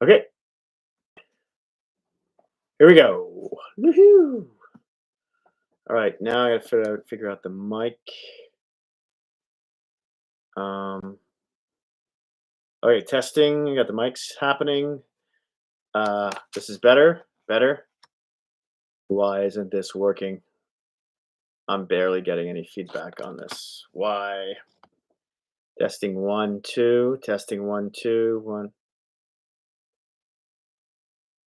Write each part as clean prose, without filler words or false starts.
Okay, here we go. Woohoo! All right, now I gotta figure out the mic. Um, okay, testing. You got the mics happening. This is better. Better. Why isn't this working? I'm barely getting any feedback on this. Why? Testing 1, 2. Testing 1, 2. 1.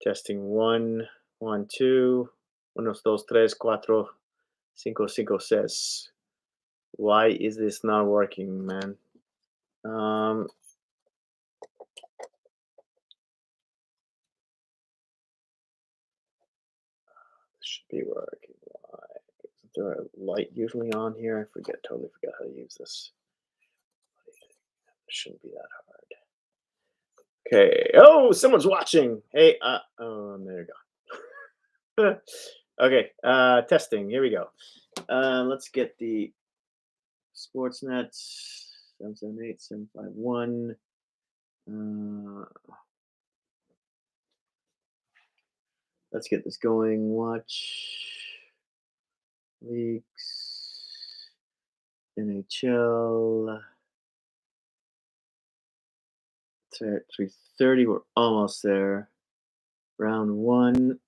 Testing 1, 1, 2. 1, 2, 3, 4, 5, 5, 6. Why is this not working, man? Should be working. Why? Is there a light usually on here? I totally forgot how to use this. It shouldn't be that hard. Okay. Oh, someone's watching. Hey, there you go. Okay, testing. Here we go. Let's get the Sportsnet 778 751. Let's get this going. Watch leaks. NHL. 3:30. We're almost there. Round 1.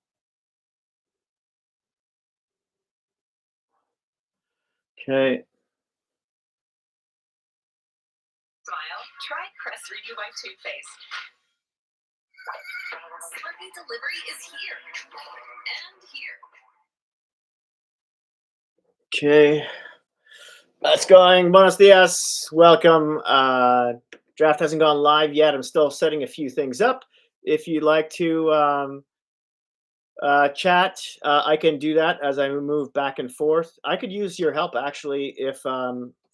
Okay. Smile. Try Crest Renew White toothpaste. Slurpee delivery is here and here. Okay. Let's going. Buenos dias. Welcome. Draft hasn't gone live yet. I'm still setting a few things up. If you'd like to chat, I can do that as I move back and forth. I could use your help actually if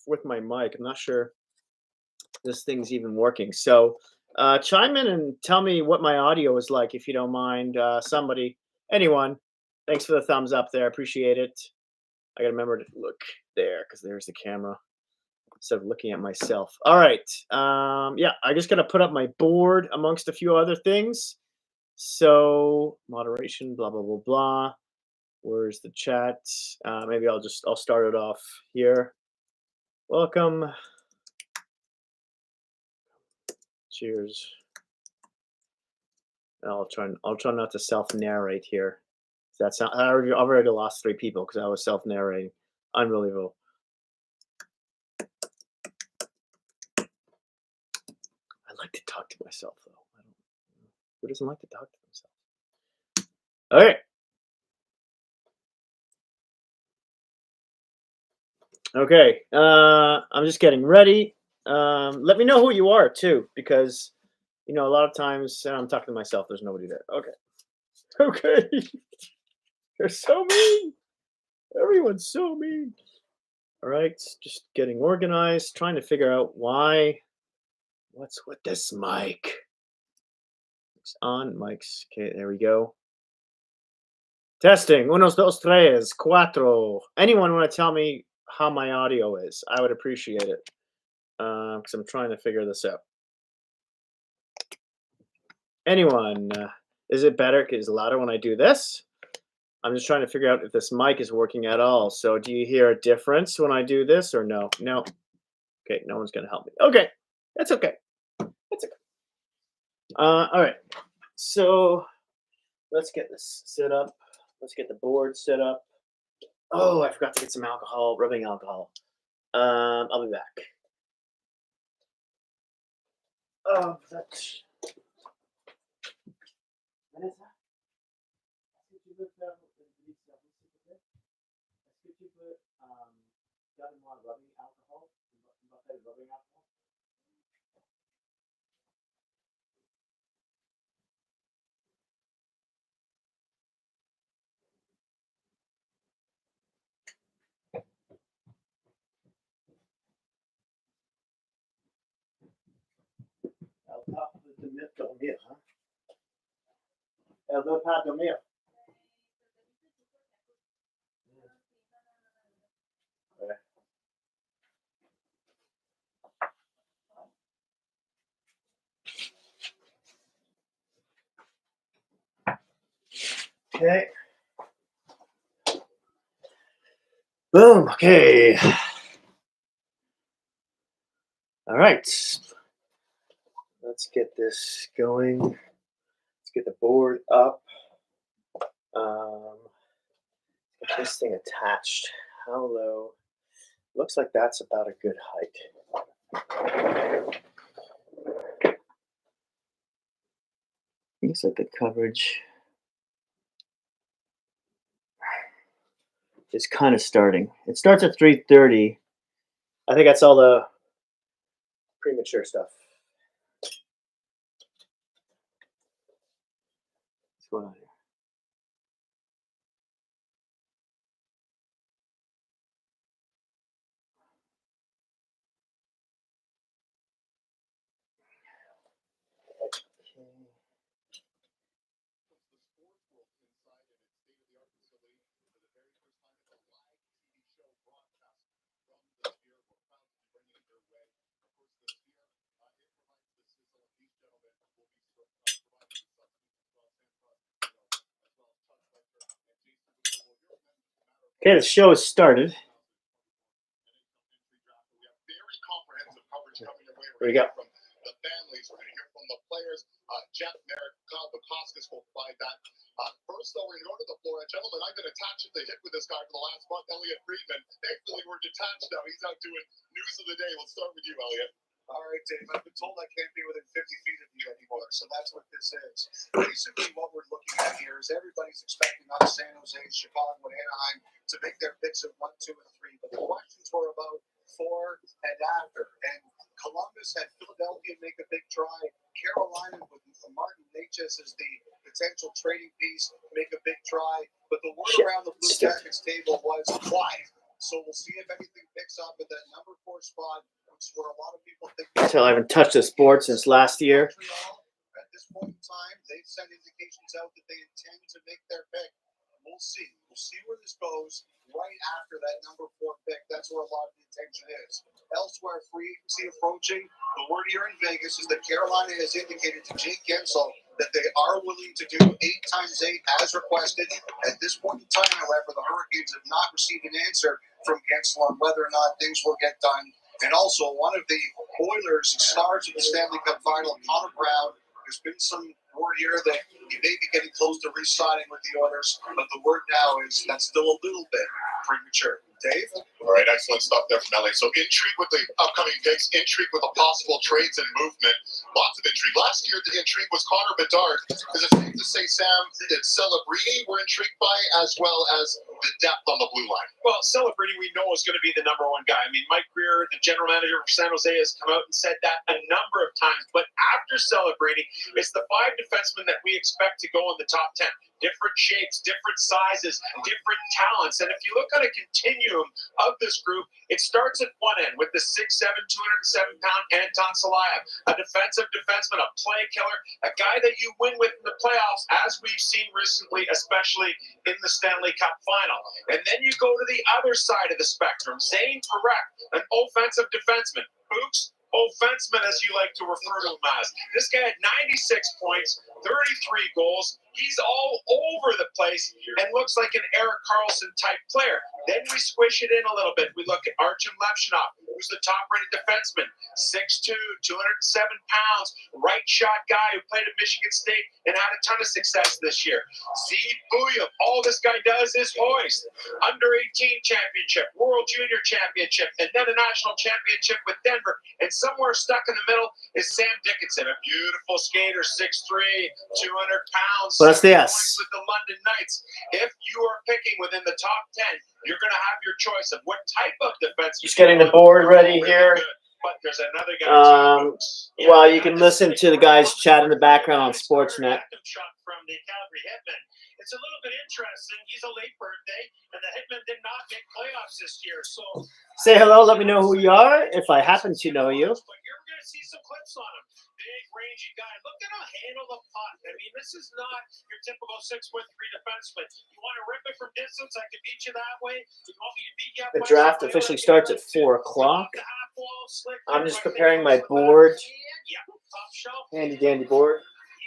with my mic. I'm not sure this thing's even working. So chime in and tell me what my audio is like if you don't mind. Anyone. Thanks for the thumbs up there. Appreciate it. I gotta remember to look there because there's the camera instead of looking at myself. All right. Yeah, I just gotta put up my board amongst a few other things. So moderation, blah blah blah blah. Where's the chat? Maybe I'll start it off here. Welcome. Cheers. I'll try not to self-narrate here. That's not. I already lost 3 people because I was self-narrating. Unbelievable. I like to talk to myself though. Who doesn't like to talk to themselves? All right. Okay. I'm just getting ready. Let me know who you are too, because a lot of times I'm talking to myself. There's nobody there. Okay. Okay. They're so mean. Everyone's so mean. All right. Just getting organized, trying to figure out why. What's with this mic? It's on. Mic's okay. There we go. Testing. 1, 2, 3, 4. Anyone want to tell me how my audio is? I would appreciate it because I'm trying to figure this out. Anyone? Is it better? Is it louder when I do this? I'm just trying to figure out if this mic is working at all. So do you hear a difference when I do this or no? No. Okay, no one's going to help me. Okay, that's okay. That's okay. All right. So let's get this set up. Let's get the board set up. Oh, I forgot to get some alcohol, rubbing alcohol. I'll be back. Oh, that's. Elle veut pas dormir. Ouais. Okay. Boom. Okay. All right. Let's get this going. Let's get the board up. Get this thing attached. How low? Looks like that's about a good height. Looks like the coverage is kind of starting. It starts at 3:30. I think that's all the premature stuff. What's going on here? Okay, the show has started. Here we go. From the families, we're going to hear from the players. Jeff, Merrick, Kyle Bukowskis will provide that. First, though, we're going to go to the floor. Gentlemen, I've been attached at the hip with this guy for the last month, Elliot Friedman. Thankfully, we're detached now. He's out doing news of the day. Let's start with you, Elliot. All right, Dave. I've been told I can't be within 50 feet of you anymore, so that's what this is. Basically, what we're looking at here is everybody's expecting us, San Jose, Chicago, and Anaheim, to make their picks of 1, 2, and 3. But the questions were about 4 and after. And Columbus had Philadelphia make a big try. Carolina with Martin Necas as the potential trading piece make a big try. But the word around the Blue Jackets table was quiet. So we'll see if anything picks up at that number 4 spot, which is where a lot of people think. Until I haven't touched the sport since last year. At this point in time, they've sent indications out that they intend to make their pick. We'll see. We'll see where this goes right after that number 4 pick. That's where a lot of the attention is. Elsewhere, free agency approaching. The word here in Vegas is that Carolina has indicated to Jake Gensel that they are willing to do 8 times 8 as requested. At this point in time, however, the Hurricanes have not received an answer from Gensel on whether or not things will get done. And also, one of the Oilers' stars of the Stanley Cup Final, Connor Brown, there's been some word here that he may be getting close to re-signing with the Oilers, but the word now is that's still a little bit premature. Dave? All right, excellent stuff there from LA. So intrigue with the upcoming picks, intrigue with the possible trades and movement. Lots of intrigue. Last year, the intrigue was Connor Bedard. Is it safe to say, Sam, that Celebrini we're intrigued by, as well as the depth on the blue line? Well, Celebrini, we know, is going to be the number 1 guy. I mean, Mike Greer, the general manager of San Jose, has come out and said that a number of times. But after Celebrini, it's the 5 defensemen that we expect to go in the top 10. Different shapes, different sizes, different talents. And if you look at a continuum of this group, it starts at one end with the 6'7", 207-pound Anton Salayev, a defensive defenseman, a play killer, a guy that you win with in the playoffs, as we've seen recently, especially in the Stanley Cup Final. And then you go to the other side of the spectrum. Zane Parekh, an offensive defenseman. Books, offenseman, as you like to refer to him as. This guy had 96 points, 33 goals. He's all over the place and looks like an Erik Karlsson type player. Then we squish it in a little bit. We look at Artem Levchinov, who's the top-rated defenseman, 6'2", 207 pounds, right shot guy who played at Michigan State and had a ton of success this year. Zed Buyov, all this guy does is hoist. Under-18 championship, World Junior Championship, and then a national championship with Denver. And somewhere stuck in the middle is Sam Dickinson, a beautiful skater, 6'3", 200 pounds. Well, that's the S. With the London Knights. If you are picking within the top 10, you're going to have your choice of what type of defense. Just getting the board ready here. But there's another guy. Well, you can listen to the guys chat in the background on Sportsnet. From the Calgary Hitmen. It's a little bit interesting. He's a late birthday, and the Hitmen did not make playoffs this year. So say hello. Let me know who you are if I happen to know you. But you're going to see some clips on him. Big, rangy guy. Look at him handle the puck. I mean, this is not your typical 6'3" defenseman. You want to rip it from distance? I can beat you that way. You want me to beat you up? The draft officially starts at 4 o'clock. I'm just preparing my board. Handy dandy board.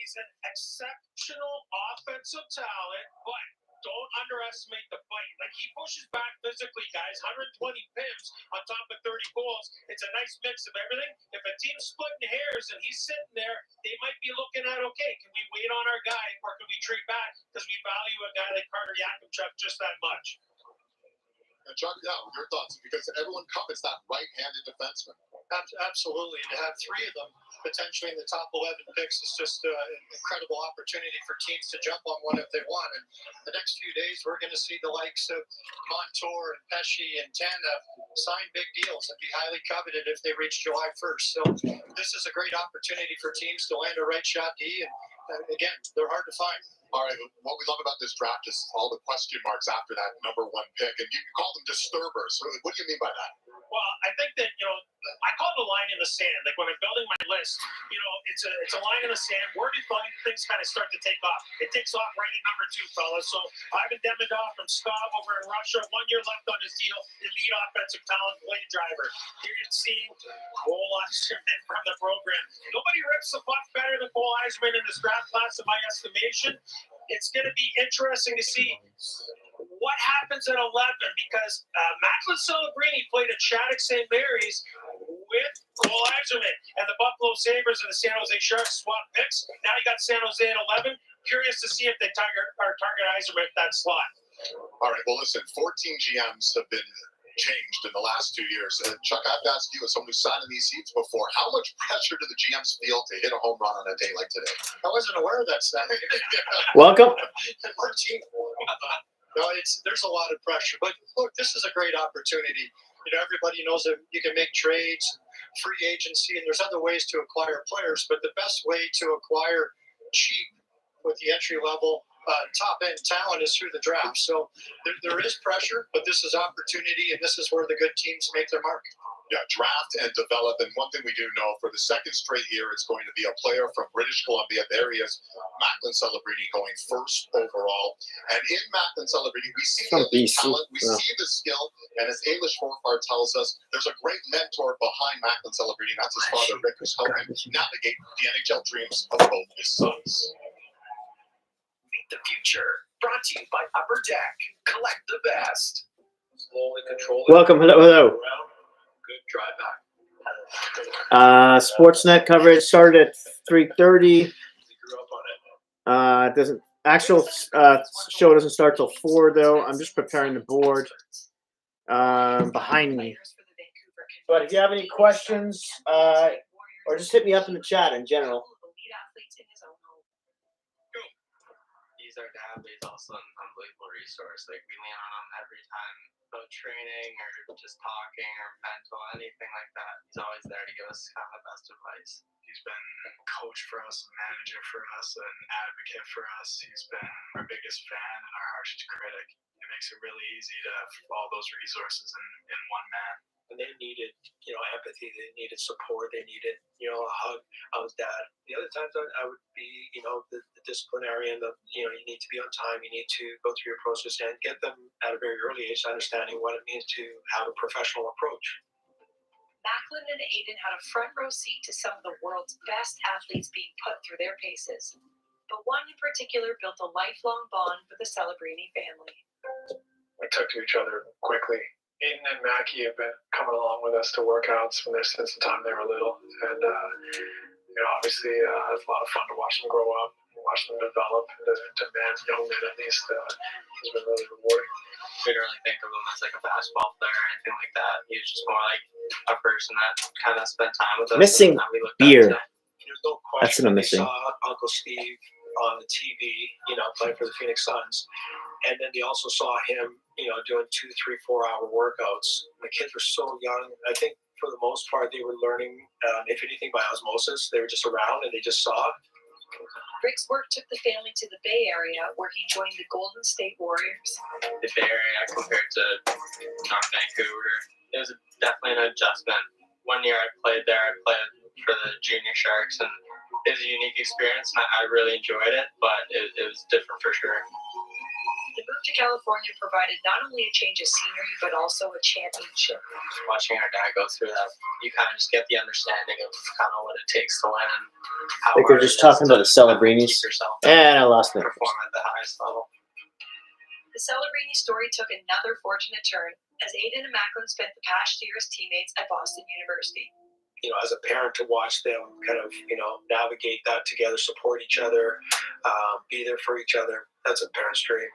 He's an exceptional offensive talent, but don't underestimate the fight. Like, he pushes back physically, guys. 120 pims on top of 30 goals. It's a nice mix of everything. If a team's splitting hairs and he's sitting there, they might be looking at, okay, can we wait on our guy or can we trade back because we value a guy like Carter Yakimchuk just that much? Chuck, your thoughts, because everyone covets that right-handed defenseman. Absolutely. To have three of them potentially in the top 11 picks is just an incredible opportunity for teams to jump on one if they want. And the next few days, we're going to see the likes of Montour and Pesci and Tanev sign big deals and be highly coveted if they reach July 1st. So this is a great opportunity for teams to land a right shot D. And again, they're hard to find. All right, what we love about this draft is all the question marks after that number one pick, and you call them disturbers. What do you mean by that? Well, I think that, I call it a line in the sand. Like, when I'm building my list, it's a line in the sand. Where do things kind of start to take off? It takes off right at number 2, fellas. So Ivan Demidov from Skov over in Russia, 1 year left on his deal, elite offensive talent, blade driver. Here you see Cole Eiserman from the program. Nobody rips the puck better than Cole Eiserman in this draft class, in my estimation. It's going to be interesting to see what happens at 11, because Macklin Celebrini played at Shattuck St. Mary's with Cole Eiserman, and the Buffalo Sabres and the San Jose Sharks swap picks. Now you got San Jose at 11. Curious to see if they target Eiserman at that slot. All right, well, listen, 14 GMs have been changed in the last 2 years. Chuck, I have to ask you, as someone who's sat in these seats before, how much pressure do the GMs feel to hit a home run on a day like today? I wasn't aware of that stat. Welcome. 14. No, there's a lot of pressure, but look, this is a great opportunity. Everybody knows that you can make trades, free agency, and there's other ways to acquire players, but the best way to acquire cheap with the entry level top end talent is through the draft. So there is pressure, but this is opportunity, and this is where the good teams make their mark. Yeah, draft and develop. And one thing we do know, for the second straight year, it's going to be a player from British Columbia. There he is, Macklin Celebrini, going first overall. And in Macklin Celebrini, we see the talent, we see the skill. And as Ailish Forfar tells us, there's a great mentor behind Macklin Celebrini. That's his father, Rick, who's helping navigate the NHL dreams of both his sons. Meet the future. Brought to you by Upper Deck. Collect the best. Slowly control. Welcome. Hello. Good drive back. Sportsnet coverage started at 3:30. Grew up on it. Doesn't actual show doesn't start till 4 though. I'm just preparing the board behind me. But if you have any questions, or just hit me up in the chat in general. These are David's also an unbelievable resource. Like, we lean on him every time about training or just talking or mental, anything like that. He's always there to give us kind of the best advice. He's been coach for us, manager for us, an advocate for us. He's been our biggest fan and our harshest critic. It makes it really easy to have all those resources in one man. And they needed, empathy. They needed support. They needed, a hug. I was dad. The other times I would be, the disciplinarian. You need to be on time. You need to go through your process and get them at a very early age understanding what it means to have a professional approach. Macklin and Aiden had a front row seat to some of the world's best athletes being put through their paces. But one in particular built a lifelong bond with the Celebrini family. We took to each other quickly. Aiden and Mackie have been coming along with us to workouts since the time they were little. And, obviously it's a lot of fun to watch them grow up, watch them develop to young men at least. It's been really rewarding. We didn't really think of him as like a basketball player or anything like that. He was just more like a person that kind of spent time with us. Missing beer. There's no question. That's what I'm missing. They saw Uncle Steve on the TV, playing for the Phoenix Suns. And then they also saw him, doing 2, 3, 4 hour workouts. The kids were so young. I think for the most part, they were learning, if anything, by osmosis. They were just around and they just saw. Rick's work took the family to the Bay Area, where he joined the Golden State Warriors. The Bay Area compared to North Vancouver, it was definitely an adjustment. 1 year I played there. I played for the Junior Sharks, and it was a unique experience, and I really enjoyed it, but it was different for sure. The move to California provided not only a change of scenery, but also a championship. Watching our dad go through that, you kind of just get the understanding of kind of what it takes to win and how Like they're hard just it is talking about to the Celebrinis. keep yourself And I lost my. perform at the highest level. The Celebrini story took another fortunate turn as Aiden and Macklin spent the past year as teammates at Boston University. You know, as a parent, to watch them kind of, you know, navigate that together, support each other, be there for each other. That's a parent's dream.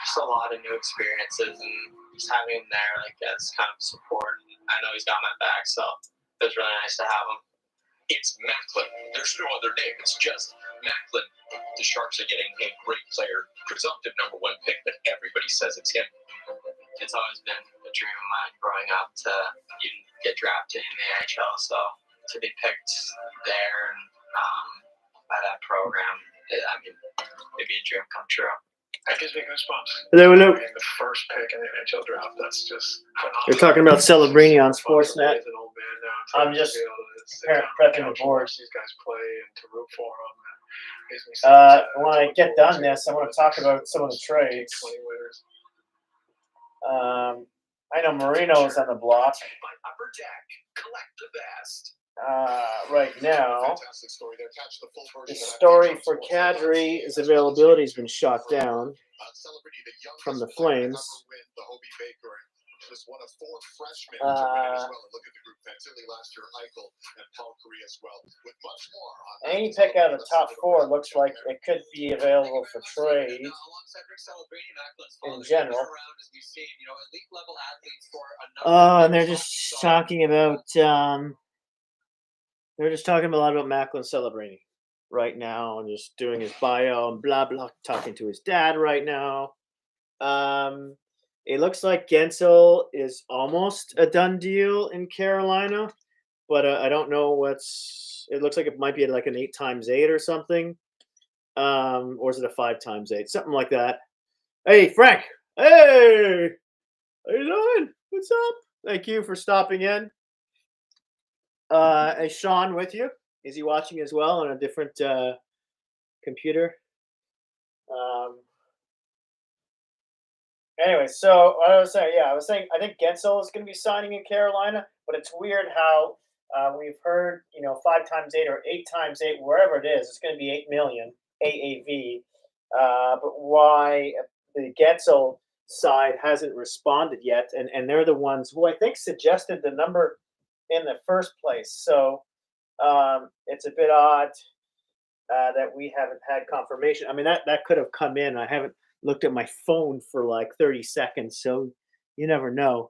Just a lot of new experiences and just having him there like as kind of support. I know he's got my back, so it was really nice to have him. It's Macklin. There's no other name. It's just Macklin. The Sharks are getting a great player, presumptive number 1 pick, but everybody says it's him. It's always been a dream of mine growing up to even get drafted in the NHL. So to be picked there and by that program, it'd be a dream come true. That gives me goosebumps. Hello, hello. Being the first pick in the NHL draft, that's just phenomenal. They're talking about Celebrini on Sportsnet. As an old man now, I'm just to be able to sit down on prepping couch the and board. watch these guys play and to root for them. Gives me something to When I look get forward done to. this, I want to talk about some of the trades. 20 winners. I know Marino is on the block By Upper Deck, collect the best. right now. Fantastic story there. Catch the full The version of that story feature for on Kadri's Sportsnet. availability has been shot down. Celebrity, the youngest from the player to Flames. ever win the Hobey Baker, and was one of 4 freshmen to win it as well. And look at the group: Fantilli last year, Eichel, and Paul Kariya as well. With much more on Any pick out of the top 4 looks like it could be available for trade in general. And they're just talking about a lot about Macklin Celebrini right now, and just doing his bio and blah blah, talking to his dad right now. It looks like Gensel is almost a done deal in Carolina, but I don't know what's. It looks like it might be like an 8x8 or something, or is it a 5x8? Something like that. Hey Frank, hey, how you doing? What's up? Thank you for stopping in. Is Sean with you? Is he watching as well on a different computer? Anyway, so what I was saying, I think Gensel is going to be signing in Carolina, but it's weird how we've heard, 5x8 or 8x8, wherever it is, it's going to be $8 million AAV. But why the Gensel side hasn't responded yet, and they're the ones who I think suggested the number in the first place. So it's a bit odd that we haven't had confirmation. I mean, that could have come in. I haven't looked at my phone for like 30 seconds, so you never know.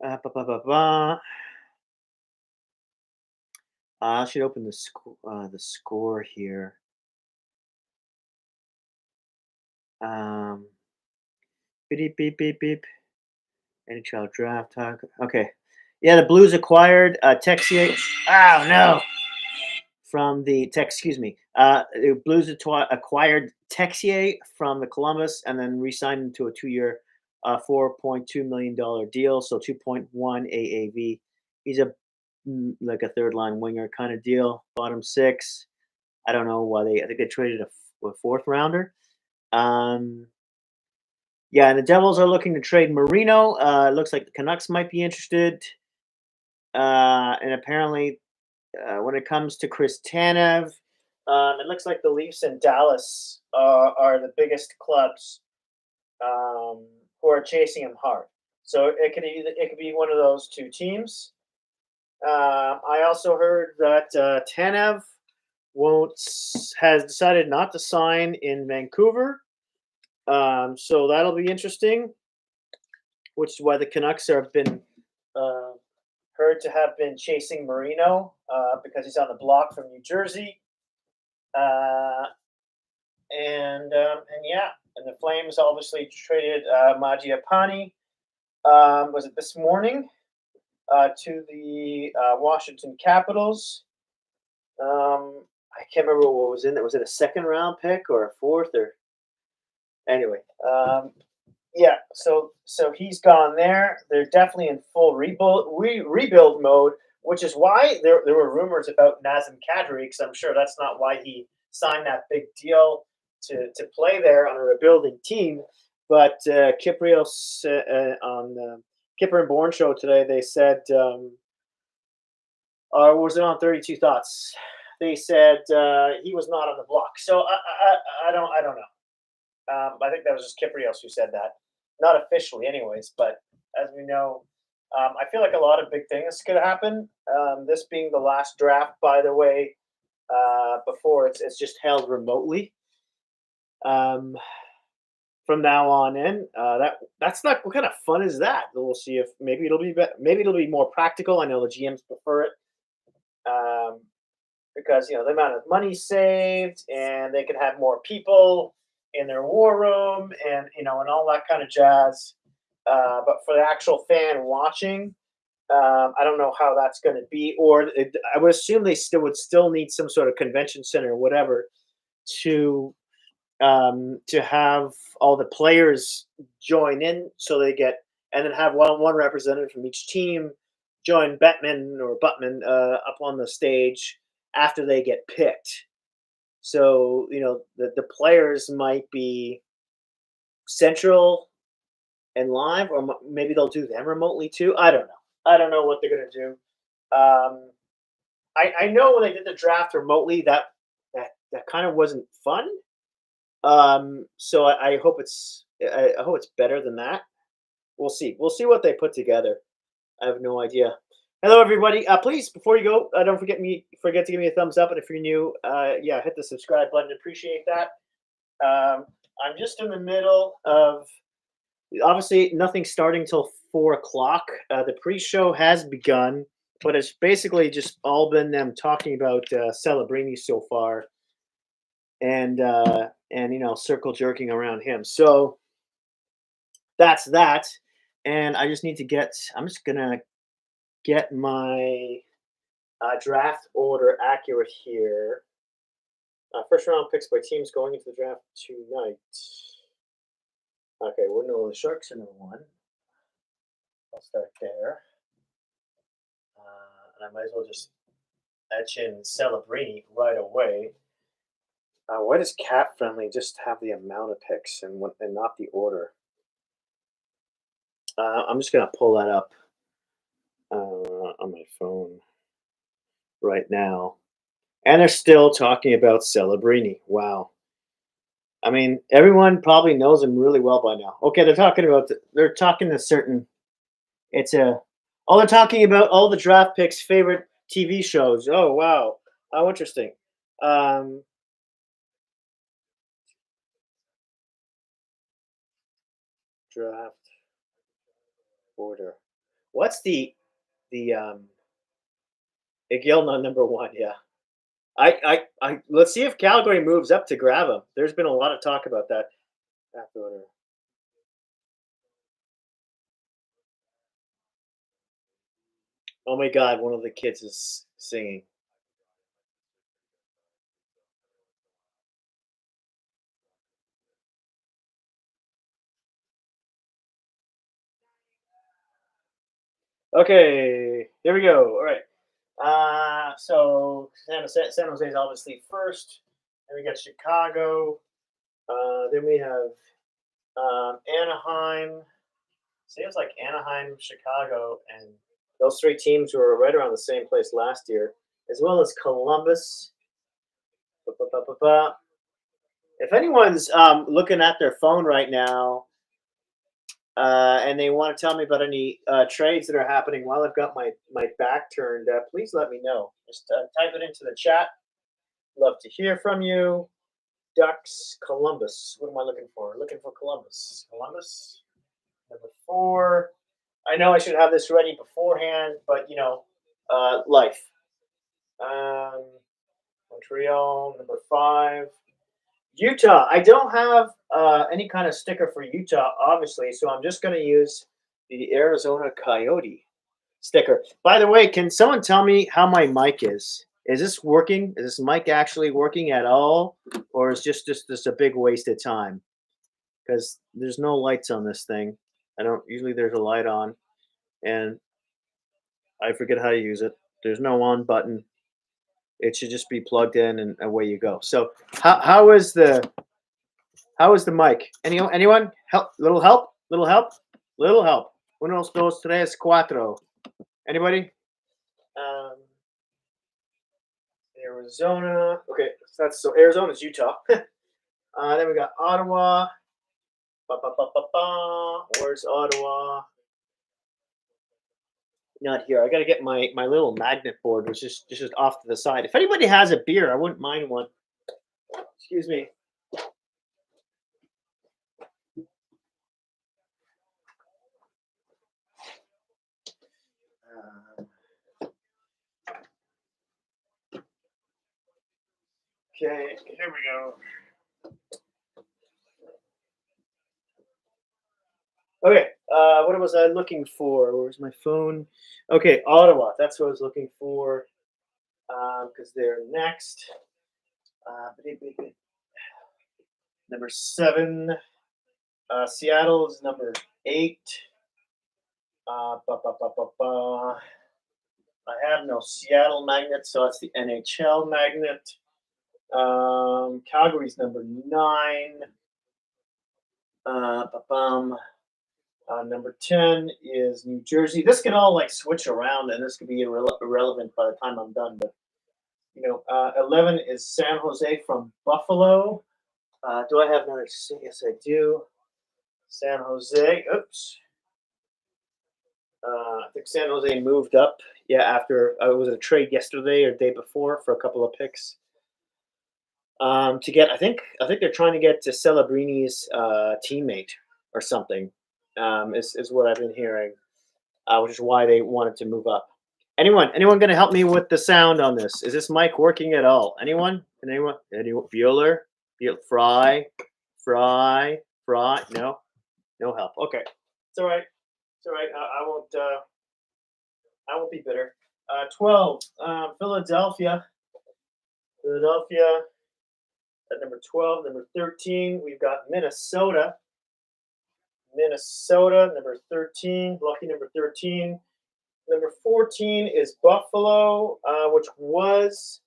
I should open the score here. Beep beep beep beep. NHL Draft talk. Okay, yeah, the Blues acquired Texier. Oh no. From the the Blues acquired Texier from the Columbus and then re-signed him to a 2-year, $4.2 million deal, so 2.1 AAV. He's like a third line winger kind of deal. Bottom 6. I don't know why I think they traded a 4th rounder. Yeah, and the Devils are looking to trade Marino. It looks like the Canucks might be interested. And apparently, when it comes to Chris Tanev, it looks like the Leafs and Dallas are the biggest clubs who are chasing him hard. So it could be one of those 2 teams. I also heard that Tanev has decided not to sign in Vancouver. So that'll be interesting, which is why the Canucks have been heard to have been chasing Marino because he's on the block from New Jersey. And the Flames obviously traded Mangiapane. Was it this morning to the Washington Capitals? I can't remember what was in there. Was it a 2nd round pick or a 4th or? Anyway, yeah. So he's gone there. They're definitely in full rebuild mode, which is why there were rumors about Nazem Kadri, because I'm sure that's not why he signed that big deal to play there on a rebuilding team. But Kiprios on Kipper and Bourne show today, they said, or was it on 32 Thoughts? They said he was not on the block. So I don't know. I think that was just Kiprios who said that, not officially, anyways. But as we know, I feel like a lot of big things could happen. This being the last draft, by the way, before it's just held remotely. From now on in, that's not what kind of fun is that? We'll see if maybe it'll be maybe it'll be more practical. I know the GMs prefer it because the amount of money saved, and they can have more people in their war room, and and all that kind of jazz. But for the actual fan watching, I don't know how that's going to be. Or I would assume they would still need some sort of convention center or whatever to have all the players join in, so they get, and then have one representative from each team join Buttman up on the stage after they get picked. So the players might be central and live, or maybe they'll do them remotely too. I don't know what they're gonna do. I know when they did the draft remotely, that kind of wasn't fun. So I hope it's better than that. We'll see what they put together. I have no idea. Hello, everybody. Please, before you go, don't forget to give me a thumbs up, and if you're new, hit the subscribe button. Appreciate that. I'm just in the middle of, obviously, nothing starting till 4 o'clock. The pre-show has begun, but it's basically just all been them talking about Celebrini so far, and circle jerking around him. So that's that, and I just need to get. I'm just gonna get my draft order accurate here. First round picks by teams going into the draft tonight. Okay, we're no the Sharks are number 1. I'll start there, and I might as well just etch in Celebrini right away. Why does Cap Friendly just have the amount of picks and not the order? I'm just gonna pull that up on my phone right now, and they're still talking about Celebrini. Wow. I mean, everyone probably knows him really well by now. Okay, they're talking to certain. They're talking about all the draft picks' favorite TV shows. Oh wow, how interesting. Draft order. What's the Igilna number 1? Yeah. I let's see if Calgary moves up to grab him. There's been a lot of talk about that. Draft order. Oh my God! One of the kids is singing. Okay, here we go. All right. So San Jose is obviously first. Then we got Chicago. Then we have Anaheim. Seems like Anaheim, Chicago, and those 3 teams were right around the same place last year, as well as Columbus. If anyone's looking at their phone right now, and they want to tell me about any trades that are happening while I've got my back turned, please let me know. Just type it into the chat. Love to hear from you. Ducks, Columbus. What am I looking for? Looking for Columbus. Columbus, number 4. I know I should have this ready beforehand, but life. Montreal, number 5. Utah. I don't have any kind of sticker for Utah, obviously, so I'm just going to use the Arizona Coyote sticker. By the way, can someone tell me how my mic is? Is this working? Is this mic actually working at all, or is just a big waste of time? Because there's no lights on this thing. Usually there's a light on, and I forget how to use it. There's no on button. It should just be plugged in, and away you go. So how is the How is the mic? Anyone? Help? Little help? Little help? Little help. Unos, dos, tres, cuatro. Anybody? Arizona. Okay, so Arizona's Utah. Then we got Ottawa. Where's Ottawa? Not here. I gotta get my little magnet board, which is just off to the side. If anybody has a beer, I wouldn't mind one. Excuse me. Okay, here we go. Okay, what was I looking for? Where's my phone? Okay, Ottawa. That's what I was looking for. Because they're next. Number 7. Seattle is number 8. I have no Seattle magnet, so it's the NHL magnet. Calgary's number 9. Number 10 is New Jersey. This can all like switch around, and this could be irrelevant by the time I'm done. But 11 is San Jose from Buffalo. Do I have another? Yes, I do. San Jose. Oops. I think San Jose moved up. Yeah, after it was a trade yesterday or day before for a couple of picks. To get, I think they're trying to get to Celebrini's teammate or something. Is what I've been hearing, which is why they wanted to move up. Anyone going to help me with the sound on this? Is this mic working at all? Anyone? Bueller? Fry? No help. Okay, it's all right. It's all right. I won't be bitter. 12. Philadelphia. At number 12. Number 13, we've got Minnesota. Number 13. Lucky number 13. Number 14 is Buffalo, which was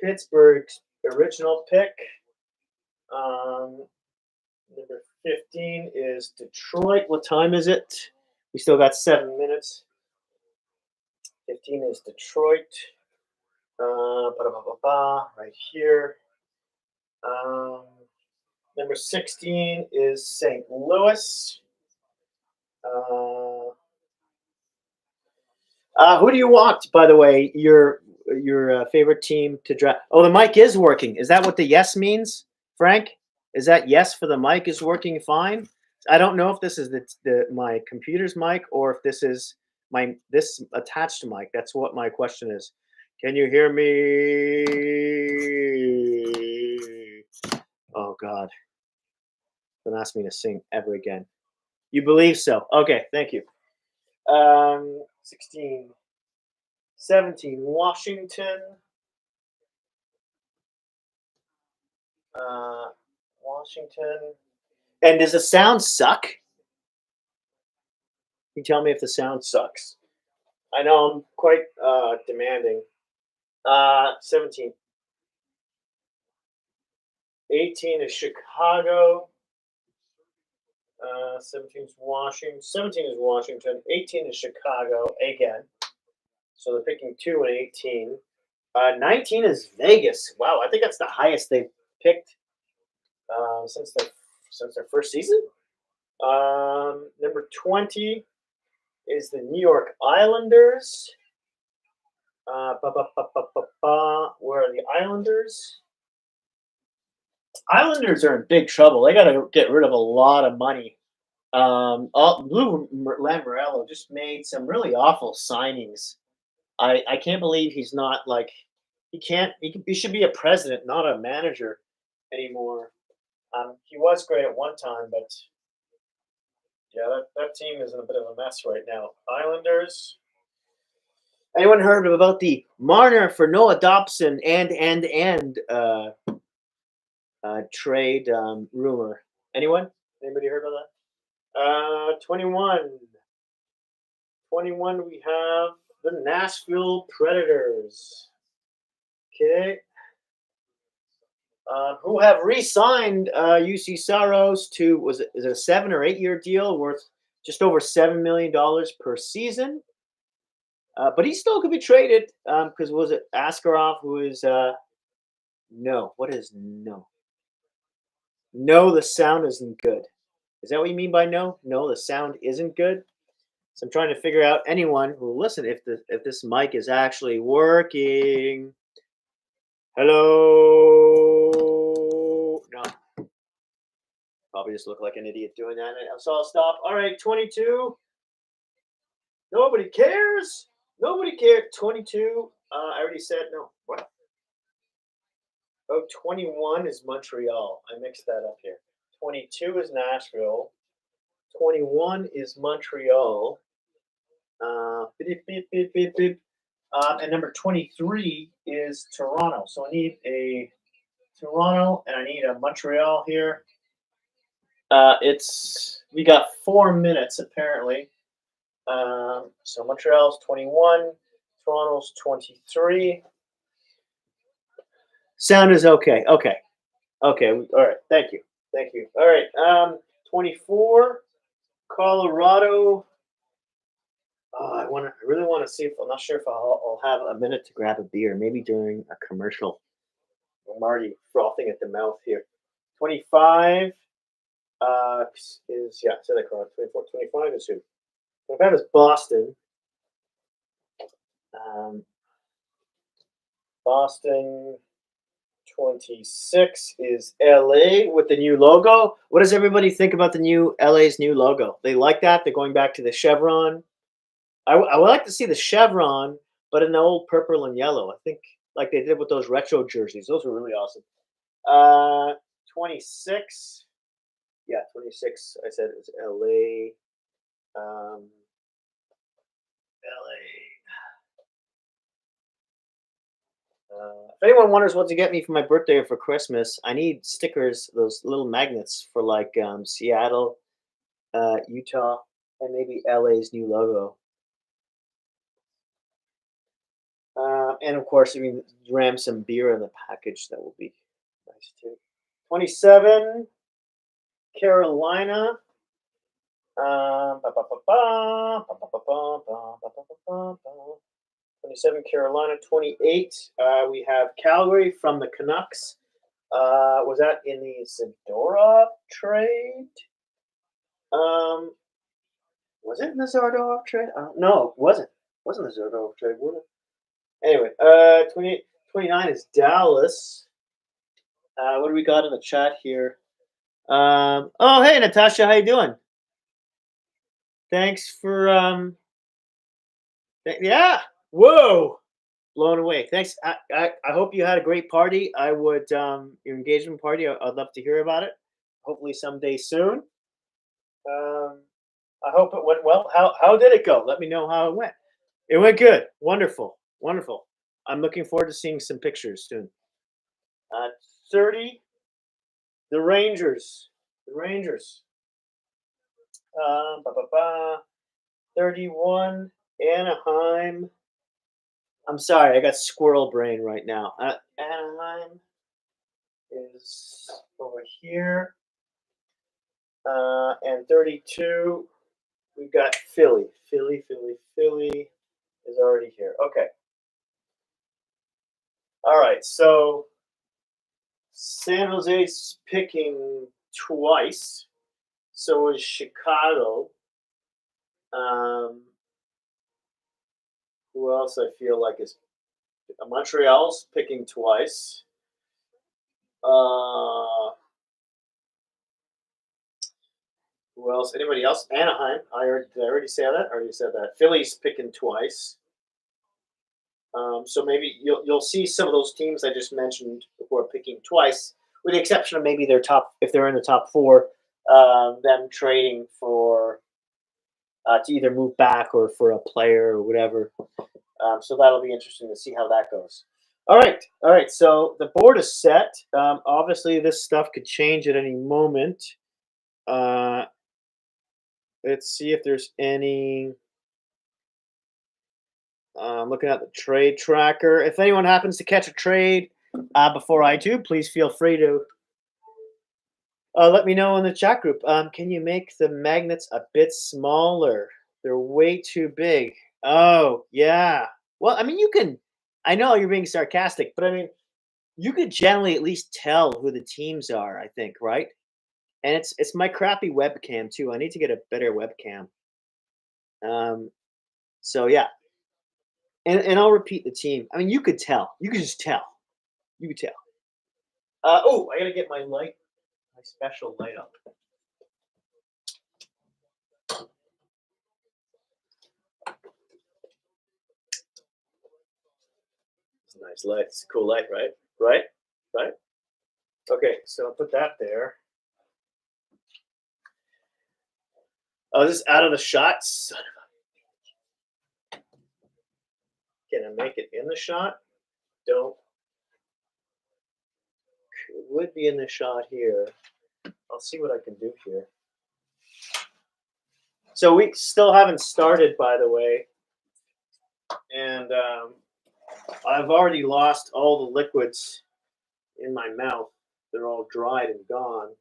Pittsburgh's original pick. Number 15 is Detroit. What time is it? We still got 7 minutes. 15 is Detroit. Right here. Number 16 is St. Louis. Who do you want, by the way, your favorite team to draft? Oh, the mic is working. Is that what the yes means, Frank? Is that yes for the mic is working fine? I don't know if this is my computer's mic or if this is this attached mic. That's what my question is. Can you hear me? Oh God! Don't ask me to sing ever again. You believe so? Okay, thank you. 16, 17, Washington. Washington. And does the sound suck? You tell me if the sound sucks. I know I'm quite demanding. 17. 18 is Chicago. 17 is Washington. 17 is Washington. 18 is Chicago again. So they're picking 2 and 18. 19 is Vegas. Wow, I think that's the highest they've picked since their first season. Number 20 is the New York Islanders. Where are the Islanders? Islanders are in big trouble. They got to get rid of a lot of money. Lou Lamoriello just made some really awful signings. I can't believe he's not like he should be a president, not a manager anymore. He was great at one time, but yeah, that team is in a bit of a mess right now. Islanders. Anyone heard about the Marner for Noah Dobson and trade rumor? Anyone? Anybody heard about that? 21. 21, we have the Nashville Predators. Okay. who have re-signed UC Saros to, is it a 7 or 8 year deal worth just over $7 million per season? But he still could be traded because was it Askarov who is no? What is no? No, the sound isn't good. Is that what you mean by no? No, the sound isn't good. So I'm trying to figure out anyone who will listen if this mic is actually working. Hello. No. Probably just look like an idiot doing that. So I'll stop. All right, 22. Nobody cares. Nobody cared. 22. I already said no. What? Oh, 21 is Montreal. I mixed that up here. 22 is Nashville. 21 is Montreal. Beep, beep, beep, beep, beep. And number 23 is Toronto. So I need a Toronto and I need a Montreal here. We got 4 minutes apparently. So Montreal's 21, Toronto's 23. Sound is okay. Okay. All right. Thank you. All right. 24, Colorado. Oh, I really want to see if I'm not sure if I'll have a minute to grab a beer. Maybe during a commercial. I'm already frothing at the mouth here. 25 is say that correct. 24, 25 is who? 25 is Boston. Boston. 26 is LA with the new logo. What does everybody think about the new LA's new logo? They like that. They're going back to the chevron. I would like to see the chevron, but in the old purple and yellow. I think like they did with those retro jerseys. Those were really awesome. 26. Yeah, 26. I said it's LA. LA. If anyone wonders what to get me for my birthday or for Christmas, I need stickers, those little magnets for like Seattle, Utah, and maybe LA's new logo. And of course, if you ram some beer in the package, that will be nice too. 27, Carolina. 27, Carolina. 28, we have Calgary from the Canucks. Was that in the Zadorov trade? Was it in the Zadorov trade? No, it wasn't. Wasn't the Zadorov trade, was it? Anyway, 28, 29 is Dallas. What do we got in the chat here? Oh, hey, Natasha, how you doing? Thanks for yeah. Whoa, blown away. Thanks. I hope you had a great party. I would your engagement party. I'd love to hear about it. Hopefully someday soon. I hope it went well. How did it go? Let me know how it went. It went good. Wonderful. I'm looking forward to seeing some pictures soon. 30, the Rangers. 31, Anaheim. I'm sorry, I got squirrel brain right now. Anaheim is over here. And 32, we've got Philly. Philly is already here. Okay. All right, so San Jose's picking twice. So is Chicago. Who else I feel like is Montreal's picking twice. Who else? Anybody else? Anaheim. Did I already say that? I already said that. Philly's picking twice. So maybe you'll see some of those teams I just mentioned who are picking twice, with the exception of maybe if they're in the top 4, them trading for to either move back or for a player or whatever. So that'll be interesting to see how that goes. All right. So the board is set. Obviously, this stuff could change at any moment. Let's see if there's any. I'm looking at the trade tracker. If anyone happens to catch a trade before I do, please feel free to let me know in the chat group. Can you make the magnets a bit smaller? They're way too big. Oh, yeah. Well, I mean, you can. I know you're being sarcastic, but I mean, you could generally at least tell who the teams are, I think, right? And it's my crappy webcam too. I need to get a better webcam. So yeah. And I'll repeat the team. I mean, you could tell. You could just tell. You could tell. Oh, I gotta get my light, my special light up. It's a nice light. It's a cool light, right? Right? Right? Okay, so I'll put that there. Oh, this is out of the shot? Son of a... Can I make it in the shot? Don't. It would be in the shot here. I'll see what I can do here. So we still haven't started, by the way. And I've already lost all the liquids in my mouth. They're all dried and gone.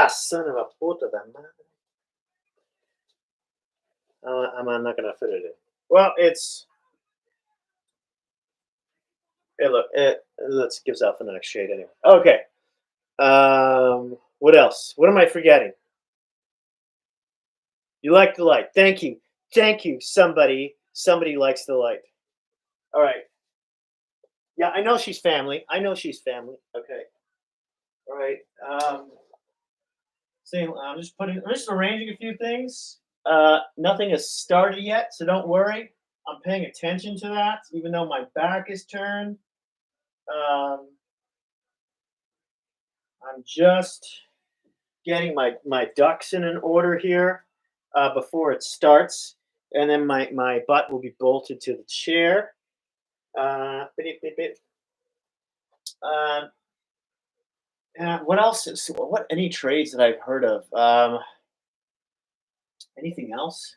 Son of a puta da madre. I'm not going to fit it in. Well, it's... Hey, look, let's gives off a nice shade anyway. Okay. What else? What am I forgetting? You like the light. Thank you. Thank you, somebody. Somebody likes the light. All right. Yeah, I know she's family. I know she's family. Okay. All right. I'm just arranging a few things. Nothing has started yet, so don't worry. I'm paying attention to that, even though my back is turned. I'm just getting my ducks in an order here before it starts, and then my butt will be bolted to the chair. What else? What any trades that I've heard of? Anything else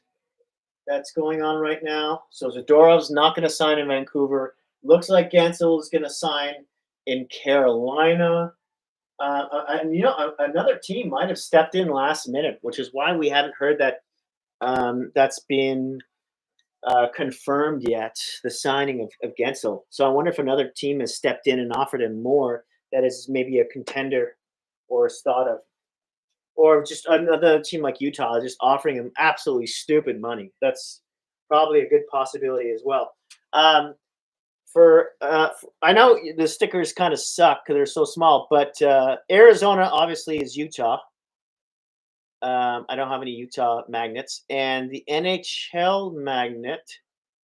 that's going on right now? So Zadorov's not going to sign in Vancouver. Looks like Gensel is going to sign in Carolina. And another team might have stepped in last minute, which is why we haven't heard that that's been confirmed yet, the signing of Gensel. So I wonder if another team has stepped in and offered him more that is maybe a contender or is thought of. Or just another team like Utah just offering him absolutely stupid money. That's probably a good possibility as well. I know the stickers kind of suck because they're so small, but Arizona obviously is Utah. I don't have any Utah magnets, and the NHL magnet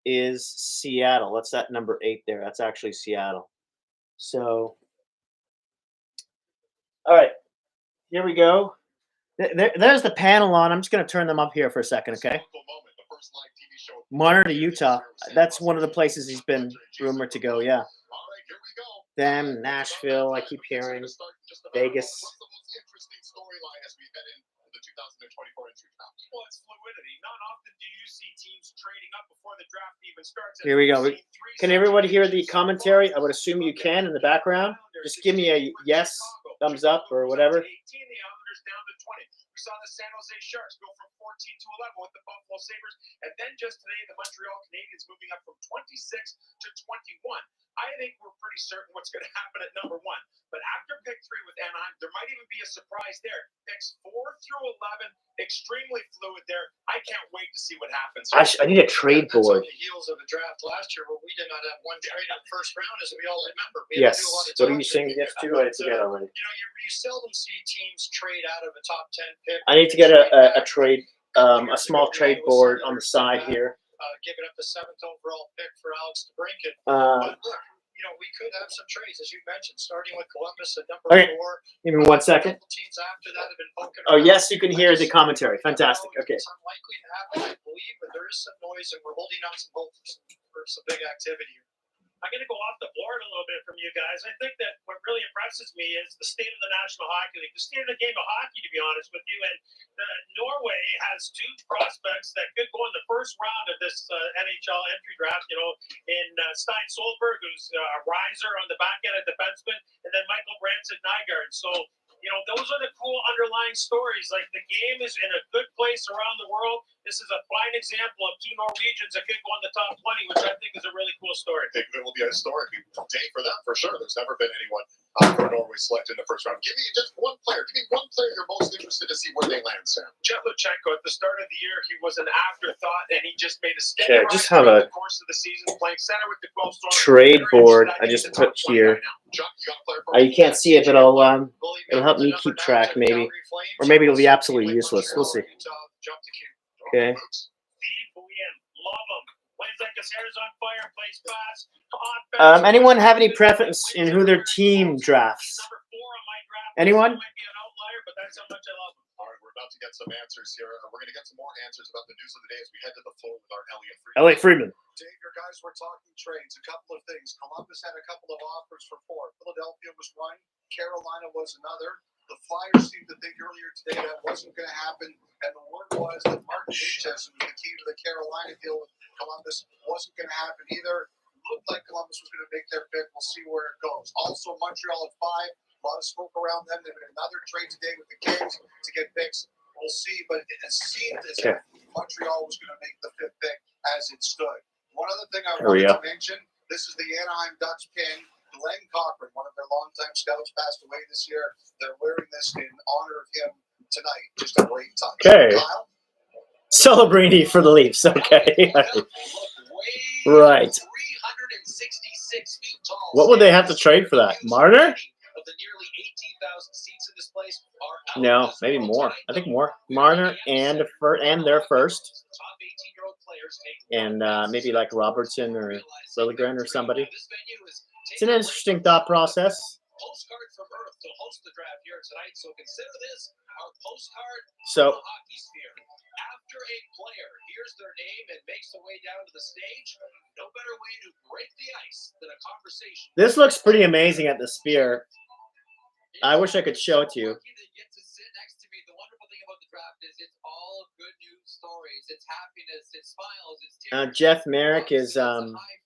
is Seattle. That's that number 8 there. That's actually Seattle. So, all right, here we go. There's the panel on. I'm just going to turn them up here for a second, okay? Monitor to Utah. That's one of the places he's been rumored to go, yeah. Them, Nashville, I keep hearing. Vegas. Well, it's fluidity. Not often do you see teams trading up before the draft even starts. Here we go. Can everybody hear the commentary? I would assume you can in the background. Just give me a yes, thumbs up, or whatever. We saw the San Jose Sharks go from 14 to 11 with the Buffalo Sabres, and then just today the Montreal Canadiens moving up from 26 to 21. I think we're pretty certain what's going to happen at number 1. But after pick 3 with Anaheim, there might even be a surprise there. Picks 4 through 11, extremely fluid there. I can't wait to see what happens. I need a trade board. On the heels of a draft last year where we did not have one trade in the first round, as we all remember. Yes. What are you saying yes to? I forget already. You seldom see teams trade out of a top 10 pick. I need to get a trade, a small trade board on the side here. Giving up the 7th overall pick for Alex DeBrincat. But look, we could have some trades, as you mentioned, starting with Columbus at number 4. Give me 1 second. Teams after that have been poking around. Yes, you can hear the commentary. Fantastic. Okay. It's unlikely to happen, I believe, but there is some noise, and we're holding on some hope for some big activity here. I'm going to go off the board a little bit from you guys. I think that what really impresses me is the state of the National Hockey League, the state of the game of hockey, to be honest with you. And Norway has 2 prospects that could go in the first round of this NHL entry draft, in Stein Solberg, who's a riser on the back end of defenseman, and then Michael Branson-Nygaard. So, those are the cool underlying stories. Like, the game is in a good place around the world. This is a fine example of 2 Norwegians that could go in the top 20, which I think is a really cool story. I think it will be a historic day for them, for sure. There's never been anyone from Norway selected in the first round. Give me just one player. Give me one player you're most interested to see where they land, Sam. Jetlachenko, at the start of the year, he was an afterthought, and he just made a steady rise just have throughout a the course of the season, playing center with the 12 Storm. trade board I just put here. Chuck, you got a player for You can't see it, but it'll help me keep track, maybe. Or maybe it'll be absolutely useless. We'll see. Okay. Steve Bouillon, love him. Plays like his hair is on fire, plays fast. Anyone have any preference in who their team drafts? Number 4 on my draft. Anyone? Might be an outlier, but that's how much I love him. All right, we're about to get some answers here. We're going to get some more answers about the news of the day as we head to the floor with our Elliot Freeman. Elliot Freeman. Dave, your guys were talking trades. A couple of things. Columbus had a couple of offers for 4. Philadelphia was one. Carolina was another. The Flyers seemed to think earlier today that wasn't going to happen, and the word was that Martin Necas, who was the key to the Carolina deal with Columbus, wasn't going to happen either. Looked like Columbus was going to make their pick. We'll see where it goes. Also, Montreal at 5. A lot of smoke around them. They made another trade today with the Kings to get picks. We'll see, but it seemed as if Montreal was going to make the 5th pick as it stood. One other thing I wanted to mention, this is the Anaheim Ducks pin. Glenn Cochran, one of their longtime scouts, passed away this year. They're wearing this in honor of him tonight. Just a great touch. Okay. Kyle? Celebrini for the Leafs. Okay. Right. 366 feet tall. What would they have to trade for that? Marner? Of the nearly 18,000 seats in this place are No, maybe more. I think more. Marner and their first. Top 18-year-old players And maybe like Robertson or Liljegren or somebody. It's an interesting thought process. Postcard from Earth to host the draft here tonight, so consider this our postcard So from the hockey sphere. After a player hears their name and makes the way down to the stage, no better way to break the ice than a conversation. this looks pretty amazing at the Sphere. I wish I could show it to you. The wonderful thing about the draft is it's all good news stories. It's happiness, it's smiles, it's tears. Jeff Merrick is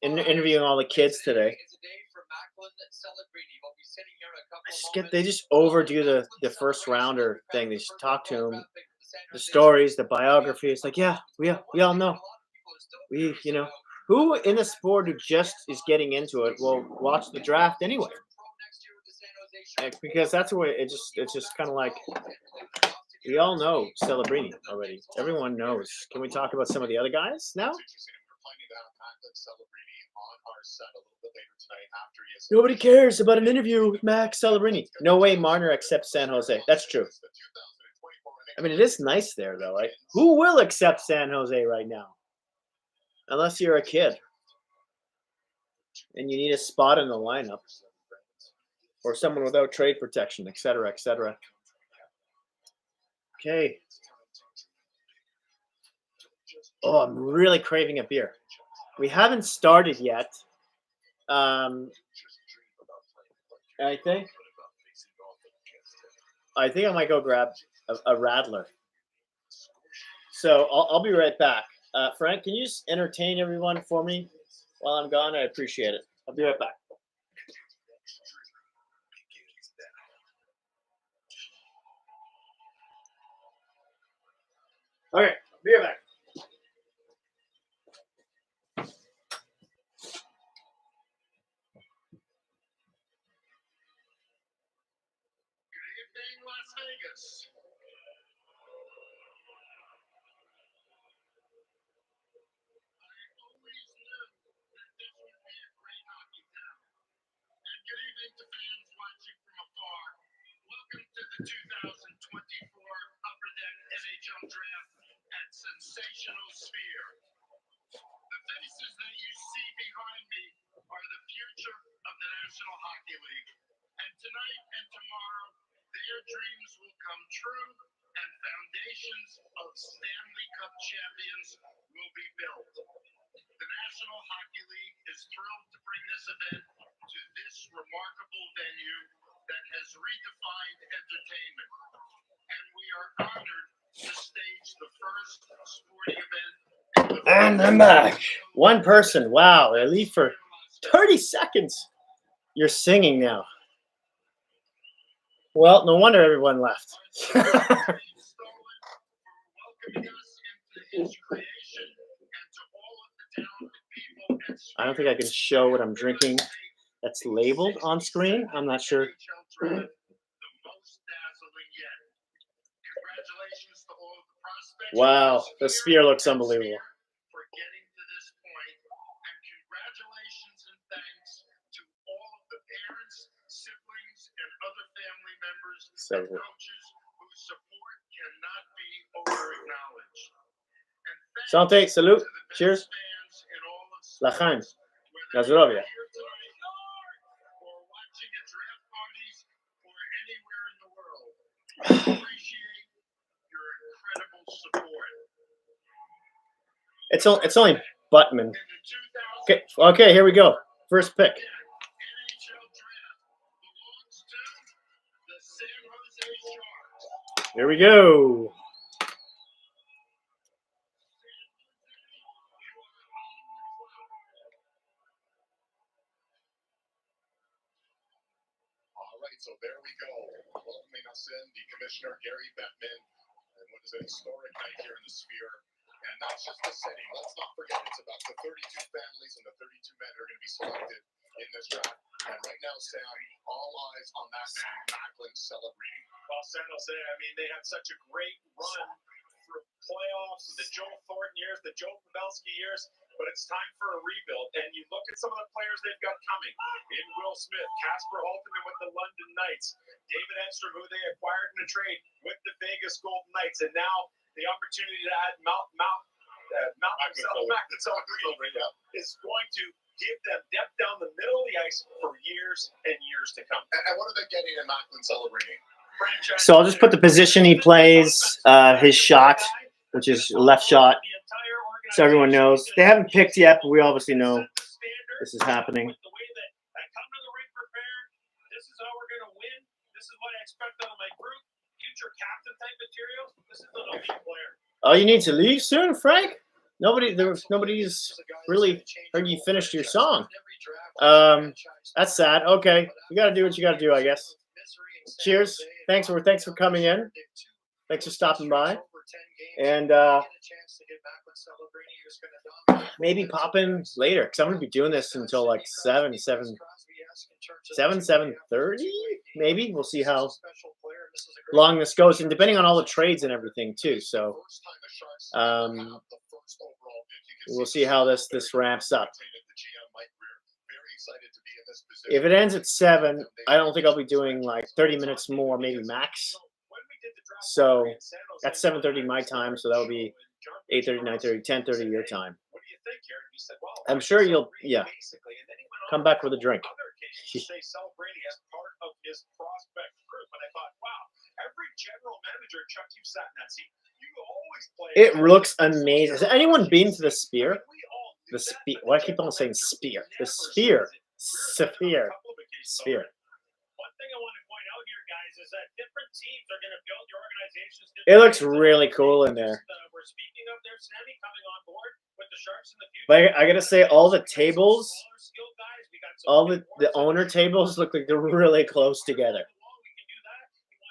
interviewing all the kids today. They just overdo the first rounder thing. They just talk to him, the stories, the biography. It's like, yeah, we all know. Who in the sport who just is getting into it will watch the draft anyway. Because that's the way it's just kind of like we all know Celebrini already. Everyone knows. Can we talk about some of the other guys now? Nobody cares about an interview with Max Celebrini. No way Marner accepts San Jose. That's true. I mean, it is nice there, though, right? Who will accept San Jose right now? Unless you're a kid and you need a spot in the lineup. Or someone without trade protection, et cetera, et cetera. Okay. Oh, I'm really craving a beer. We haven't started yet. I think I might go grab a Radler. So I'll be right back. Frank, can you just entertain everyone for me while I'm gone? I appreciate it. I'll be right back. Okay, be right back. Good evening, Las Vegas. I always knew that this would be a great hockey town. And good evening to fans watching from afar. Welcome to the 2024 Upper Deck NHL Draft at Sensational Sphere. The faces that you see behind me are the future of the National Hockey League. And tonight and tomorrow, their dreams will come true and foundations of Stanley Cup champions will be built. The National National Hockey League is thrilled to bring this event to this remarkable venue that has redefined entertainment. And we are honored to stage the first sporting event. And I'm back. One person. Wow, they leave for 30 seconds. You're singing now. Well, no wonder everyone left. I don't think I can show what I'm drinking that's labeled on screen. I'm not sure. Wow, the spear looks unbelievable. For getting to this point, and congratulations and thanks to all of the parents, siblings, and other family members and coaches whose support cannot be over-acknowledged. And thanks Santé, salut, to the best cheers. fans in all of L'chaim, sports, whether la zdrowie. you're here tonight or watching at draft parties or anywhere in the world. We appreciate your incredible support. It's only Buttman. Okay, here we go. First pick. NHL Draft belongs to the San Jose Sharks. Here we go. All right, so there we go. Welcoming us in, the Commissioner Gary Bettman. And what is a historic night here in the Sphere. And that's just the setting. Let's not forget, it's about the 32 families and the 32 men who are going to be selected in this draft. And right now, Sam, all eyes on that man, Macklin, celebrating. Well, San Jose, I mean, they had such a great run for playoffs, the Joe Thornton years, the Joe Pavelski years, but it's time for a rebuild. And you look at some of the players they've got coming. In Will Smith, Casper Holtman with the London Knights, David Edstrom, who they acquired in a trade with the Vegas Golden Knights, and now the opportunity to add Malcolm Celebrini is going to give them depth down the middle of the ice for years and years to come. And what are they getting in Macklin celebrating? So I'll just put the position he plays, his shot, which is left shot, so everyone knows. They haven't picked yet, but we obviously know this is happening. This is how we're going to win. This is what I expect out of my group. Future captain type materials. This is an elite player. Oh, you need to leave soon, Frank? Nobody's really heard you finished your song. That's sad. Okay, you got to do what you got to do, I guess. Cheers. Thanks for coming in. Thanks for stopping by. And maybe pop in later because I'm gonna be doing this until like 7:30. Maybe we'll see how long this goes, and depending on all the trades and everything too. So we'll see how this ramps up. If it ends at 7, I don't think I'll be doing like 30 minutes more, maybe max. So that's 7:30 my time, so that'll be 8:30, 9:30, 10:30 your time. I'm sure you'll, come back with a drink. It looks amazing. Has anyone been to the Sphere? The Sphere. Why do I keep on saying Sphere? The Sphere. Sphere. Sphere. One thing I want to point out here, guys, is that different teams are going to build your organizations. It looks really cool in there. We're speaking of their Sammy coming on board with the Sharks in the future. But I gotta say, all the tables, all the owner tables look like they're really close together.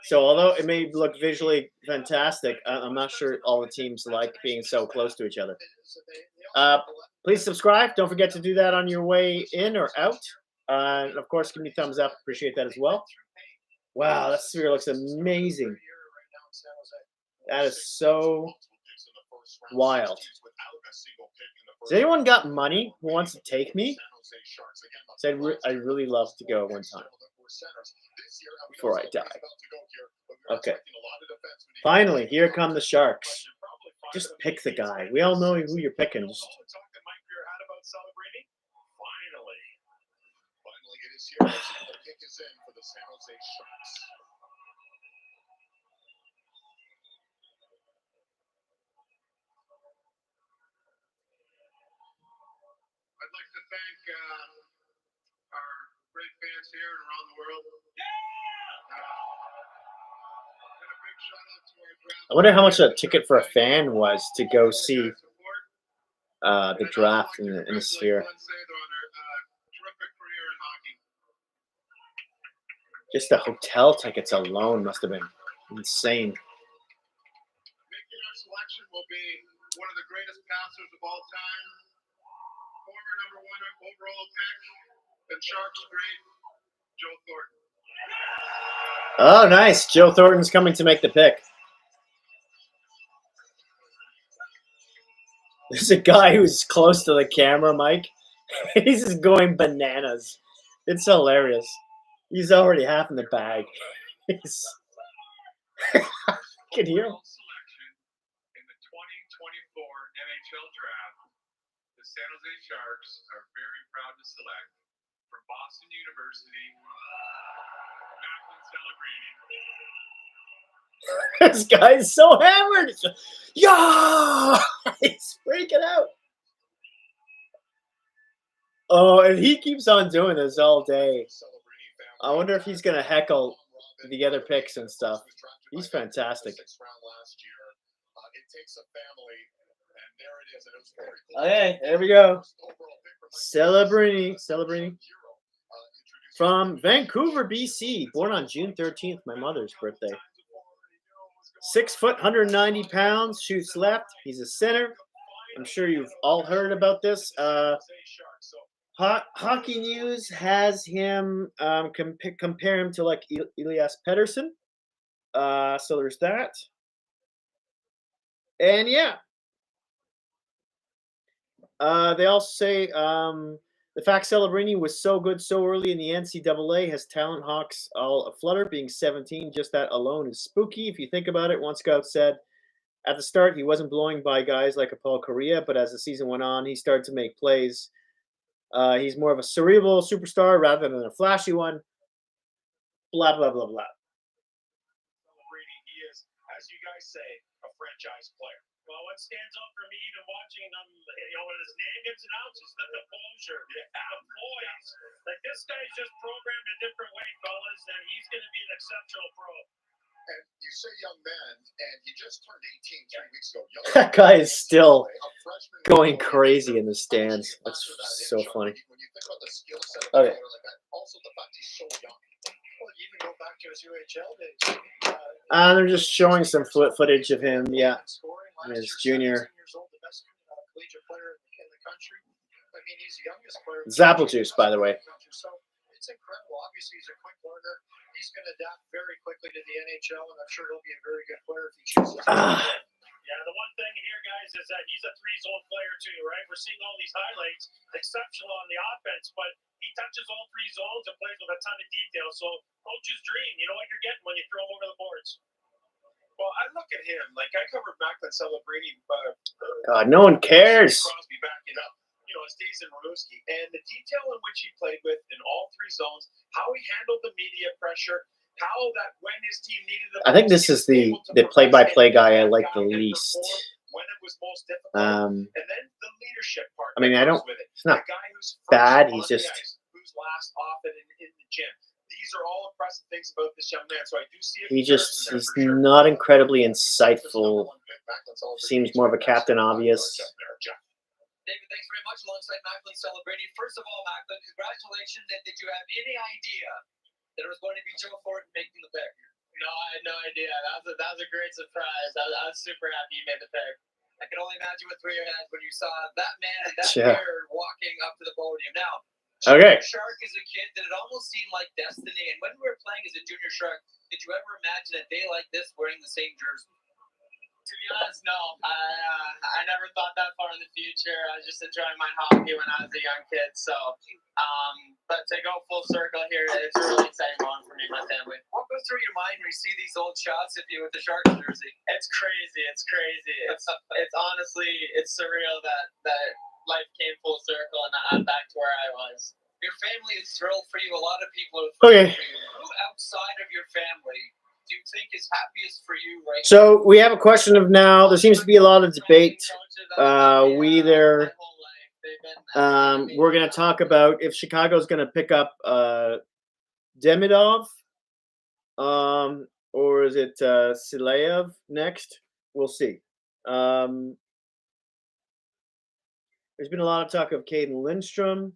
So although it may look visually fantastic, I'm not sure all the teams like being so close to each other. Please subscribe. Don't forget to do that on your way in or out. And of course, give me a thumbs up. Appreciate that as well. Wow, that Sphere looks amazing. That is so wild. Has anyone got money who wants to take me? So I'd really love to go one time before I die. Okay. Finally, here come the Sharks. Just pick the guy. We all know who you're picking. Just... Finally, it is here. The pick is in for the San Jose Sharks. thank our great fans here and around the world. And a big shout out to our draft. I wonder how much a ticket for a fan was to go see the draft in the Sphere. Just the hotel tickets alone must have been insane. Making our selection will be one of the greatest passers of all time. Former number 1 overall pick and Sharks great, Joe Thornton. Oh, nice. Joe Thornton's coming to make the pick. There's a guy who's close to the camera, Mike. He's just going bananas. It's hilarious. He's already half in the bag. He's... I can hear him. Selection in the 2024 NHL Draft, the San Jose Sharks are very proud to select from Boston University, Macklin Celebrini. This guy's so hammered. Yeah, he's freaking out. Oh, and he keeps on doing this all day. I wonder if he's gonna heckle the other picks and stuff. He's fantastic. Okay, there we go. Celebrini. From Vancouver, BC, born on June 13th, my mother's birthday. 6 foot, 190 pounds, shoots left. He's a center. I'm sure you've all heard about this. Hockey News has him compare him to like Elias Pettersson. So there's that. And yeah. They also say the fact Celebrini was so good so early in the NCAA has talent hawks all aflutter. Being 17, just that alone is spooky. If you think about it, one scout said at the start he wasn't blowing by guys like a Paul Correa, but as the season went on, he started to make plays. He's more of a cerebral superstar rather than a flashy one. Blah, blah, blah, blah. He is, as you guys say, a franchise player. Well, what stands out for me even watching him, when his name gets announced, is the composure, the poise. Like, this guy's just programmed a different way, fellas, and he's going to be an exceptional pro. And you say young man, and he just turned 18 3 weeks ago. That guy is still going crazy in the stands. That's so funny. Okay. Also, the fact he's so young. Well, you even go back to his UHL days. They're just showing some footage of him, yeah, his junior. The best collegiate player in the country. I mean, he's the youngest player. Zapple juice, by the way. So it's incredible. Obviously, he's a quick learner. He's going to adapt very quickly to the NHL, and I'm sure he'll be a very good player if he chooses. Yeah, the one thing here, guys, is that he's a 3-zone player too, right? We're seeing all these highlights, exceptional on the offense, but he touches all 3 zones and plays with a ton of detail. So, coach's dream, you know what you're getting when you throw him over the boards. Well, I look at him, like I covered Macklin Celebrini. God, no one cares. Crosby backing up. His days in Rimouski, and the detail in which he played with in all 3 zones, how he handled the media pressure, how that when his team needed the I think this is the play-by-play guy I like the least. When it was most difficult, and then the leadership part. I mean, I don't. It's not bad. He's just who's last often in the gym. These are all impressive things about this young man. So I do see. He's not incredibly insightful. Seems more of a Captain Obvious. David, thanks very much. Alongside Macklin Celebrini. First of all, Macklin, congratulations. And did you have any idea that it was going to be Joe Thornton making the pick? No, I had no idea. That was a great surprise. I was super happy you made the pick. I can only imagine what through your head when you saw that man and that player walking up to the podium. Now, okay. Shark is a kid that it almost seemed like destiny. And when we were playing as a junior Shark, did you ever imagine a day like this wearing the same jersey? To be honest, no. I never thought that far in the future. I was just enjoying my hockey when I was a young kid. So, but to go full circle here, it's a really exciting moment for me and my family. What goes through your mind when you see these old shots of you with the Shark jersey? It's crazy. It's honestly, it's surreal that life came full circle and I'm back to where I was. Your family is thrilled for you. A lot of people are thrilled for you. Who outside of your family do you think is happiest for you right now? So we have a question of now. There seems to be a lot of debate. We either We're going to talk about if Chicago's going to pick up Demidov, or is it Sileyev next? We'll see. There's been a lot of talk of Caden Lindstrom.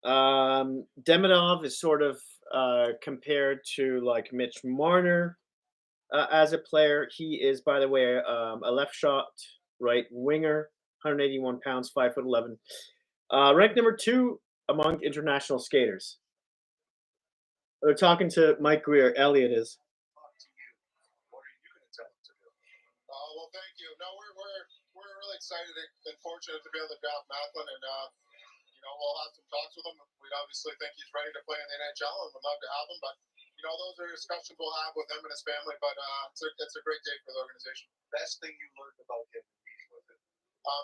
Demidov is sort of compared to like Mitch Marner as a player. He is, by the way, a left shot right winger, 181 pounds, 5'11". Ranked number 2 among international skaters. They're talking to Mike Greer. Elliot is. Talk to you. What are you going to tell them to do? Well, thank you. No, we're really excited and fortunate to be able to draft Macklin, and we'll have some talks with him. We obviously think he's ready to play in the NHL, and would love to have him. But those are discussions we'll have with him and his family. But it's a great day for the organization. Best thing you learned about him meeting with him?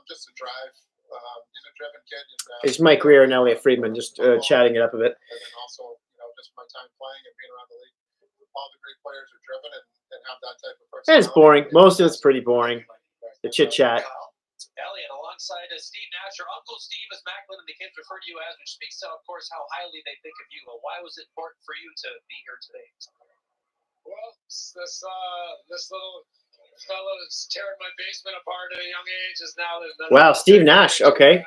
Just to drive. He's a driven kid. And, it's Mike Greer and Elliot Friedman just chatting it up a bit. And then also, just my time playing and being around the league. All the great players are driven and have that type of personality. And it's boring. Most of it's pretty boring. The chit chat. Elliot, alongside Steve Nash, or Uncle Steve, as Macklin and the kids refer to you as, which speaks to, of course, how highly they think of you. But why was it important for you to be here today? Well, this little fellow that's tearing my basement apart at a young age is now. Wow, Steve Nash, okay,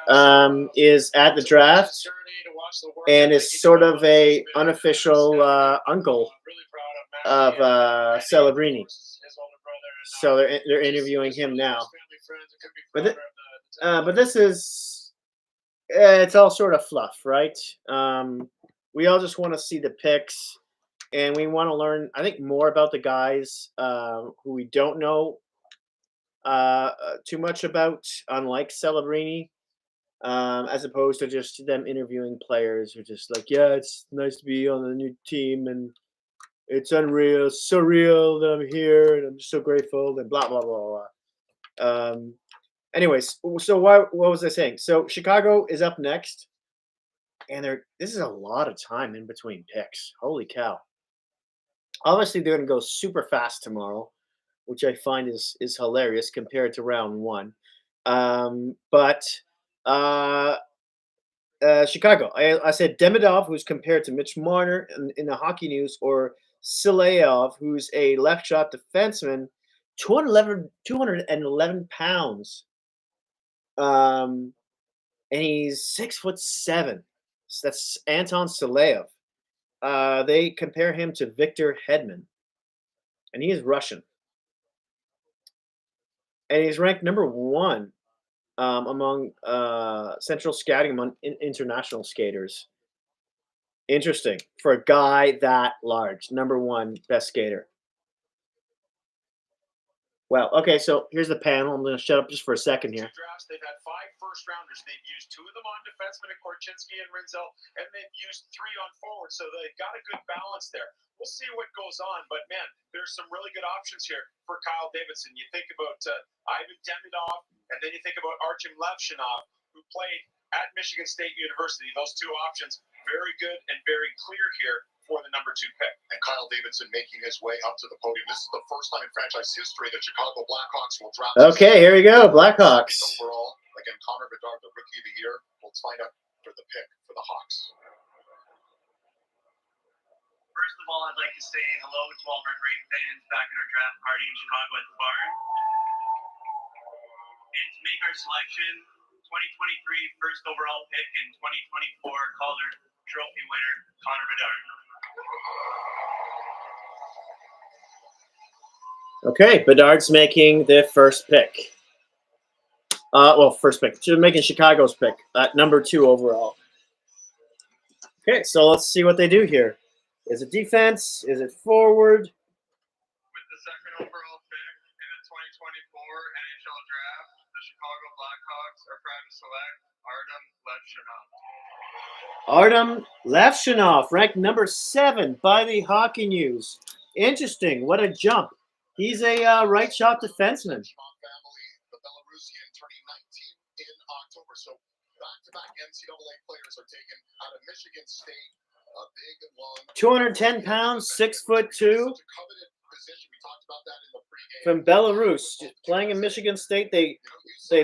is at the draft and is sort of a unofficial uncle of Celebrini. So they're interviewing him now. But this is it's all sort of fluff, right? We all just want to see the picks. And we want to learn, I think, more about the guys who we don't know too much about, unlike Celebrini, as opposed to just them interviewing players who are just like, yeah, it's nice to be on a new team, and it's unreal, surreal that I'm here, and I'm just so grateful, and blah, blah, blah, blah. Anyways, so what was I saying? So Chicago is up next, and this is a lot of time in between picks. Holy cow. Obviously, they're going to go super fast tomorrow, which I find is hilarious compared to round 1. But Chicago, I said Demidov, who's compared to Mitch Marner in the Hockey News, or Sileyev, who's a left shot defenseman, 211 pounds. And he's 6'7". So that's Anton Sileyev. They compare him to Victor Hedman, and he is Russian. And he's ranked number 1 among central scouting among international skaters. Interesting for a guy that large. Number 1 best skater. Well, okay, so here's the panel. I'm going to shut up just for a second here. Drafts, they've had 5 first-rounders. They've used 2 of them on defensemen, Korchinski and Rinzel, and they've used 3 on forward, so they've got a good balance there. We'll see what goes on, but, man, there's some really good options here for Kyle Davidson. You think about Ivan Demidov, and then you think about Archambault, who played at Michigan State University. Those 2 options, very good and very clear here for the number 2 pick. And Kyle Davidson making his way up to the podium. This is the first time in franchise history that Chicago Blackhawks will draft. Okay, here we go, Blackhawks. Overall, again, Connor Bedard, the Rookie of the Year. Let's find out for the pick for the Hawks. First of all, I'd like to say hello to all of our great fans back at our draft party in Chicago at the barn. And to make our selection, 2023 first overall pick and 2024 Calder Trophy winner, Connor Bedard. Okay, Bedard's making the first pick. First pick. She's making Chicago's pick at number 2 overall. Okay, so let's see what they do here. Is it defense? Is it forward? With the second overall pick in the 2024 NHL Draft, the Chicago Blackhawks are proud to select Artem Levshunov, ranked number 7 by the Hockey News. Interesting. What a jump. He's a right shot defenseman. Family, the Belarusian, turning 19 in October. So back-to-back NCAA players are taken out of Michigan State. A big, long, 210 pounds, 6'2". position. We talked about that in the pregame. From Belarus, playing in Michigan State, they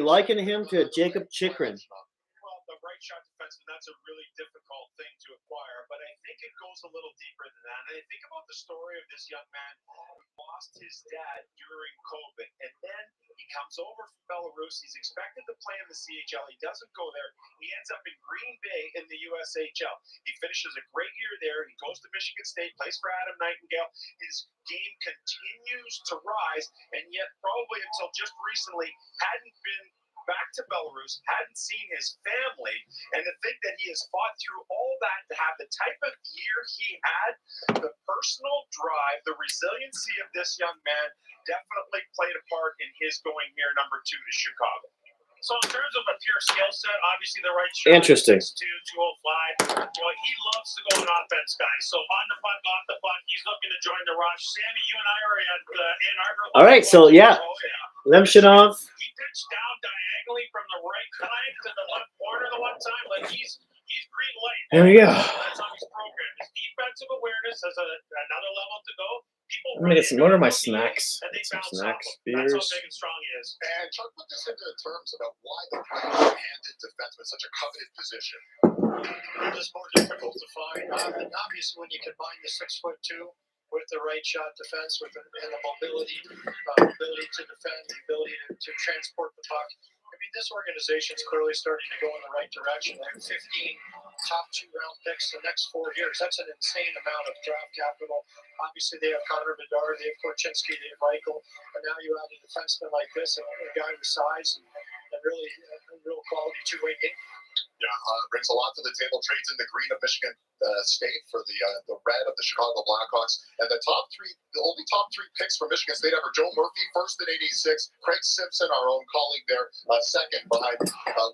liken him to Jacob Chikrin. Well, the right shot defenseman, that's a really difficult thing to acquire, but I think it goes a little deeper than that. And I think about the story of this young man who lost his dad during COVID, and then he comes over from Belarus. He's expected to play in the CHL. He doesn't go there. He ends up in Green Bay in the USHL. He finishes a great year there. He goes to Michigan State, plays for Adam Nightingale. His game continues to rise, and yet probably until just recently hadn't been back to Belarus, hadn't seen his family, and to think that he has fought through all that to have the type of year he had, the personal drive, the resiliency of this young man definitely played a part in his going here number 2 to Chicago. So in terms of a pure skill set, obviously the right shot. Interesting. 205. He loves to go on offense, guys. So on the puck, off the puck, he's looking to join the rush. Sammy, you and I are at Ann Arbor. All right, so yeah, Lemshinov. He pitched down diagonally from the right side to the left corner the one time, but he's green light. There we go. That's on his program. His defensive awareness has another level to go. I'm gonna get some. What are my snacks? Some snacks, beers. That's how big and strong he is. And Chuck, put this into terms about why the right-handed defenseman is such a coveted position. It's more difficult to find. Obviously, when you combine the 6'2" with the right shot defense, with and the mobility to defend, the ability to transport the puck. I mean, this organization is clearly starting to go in the right direction. They have 15 top 2 round picks the next 4 years. That's an insane amount of draft capital. Obviously, they have Connor Bedard, they have Korchinski, they have Michael, and now you add a defenseman like this, and a guy with size and really a real quality two-way game. Yeah, brings a lot to the table. Trades in the green of Michigan State for the red of the Chicago Blackhawks. And the only top three picks for Michigan State ever: Joe Murphy, first in '86; Craig Simpson, our own colleague there, second behind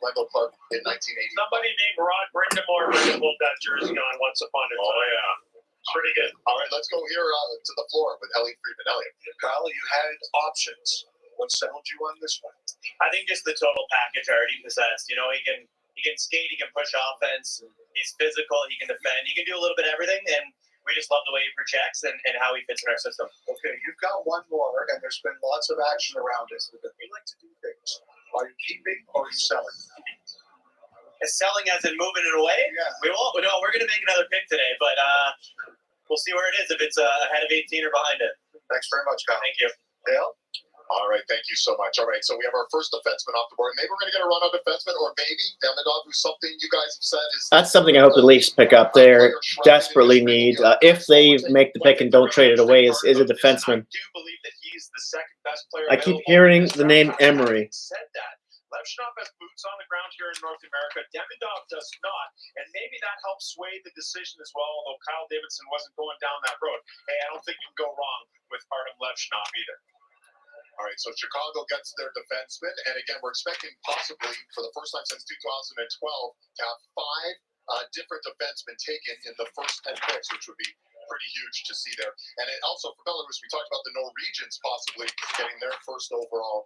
Wendell Clark in 1980. Somebody named Rod Brindamore pulled that jersey on once upon a time. Oh, yeah. Pretty good. All right, let's go here to the floor with Elliot Friedman. Elliot. Kyle, you had options. What settled you on this one? I think just the total package already possessed. You know, he can skate, he can push offense, he's physical, he can defend, he can do a little bit of everything, and we just love the way he projects and how he fits in our system. Okay, you've got one more, and there's been lots of action around it. But we like to do things. Are you keeping or are you selling? Is selling as in moving it away? Yeah. We won't. No, we're going to make another pick today, but we'll see where it is, if it's ahead of 18 or behind it. Thanks very much, Kyle. Thank you. Dale? All right, thank you so much. All right, so we have our first defenseman off the board. Maybe we're going to get a run on defenseman, or maybe Demidov, who's something you guys have said is... That's something I hope the Leafs pick up. They desperately need, if they make the pick and don't trade it away, is a defenseman. I do believe that he's the second best player. I keep hearing the name Emery. Said that. Levshunov has boots on the ground here in North America. Demidov does not, and maybe that helps sway the decision as well, although Kyle Davidson wasn't going down that road. Hey, I don't think you can go wrong with Artem Levshunov either. All right, so Chicago gets their defenseman, and again, we're expecting possibly for the first time since 2012 to have 5 different defensemen taken in the first 10 picks, which would be pretty huge to see there. And it also for Belarus, we talked about the Norwegians possibly getting their first overall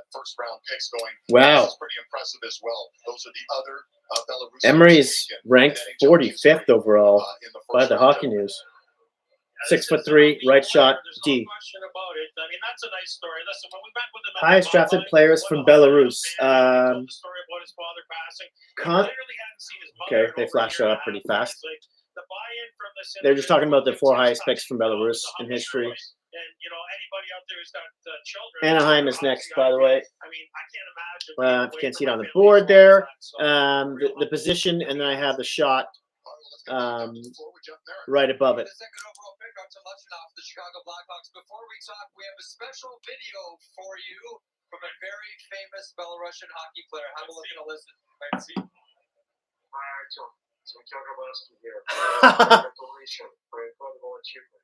first round picks going. Wow, that's pretty impressive as well. Those are the other Belarus. Emery is ranked 45th overall by the Hockey News. 6'3", right shot, D. There's no question about it. I mean, that's a nice story. Listen, when we met with him, Highest drafted players from Belarus. The story about his father passing. Okay, they flashed that up pretty fast. They're just talking about the 4 highest picks from Belarus in history. And you know, anybody out there who's got children. Anaheim is next, by the way. I mean, I can't imagine. If you can't see it on the board there, the position, and then I have the shot right above it. The second overall pick out to Levshunov, the Chicago Blackhawks. Before we talk, we have a special video for you from a very famous Belarusian hockey player. Have a look and a listen. Let's see. Hi, Artyom. It's Mikhail Grabowski here. Congratulations for incredible achievement.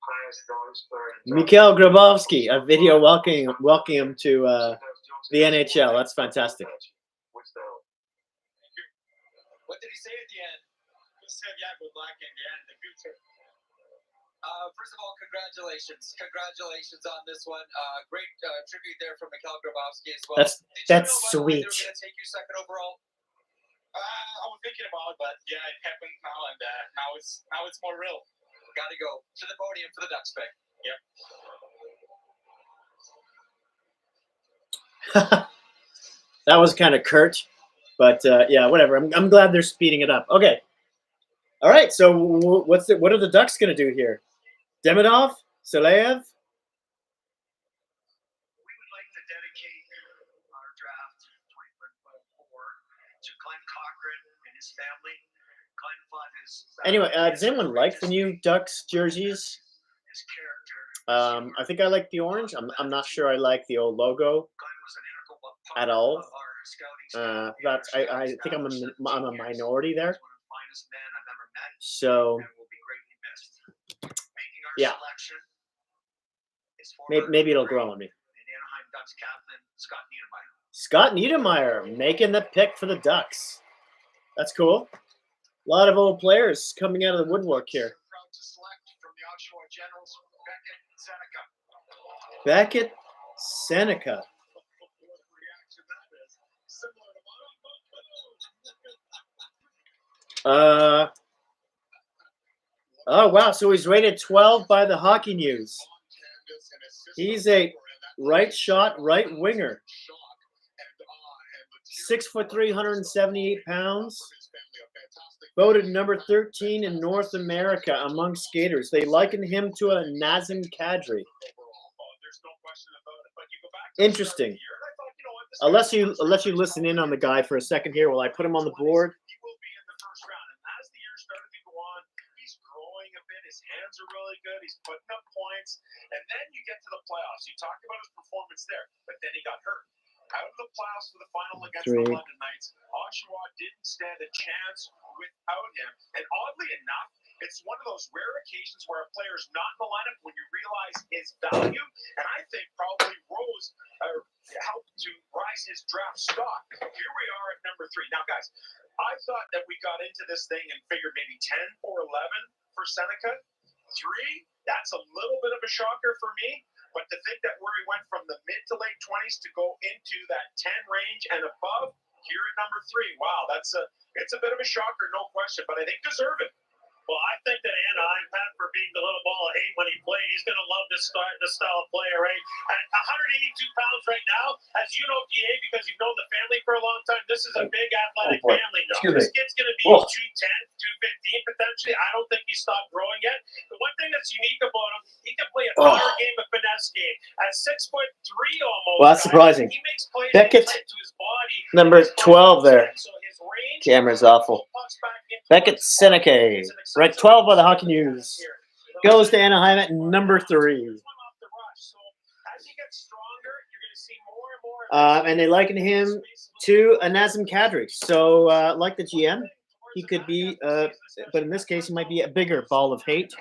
Highest dollars player. Mikhail Grabowski, a video welcoming him to the NHL. That's fantastic. What did he say at the end? He said, yeah, good luck in the end, the future. First of all, congratulations. Congratulations on this one. Great tribute there from Mikhail Grabowski as well. That's sweet. They were going to take you second overall? I was thinking about it, but yeah, it happened now, and now it's more real. Got to go to the podium for the Ducks pick. That was kind of curt, but yeah, whatever. I'm glad they're speeding it up. Okay. All right. So what are the Ducks going to do here? Demidov, Saleyev. We would like to dedicate our draft 2024 to Glenn Cochran and his family. Glenn fought his Anyway, does anyone like the new Ducks jerseys? his character. I think I like the orange. I'm not sure I like the old logo Glenn was an integral part at all. of our scouting staff. That's I think I'm a minority there. He's one of the finest men I've ever met. So And will be greatly missed. Making our Yeah. selection is former maybe it'll grow on me. and Anaheim Ducks captain Scott Niedermayer. Scott Niedermayer making the pick for the Ducks. That's cool. A lot of old players coming out of the woodwork here. Proud to select from the Oshawa Generals, Beckett Seneca. Beckett Seneca. Reaction that is similar to Oh wow, so he's rated 12 by the Hockey News. He's a right shot, right winger. 6'3", 178 pounds. Voted number 13 in North America among skaters. They liken him to a Nazem Kadri. Interesting. Unless you listen in on the guy for a second here while I put him on the board. He will be in the first round. And as the year started to go on, he's growing a bit. His hands are really good. He's putting up points. And then you get to the playoffs. You talked about his performance there, but then he got hurt. Out of the playoffs for the final against the London Knights, Oshawa didn't stand a chance without him. And oddly enough, it's one of those rare occasions where a player's not in the lineup when you realize his value. And I think probably helped to rise his draft stock. Here we are at number 3. Now, guys, I thought that we got into this thing and figured maybe 10 or 11 for Seneca. 3, that's a little bit of a shocker for me. But to think that where he went from the mid to late 20s to go into that 10 range and above here at number 3, wow, it's a bit of a shocker, no question. But I think deserve it. Well, I think that Anaheim, Pat, for being the little ball of hate when he played, he's going to love this style of player, right? At 182 pounds right now, as you know, PA, because you've known the family for a long time, this is a big athletic family. This kid's going to be 210, 215 potentially. I don't think he's stopped growing yet. The one thing that's unique about him, he can play a power game, a finesse game. At 6'3" almost. Well, that's surprising. He makes plays Beckett, to his body. number 12 there. So his range, Camera's awful. Beckett Seneca, ranked 12 by the Hockey News, goes to Anaheim at number 3. And they liken him to a Nazem Kadri. So, like the GM, he could be, but in this case, he might be a bigger ball of hate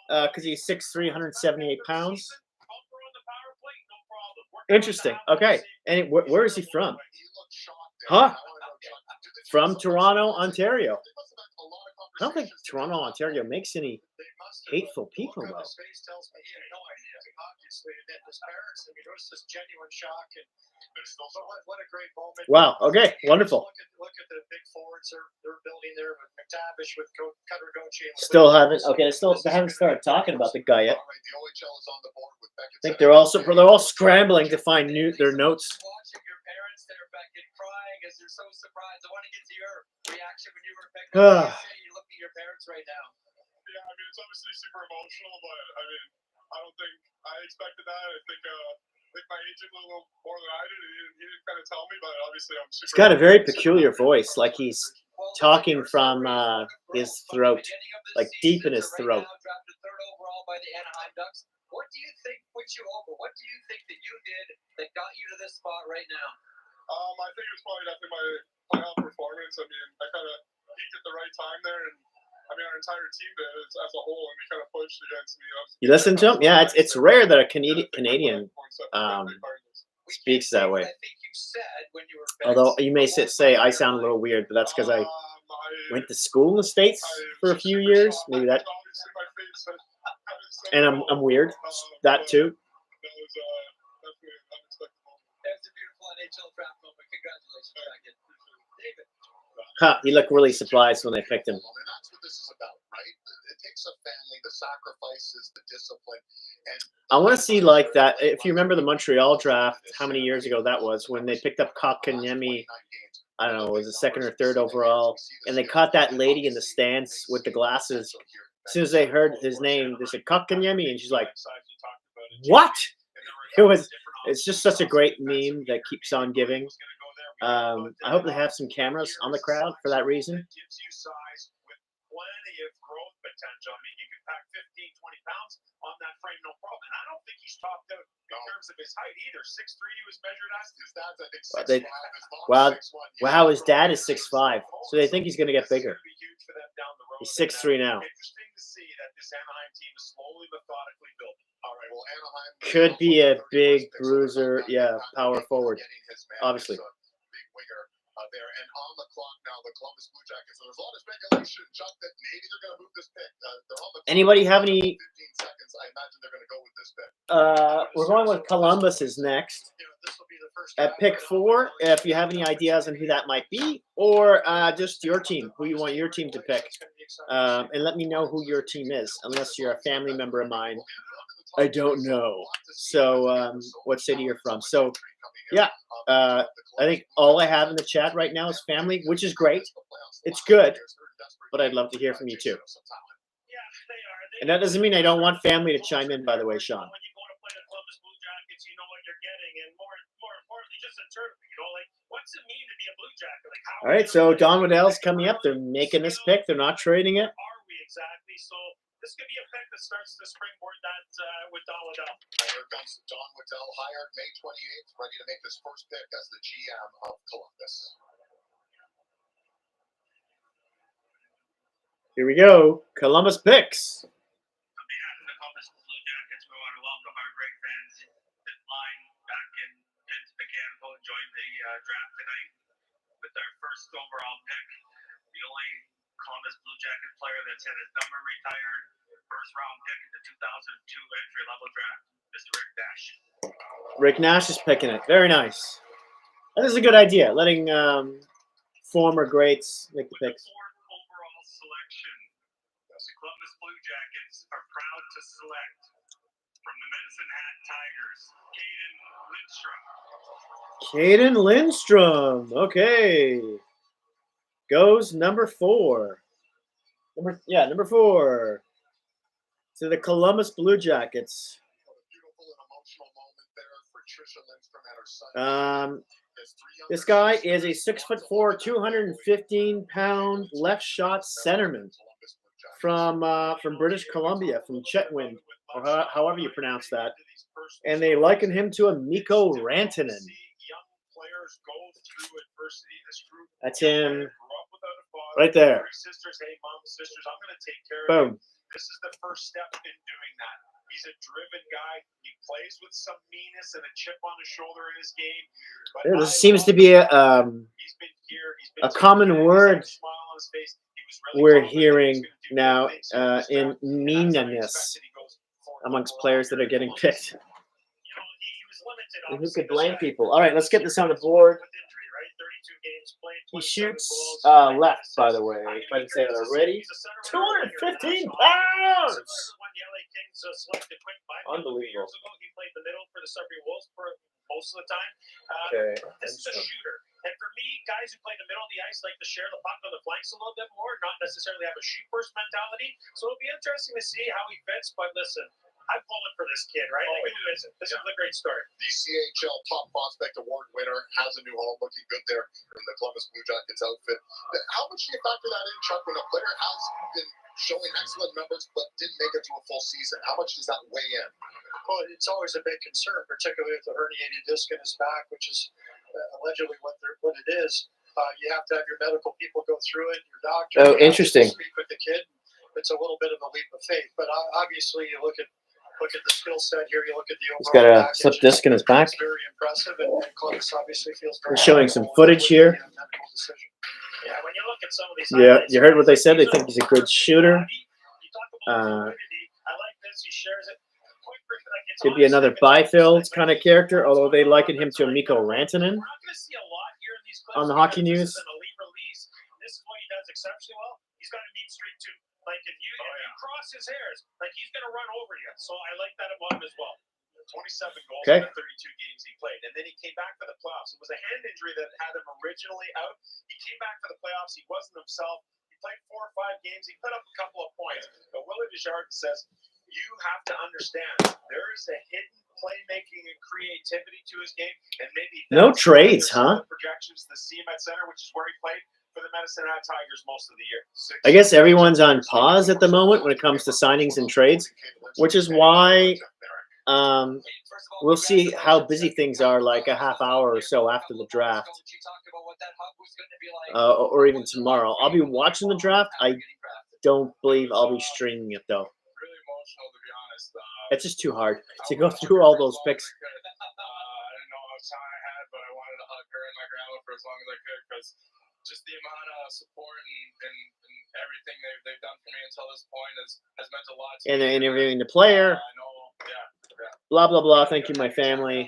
because he's 6'3", 178 pounds. Interesting. Okay. And where is he from? Huh? From Toronto, Ontario. I don't think Toronto, Ontario makes any hateful people, though. His face tells me he had no idea. Obviously, and his parents, and there was this genuine shock. And what a great moment. Wow. Okay. Wonderful. Look at the big forwards they're building there with McTavish, with Cutter-Gochi. Still haven't. Okay. They haven't started talking about the guy yet. I think they're all scrambling to find their notes. Watching your parents there, Beckett, crying as they're so surprised. I want to get to your reaction when you were picked up. You're looking at your parents right now. Yeah, I mean, it's obviously super emotional, but I mean, I don't think I expected that. I think my agent knew a little more than I did. He didn't kind of tell me, but obviously I'm super. He's got a very peculiar voice, like he's talking from his throat, like deep in his throat. Drafted 3rd overall by the Anaheim Ducks. What do you think put you over? What do you think that you did that got you to this spot right now? I think it was probably definitely my playoff performance. I mean, I kind of peaked at the right time there, and I mean, our entire team did as a whole, and we kind of pushed against me. You listen to him? Yeah, it's rare that a Canadian speaks that way. Although you may say I sound a little weird, but that's because I went to school in the States for a few years. Maybe that. And I'm weird. That too. That's a beautiful NHL draft moment. Congratulations, Beckett. David. He looked really surprised when they picked him. And that's what this is about, right? It takes a family, the sacrifices, the discipline, and I want to see like that. If you remember the Montreal draft, how many years ago that was when they picked up Kotkaniemi. I don't know, it was a second or third overall, and they caught that lady in the stands with the glasses. As soon as they heard his name, they said Kotkaniemi, and she's like, "What?" It's just such a great meme that keeps on giving. I hope they have some cameras on the crowd for that reason. Gives you size with plenty of growth potential. I mean, you can pack 15, 20 pounds on that frame, no problem. And I don't think he's topped out in terms of his height either. 6'3" he was measured as. His dad's, I think, 6'5". Wow, his dad is 6'5", so they think he's going to get bigger. He's 6'3" now. Interesting to see that this Anaheim team is slowly, methodically building. All right, well, Anaheim Could be a big bruiser, yeah, power forward, obviously. Big winger there, and on the clock now, the Columbus Blue Jackets. So there's a lot of speculation, Chuck, that maybe they're going to move this pick. They're on the Anybody have any? 15 seconds. I imagine they're going to go with this pick. We're going with Columbus is next. At pick 4, if you have any ideas on who that might be, or just your team, who you want your team to pick, and let me know who your team is, unless you're a family member of mine. I don't know. So what city you're from. So, yeah, I think all I have in the chat right now is family, which is great. It's good, but I'd love to hear from you too. And that doesn't mean I don't want family to chime in, by the way, Sean. When you go to play the Columbus Blue Jackets, you know what you're getting, and more importantly, just in terms, like what's it mean to be a Blue Jacket? Like how? All right, so Don Waddell's coming up. They're making this pick. They're not trading it. Are we exactly? So this could be a pick that starts to springboard that with Don Waddell. Here comes Don Waddell, hired May 28th, ready to make his first pick as the GM of Columbus. Here we go. Columbus picks. On behalf of the Columbus Blue Jackets, we want to welcome our great fans that line back in Vince Mechanical and join the draft tonight with our first overall pick. The only Columbus Blue Jacket player that's had his number retired, first round pick in the 2002 entry level draft, Mr. Rick Nash. Rick Nash is picking it. Very nice. That is a good idea, letting former greats make the picks. With the 4th overall selection, the Columbus Blue Jackets are proud to select from the Medicine Hat Tigers, Caden Lindstrom. Caden Lindstrom. Okay. Goes number 4. Number 4. To the Columbus Blue Jackets. This guy is a 6'4", 215-pound left shot centerman from British Columbia, from Chetwynd, or however you pronounce that. And they liken him to a Mikko Rantanen. That's him right there. Boom. This is the first step in doing that. He's a driven guy. He plays with some meanness and a chip on his shoulder in his game. But this seems to be a common word we're hearing now in meanness amongst players that are getting picked. And who could blame people? All right, let's get this on the board. He shoots left, by the way, if I didn't say that already. 215 pounds! Unbelievable. He played the middle for the Sudbury Wolves for most of the time. Okay. This is a shooter. And for me, guys who play the middle of the ice like to share the puck on the flanks a little bit more, not necessarily have a shoot-first mentality. So it'll be interesting to see how he fits. But listen, I'm pulling for this kid, right? Like, who is it? This is a great story. The CHL Top Prospect Award winner has a new home, looking good there in the Columbus Blue Jackets outfit. How much do you factor that in, Chuck, when a player has been showing excellent numbers but didn't make it to a full season? How much does that weigh in? Well, it's always a big concern, particularly if the herniated disc in his back, which is allegedly what it is. You have to have your medical people go through it, your doctor. Oh, interesting. Speak with the kid. It's a little bit of a leap of faith, but obviously you look at the skill set here. You look at the overall. He's got a package, slip disc in his back. It's very impressive, and Columbus obviously feels very. We're showing some footage here. Yeah, when you look at some of these. Yeah, you heard what they said. They think he's a good shooter. Could be another Byfield kind of character, although they liken him to a Mikko Rantanen on the Hockey News. does exceptionally well, he's got a mean streak too. Like if you cross his hairs, like he's gonna run over you. So I like that about him as well. 27 goals Okay. in the 32 games he played, and then he came back for the playoffs. It was a hand injury that had him originally out. He came back for the playoffs. He wasn't himself. He played 4 or 5 games. He put up a couple of points. But Willie Desjardins says, you have to understand there is a hidden playmaking and creativity to his game, and maybe No that's trades, why there's huh? some projections to see him at center, which is where he played for the Medicine Hat Tigers most of the year. I guess everyone's on pause at the moment when it comes to signings and trades, which is why we'll see how busy things are like a half hour or so after the draft, or even tomorrow. I'll be watching the draft. I don't believe I'll be streaming it though. Really emotional, to be honest. It's just too hard to go through all those picks. I didn't know how much time I had, but I wanted to hug her and my grandma for as long as I could, because just the amount of support and everything they've done for me until this point has meant a lot to And me. they're interviewing the player. I know, yeah. Blah blah blah. Thank you, my family.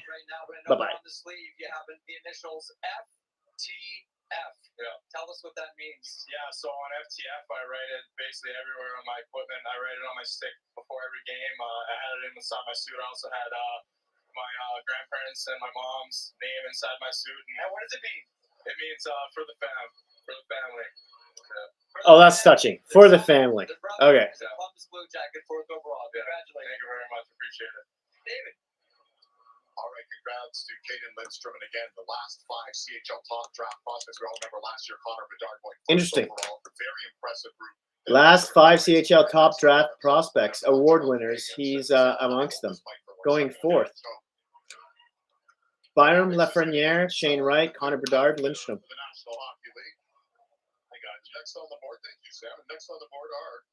Bye bye. On the sleeve, you have the initials FTF. Yeah. Tell us what that means. Yeah, so on FTF, I write it basically everywhere on my equipment. I write it on my stick before every game. I had it inside my suit. I also had my grandparents and my mom's name inside my suit. And what does it mean? It means for the family. Yeah. Oh, that's touching. For the family. Okay. Columbus Blue Jacket, 4th overall. Yeah. Congratulations. Thank you very much. Appreciate it. David. All right, congrats to Caden Lindstrom. And again, the last 5 CHL top draft prospects. We all remember last year, Connor Bedard going first Interesting. overall. A very impressive group. Last 5 CHL top draft prospects, award winners. He's amongst them, going 4th. Byram Lafreniere, Shane Wright, Connor Bedard, Lindstrom. The National Hockey League. I got next on the board. Thank you, Sam. And next on the board are,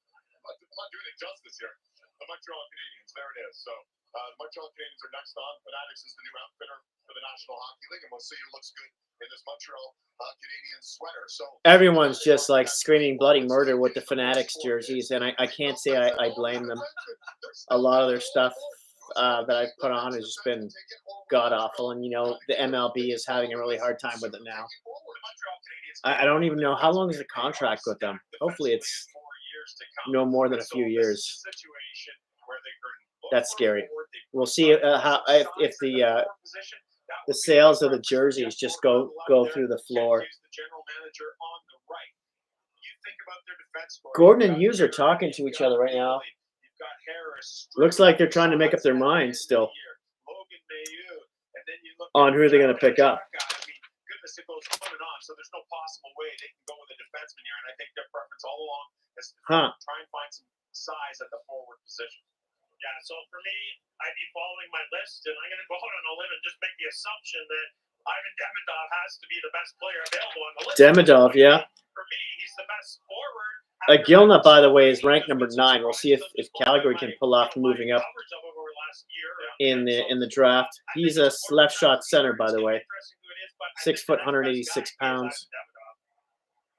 I'm not doing it justice here, the Montreal Canadiens. There it is. So the Montreal Canadiens are next on. Fanatics is the new outfitter for the National Hockey League, and we'll see who looks good in this Montreal Canadian sweater. So Everyone's just like screaming bloody murder with the Fanatics jerseys, and I can't say I blame them. A lot of their stuff that I've put on has just been god awful, and you know the MLB is having a really hard time with it now. I don't even know how long is the contract with them. Hopefully it's no more than a few years. That's scary. We'll see how if the sales of the jerseys just go through the floor. Gordon and Hughes are talking to each other right now. Looks like they're trying to make up their minds still on who they're going to pick up. It goes on and on, so there's no possible way they can go with a defenseman here, and I think their preference all along is to try and find some size at the forward position. Yeah, so for me, I'd be following my list, and I'm going to go out on a limb and just make the assumption that Ivan Demidov has to be the best player available on the list. Demidov, yeah. For me, he's the best forward. Gilna, by the way, is ranked number 9. We'll see if Calgary can pull off moving up in the draft. He's a left shot center, by the way. 6 foot, 186 pounds.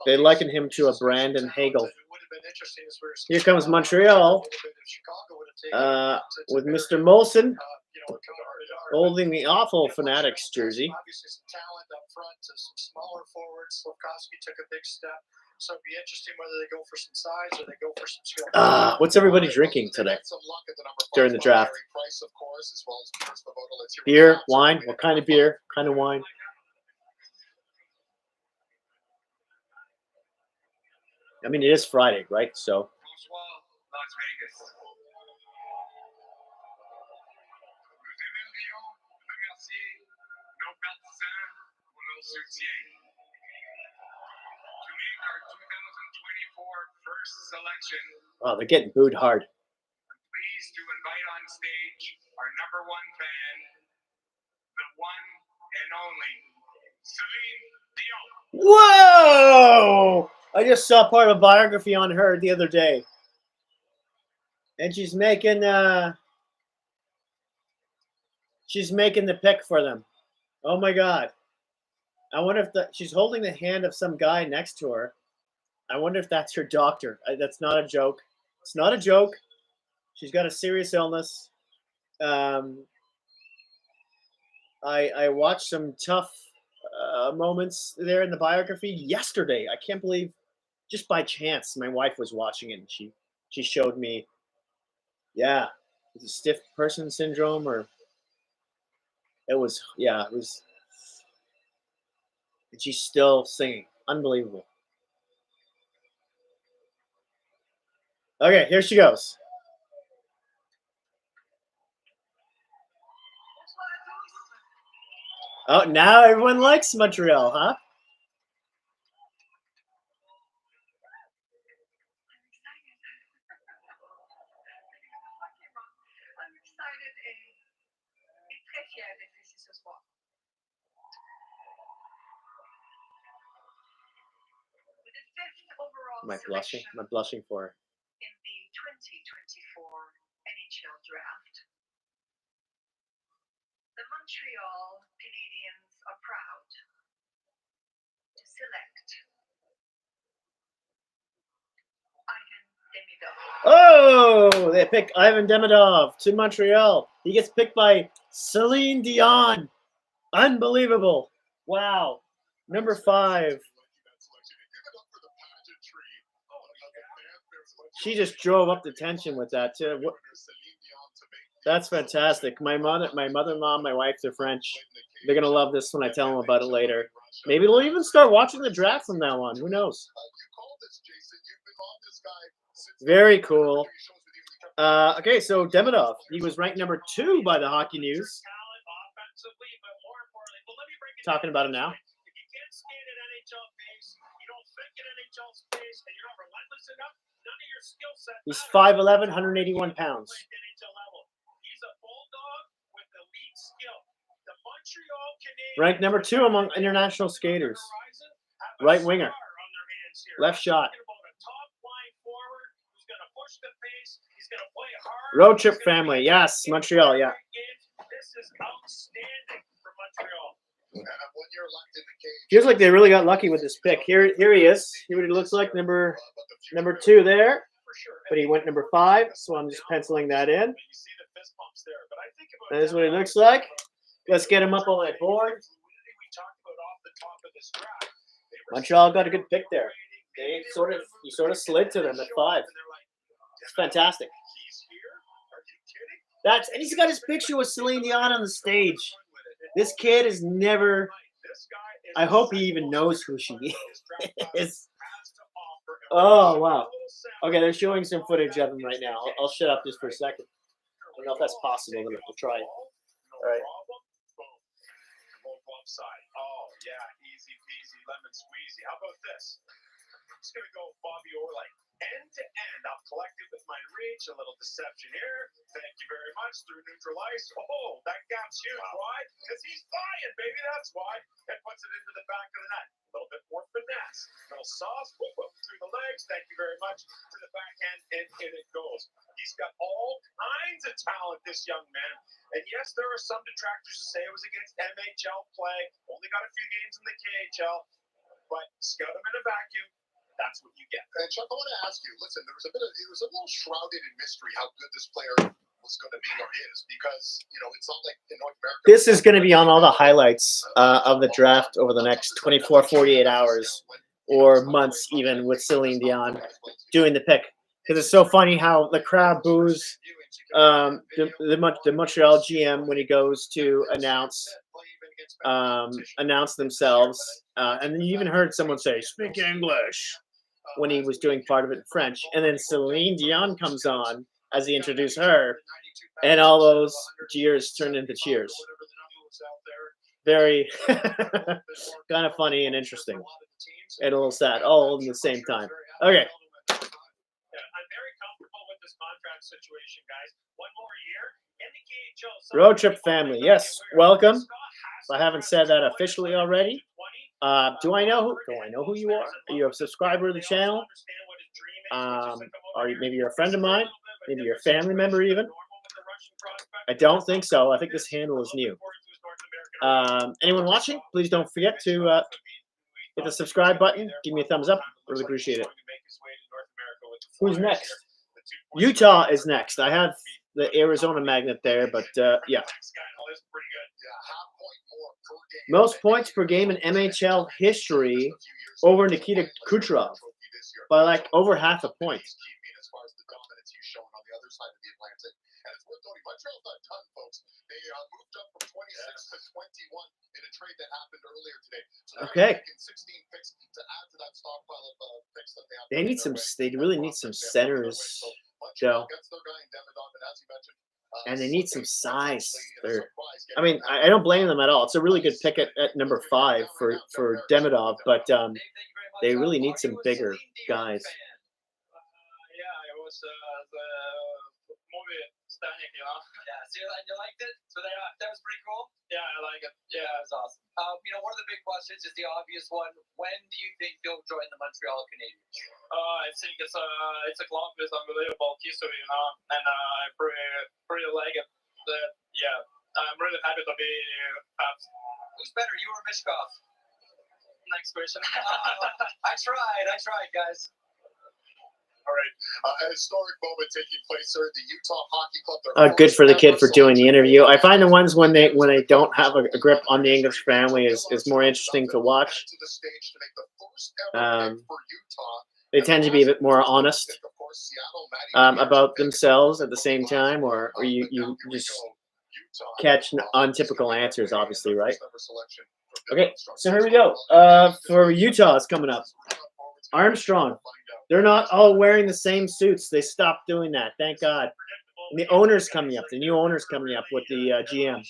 They liken him to a Brandon Hagel. Here comes Montreal with Mr. Molson holding the awful Fanatics jersey. Obviously, some talent up front, some smaller forwards. Slavkovsky took a big step. So it'd be interesting whether they go for some size or they go for some skill. What's everybody drinking today during the draft? Beer, wine? What kind of beer? Kind of wine? I mean, it is Friday, right? So. Las Vegas. Selection. Oh, they're getting booed hard. Pleased to invite on stage our number 1 fan, the one and only Celine Dion. Whoa! I just saw part of a biography on her the other day, and she's making the pick for them. Oh my God! I wonder if she's holding the hand of some guy next to her. I wonder if that's her doctor. That's not a joke. It's not a joke. She's got a serious illness. I watched some tough moments there in the biography yesterday. I can't believe just by chance, my wife was watching it, and she showed me, yeah, it's a stiff person syndrome, or it was, yeah, it was, and she's still singing. Unbelievable. Okay, here she goes. Oh, now everyone likes Montreal, huh? I'm excited et très fière d'être ici ce soir. With the 5th overall Am I blushing? selection Am I blushing for her? in the 2024 NHL Draft, the Montreal Canadiens are proud to select Ivan Demidov. Oh, they pick Ivan Demidov to Montreal. He gets picked by Celine Dion. Unbelievable. Wow. Number 5. She just drove up the tension with that too. That's fantastic. My mother-in-law, my wife, they're French. They're gonna love this when I tell them about it later. Maybe they'll even start watching the draft from now on. Who knows? Very cool. Okay, so Demidov, he was ranked number 2 by the Hockey News. Talking about him now. He's 5'11", 181 pounds. Ranked number 2 among international skaters. Right winger. Left shot. Road trip family. Yes, Montreal, yeah. This is outstanding for Montreal. Feels like they really got lucky with this pick. Here he is. Here what he looks like. Number 2 there. But he went number 5, so I'm just penciling that in. That is what he looks like. Let's get him up on that board. Montreal got a good pick there. They sort of slid to them at 5. It's fantastic. And he's got his picture with Celine Dion on the stage. This kid is never. I hope he even knows who she is. Oh wow. Okay, they're showing some footage of him right now. I'll shut up just for a second. I don't know if that's possible, but we'll try it. All right. Oh yeah, easy peasy, lemon squeezy. How about this? I'm just gonna go Bobby Orr like end to end. I've collected with my reach, a little deception here. Thank you very much. Through neutral ice. Oh, that gap's huge. Why? Because he's flying, baby. That's why. And puts it into the back of the net. A little bit more finesse. Little sauce. Whoop, whoop, through the legs. Thank you very much. To the backhand, and in it goes. He's got all kinds of talent, this young man. And yes, there are some detractors who say it was against MHL play. Only got a few games in the KHL. But scout him in a vacuum. That's what you get. And Chuck, I want to ask you, listen, it was a little shrouded in mystery how good this player was going to be or is, because, it's not like in North America. This is going to be on all the highlights of the draft over the next 24, 48 hours or months even, with Celine Dion doing the pick. Because it's so funny how the crowd boos the Montreal GM when he goes to announce themselves. And then you even heard someone say, "Speak English," when he was doing part of it in French. And then Celine Dion comes on as he introduced her, and all those jeers turned into cheers. Very kind of funny and interesting, and a little sad, all at the same time. Okay. I'm very comfortable with this contract situation, guys. One more year in the KHL. Road trip family, yes, welcome. If I haven't said that officially already, do I know who you are? Are you a subscriber to the channel? Maybe you're a friend of mine? Maybe you're a family member even? I don't think so. I think this handle is new. Anyone watching, please don't forget to hit the subscribe button. Give me a thumbs up. Really appreciate it. Who's next? Utah is next. I have the Arizona magnet there, but yeah. Most points per game in MHL history over Nikita Kucherov. by like over half a point. Keeping as far as the dominance he's shown on the other side of the Atlantic. And it's worth noting, Montreal's not done, folks. They moved up from 26 to 21 in a trade that happened earlier today. So Okay. they're taking 16 picks to add to that stockpile of picks that they have. They need some. They really need some centers, Joe. Gets their guy in Demidov, and as you mentioned, And they need some size. I mean, I don't blame them at all. It's a really good pick at number 5 for Demidov, but they really need some bigger guys. Yeah, it was the movie Static, you know. Yeah, so you liked it? So that was pretty cool? Yeah, I like it. Yeah, That was awesome. One of the big questions is the obvious one. When do you think you'll join the Montreal Canadiens? I think it's a club with unbelievable history, you know, and I pretty like it. Yeah, I'm really happy to be part. Who's better, you or Mishkov? Next question. I tried, guys. All right, a historic moment taking place here at the Utah Hockey Club. Good for the kid for doing the interview. I find the ones when they don't have a grip on the English family is more interesting to watch. They tend to be a bit more honest about themselves at the same time, or you just catch untypical answers, obviously, right? Okay, so here we go. For Utah, it's coming up. Armstrong. They're not all wearing the same suits. They stopped doing that. Thank God. And the owner's coming up. The new owner's coming up with the GM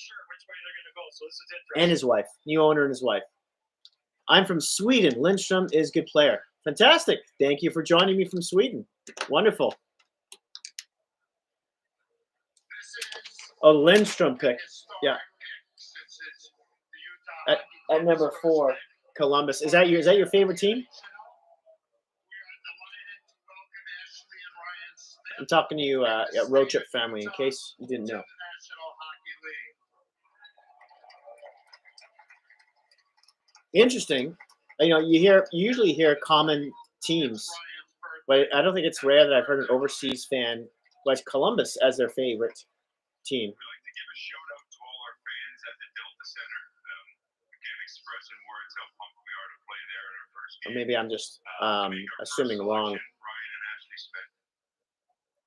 and his wife. New owner and his wife. I'm from Sweden. Lindstrom is a good player. Fantastic. Thank you for joining me from Sweden. Wonderful. Oh, Lindstrom pick. Yeah. At number 4, Columbus. Is that your favorite team? I'm talking to you, Road Trip family, in case you didn't know. Interesting. You usually hear common teams, but I don't think it's rare that I've heard an overseas fan like Columbus as their favorite team. We'd like to give a shout out to all our fans at the Delta Center. We can't express in words how pumped we are to play there in our first game. Or maybe I'm just assuming wrong. Ryan and Ashley Smith.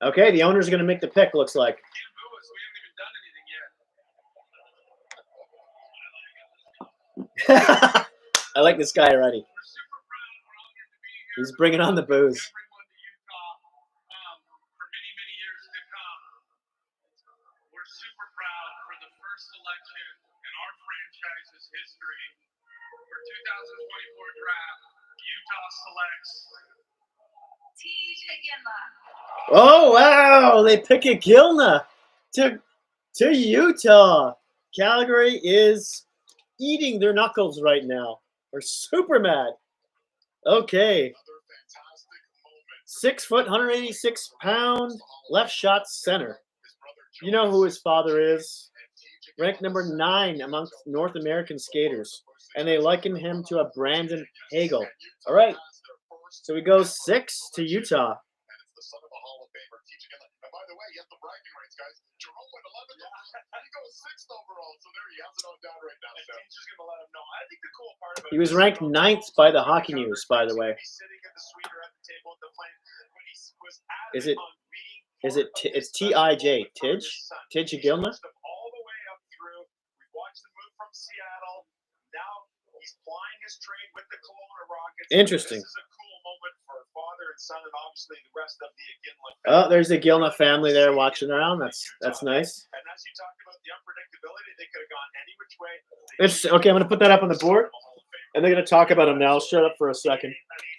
Okay, the owner's going to make the pick, looks like. Can't boo us. We haven't even done anything yet. I like this guy already. We're super proud. We're honored to be here. He's bringing on the booze. Everyone to Utah for many, many years to come. We're super proud for the first selection in our franchise's history for 2024 draft. Utah selects Oh, wow. They pick a Gilna to Utah. Calgary is eating their knuckles right now. They're super mad. Okay. 6 foot, 186 pound, left shot center. You know who his father is. Ranked number 9 amongst North American skaters. And they liken him to a Brandon Hagel. All right. So he goes 6 to Utah. Son of a Hall of Famer, teaching him. And by the way, you have the bragging rights, guys. Jerome went 11th. He goes 6th overall. So there he has it on down right now. and he's just going to let him know. I think the cool part about He was ranked 9th by the Hockey News, by the way. Sitting in the suite or at the table with the flame when he was Is it? on being It's T.I.J. Tidge? Tidge Gilna? all the way up through. We watched the move from Seattle. Now he's plying his trade with the Kelowna Rockets. Interesting. This is a cool moment for father and son, and obviously the rest of the Gilna family. Oh, there's the Gilna family there watching around. That's nice. And as you talked about the unpredictability, they could have gone any which way. Interesting. Okay, I'm going to put that up on the board. And they're going to talk about him now. Shut up for a second. I mean,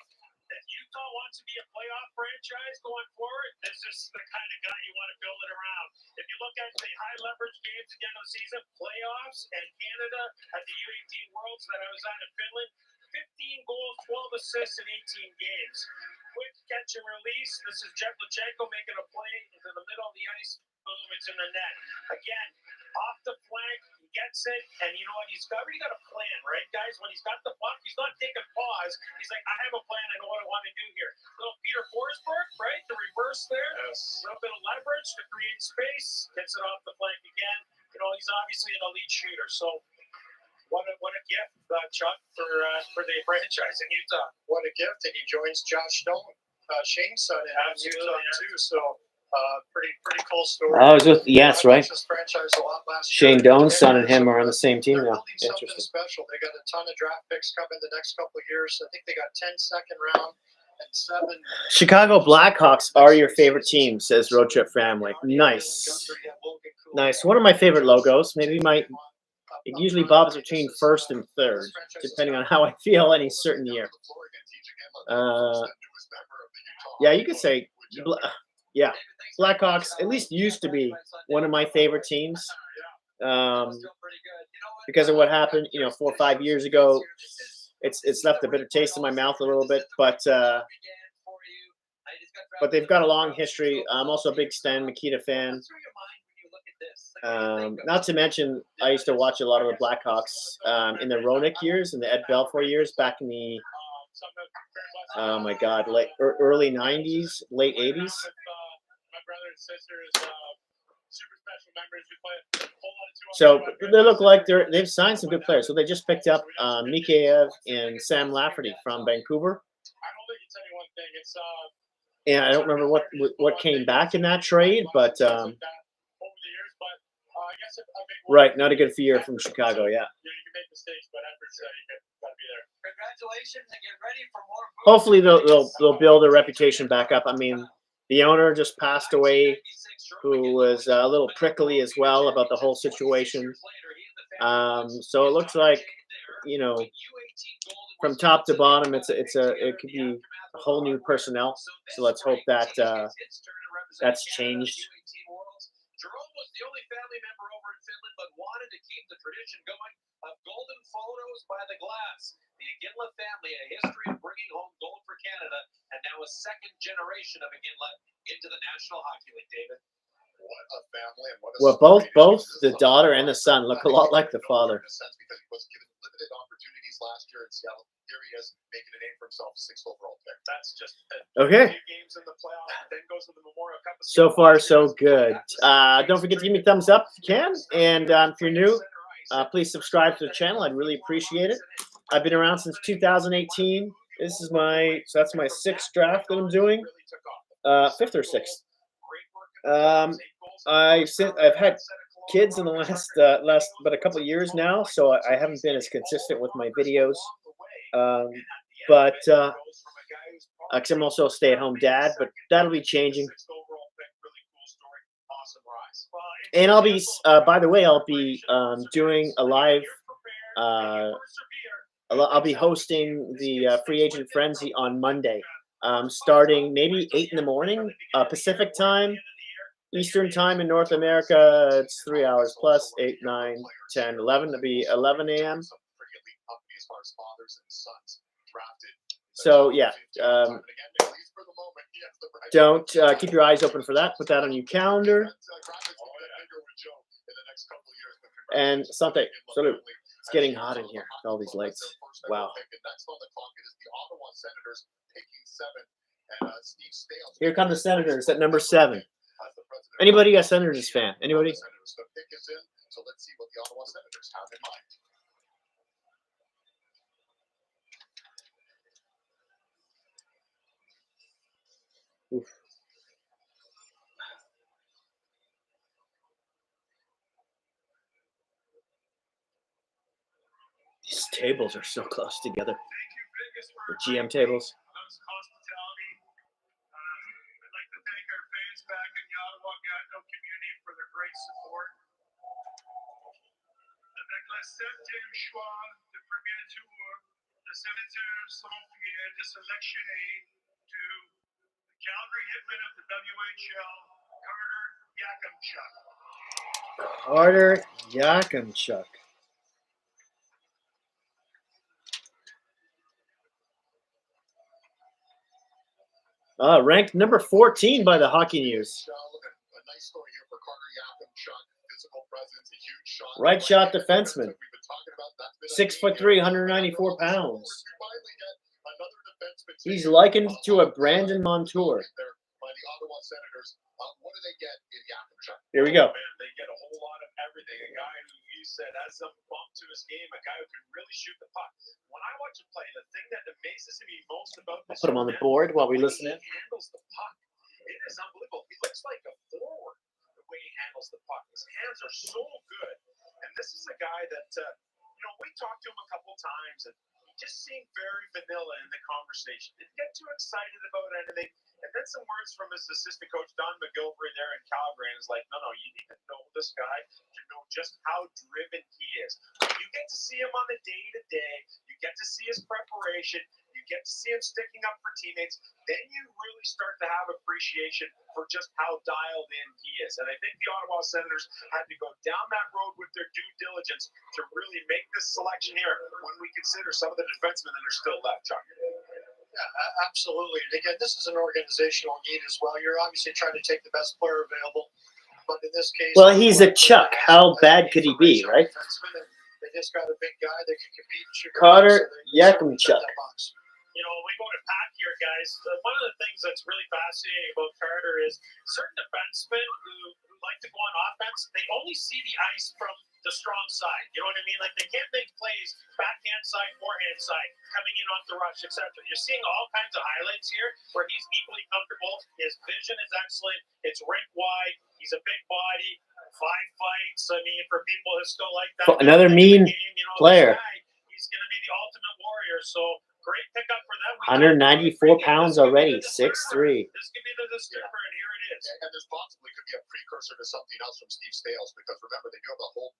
if Utah wants to be a playoff franchise going forward, this is the kind of guy you want to build it around. If you look at the high leverage games again of the season, playoffs, and Canada at the U18 Worlds that I was at in Finland, 15 goals, 12 assists in 18 games. Quick catch and release. This is Jeff Lachenko making a play into the middle of the ice. Boom, it's in the net. Again, off the flank, he gets it, and you know what? He's already got a plan, right, guys? When he's got the puck, he's not taking pause. He's like, I have a plan. I know what I want to do here. Little Peter Forsberg, right? The reverse there. Yes. A little bit of leverage to create space. Gets it off the flank again. You know, he's obviously an elite shooter. So what a gift, Chuck, for the franchise in Utah. What a gift, and he joins Josh Stone. Shane's son in Utah too. So pretty cool story. Oh, I was with right. This franchise a lot last Shane year. Doan's son and him are on the same team They're now. building something Interesting. special. They got a ton of draft picks coming the next couple of years. I think they got 10 second round and 7. Chicago Blackhawks are your favorite team, says Road Trip Family. Nice. Nice. One of my favorite logos. Maybe it usually bobs between first and third, depending on how I feel any certain year. Yeah, you could say, yeah, Blackhawks at least used to be one of my favorite teams because of what happened, 4 or 5 years ago. It's left a bitter taste in my mouth a little bit, but they've got a long history. I'm also a big Stan Mikita fan. Not to mention, I used to watch a lot of the Blackhawks in the Roenick years and the Ed Belfour years back in the early 90s, late 80s. So they look like they've signed some good players. So they just picked up Mikheyev and Sam Lafferty from Vancouver. And I don't remember what came back in that trade, but right, not a good year from Chicago, yeah. Congratulations and get ready for more. Hopefully they'll build their reputation back up. I mean, the owner just passed away, who was a little prickly as well about the whole situation. So it looks like, from top to bottom, it could be a whole new personnel. So let's hope that that's changed. Jerome was the only family member over in Finland, but wanted to keep the tradition going of golden photos by the glass. The Iginla family, a history of bringing home gold for Canada, and now a second generation of Iginla into the National Hockey League, David. What a family and what a Well, both the daughter and the son look a lot like the father. In a sense, because he was given limited opportunities last year in Seattle. Here he is making a name for himself, 6th overall pick. That's just okay. Games in the playoffs, then goes to the Memorial Cup. So far, so good. Don't forget to give me a thumbs up if you can. And if you're new, please subscribe to the channel. I'd really appreciate it. I've been around since 2018. That's my 6th draft that I'm doing. 5th or 6th. I've had kids in the last but a couple of years now, so I haven't been as consistent with my videos. But because I'm also a stay-at-home dad, but that'll be changing. And I'll be, by the way, I'll be doing a live. I'll be hosting the Free Agent Frenzy on Monday, starting maybe 8 in the morning Pacific time. Eastern time in North America, it's 3 hours plus 8, 9, 10, 11. It'll be 11 a.m. So yeah, don't keep your eyes open for that. Put that on your calendar. And Sante, salute. It's getting hot in here. All these lights. Wow. Here come the Senators at number 7. Anybody a Senators fan? Anybody? So pick is in. So let's see what the Ottawa Senators have in mind. Oof. These tables are so close together. The GM tables. Back in the Ottawa Gatineau community for their great support. Avec le 7e choix de premier tour, the Senators sont fiers de sélectionner to the Calgary Hitman of the WHL, Carter Yakimchuk. Carter Yakimchuk. Ranked number 14 by the Hockey News. A nice story here for Carter Yakimchuk. Physical presence, a huge shot. Right shot defenseman. 6'3", 194 pounds. He's likened to a Brandon Montour. Here we go. They get a whole lot of everything. A guy who you said, has some bump to his game, a guy who can really shoot the puck. When I watch him play, the thing that amazes me most about this Put him on the man, board while we the way listen in. he handles the puck. It is unbelievable. He looks like a forward the way he handles the puck. His hands are so good. And this is a guy that, we talked to him a couple times, and he just seemed very vanilla in the conversation. Didn't get too excited about anything. And then some words from his assistant coach, Don McGilvery, there in Calgary, and is like, no, you need to know this guy to know just how driven he is. When you get to see him on the day-to-day, you get to see his preparation, you get to see him sticking up for teammates, then you really start to have appreciation for just how dialed in he is. And I think the Ottawa Senators had to go down that road with their due diligence to really make this selection here when we consider some of the defensemen that are still left, Chuck. Yeah, absolutely. And again, this is an organizational need as well. You're obviously trying to take the best player available, but in this case, Well, he's a Chuck. How bad could he be, right? They just got a big guy that can compete. Carter Archambault. We go to Pat here, guys. One of the things that's really fascinating about Carter is certain defensemen who like to go on offense, they only see the ice from the strong side. You know what I mean? Like, they can't make plays backhand side, forehand side, coming in off the rush, etc. You're seeing all kinds of highlights here where he's equally comfortable. His vision is excellent. It's rink wide. He's a big body. 5 fights. I mean, for people who still like that. Another mean player. He's going to be the ultimate warrior. So great pickup for them. 194 pounds already, 6'3". This could be the stiffer, and here it is. And this possibly could be a precursor to something else from Steve Stales, because remember, they do have a whole,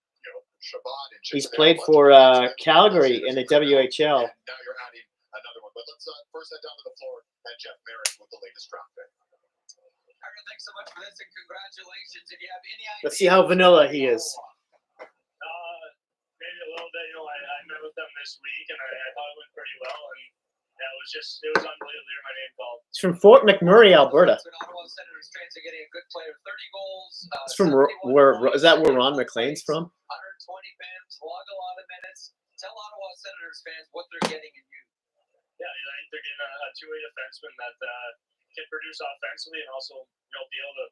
Shabbat and He's played for Calgary in the WHL. And now you're adding another one. But let's first head down to the floor and Jeff Merritt with the latest draft pick. Carter, thanks so much for this, and congratulations. If you have any idea, Let's see how vanilla he is. Maybe a little bit. I met with them this week, and I thought it went pretty well. And yeah, it was unbelievable to hear my name called. He's from Fort McMurray, Alberta. Ottawa Senators fans are getting a good player, 30 goals. It's from is that where Ron McLean's from? 120 fans, log a lot of minutes. Tell Ottawa Senators fans what they're getting in you. Yeah, I think they're getting a two-way defenseman that can produce offensively and also be able to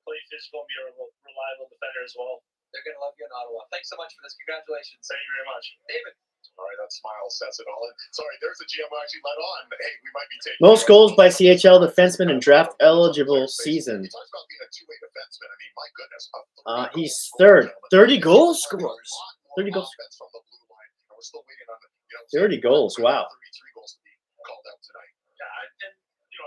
play physical and be a reliable defender as well. They're going to love you in Ottawa. Thanks so much for this. Congratulations. Thank you very much. David. All right, that smile says it all. Sorry, there's a GM who actually let on. Hey, we might be taking Most goals by CHL defenseman in draft eligible season. He talks about being a two-way defenseman. I mean, my goodness. He's third. 30 goal scorers. 30 goals. From the blue line. And we're still waiting on 30 goals. Wow. 33 goals to be called out tonight. Yeah, and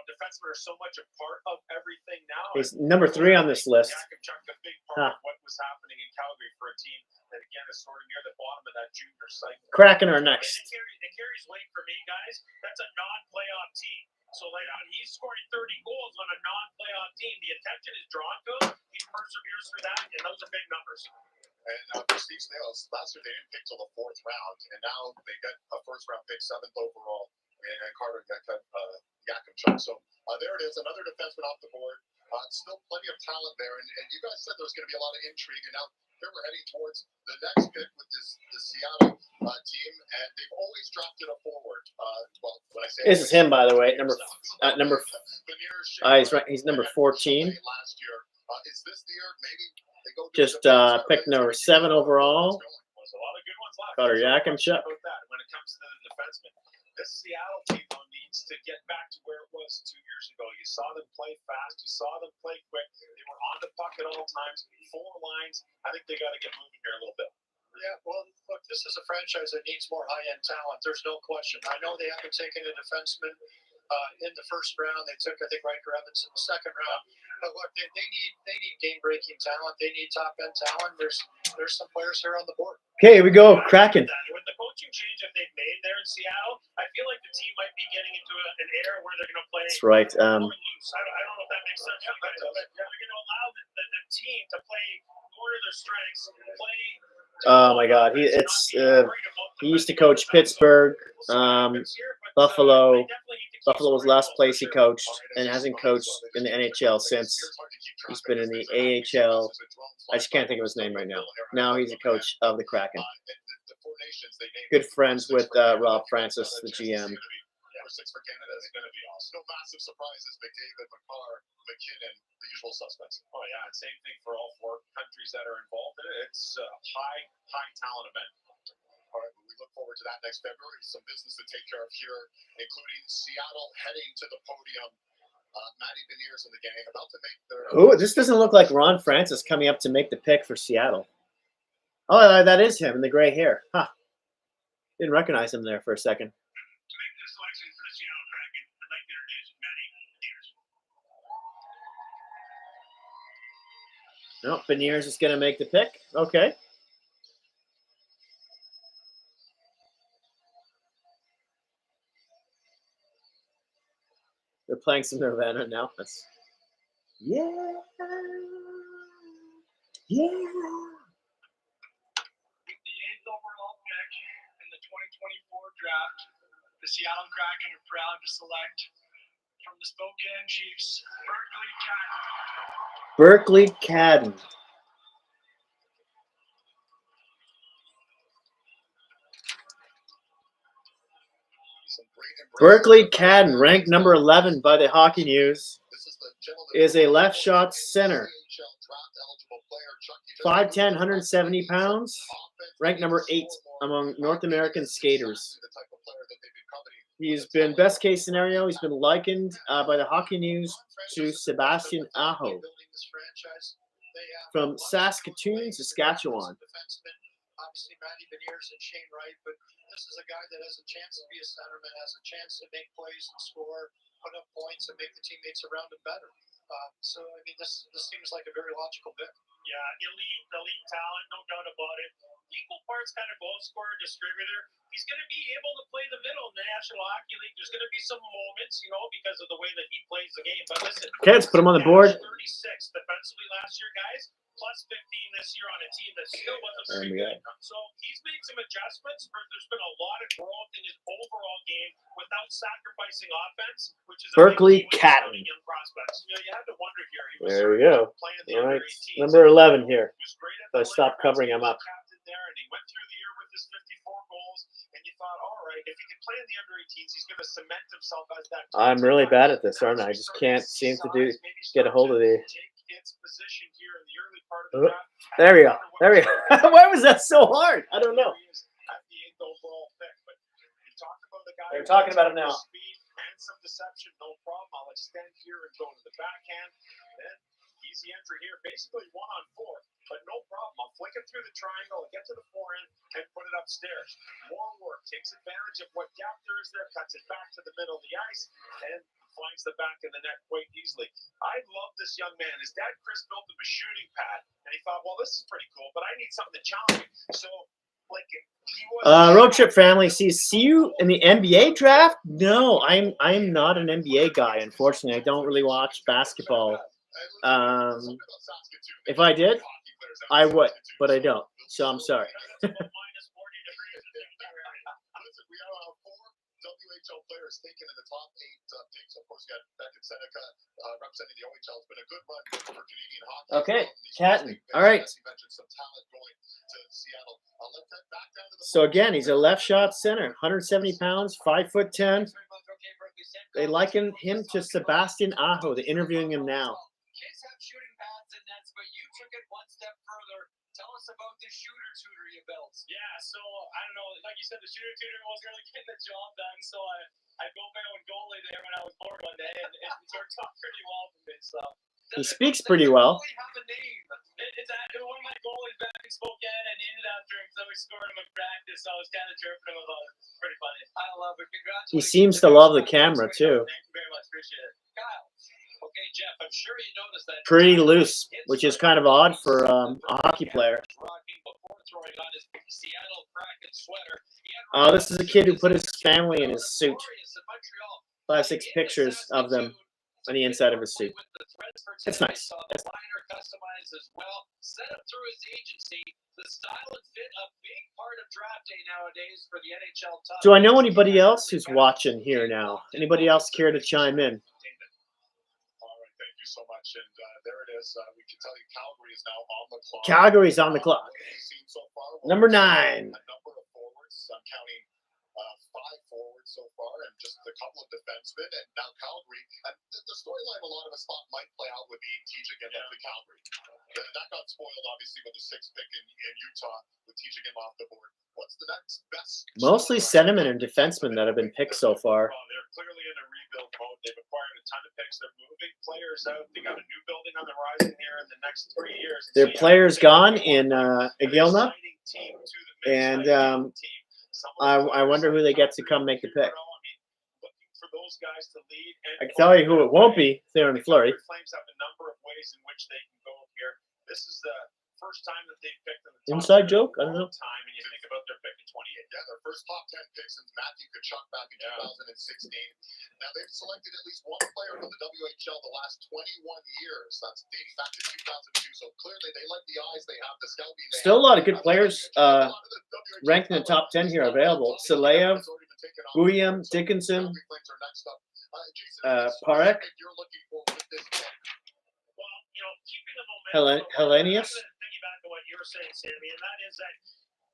defensemen are so much a part of everything now. He's number 3 on this list. Chuck, a big part of what was happening in Calgary for a team that, again, is sort of near the bottom of that junior cycle. Kraken are next. It carries weight for me, guys. That's a non-playoff team. So, when he's scoring 30 goals on a non-playoff team, the attention is drawn to him. He perseveres through that, and those are big numbers. And for Steve Stales, last year they didn't pick till the 4th round, and now they got a first-round pick, 7th overall, and Carter got Archambault. So there it is, another defenseman off the board. Still plenty of talent there, and you guys said there's going to be a lot of intrigue, and now here we're heading towards the next pick with the Seattle team, and they've always drafted a forward. When I say this is him, by the way, number. He's right. He's number 14. Last year, is this the year? Maybe they go just pick number 7 overall. There's a lot of good ones left. Carter Archambault. When it comes to the defensemen, this Seattle team needs to get back to where it was 2 years ago. You saw them play fast. You saw them play quick. They were on the puck at all times. 4 lines. I think they got to get moving here a little bit. Yeah, well, look, this is a franchise that needs more high-end talent. There's no question. I know they haven't taken a defenseman in the first round. They took, I think, Riker Evans in the second round. But look, they need game-breaking talent. They need top-end talent. There's some players here on the board. Okay, here we go. Kraken. With the coaching change that they've made there in Seattle, I feel like the team might be getting into an era where they're going to play. That's right. More loose. I don't know if that makes sense. They're going to allow the team to play more to their strengths. Oh my God, he used to coach Pittsburgh, Buffalo. Buffalo was last place he coached, and hasn't coached in the NHL since. He's been in the AHL. I just can't think of his name right now. Now he's a coach of the Kraken. Good friends with Rob Francis, the GM. For Canada is going to be awesome. No massive surprises. McDavid, McCarr, McKinnon, the usual suspects. Oh yeah, and same thing for all 4 countries that are involved in it. It's a high talent event. All right, we look forward to that next February. Some business to take care of here, including Seattle heading to the podium. Matty Beniers and the gang about to make their. Oh, this doesn't look like Ron Francis coming up to make the pick for Seattle. Oh, that is him in the gray hair. Huh. Didn't recognize him there for a second. To make the selection for the Seattle Kraken, I'd like to introduce Matty Beniers. No, Beniers is going to make the pick. Okay. They're playing some Nirvana now. That's yeah. With the 8th overall pick in the 2024 draft, the Seattle Kraken are proud to select from the Spokane Chiefs, Berkeley Cadden. Berkeley Cadden, ranked number 11 by the Hockey News, is a left shot center. 5'10", 170 pounds, ranked number 8 among North American skaters. He's been, best case scenario, he's been likened by the Hockey News to Sebastian Aho from Saskatoon, Saskatchewan. Obviously, Matty Beniers and Shane Wright, but this is a guy that has a chance to be a centerman, has a chance to make plays and score, put up points, and make the teammates around him better. So, I mean, this seems like a very logical pick. Yeah, elite talent, no doubt about it. Equal parts kind of goal scorer, distributor. He's going to be able to play the middle in the National Hockey League. There's going to be some moments, because of the way that he plays the game. But listen, okay, let's put him on the board. 36 defensively last year, guys. Plus 15 this year on a team that still wasn't very good. So he's made some adjustments. There's been a lot of growth in his overall game without sacrificing offense, which is Berkeley Cadden. Young prospects. You had to wonder here. He was There we go. playing the All right, under-18s. number 11 here. He was great at So I the stopped later covering him up. captain there, and he went through the year with his 54 goals. And you thought, all right, if he can play in the under-18s, he's going to cement himself as that. I'm really bad at this, aren't I? I just can't seem to get a hold of the. Its position here in the early part of the draft. There we go. There we go. Why was that so hard? I don't know. At the 8th overall pick, but you talked about the guy. They're talking about him now. Speed and some deception, no problem. I'll extend here and go to the backhand. Then easy entry here, basically 1-on-4, but no problem. I'll flick it through the triangle, I'll get to the forehand, and put it upstairs. More work, takes advantage of what gap there is there, cuts it back to the middle of the ice, and finds the back of the net quite easily. I love this young man. His dad, Chris, built him a shooting pad, and he thought, well, this is pretty cool, but I need something to challenge me. So, like, he was Road Trip Family sees. See you in the NBA draft? No, I'm not an NBA guy. Unfortunately, I don't really watch basketball. If I did, I would, but I don't. So I'm sorry. WHL players taken in the top 8 picks. Of course, you got Beckett Seneca representing the OHL. It's been a good run for Canadian hockey. Okay, Catton. All right. You mentioned some talent going to Seattle. Let that back down to the So again, he's a left shot center, 170 pounds, 5'10". They liken him to Sebastian Aho. They're interviewing him now. Kids have shooting pads and nets, but you took it one step further. Tell us about the shooter tutor you built. Yeah, so I don't know, like you said, the shooter tutor wasn't really getting the job done, so I built my own goalie there when I was bored one day, and it worked out pretty well for me. So He speaks pretty well. have a name. It's one of my goalies back in Spokane, and he ended after him because I always scored him in practice, so I was kind of chirping him about it. It's pretty funny. I love it. Congratulations. He seems to love the camera too. Thank you very much. Appreciate it. Kyle. Okay, Jeff, I'm sure you noticed that. Pretty loose, which is kind of odd for a hockey player. Oh, this is a kid who put his family in his suit. 5, 6 pictures of them on the inside of his suit. It's nice. That's Set up through his agency, the style and fit a big part of draft day nowadays for the NHL top. Do I know anybody else who's watching here now? Anybody else care to chime in? All right, thank you so much. And there it is. We can tell you Calgary is now on the clock. Calgary's on the clock. So far, Number 9. A number of forwards. I'm counting 5 forwards so far, and just a couple of defensemen, and now Calgary. And the storyline a lot of us thought might play out would be Tijigan to Calgary. That got spoiled, obviously, with the 6th pick in Utah, with Tijigan off the board. What's the next best? Mostly centermen and defensemen that have been picked so far. Well, they're clearly in a rebuild mode. They've acquired a ton of picks. They're moving players out. They got a new building on the horizon here in the next 3 years. Their players gone in Agilna, and I wonder who they get to come make the pick. For those guys to lead. I can tell you who it won't be. Theron Fleury. The Flames have a number of ways in which they can go here. This is the first time that they've picked in the top Inside joke? I don't know. time, and you think about their pick in 28. Yeah, their first top 10 pick since Matthew Tkachuk back in 2016. Now they've selected at least one player from the WHL the last 21 years. That's dating back to 2002. So clearly they like the eyes they have, the scouting. Still a lot of good players ranked in the top 10 here available. Saleyev, William, Dickinson, Parek, Hellenius. Piggyback on what you were saying, Sammy, and that is that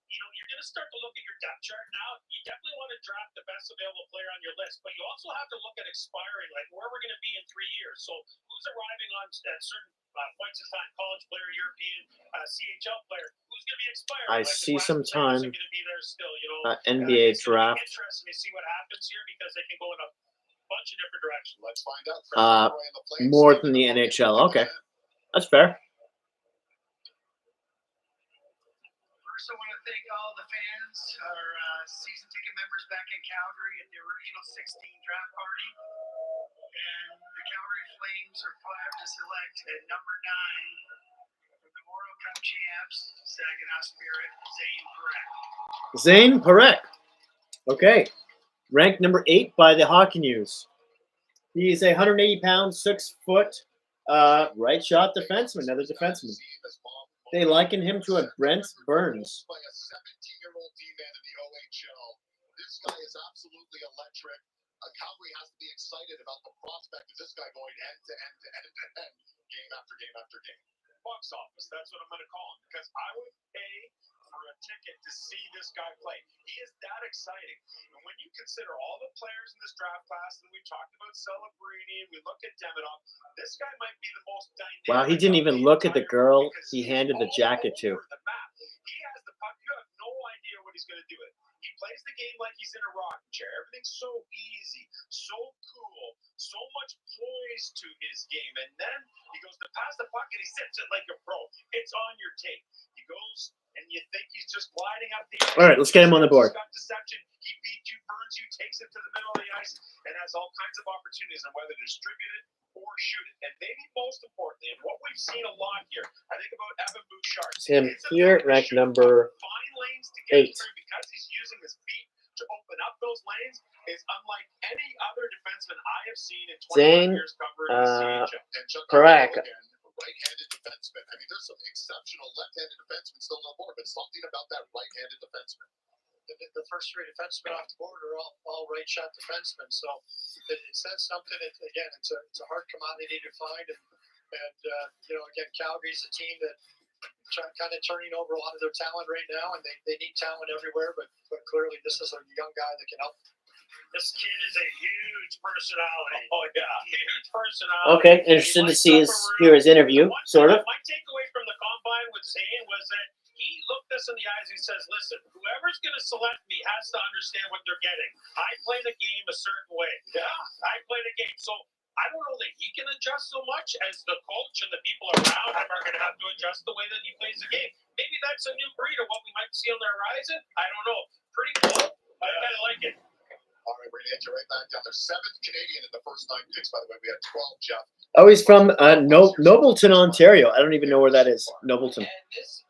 you're going to start to look at your depth chart now. You definitely want to draft the best available player on your list, but you also have to look at expiring, like where we're going to be in 3 years. So who's arriving on at certain points in time? College player, European, CHL player. Who's going to be expiring? I see some time. Going to be there still, NBA draft. Interesting to see what happens here because they can go in a bunch of different directions. Let's find out. More than the NHL. Okay, that's fair. First, I want to thank all the fans, our season ticket members back in Calgary at the original 16 draft party. And the Calgary Flames are proud to select at number 9 from the Memorial Cup champs, Saginaw Spirit, Zane Parekh. Zane Parekh. Okay. Ranked number 8 by the Hockey News. He's a 180-pound, 6-foot right shot defenseman, another defenseman. They liken him to a Brent Burns. By a 17-year-old D-man in the OHL. This guy is absolutely electric. Calgary has to be excited about the prospect of this guy going end to end to end to end, game after game after game. Box office, that's what I'm going to call him, because I would pay for a ticket to see this guy play. He is that exciting. And when you consider all the players in this draft class, and we talked about Celebrini, we look at Demidov, this guy might be the most dynamic. Wow, he didn't even look at the girl he handed the jacket to. He has the puck. You have no idea what he's going to do it. He plays the game like he's in a rocking chair. Everything's so easy, so cool, so much poise to his game. And then he goes to pass the puck and he zips it like a pro. It's on your tape. He goes and you think he's just gliding up the ice. All right, let's get him on the board. He's got deception. He beats you, burns you, takes it to the middle of the ice, and has all kinds of opportunities on whether to distribute it or shoot it. And maybe most importantly, and what we've seen a lot here, I think about Evan Bouchard. Him here, ranked number 8. Because he's using his feet to open up those lanes is unlike any other defenseman I have seen in 21 years covering the CHL. Parekh. Right-handed defenseman. I mean, there's some exceptional left-handed defensemen still on board, but something about that right-handed defenseman. The first 3 defensemen off the board are all right shot defensemen. So it says something. Again, it's a hard commodity to find. And again, Calgary's a team that kind of turning over a lot of their talent right now, and they need talent everywhere. But clearly, this is a young guy that can help. This kid is a huge personality. Oh yeah, huge personality. Okay, interested to see hear his interview, sort of. My takeaway from the combine with Zane was that he looked us in the eyes and says, "Listen, whoever's going to select me has to understand what they're getting. I play the game a certain way. Yeah, I play the game. So I don't know that he can adjust so much as the coach and the people around him are going to have to adjust the way that he plays the game. Maybe that's a new breed of what we might see on the horizon. I don't know. Pretty cool. I kind of like it." All right, we're going to hit you right back down there. 7th Canadian in the first 9 picks, by the way. We had 12, Jeff. Oh, he's from Nobleton, Ontario. I don't even know where that is, Nobleton.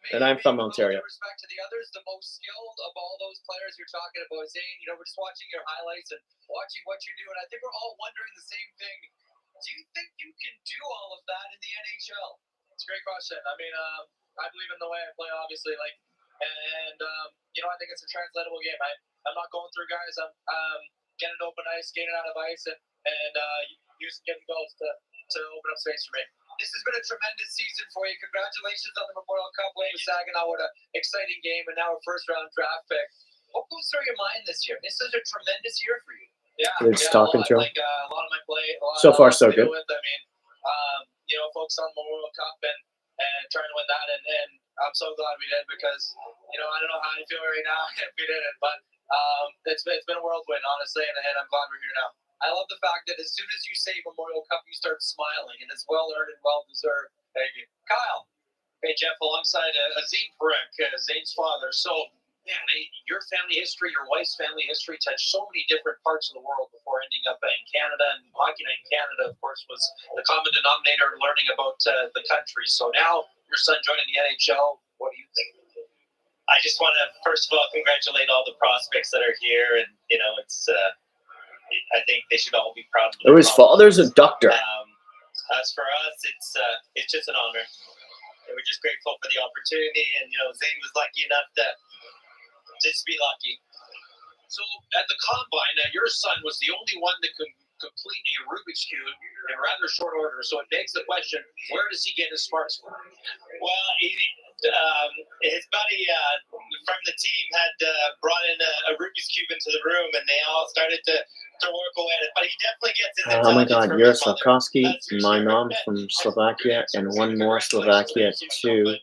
And I'm from Ontario. With respect to the others, the most skilled of all those players you're talking about, Zane, we're just watching your highlights and watching what you do, and I think we're all wondering the same thing. Do you think you can do all of that in the NHL? It's a great question. I mean, I believe in the way I play, obviously, I think it's a translatable game. I'm not going through guys. I'm getting open ice, skating out of ice, and using getting goals to open up space for me. This has been a tremendous season for you. Congratulations on the Memorial Cup win with Saginaw. What an exciting game, and now a first-round draft pick. What goes through your mind this year? This is a tremendous year for you. Yeah, They're just talking to him. Like a lot of my play. So far, so good. With, I mean, focus on the World Cup and trying to win that, and I'm so glad we did because I don't know how I feel right now if we didn't, but it's been a whirlwind, honestly, and I'm glad we're here now. I love the fact that as soon as you say Memorial Cup, you start smiling, and it's well earned and well deserved. Thank you, Kyle. Hey Jeff, alongside Azim Parek, Zane's father. So, man, your family history, your wife's family history touched so many different parts of the world before ending up in Canada. And Hockey Night in Canada, of course, was the common denominator learning about the country. So now your son joining the NHL. What do you think? I just want to, first of all, congratulate all the prospects that are here. And, it's, I think they should all be proud of Oh, his father's a doctor. As for us, it's just an honor. And we're just grateful for the opportunity. And, Zane was lucky enough to just be lucky. So at the combine, your son was the only one that could complete a Rubik's Cube in rather short order. So it begs the question, where does he get his smarts from? Well, his buddy from the team had brought in a Rubik's Cube into the room, and they all started to work away at it. But he definitely gets his Oh my God, from you're his mother. Slavkovsky, That's for my sure. mom's from Slovakia, and one more Slovakia too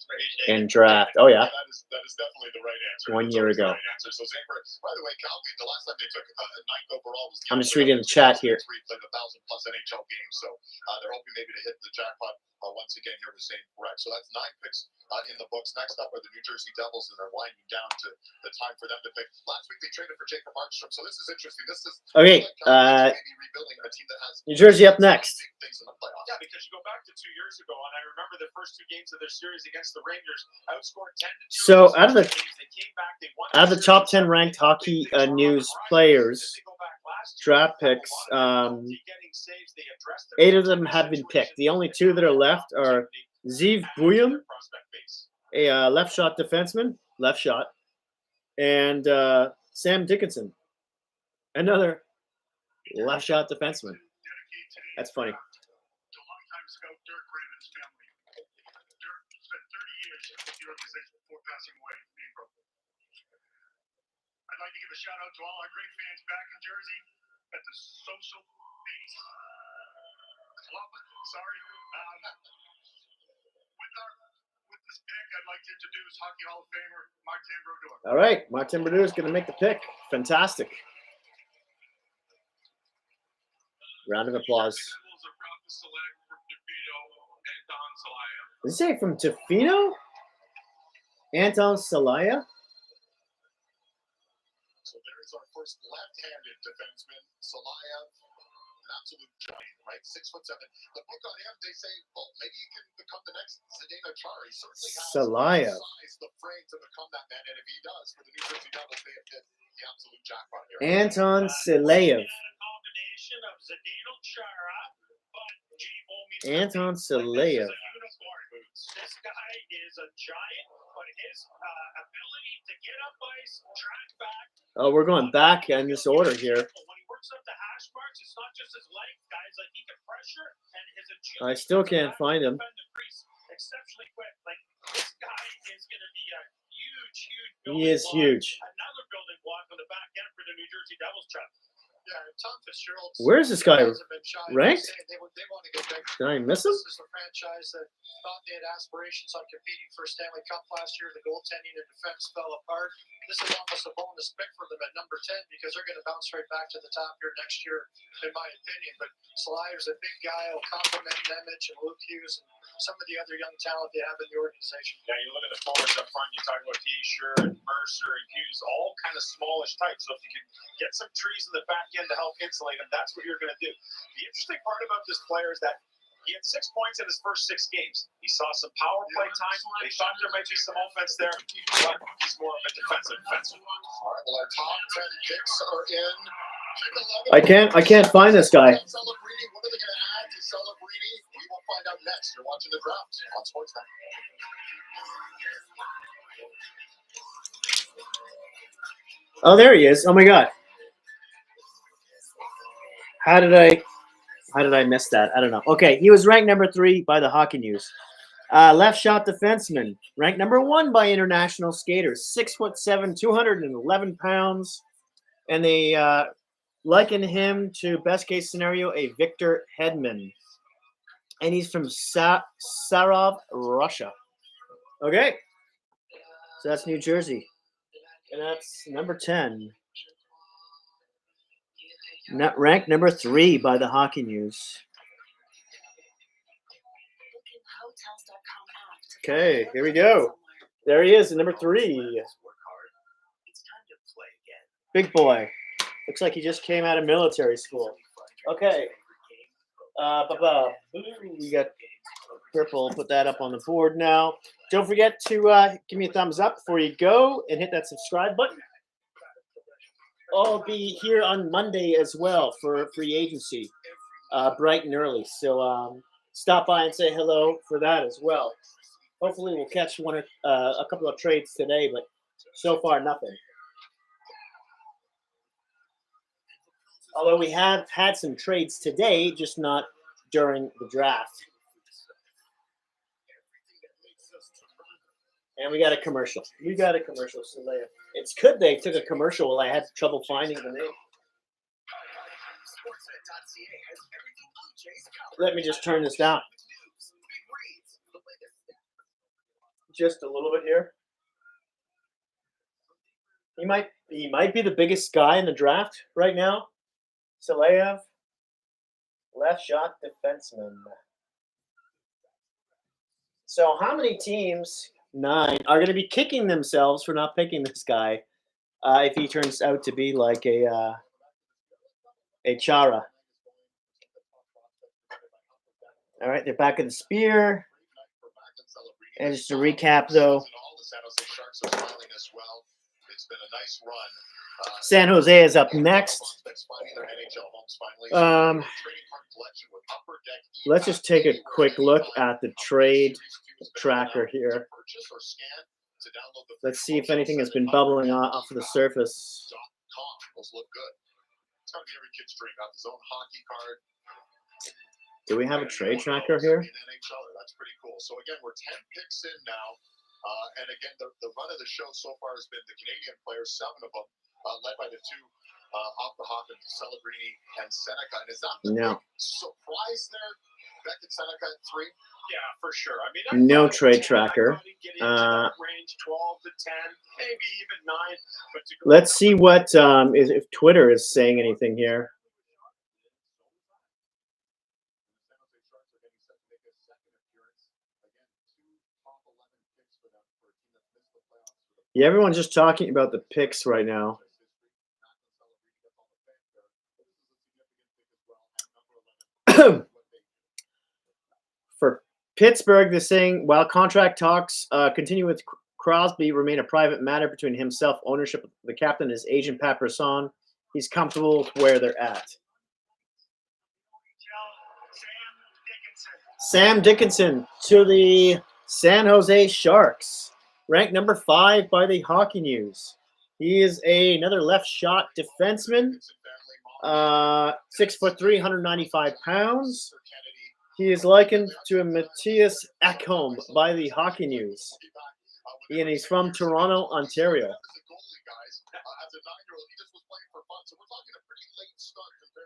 in And draft. Oh yeah, That is definitely the right answer. 1 year ago. So Zamper, by the way, Calgary, the last time they took 9th overall was. I'm just reading the chat here. Played 1,000+ NHL games, so they're hoping maybe to hit the jackpot once again here with Zane Parek. So that's 9 picks in the books. Next up are the New Jersey Devils, and they're winding down to the time for them to pick. Last week they traded for Jacob Markstrom, so this is interesting. This is Okay, maybe rebuilding a team that has New Jersey up next. big things in the playoffs. Yeah, because you go back to 2 years ago, and I remember the first 2 games of their series against the Rangers, outscored 10-2. So out of the They came back, they won out of the series, top 10 ranked hockey news players, draft picks, 8 of them have been picked. The only 2 that are left are Zeev Buyum, a left shot defenseman, left shot, and Sam Dickinson, another left shot defenseman. That's funny. To longtime scout Dirk Raymond's family. Dirk spent 30 years with the organization before passing away in April. I'd like to give a shout out to all our great fans back in Jersey at the Social Base Club. Sorry. With this pick, I'd like to introduce Hockey Hall of Famer Martin Brodeur. All right, Martin Brodeur is going to make the pick. Fantastic. Round of applause. Did you say from Tofino? Anton Salaya? So there is our first left-handed defenseman, Salaya, an absolute giant, right? 6'7". The book on him, they say, well, maybe he can become the next Zdeno Chara. He certainly has Salaya. the size, the frame to become that man, and if he does, for the New Jersey Devils, they have hit the absolute jackpot here. Anton Salayev. combination of Zdeno Chara, but Anton Salayev. This guy is a giant, but his ability to get up ice, track back. Oh, we're going back in this order here. When he works up the hash marks, it's not just his length, guys. Like he can pressure and his agility. I still can't find him. Exceptionally quick. Like this guy is going to be a huge. He is huge. Another building block on the back end for the New Jersey Devils trap. Yeah, Tom Fitzgerald. Where's this guy ranked? They want to get big. Did I miss him? This is the franchise that thought they had aspirations on competing for a Stanley Cup last year. The goaltending and defense fell apart. This is almost a bonus pick for them at number 10 because they're going to bounce right back to the top here next year, in my opinion. But Slyer's a big guy. Will complement Nemec and Luke Hughes and some of the other young talent they have in the organization. Yeah, you look at the forwards up front, you talk about Heischer and Mercer and Hughes, all kind of smallish types. So if you can get some trees in the back end to help insulate them, that's what you're going to do. The interesting part about this player is that he had 6 points in his first 6 games. He saw some power play time. They thought there might be some offense there, but he's more of a defensive defenseman. All right, well, our top 10 picks are in. I can't find this guy. Celebrini, what are they going to add to Celebrini? We will find out next. You're watching the draft on Sportsnet. Oh, there he is. Oh my God. How did I miss that? I don't know. Okay, he was ranked number 3 by the Hockey News. Left shot defenseman, ranked number 1 by international skaters, 6'7", 211 pounds, and they liken him to best case scenario a Victor Hedman, and he's from Sarov, Russia. Okay, so that's New Jersey, and that's number 10. Not ranked number 3 by the Hockey News. Okay, here we go. There he is, number 3. Big boy. Looks like he just came out of military school. Okay. We got purple. Put that up on the board now. Don't forget to give me a thumbs up before you go and hit that subscribe button. I'll be here on Monday as well for free agency, bright and early. So stop by and say hello for that as well. Hopefully we'll catch a couple of trades today, but so far nothing. Although we have had some trades today, just not during the draft. And we got a commercial. Soleil. It's good they took a commercial while I had trouble finding the name. Let me just turn this down. Just a little bit here. He might be the biggest guy in the draft right now. Soleil, left shot defenseman. So how many teams, 9, are going to be kicking themselves for not picking this guy if he turns out to be like a Chara? All right, they're back in the spear. And just to recap, though, San Jose is up next. Let's just take a quick look at the trade tracker here. Let's see if anything has been bubbling off of the surface. Do we have a trade tracker here? That's pretty cool. So again, we're 10 picks in now. And again, the run of the show so far has been the Canadian players, 7 of them, led by the 2 off the hop and Celebrini and Seneca. And is that the big surprise there? Beck and Seneca at 3? Yeah, for sure. I mean, no trade tracker. Range 12 to 10, maybe even 9. Let's see what if Twitter is saying anything here. Yeah, everyone's just talking about the picks right now. For Pittsburgh, they're saying while contract talks continue with Crosby remain a private matter between himself, ownership, the captain, his agent Pat Brisson. He's comfortable with where they're at. Sam Dickinson to the San Jose Sharks, ranked number 5 by the Hockey News. He is another left shot defenseman, 6'3", 195 pounds. He is likened to a Matthias Ekholm by the Hockey News. And he's from Toronto, Ontario.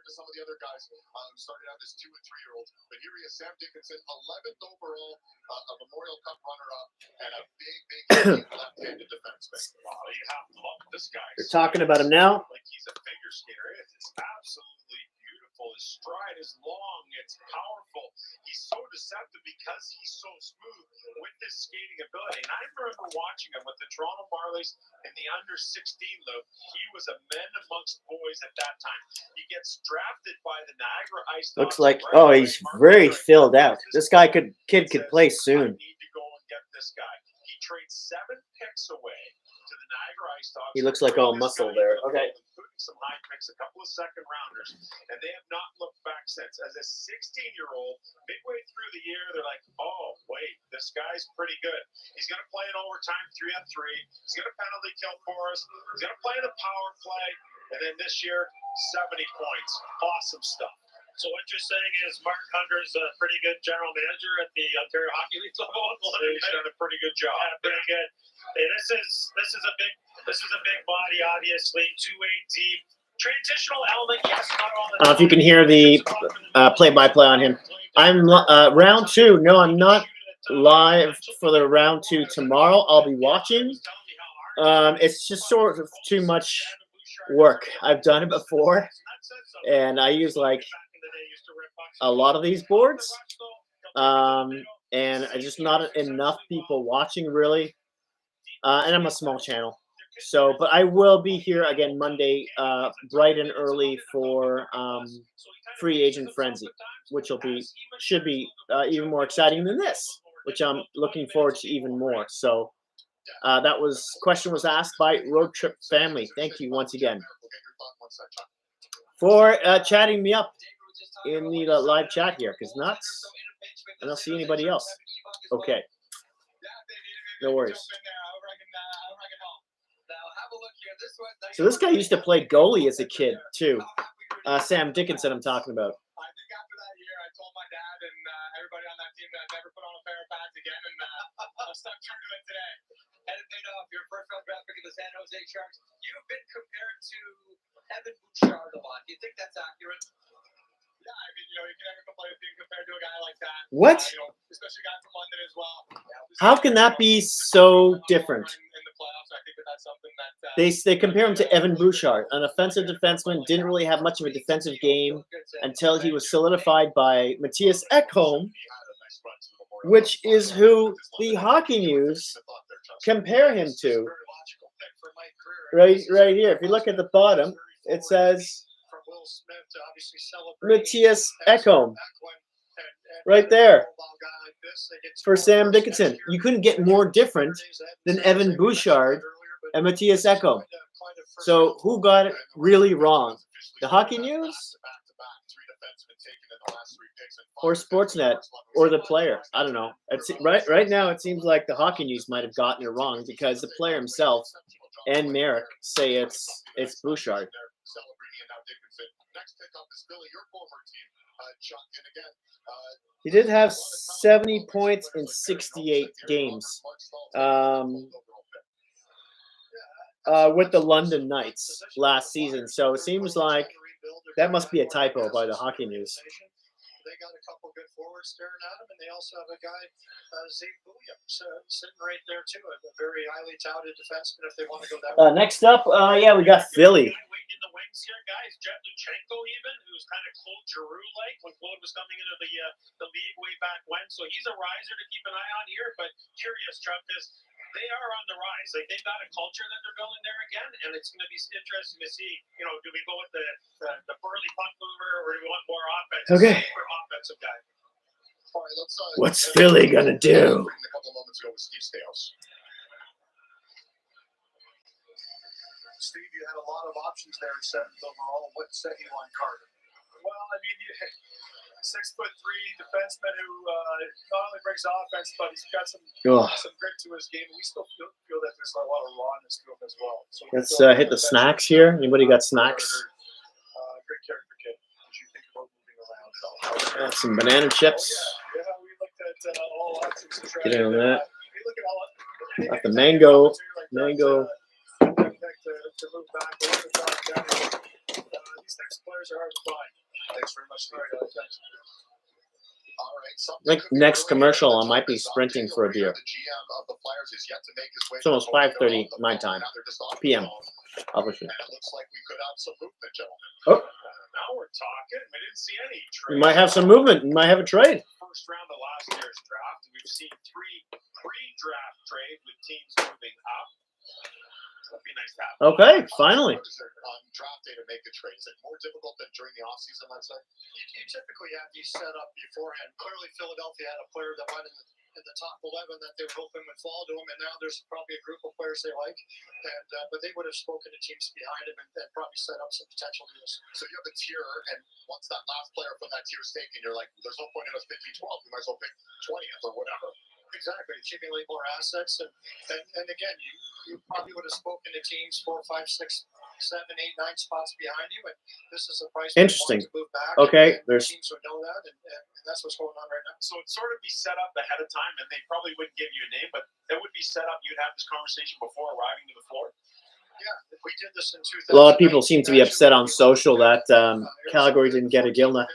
Some of the other guys who started out as 2- and 3-year-olds, but here he is, Sam Dickinson, 11th overall, a Memorial Cup runner-up, and a big left-handed defenseman. Wow, you have to love this guy. They're talking about him now. Like he's a figure skater. It's absolutely beautiful. His stride is long. It's powerful. He's so deceptive because he's so smooth with his skating ability. And I remember watching him with the Toronto Marlies in the under-16 loop. He was a man amongst boys at that time. He gets drafted by the Niagara Ice Dogs. Looks like, oh, he's very filled out. This guy could play soon. I need to go and get this guy. He trades 7 picks away to the Niagara Ice Dogs. He looks like all muscle there. Okay. Some high picks, a couple of second rounders, and they have not looked back since. As a 16-year-old, midway through the year, they're like, oh, wait, this guy's pretty good. He's going to play in overtime 3-on-3. He's going to penalty kill for us. He's going to play the power play. And then this year, 70 points. Awesome stuff. So what you're saying is Mark Hunter's a pretty good general manager at the Ontario Hockey League level. He's done a pretty good job. Yeah, pretty good. Hey, this is a big body, obviously, two-way deep. Transitional element, yes, not all the if you can hear the play-by-play on him. I'm round 2. No, I'm not live for the round 2 tomorrow. I'll be watching. It's just sort of too much work. I've done it before, and I use like a lot of these boards, and it's just not enough people watching really. And I'm a small channel, so but I will be here again Monday, bright and early for free agent frenzy, which should be even more exciting than this, which I'm looking forward to even more. So that question was asked by Road Trip Family. Thank you once again for chatting me up in the live chat here, because I don't see anybody else. Okay, no worries. So this guy used to play goalie as a kid too. Sam Dickinson, I'm talking about. I think after that year, I told my dad and everybody on that team that I'd never put on a pair of pads again, and I'm stuck true to it today. And it paid off. Your first round draft pick of the San Jose Sharks. You've been compared to Evan Bouchard a lot. Do you think that's accurate? Yeah, I mean, you can never complain with being compared to a guy like that. What? Especially a guy from London as well. How can that be so different? In the playoffs, I think that's something that They compare him to Evan Bouchard, an offensive defenseman, didn't really have much of a defensive game until he was solidified by Matthias Ekholm, which is who the Hockey News compare him to. Right here. If you look at the bottom, it says Matthias Ekholm. Right there. For Sam Dickinson. You couldn't get more different than Evan Bouchard and Matthias Ekholm. So who got it really wrong? The Hockey News? Or Sportsnet? Or the player? I don't know. Right now it seems like the Hockey News might have gotten it wrong, because the player himself and Merrick say it's Bouchard. He did have 70 points in 68 games with the London Knights last season. So it seems like that must be a typo by the Hockey News. They got a couple good forwards staring at them, and they also have a guy, Zeke Williams, sitting right there too, a very highly touted defenseman if they want to go that way. Next up, we got Philly. Waiting in the wings here, guys. Jet Luchenko, even, who's kind of Claude Giroux-like when Claude was coming into the league way back when. So he's a riser to keep an eye on here. But curious, Chuck, because they are on the rise. Like, they've got a culture that they're building there again, and it's going to be interesting to see. Do we go with the burly puck mover, or do we want more offense? Okay. Offensive guy. All right, let's, what's Philly gonna do? A couple moments ago with Steve Stales. Steve, you had a lot of options there at 7th overall. What set you on Carter? Well, I mean, 6'3" defenseman who not only brings offense, but he's got some grit to his game. We still feel that there's a lot of rawness to him as well. So let's hit the snacks here. Anybody got snacks? Great character kid. As you think about moving around. Some banana chips. Yeah, we looked at all options to try. Get in on that. We look at all. Got the mango. To move back, these types of players are hard to find. Thanks very much, Steve. Thanks. All right. Like next commercial, I might be sprinting for a beer. It's almost 5:30 my time, p.m. Obviously. And it looks like we could have some movement, gentlemen. Oh. Now we're talking. We didn't see any trade. We might have some movement. We might have a trade. First round of last year's draft. We've seen 3 pre-draft trades with teams moving up. That'd be nice to have. Okay, finally. On draft day to make a trade, is it more difficult than during the offseason, let's say? You typically have these set up beforehand. Clearly, Philadelphia had a player that went in the top 11 that they were hoping would fall to him, and now there's probably a group of players they like. And but they would have spoken to teams behind him and probably set up some potential deals. So you have a tier, and once that last player from that tier is taken, you're like, there's no point in us picking 12. We might as well pick 20th or whatever. Exactly, accumulate more assets, and again, you probably would have spoken to teams 4, 5, 6 7, 8, 9 spots behind you, and this is the price. Interesting. To move back, Okay, and there's teams would know that, and that's what's going on right now. So it'd sort of be set up ahead of time, and they probably wouldn't give you a name, but it would be set up. You'd have this conversation before arriving to the floor. Yeah, if we did this in 2000. a lot of people seem to be upset on social that Calgary didn't get a Gilna.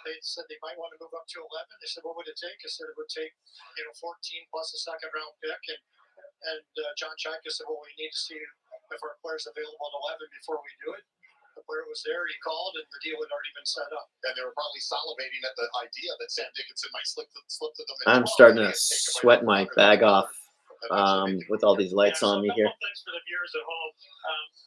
They said they might want to move up to 11. They said, what would it take? I said it would take 14 plus a second round pick, and John Chayka said, well, we need to see if our player's available at 11 before we do it. The player was there, he called, and the deal had already been set up. And they were probably salivating at the idea that Sam Dickinson might slip to them. I'm starting to sweat my bag off with all these lights on me here. Thanks for the viewers at home.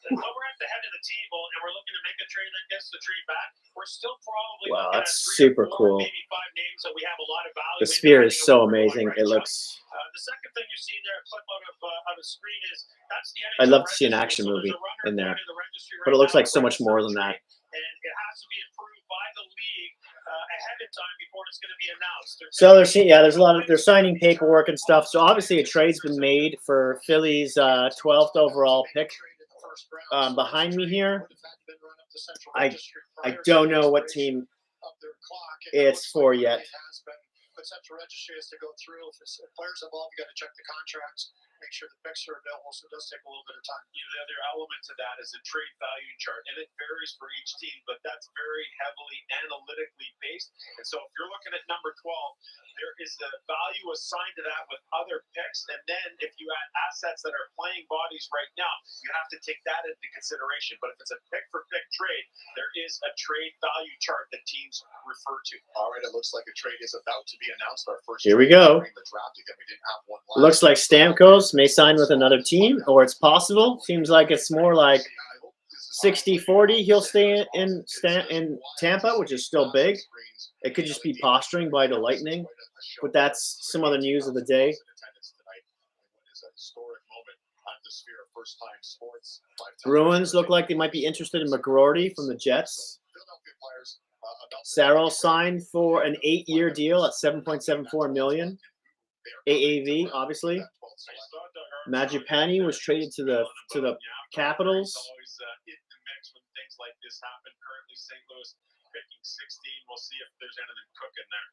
When we're at the head of the table and we're looking to make a trade that gets the trade back, we're still probably Wow, looking that's at 3 super or 4, cool. maybe 5 names that we have a lot of value. The in, sphere is depending on so where we're amazing. going, It right, looks. the second thing you're seeing there, a clip out of screen is that's the I'd NHL love to see an registry. action So there's movie a runner in there, going to the registry but it right looks now like so for much a more certain than that. trade, and it has to be approved by the league ahead of time before it's going to be announced. So there's a lot of they're signing paperwork and stuff. So obviously a trade's been made for Philly's 12th overall pick. Behind me here, I don't know what team it's for yet. But Central Registry has to go through. If players involved, you got to check the contracts, make sure the picks are available. So it does take a little bit of time. The other element to that is a trade value chart, and it varies for each team, but that's very heavily analytically based. And so if you're looking at number 12, there is the value assigned to that with other picks, and then if you add assets that are playing bodies right now, you have to take that into consideration. But if it's a pick-for-pick trade, there is a trade value chart that teams refer to. All right, it looks like a trade is about to be announced. Our first Here we trade go. during the draft. Again, we didn't have one last Looks like Stamkos may sign with another team, or it's possible. Seems like it's more like 60-40. He'll stay in Tampa, which is still big. It could just be posturing by the Lightning, but that's some other news of the day. Bruins look like they might be interested in McGroarty from the Jets. Sarrell signed for an 8-year deal at $7.74 million. AAV, obviously. Magipani was traded to the Capitals. Always in the mix when things like this happen. Currently, St. Louis picking 16. We'll see if there's anything cooking there.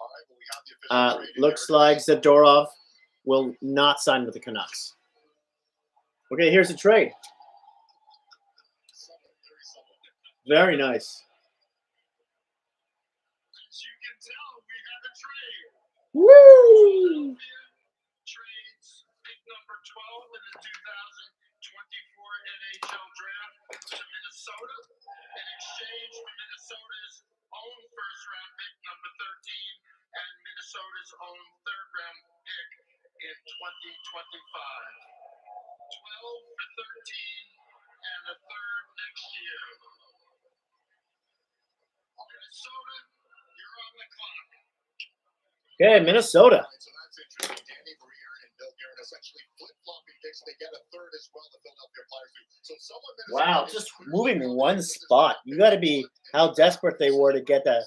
All right, well, we got the official trade. Looks like Zadorov will not sign with the Canucks. Okay, here's the trade. Very nice. As you can tell, we have a trade. Woo! Trades pick number 12 in the 2024 NHL Draft to Minnesota in exchange for Minnesota's own first-round pick number 13 and Minnesota's own third-round pick in 2025. 12 for 13 and a third next year. Minnesota, you're on the clock. Okay, Minnesota. So that's interesting. Danny Briere and Bill Guerin essentially flip-flopping picks. They get a third as well, the Philadelphia Flyers do. So someone Wow, just moving one spot. You got to be how desperate they were to get that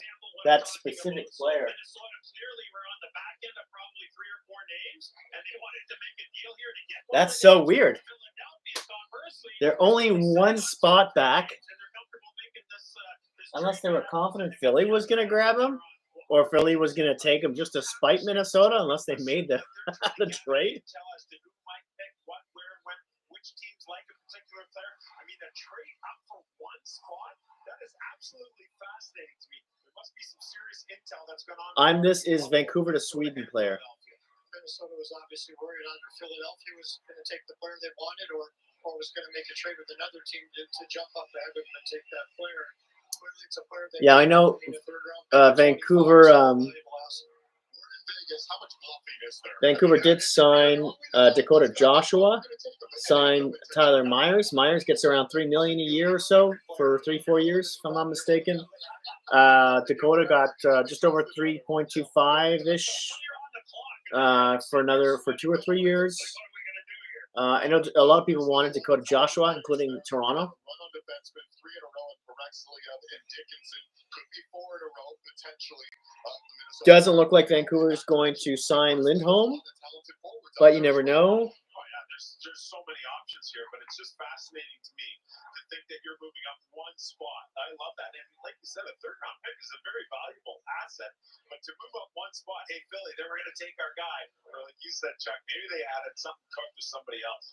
specific player. Minnesota clearly were on the back end of probably 3 or 4 names, and they wanted to make a deal here to get one. That's so weird. Philadelphia, conversely, They're only one spot back, and they're comfortable making this unless they were confident Philly was going to grab him, or Philly was going to take him just to spite Minnesota, unless they made the trade. Tell us to who might pick what, where, when, which teams like a particular player. I mean, a trade up for one spot, that is absolutely fascinating to me. There must be some serious intel that's going on. This is Vancouver to Sweden player. Minnesota was obviously worried either Philadelphia was going to take the player they wanted or was going to make a trade with another team to jump up ahead of them and take that player. Clearly, it's a player they Yeah, I know Vancouver. Vancouver did sign Dakota Joshua. Signed Tyler Myers. Myers gets around $3 million a year or so for 3-4 years, if I'm not mistaken. Dakota got just over 3.25 ish for 2 or 3 years. I know a lot of people wanted Dakota Joshua, including Toronto. Doesn't look like Vancouver is going to sign Lindholm, but you never know. Oh, yeah, there's so many options here, but it's just fascinating to me to think that you're moving up one spot. I love that. And like you said, a third-round pick is a very valuable asset. But to move up one spot, hey, Philly, they were going to take our guy. Or like you said, Chuck, maybe they added something cooked to somebody else.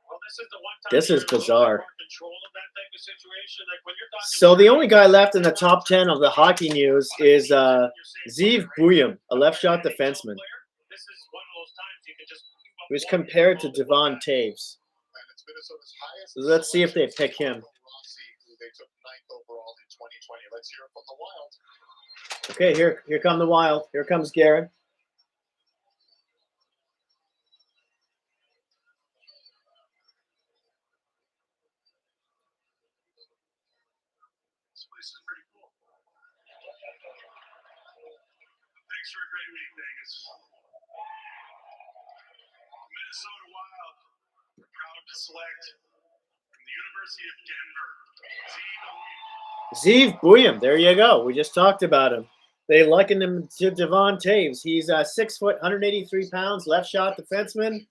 Well, this is the one time This is bizarre. control of that type of situation. Like when you're talking So the only guy left in the top 10 of the hockey news is Zeev Buyum, a left shot defenseman. This is one of those times you can just He was compared to Devon Taves. So let's see if they pick him. They took 9th overall in 2020. Let's hear it from the Wild. Okay, here come the Wild. Here comes Garrett. This place is pretty cool. Thanks for a great week, Vegas. Minnesota Wild, proud to select from the University of Denver, Zeev Buyum. There you go. We just talked about him. They likened him to Devon Taves. He's 6 foot, 183 pounds, left shot defenseman.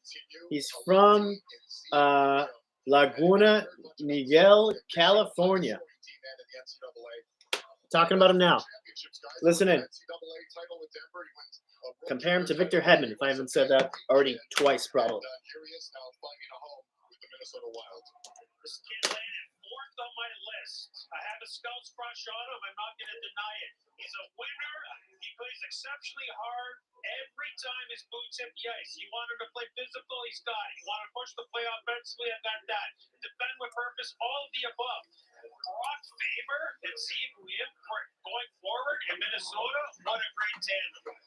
He's from Laguna Niguel, California. Talking about him now. Listen in. Compare him to Victor Hedman, if I haven't said that already twice, probably. This kid landed 4th on my list. I have a scout's crush on him. I'm not going to deny it. He's a winner. He plays exceptionally hard every time his boots hit the ice. You want him to play physical, he's got it. You want to push the play offensively, I've got that. Defend with purpose, all of the above. Brock Faber and Zeev Buyum going forward in Minnesota, what a great tandem.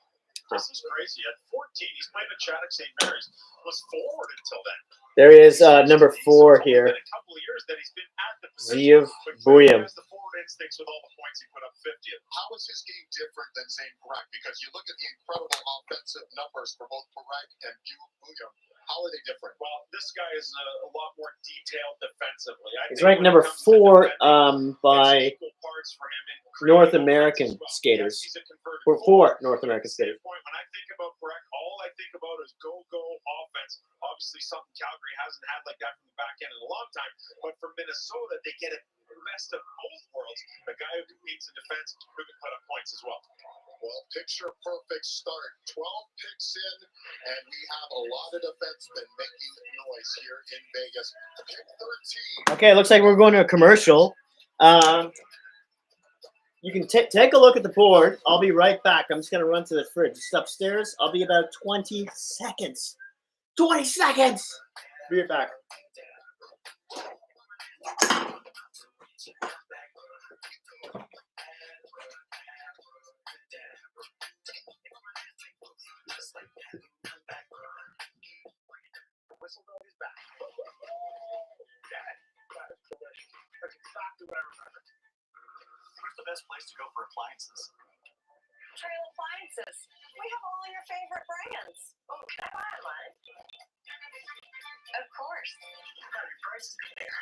This is crazy. At 14, he's playing at Chaddock St. Mary's. Was forward until then. There is number 4 here. It's been a couple of years that he's been at the Zeev position. Buyum. He has the forward instincts with all the points he put up 50th. How is his game different than Zane Parekh? Because you look at the incredible offensive numbers for both Parekh and Buyum. How are they different? Well, this guy is a lot more detailed defensively. He's ranked number 4 by North American skaters. For 4 North American skaters. When I think about Parekh, all I think about is go offense. Obviously, something Calgary hasn't had like that from the back end in a long time. But for Minnesota, they get it best of both worlds. A guy who competes in defense, who can put up points as well. Well, picture perfect start. 12 picks in, and we have a lot of defensemen making noise here in Vegas. Pick 13. Okay, looks like we're going to a commercial. You can take a look at the board. I'll be right back. I'm just going to run to the fridge. It's upstairs. I'll be about 20 seconds. 20 seconds! Be right back. Whistle dog is back. That's delicious. That's exactly what I remember. Where's the best place to go for appliances? Trail Appliances. We have all your favorite brands. Oh, can I buy one? Of course. How are your prices compare?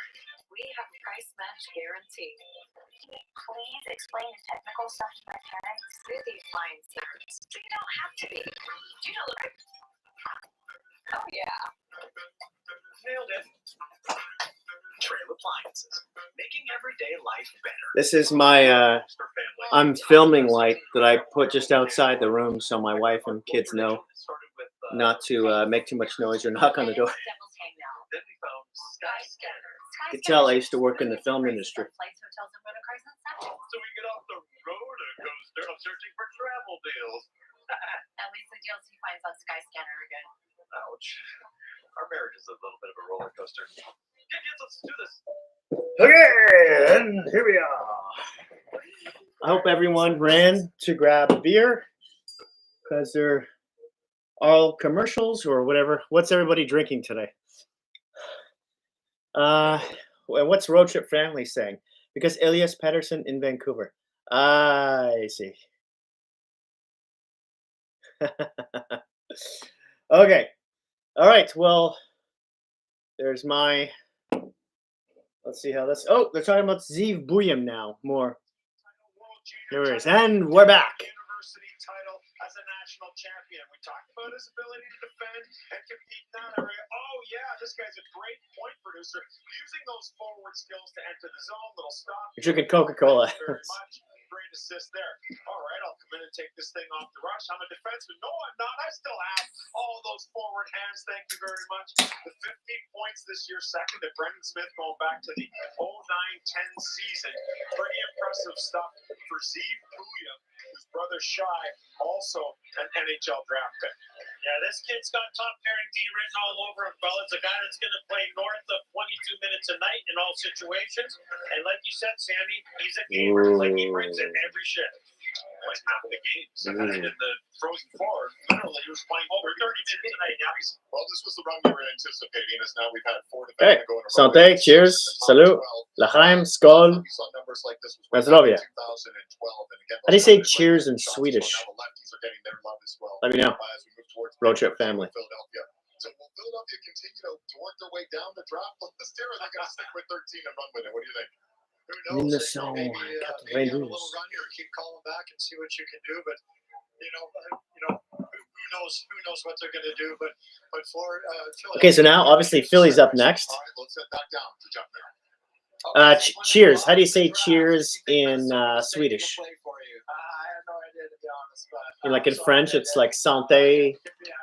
We have a price match guarantee. Can you please explain the technical stuff to my parents? We're the appliance nerds, so you don't have to be. Do you know the right? Oh, yeah. Nailed it. Trail Appliances. Making everyday life better. This is my I'm filming light that I put just outside the room so my wife and kids know not to make too much noise or knock on the door. Then we found Skyscanner. You can tell I used to work in the film industry. Flights, hotels, and rental cars and such. So we get off the roller coaster. I'm searching for travel deals. At least the deals he finds on Skyscanner are good. Ouch. Our marriage is a little bit of a roller coaster. Kids, let's do this. Okay, and here we are. I hope everyone ran to grab a beer because they're all commercials or whatever. What's everybody drinking today? What's Road Trip Family saying? Because Elias Pettersson in Vancouver. I see. Okay. All right. Well, there's my. Let's see how this. Oh, they're talking about Zeev Buyum now. More. Here it is. And we're back. title as a national champion. We talked about his ability to defend and compete in that area. Oh, yeah, this guy's a great point producer, using those forward skills to enter the zone. Little stop. You're drinking Coca-Cola. Very much. Great assist there. All right, I'll come in and take this thing off the rush. I'm a defenseman. No, I'm not. I still have all those forward hands. Thank you very much. The 15 points this year, second to Brendan Smith, going back to the 09-10 season. Pretty impressive stuff for Zeev Puya, whose brother Shai, also an NHL draft pick. Yeah, this kid's got top pairing D written all over him, fellas. A guy that's going to play north of 22 minutes a night in all situations. And like you said, Sammy, he's a gamer. Like he brings it every shift. Like half the games. And in the Frozen Four, literally, he was playing over 30 minutes a night. Well, this was the run we were anticipating, as now we've had 4 Hey, defenders go in a row. santé, cheers, salut, l'chaim, skål, We saw numbers like this was na zdrowie. 2012, and again, How do you say cheers in Swedish? now the lefties are getting their love as well. Let me know. As we move towards Road trip family. Philadelphia. So will Philadelphia continue to work their way down the draft list here, or are they going to stick with 13 and run with it? What do you think? Who In the knows? zone, Maybe Captain maybe have a Rangers. little run here, keep calling back and see what you can do. But who knows what they're going to do? But Florida. Okay, so now obviously Philly's up next. All right, let's head back down to jump there. Cheers. How do you say cheers in Swedish? I have no idea, to be honest. But Like in French, it's like santé.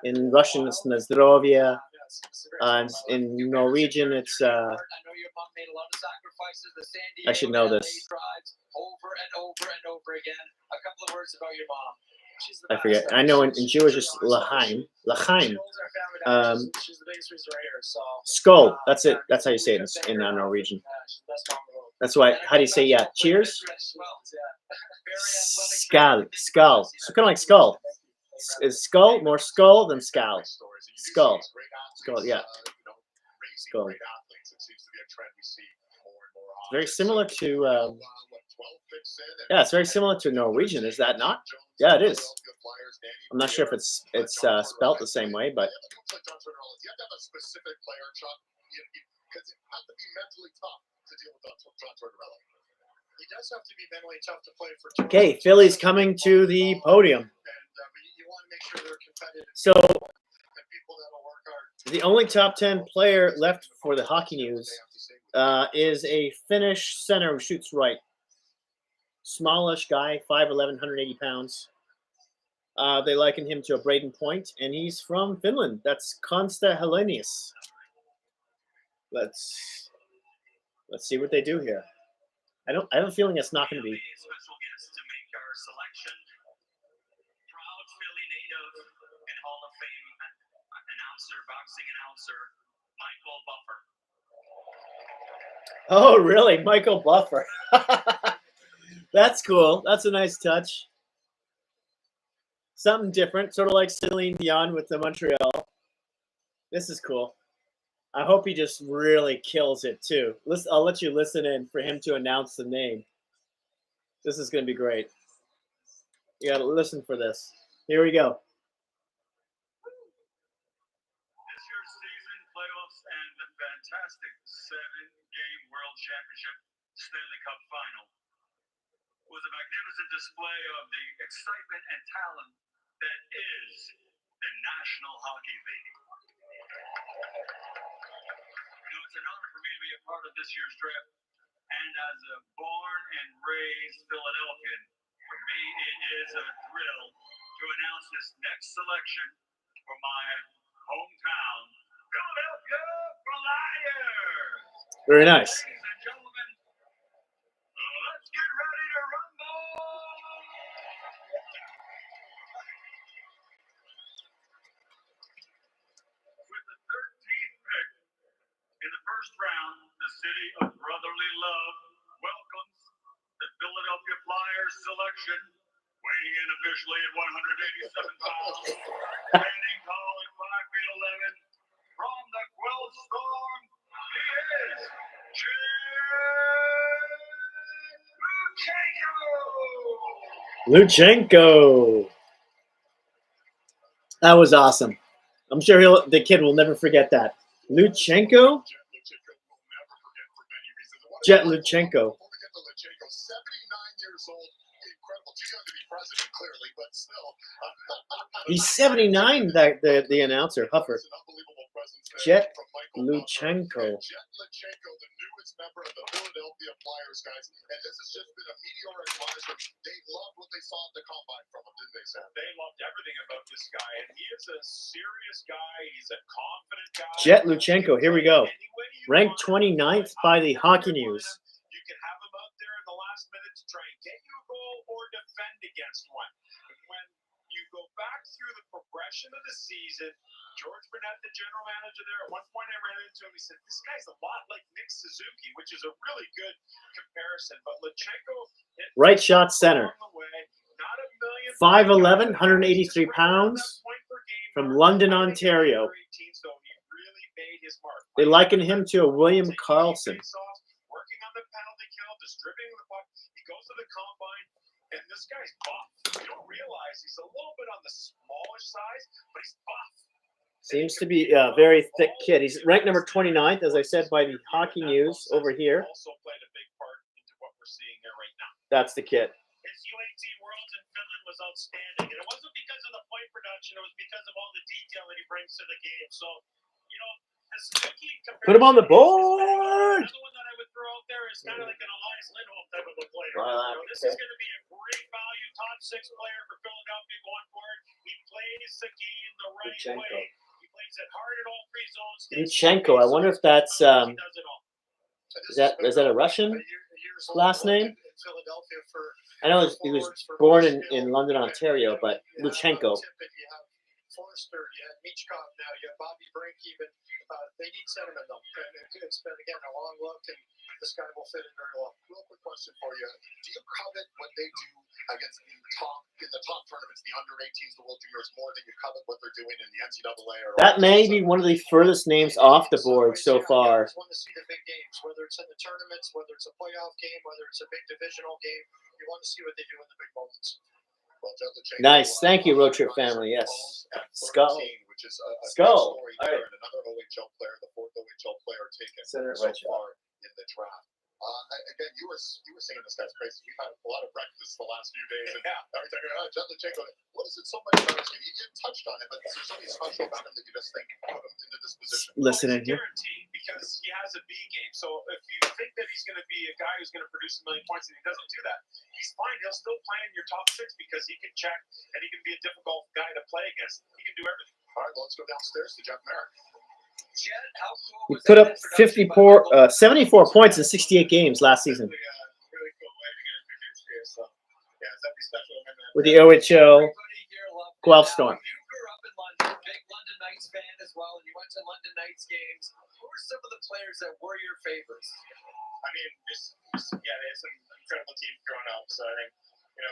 In Russian, it's na zdrowie. In Norwegian, it's I know your mom made a lot of sacrifices. The San Diego I should know LA this. drives over and over and over again. A couple of words about your mom. She's the I best. forget. I know in Jewish it's l'chaim. L'chaim. She holds our family down. She's the biggest reason we're here. So Skål. That's it. That's how you say it in Norwegian. she's the best mom in the world. That's why. How do you say yeah? Cheers. Very athletic. Skull. So kind of like skull. Is skull more skull than scowl? Skull. Skull. Yeah. Skull. Very similar to. Yeah, it's very similar to Norwegian. Is that not? Yeah, it is. I'm not sure if it's spelt the same way, but You have to have a specific player, Chuck, because you have to be mentally tough to deal with John Tortorella. He does have to be mentally tough to play for. okay. Philly's coming to the podium. And you want to make sure they're competitive. So And people that'll work hard. the only top 10 player left for the hockey news is a Finnish center who shoots right. Smallish guy, 5'11", 180 pounds. They liken him to a Braden Point, and he's from Finland. That's Konsta Helenius. Let's see what they do here. I have a feeling it's not going to be. Special guest to make our selection. Proud Philly native and Hall of Fame announcer, boxing announcer, Michael Buffer. Oh, really? Michael Buffer. That's cool. That's a nice touch. Something different, sort of like Celine Dion with the Montreal. This is cool. I hope he just really kills it too. I'll let you listen in for him to announce the name. This is going to be great. You got to listen for this. Here we go. This year's season playoffs and the fantastic 7-game World Championship Stanley Cup Final was a magnificent display of the excitement and talent that is the National Hockey League. It's an honor for me to be a part of this year's draft, and as a born and raised Philadelphian, for me it is a thrill to announce this next selection for my hometown, Philadelphia Flyers. Very nice. Ladies and gentlemen, let's get ready to rumble! With the 13th pick in the first round, the city of brotherly love welcomes the Philadelphia Flyers selection, weighing in officially at 187 pounds, standing tall at 5 feet 11, from the Quill Storm, he is Luchenko. That was awesome. I'm sure the kid will never forget that. Luchenko? Jet Luchenko. 79 years old, incredible. Too young to be president, clearly, but He's 79. The announcer Huffer. Jet Luchenko. Jet Luchenko, the newest member of the Philadelphia Flyers, guys. And this has just been a meteoric rise. They loved what they saw at the combine from him, didn't they, Sam? They loved everything about this guy, and he is a serious guy. He's a confident guy. Jet Luchenko, here we go. Ranked 29th by the Hockey News. You can have him out there in the last minute to try and get you a goal or defend against one. And when you go back through the progression of the season, George Burnett, the general manager there, at one point I ran into him, he said, this guy's a lot like Nick Suzuki, which is a really good comparison. But Luchenko, right shot center. 5'11", 183 pounds, from London, Ontario. They liken him to a William Karlsson. Working on the penalty kill, distributing the puck. He goes to the combine, and this guy's buff. You don't realize he's a little bit on the smallish size, but he's buff. Seems to be a very thick kid. He's ranked number 29th, as I said, by the Hockey News over here. Also played a big part into what we're seeing here right now. That's the kid. His UAT Worlds in Finland was outstanding, and it wasn't because of the point production; it was because of all the detail that he brings to the game. So, you know, Suzuki put him on the board. Another one that I would throw out there is kind of like an Elias Lindholm type of a player. This is going to be a great value, top 6 player for Philadelphia going forward. He plays the game the right way. He plays it hard in all 3 zones. Luchenko. I wonder if that's is that a Russian last name? I know he was born in London, Ontario, but Luchenko. Forrester, you had Michkov now, you have Bobby Brink even. They need centermen though. And it's been, again, a long look, and this guy will fit in very well. Real quick question for you. Do you covet what they do against the top tournaments, the under-18s, the World Juniors, more than you covet what they're doing in the NCAA? That may be one of the furthest names off the board so far. I just want to see the big games, whether it's in the tournaments, whether it's a playoff game, whether it's a big divisional game. You want to see what they do in the big moments. Nice. Thank you, Road Trip family. Yes. Skull. Which is Skull. All right. Another OHL player, the 4th OHL player taken Center so right far in the draft. Again, you were saying this guy's crazy. We've had a lot of breakfast the last few days, and everything. Jet Luchenko. What is it so much about him? You touched on it, but is there something special about him that you just think put him into this position? Listen in here. Guaranteed, because he has a B game. So if you think that he's going to be a guy who's going to produce a million points and he doesn't do that, he's fine. He'll still play in your top 6 because he can check and he can be a difficult guy to play against. He can do everything. All right, well, let's go downstairs to Jeff Merrick. Jet, how cool He was put that up introduction 74 points in 68 games last season Really cool way to get introduced here. So, yeah, that'd be special. with the OHL Everybody here loved it. Guelph Now, Storm. You grew up in London, big London Knights fan as well, and you went to London Knights games. Who were some of the players that were your favorites? I mean, yeah, there's some incredible teams growing up. So I think,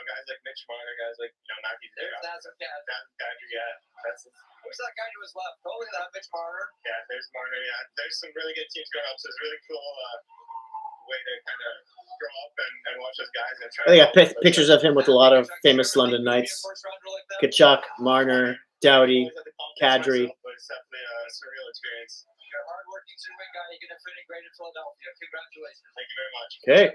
guys like Mitch Marner, guys like, Naki. That's who's that guy to his left? Oh, look at that, Mitch Marner. Yeah, there's Marner. Yeah, there's some really good teams growing up. So it's really cool way to kind of grow up and watch those guys. And try I got pictures of him with a lot of famous London Knights. Kachuk, Marner, Doughty, Kadri. But it's definitely a surreal experience. You're a hardworking two-way guy. You're going to fit in great in Philadelphia. Congratulations. Thank you very much. Okay,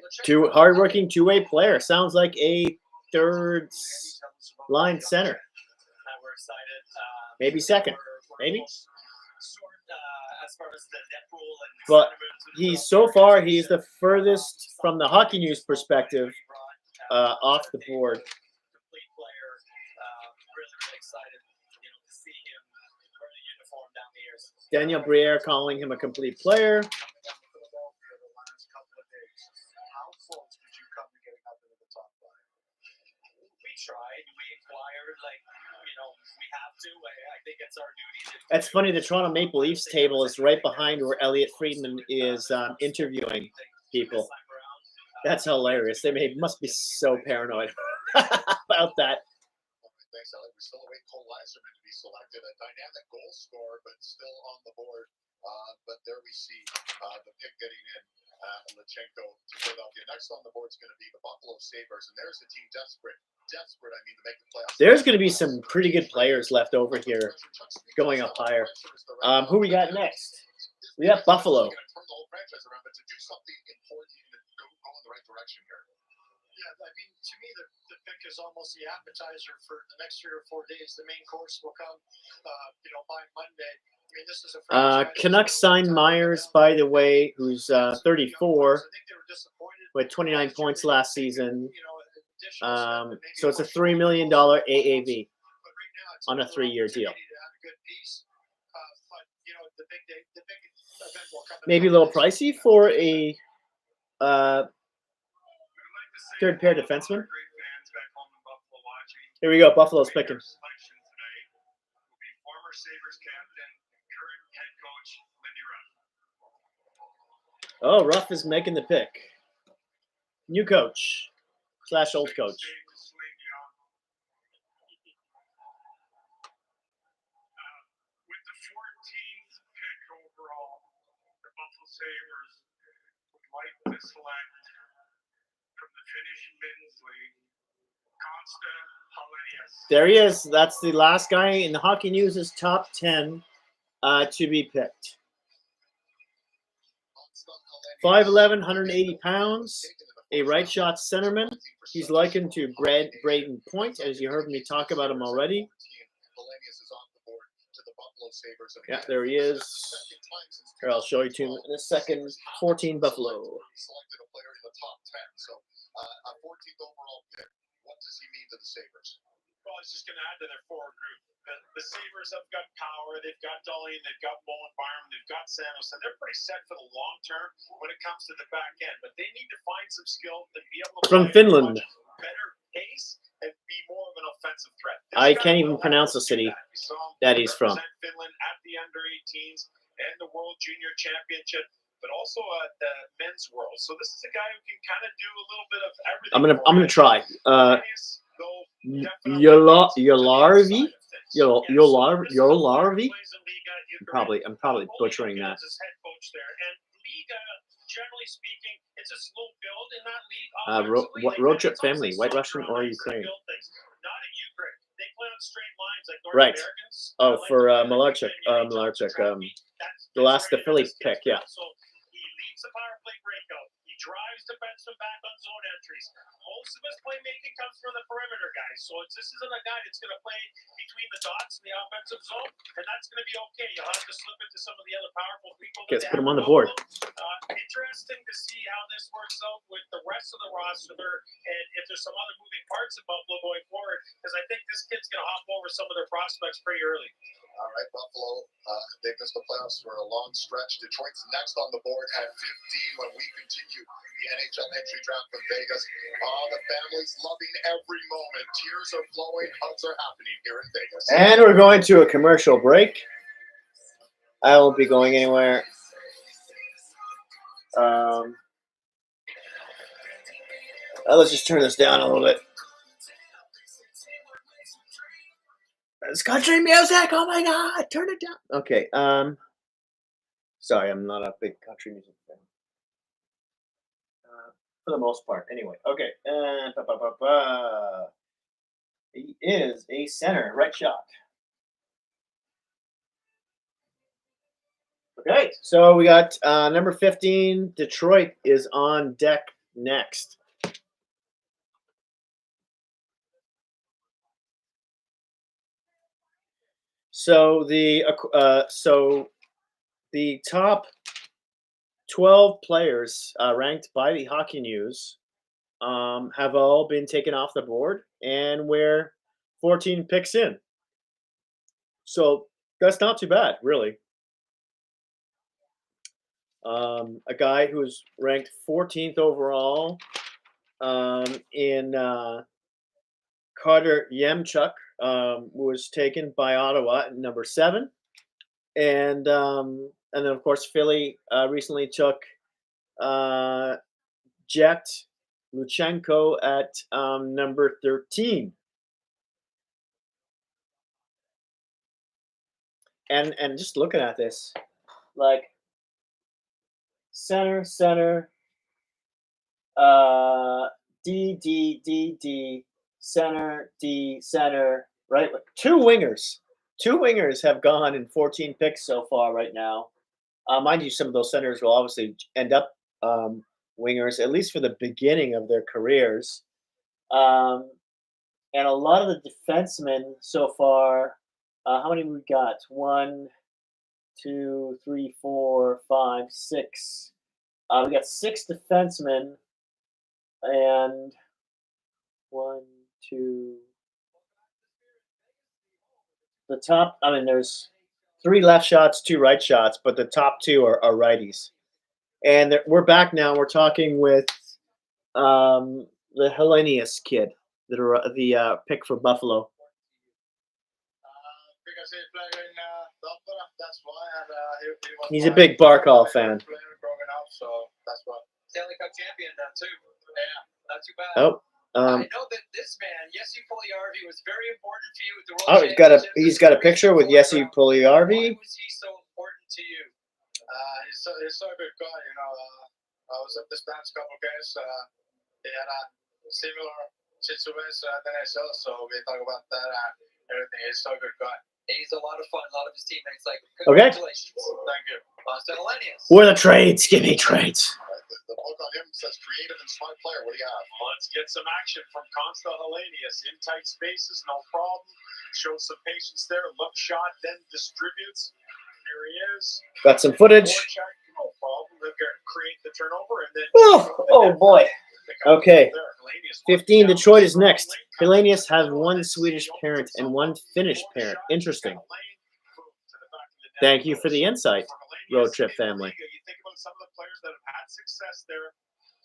hardworking two-way player. Sounds like a third line center. We're excited. Maybe second. Maybe. As far as the net rule and But he's the furthest from the Hockey News perspective off the board. Complete player. Really excited, to see him wear the uniform down the years. Daniel Briere calling him a complete player. How close did you come to getting up into the top 5? We tried. We inquired. We have to. I think it's our duty. That's funny. The Toronto Maple Leafs table is right behind where Elliot Friedman is interviewing people. That's hilarious. They must be so paranoid about that. Thanks, Elliot. We still await Cole Leiserman to be selected, a dynamic goal scorer, but still on the board. But there we see the pick getting in. Luchenko to Philadelphia. Next on the board is going to be the Buffalo Sabres, and there's a team desperate, to make the playoffs. There's going to be some pretty good players left over here going up higher. Who we got next? We got Buffalo. Turn the whole franchise around, but to do something important and go in the right direction here. Yeah, I mean, to me, the pick is almost the appetizer for the next 3 or 4 days. The main course will come, by Monday. I mean, this is a Canucks signed Myers, by the way, who's 34, with 29 points last season. So it's a $3 million AAV on a 3-year deal. Maybe a little pricey for a third pair defenseman. Here we go. Buffalo's picking. Former Sabres captain, current head coach, Lindy Ruff. Oh, Ruff is making the pick. New coach / old coach. With the 14th pick overall, the Buffalo Sabres would like to select from the Finnish Men's League, Consta Hallenius. There he is. That's the last guy in the Hockey News' top 10 to be picked. 5'11", 180 pounds, a right shot centerman. He's likened to Braden Point, as you heard me talk about him already. Yeah, there he is. Here, I'll show you to him in a second. 14 Buffalo. Selected a player in the top 10. So a 14th overall pick. What does he mean to the Sabres? Well, it's just going to add to their forward group. The Sabres have got power. They've got Dahlin. They've got Bowen Byram. They've got Samuelson. They're pretty set for the long term when it comes to the back end. But they need to find some skill to be able to From play Finland. at a much better pace and be more of an offensive threat. I can't even pronounce the city that he's from. Finland at the under-18s and the World Junior Championship, but also at the men's world. So this is a guy who can kind of do a little bit of everything. I'm gonna try. Yolarvi. I'm probably butchering that. Generally speaking, it's a slow build in that league. Road trip family, White Russian or Ukraine? Not in Ukraine. They play on straight lines like North Right. Americans. Oh, for Malarchuk. The Philly pick, yeah. So he leads the power play breakout. He drives defensemen back on zone entries. Most of his playmaking comes from the perimeter guys. So this isn't a guy that's going to play between the dots in the offensive zone, and that's going to be okay. You'll have to slip into some of the other powerful people. Okay, let's put him on the board. Interesting to see how this works out with the rest of the roster there, and if there's some other moving parts of Buffalo going forward, because I think this kid's going to hop over some of their prospects pretty early. All right, Buffalo, they've missed the playoffs for a long stretch. Detroit's next on the board at 15 when we continue the NHL entry draft from Vegas. The family's loving every moment. Tears are flowing, hugs are happening here in Vegas. And we're going to a commercial break. I won't be going anywhere. Let's just turn this down a little bit. It's country music. Oh my God, turn it down. Okay. Sorry, I'm not a big country music fan. For the most part, anyway. Okay. He is a center, right shot. Okay, so we got number 15. Detroit is on deck next. So the top 12 players ranked by the Hockey News have all been taken off the board, and we're 14 picks in. So that's not too bad, really. A guy who's ranked 14th overall in Carter Yemchuk was taken by Ottawa at number 7, and then of course Philly recently took Jet Luchenko at number 13. And just looking at this, like center, D, center, D, center, right? Two wingers have gone in 14 picks so far right now. Mind you, some of those centers will obviously end up wingers, at least for the beginning of their careers. And a lot of the defensemen so far, how many we got? 1, 2, 3, 4, 5, 6. We got 6 defensemen, and 1, 2. The top, I mean, there's 3 left shots, 2 right shots, but the top 2 are righties. And we're back now. We're talking with the Hellenius kid, the pick for Buffalo. He's a big Barkall fan. So that's what. Stanley Cup champion now too. Yeah, not too bad. Oh, I know that this man, Jesse Puljujärvi, was very important to you with the World oh, he's got a picture with Jesse Puljujärvi. Why was he so important to you? He's so good guy. You know, I was at the Spanish couple games. He had a similar situation at the NHL, so we talk about that and everything. He's so good guy. He's a lot of fun. A lot of his teammates like. Okay. Congratulations. Thank you. What are the trades? Give me trades. The book on him says creative and smart player. What do you have? Let's get some action from Consta Hellenius. In tight spaces, no problem. Shows some patience there. Look shot, then distributes. Here he is. Got some footage. Check, no problem. They're going to create the turnover and then. Oh boy. Okay. 15. Detroit is next. Hellenius has 1 Swedish parent and 1 Finnish parent. Interesting. Thank you for the insight, Road Trip family. You think about some of the players that have had success there.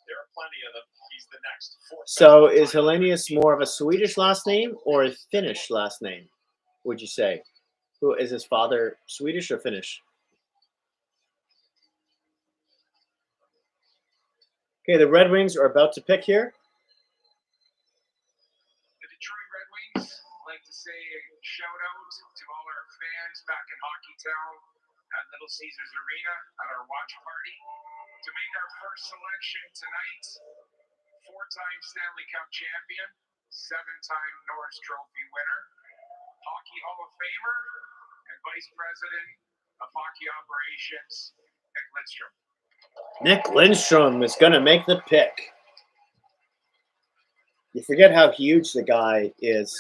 There are plenty of them. He's the next. So is Hellenius more of a Swedish last name or a Finnish last name, would you say? Who is his father, Swedish or Finnish? Okay, the Red Wings are about to pick here. The Detroit Red Wings like to say a shout out to all our fans back in Hockey Town at Little Caesars Arena at our watch party. To make our first selection tonight, 4-time Stanley Cup champion, 7-time Norris Trophy winner, Hockey Hall of Famer, and Vice President of Hockey Operations, Nick Lidstrom. Nick Lindstrom is going to make the pick. You forget how huge the guy is.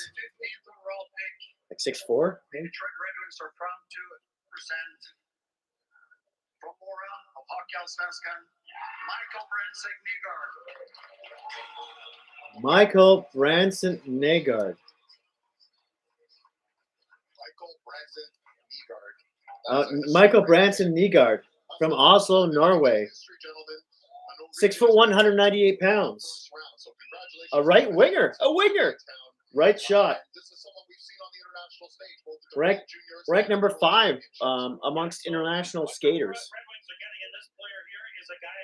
Like 6'4"? The Detroit Red Wings are proud to present from Mora of Hockeyallsvenskan, Michael Branson Nygard. Michael Branson Nygard from Oslo, Norway. 6'1", 198 pounds. A right winger. A winger. Right shot. Ranked number 5 amongst international skaters.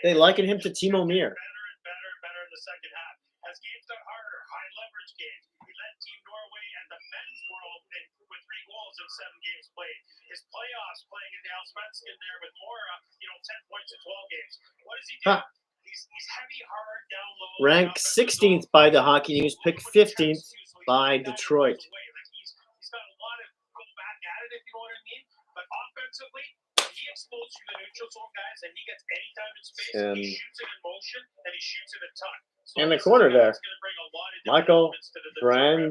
They liken him to Timo Meyer. Better in the second half. As games got harder, high leverage games, he led Team Norway and the men's world with 3 goals in 7 games played. His playoffs playing in the Allsvenskan there with more, 10 points in 12 games. What does he do? He's heavy, hard, down low. Ranked 16th by the Hockey News, picked 15th by Detroit. He's got a lot of go back at it, if you know what I mean. But offensively, he explodes through the neutral zone guys, and he gets any time in space. He shoots it in motion, and he shoots it a ton. So in the corner there, Michael Branson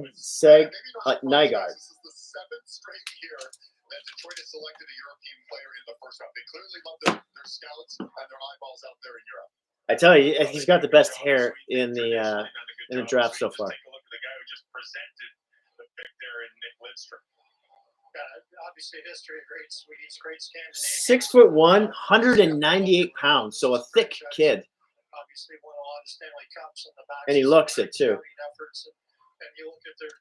Nygard. This is the 7th straight year that Detroit has selected a European player in the first round. They clearly love their scouts and their eyeballs out there in Europe. I tell you, he's got the best hair in the draft so far. Take a look at the guy who just presented the pick there in Nick Lidstrom. Obviously, history of great Swedes, great Scandinavian. 6'1", 198 pounds, so a thick kid. Obviously, won a lot of Stanley Cups in the back. And he looks it too. And you look at their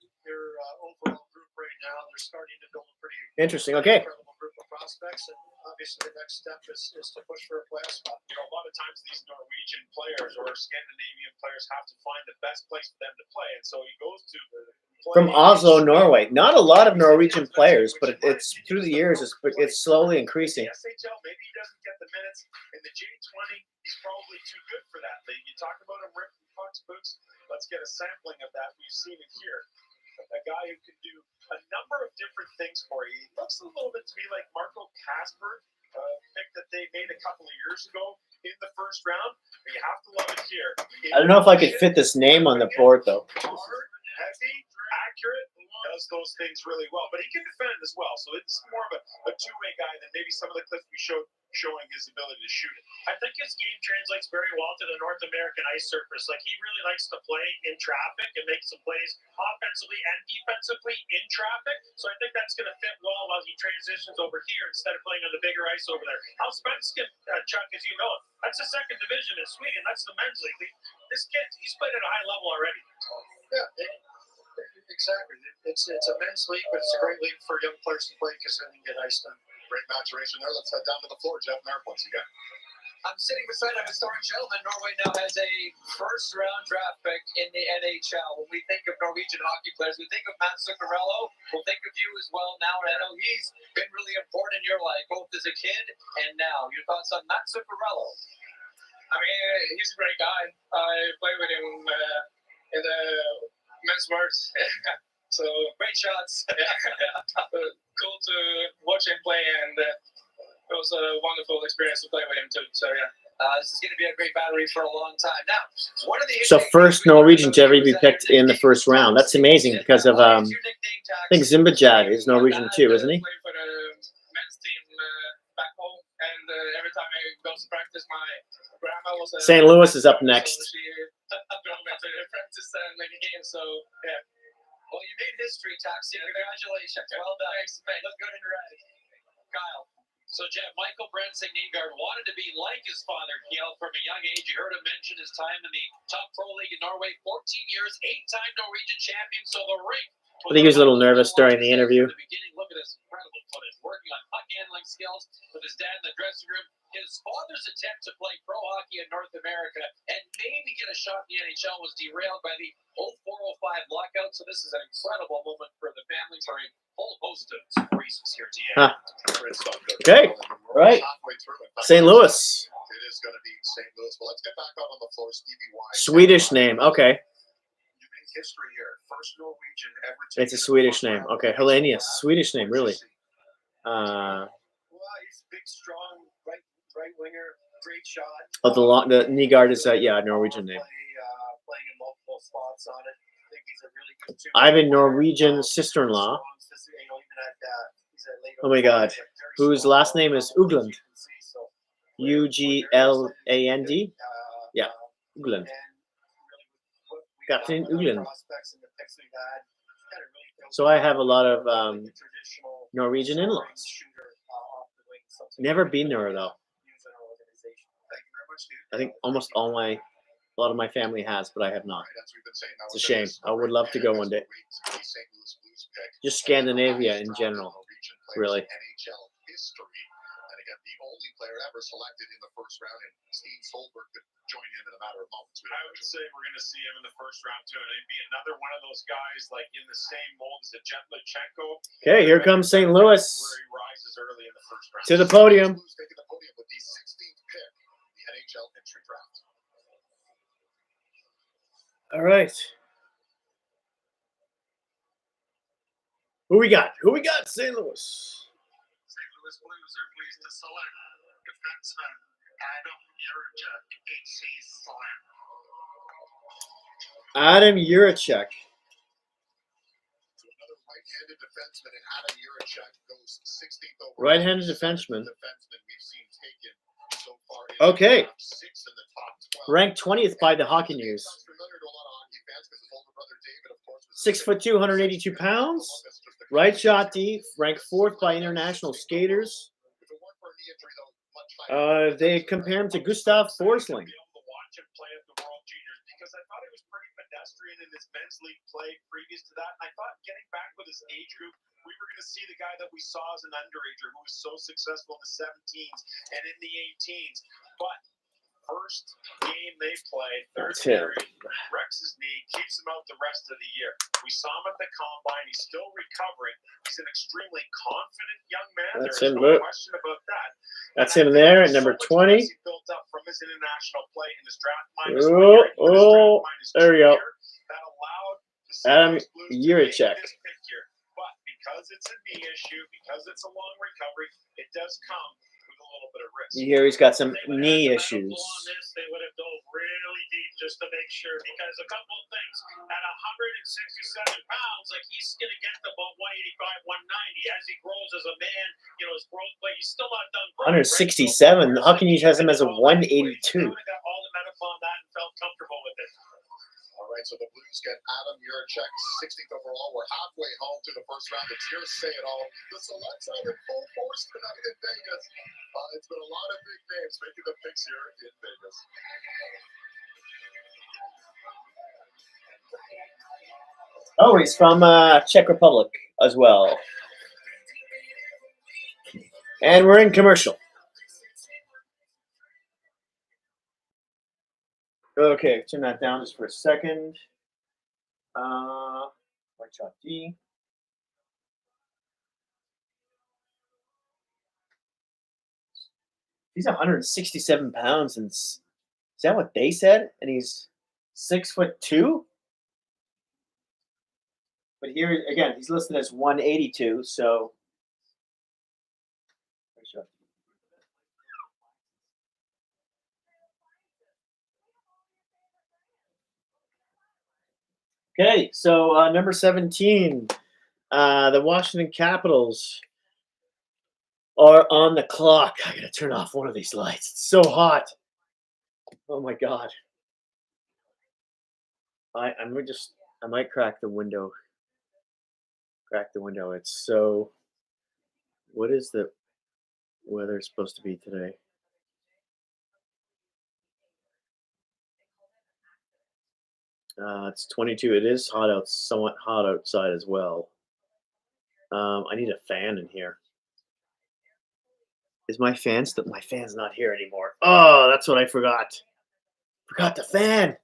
overall group right now, they're starting to build a pretty interesting. Okay. Incredible group of prospects, and obviously the next step is to push for a playoff spot. A lot of times these Norwegian players or Scandinavian players have to find the best place for them to play, and so he goes to from Oslo, Norway. Not a lot of Norwegian players, but it's through the years it's slowly increasing. SHL, maybe he doesn't get the minutes in the J20. He's probably too good for that league. You talk about him ripping pucks, boots. Let's get a sampling of that. We've seen it here. A guy who can do a number of different things for you. He looks a little bit to me like Marco Kasper, a pick that they made a couple of years ago in the first round, but you have to love it here. I don't know if I could fit this name on the board, though. Hard, heavy, accurate, does those things really well. But he can defend as well, so it's more of a two-way guy than maybe some of the clips we showed showing his ability to shoot it. I think his game translates very well to the North American ice surface. Like, he really likes to play in traffic and make some plays offensively and defensively in traffic. So I think that's going to fit well while he transitions over here instead of playing on the bigger ice over there. Allsvenskan, Chuck, as you know, that's the second division in Sweden. That's the men's league. This kid, he's played at a high level already. Yeah, exactly. It's a men's league, but it's a great league for young players to play because then you get ice time. Great maturation there. Let's head down to the floor. Jeff Merrick once again. I'm sitting beside a historic gentleman. Norway now has a first-round draft pick in the NHL. When we think of Norwegian hockey players, we think of Mats Zuccarello. We'll think of you as well now. And I know he's been really important in your life, both as a kid and now. Your thoughts on Mats Zuccarello? I mean, he's a great guy. I played with him in the men's works. So great shots. Cool to watch him play, and it was a wonderful experience to play with him too. So yeah. This is going to be a great battery for a long time. Now, what are the first Norwegian to ever be picked in the first round. That's amazing because of I think Zimbabwe is Norwegian too, isn't he? I play for the men's team back home, and every time I go to practice, my grandma was St. Louis is up next. So she drove me to practice and make a game. So yeah. Well, you made history, Taxi. Congratulations. Well done. Thanks, man. Look good in red. Kyle. So, Jeff, Michael Brensing Nygaard wanted to be like his father, Kjell, from a young age. You heard him mention his time in the top pro league in Norway, 14 years, 8-time Norwegian champion. So the rink. I think he was a little nervous during the interview. Look at this incredible footage, working on puck handling skills with his dad in the dressing room. His father's attempt to play pro hockey in North America and maybe get a shot in the NHL was derailed by the 04-05 lockout. So this is an incredible moment for the family for a whole host of reasons here, DA. Okay, right. St. Louis. It is going to be St. Louis. But let's get back out on the floor. Stevie Y. Swedish name. Okay. You make history here. First Norwegian ever. It's a Swedish name. Okay, Hellenius. Swedish name, really. Well, he's big, strong, right winger, great shot. Oh, the Nygaard is yeah, Norwegian name. Playing in multiple spots on it. I think he's a really good I have a Norwegian sister-in-law. Oh my God, whose last name is Ugland. Ugland. Yeah, Ugland. Captain Ugland. So I have a lot of Norwegian in-laws. Never been there though. I think a lot of my family has, but I have not. It's a shame. I would love to go one day. Just Scandinavia in general, really. NHL history. And again, the only player ever selected in the first round, and Steve Solberg could join in a matter of moments. I would say we're going to see him in the first round too, and he'd be another one of those guys like in the same mold as a Jetlichenko. Okay, here comes St. Louis. Where he rises early in the first round. To the podium. Taking the podium with the 16th pick in the NHL entry draft. All right. Who we got? St. Louis. St. Louis Blues are pleased to select defenseman Adam Juracek, HC Slam. Adam Juracek. So another right-handed defenseman, and Adam Juracek goes 16th overall. Right-handed defenseman. Defenseman we've seen taken so far. Okay. 6 in the top 12. Ranked 20th by the Hockey News. Sounds familiar to a lot of hockey fans because his older brother David, of course, was 6'2", 182 pounds. Right shot D, ranked 4th by International Skaters. If it weren't for a knee injury, though, much higher. They compare him to Gustav Forsling. Be able to watch him play at the World Juniors because I thought he was pretty pedestrian in his men's league play previous to that. And I thought getting back with his age group, we were going to see the guy that we saw as an underager who was so successful in the 17s and in the 18s. But first game they play, third period, wrecks his knee, keeps him out the rest of the year. We saw him at the combine. He's still recovering. He's an extremely confident young man. That's There's him, no question about that. That's him there at number 20. He built up from his international play in his draft There we go. That allowed Adam Juracek. But because it's a knee issue, because it's a long recovery, it does come with a little bit of risk. You hear he's got some They would knee have issues. blown this, they would have dove really deep just to make sure, because a couple of things. At 167 pounds, like, he's going to get to about 185, 190 as he grows as a man. You know, his growth, but he's still not done growing, 167. Right? How can you have him as a 182? They would have got all the medical on that and felt comfortable with it. All right, so the Blues get Adam Juracek, 16th overall. We're halfway home through the first round. The Cheers say it all. The Selects are in full force tonight in Vegas. It's been a lot of big names making the picks here in Vegas. Oh, he's from Czech Republic as well. And we're in commercial. Okay, turn that down just for a second. White shot D. He's 167 pounds, and is that what they said? And he's 6'2". But here again, he's listed as 182. So. Okay, so number 17, the Washington Capitals are on the clock. I gotta turn off one of these lights. It's so hot. Oh my god. I might crack the window. Crack the window. It's so. What is the weather supposed to be today? It's 22. It is hot out, somewhat hot outside as well. I need a fan in here. Is my fan still? My fan's not here anymore. Oh, that's what I forgot. Forgot the fan.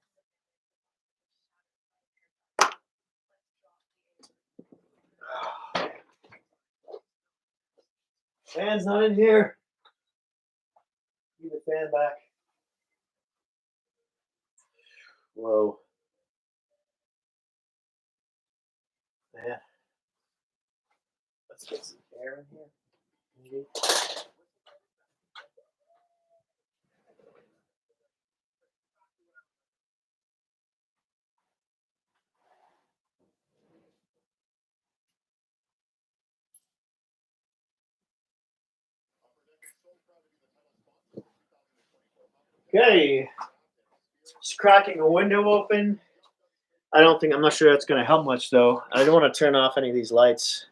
Fan's not in here. Need the fan back. Whoa. Man. Let's get some air in here. Maybe. Okay. Just cracking a window open. I'm not sure that's going to help much, though. I don't want to turn off any of these lights.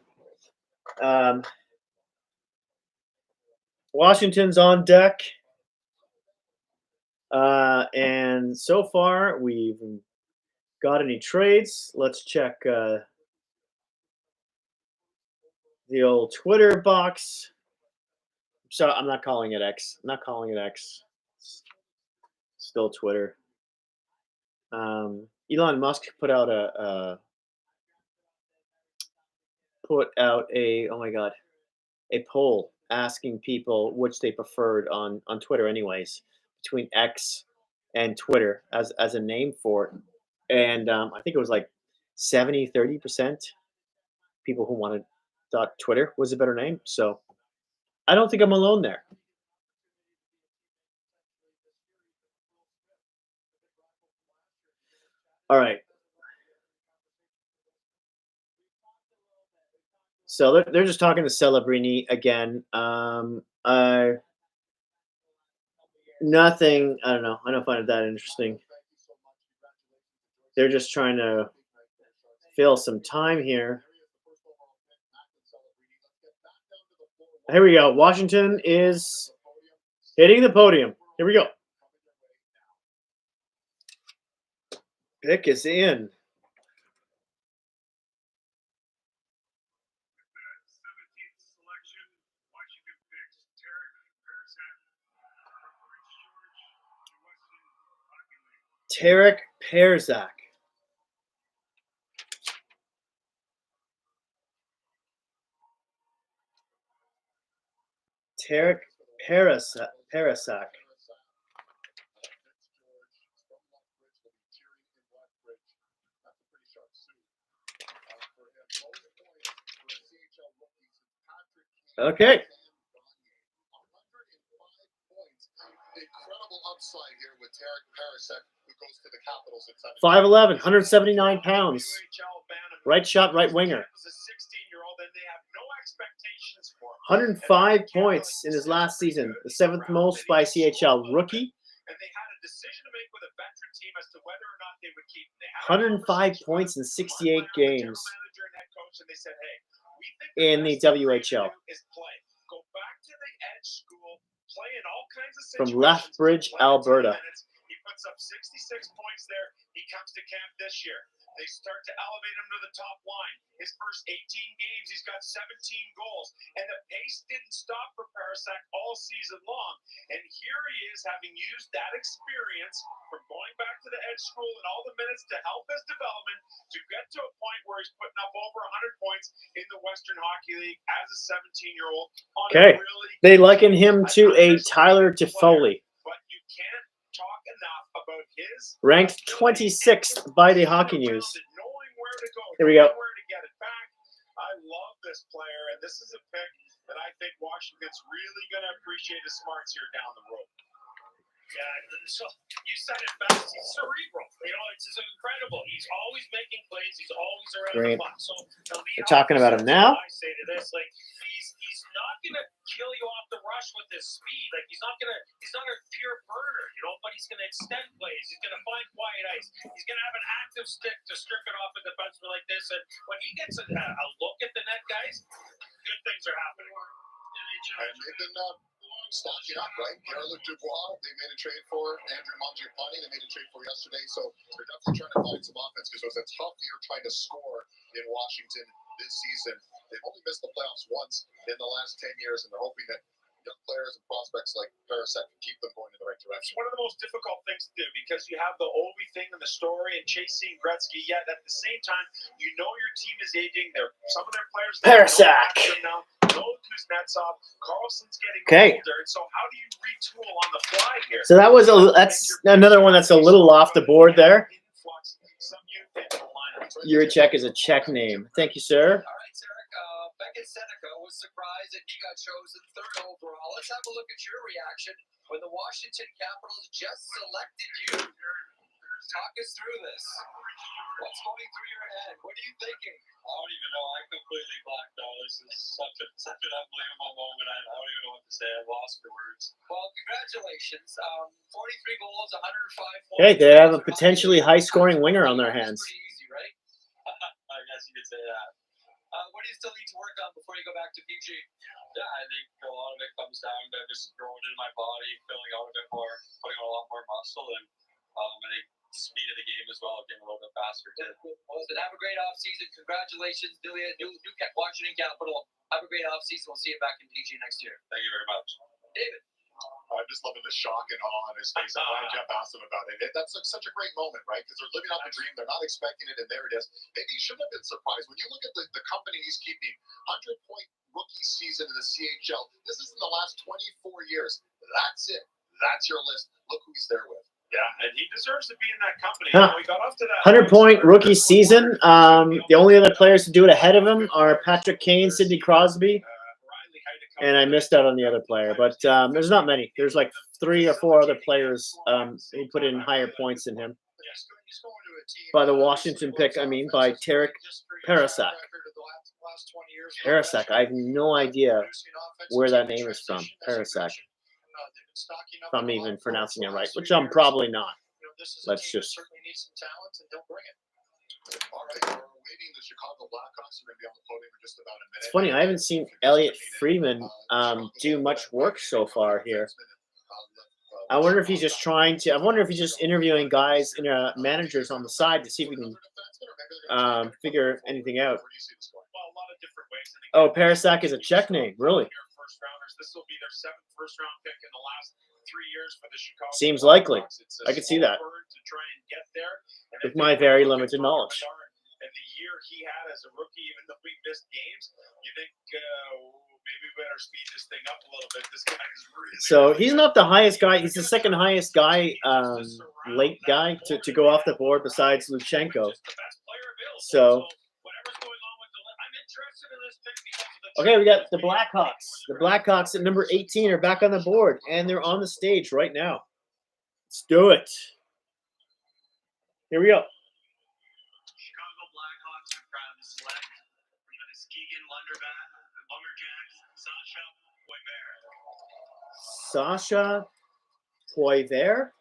Washington's on deck. And so far, we've got any trades. Let's check the old Twitter box. So I'm not calling it X. I'm not calling it X. Still Twitter. Elon Musk put out a poll asking people which they preferred on Twitter anyways, between X and Twitter as a name for it. And I think it was like 30% people who thought Twitter was a better name. So I don't think I'm alone there. All right. So they're just talking to Celebrini again. Nothing. I don't know. I don't find it that interesting. They're just trying to fill some time here. Here we go. Washington is hitting the podium. Here we go. Pick is in. Tarek Perzak. Tarek Perzak. Okay. Tarek Parasek, who goes to the Capitals at 17. 5'11", 179 pounds. Right shot, right winger. 105 points in his last season, the 7th most by CHL rookie. And they had a decision to make with a veteran team as to whether or not they would keep him. They had 105 points in 68 games in the WHL. is play. Go back to the edge school, play in all kinds of From situations. Lethbridge, Alberta. He puts up 66 points there. He comes to camp this year. They start to elevate him to the top line. His first 18 games, he's got 17 goals. And the pace didn't stop for Parasek all season long. And here he is, having used that experience from going back to the edge school and all the minutes to help his development to get to a point where he's putting up over 100 points in the Western Hockey League as a 17-year-old. Okay, they liken him to a Tyler Toffoli. But you can't talk enough about his ranked 26th by the Hockey News. Here we go. Where to get it back. I love this player, and this is a pick that I think Washington's really going to appreciate his smarts here down the road. Yeah, so you said it best. He's cerebral. You know, it's just incredible. He's always making plays. He's always around Great. the puck. So We're talking about him now. I say to this, like he's not gonna kill you off the rush with his speed. Like he's not a pure burner, you know. But he's gonna extend plays. He's gonna find quiet ice. He's gonna have an active stick to strip it off a defenseman like this. And when he gets a look at the net, guys, good things are happening. And they've been stocking up, right? Garland Dubois, they made a trade for Andrew Mangiapane. They made a trade for yesterday. So they're definitely trying to find some offense because it was a tough year trying to score in Washington this season. They've only missed the playoffs once in the last 10 years, and they're hoping that young players and prospects like Parasek can keep them going in the right direction. It's one of the most difficult things to do because you have the Ovi thing in the story and chasing Gretzky, yet at the same time, you know your team is aging. Some of their players Parasek. now. No Kuznetsov. Carlson's getting older. And so how do you retool on the fly here? So that's another one that's a little off the board there. Yurichek is a Czech name. Thank you, sir. All right, Tarek. Beckett Seneca was surprised that he got chosen 3rd overall. Let's have a look at your reaction when the Washington Capitals just selected you. Talk us through this. What's going through your head? What are you thinking? I don't even know. I completely blacked out. This is such an unbelievable moment. I don't even know what to say. I'm lost for words. Well, congratulations. 43 goals, 105 points. Okay, they have a potentially high-scoring winger on their hands. Pretty easy, right? I guess you could say that. What do you still need to work on before you go back to PG? Yeah, I think a lot of it comes down to just growing into my body, filling out a bit more, putting on a lot more muscle, and I think speed of the game as well, getting a little bit faster too. Well, have a great offseason. Congratulations, new Washington Capital. Have a great offseason. We'll see you back in PG next year. Thank you very much. David. I'm just loving the shock and awe on his face. I'm glad Jeff asked him about it. That's such a great moment, right? Because they're living out the dream. They're not expecting it, and there it is. Maybe he shouldn't have been surprised. When you look at the company he's keeping, 100-point rookie season in the CHL. This is in the last 24 years. That's it. That's your list. Look who he's there with. Yeah, and he deserves to be in that company. Huh. He got off to that 100-point rookie season. The only other players to do it ahead of him are Patrick Kane, Sidney Crosby, and I missed out on the other player. But there's not many. There's like 3 or 4 other players who put in higher points than him. By the Washington pick, I mean by Tarek Parasek. Parasek. I have no idea where that name is from. Parasek. If I'm even pronouncing it right, which I'm probably not. Let's just. It's funny, I haven't seen Elliot Friedman do much work so far here. I wonder if he's just trying to. I wonder if he's just interviewing guys, managers on the side to see if we can figure anything out. Oh, Parasek is a Czech name, really? This will be their 7th first-round pick in the last 3 years for the Chicago. Seems likely. I could see that. To try and get there. With my very limited knowledge. And the year he had as a rookie, even though we missed games, you think maybe we better speed this thing up a little bit. This guy is really. So he's not the highest guy. He's the second highest guy, late guy to go off the board besides Luchenko. So. Okay, we got the Blackhawks. The Blackhawks at number 18 are back on the board, and they're on the stage right now. Let's do it. Here we go. Chicago Blackhawks are proud to select from the Muskegon Lumberjacks, Sasha Poivert. Sasha Poivert.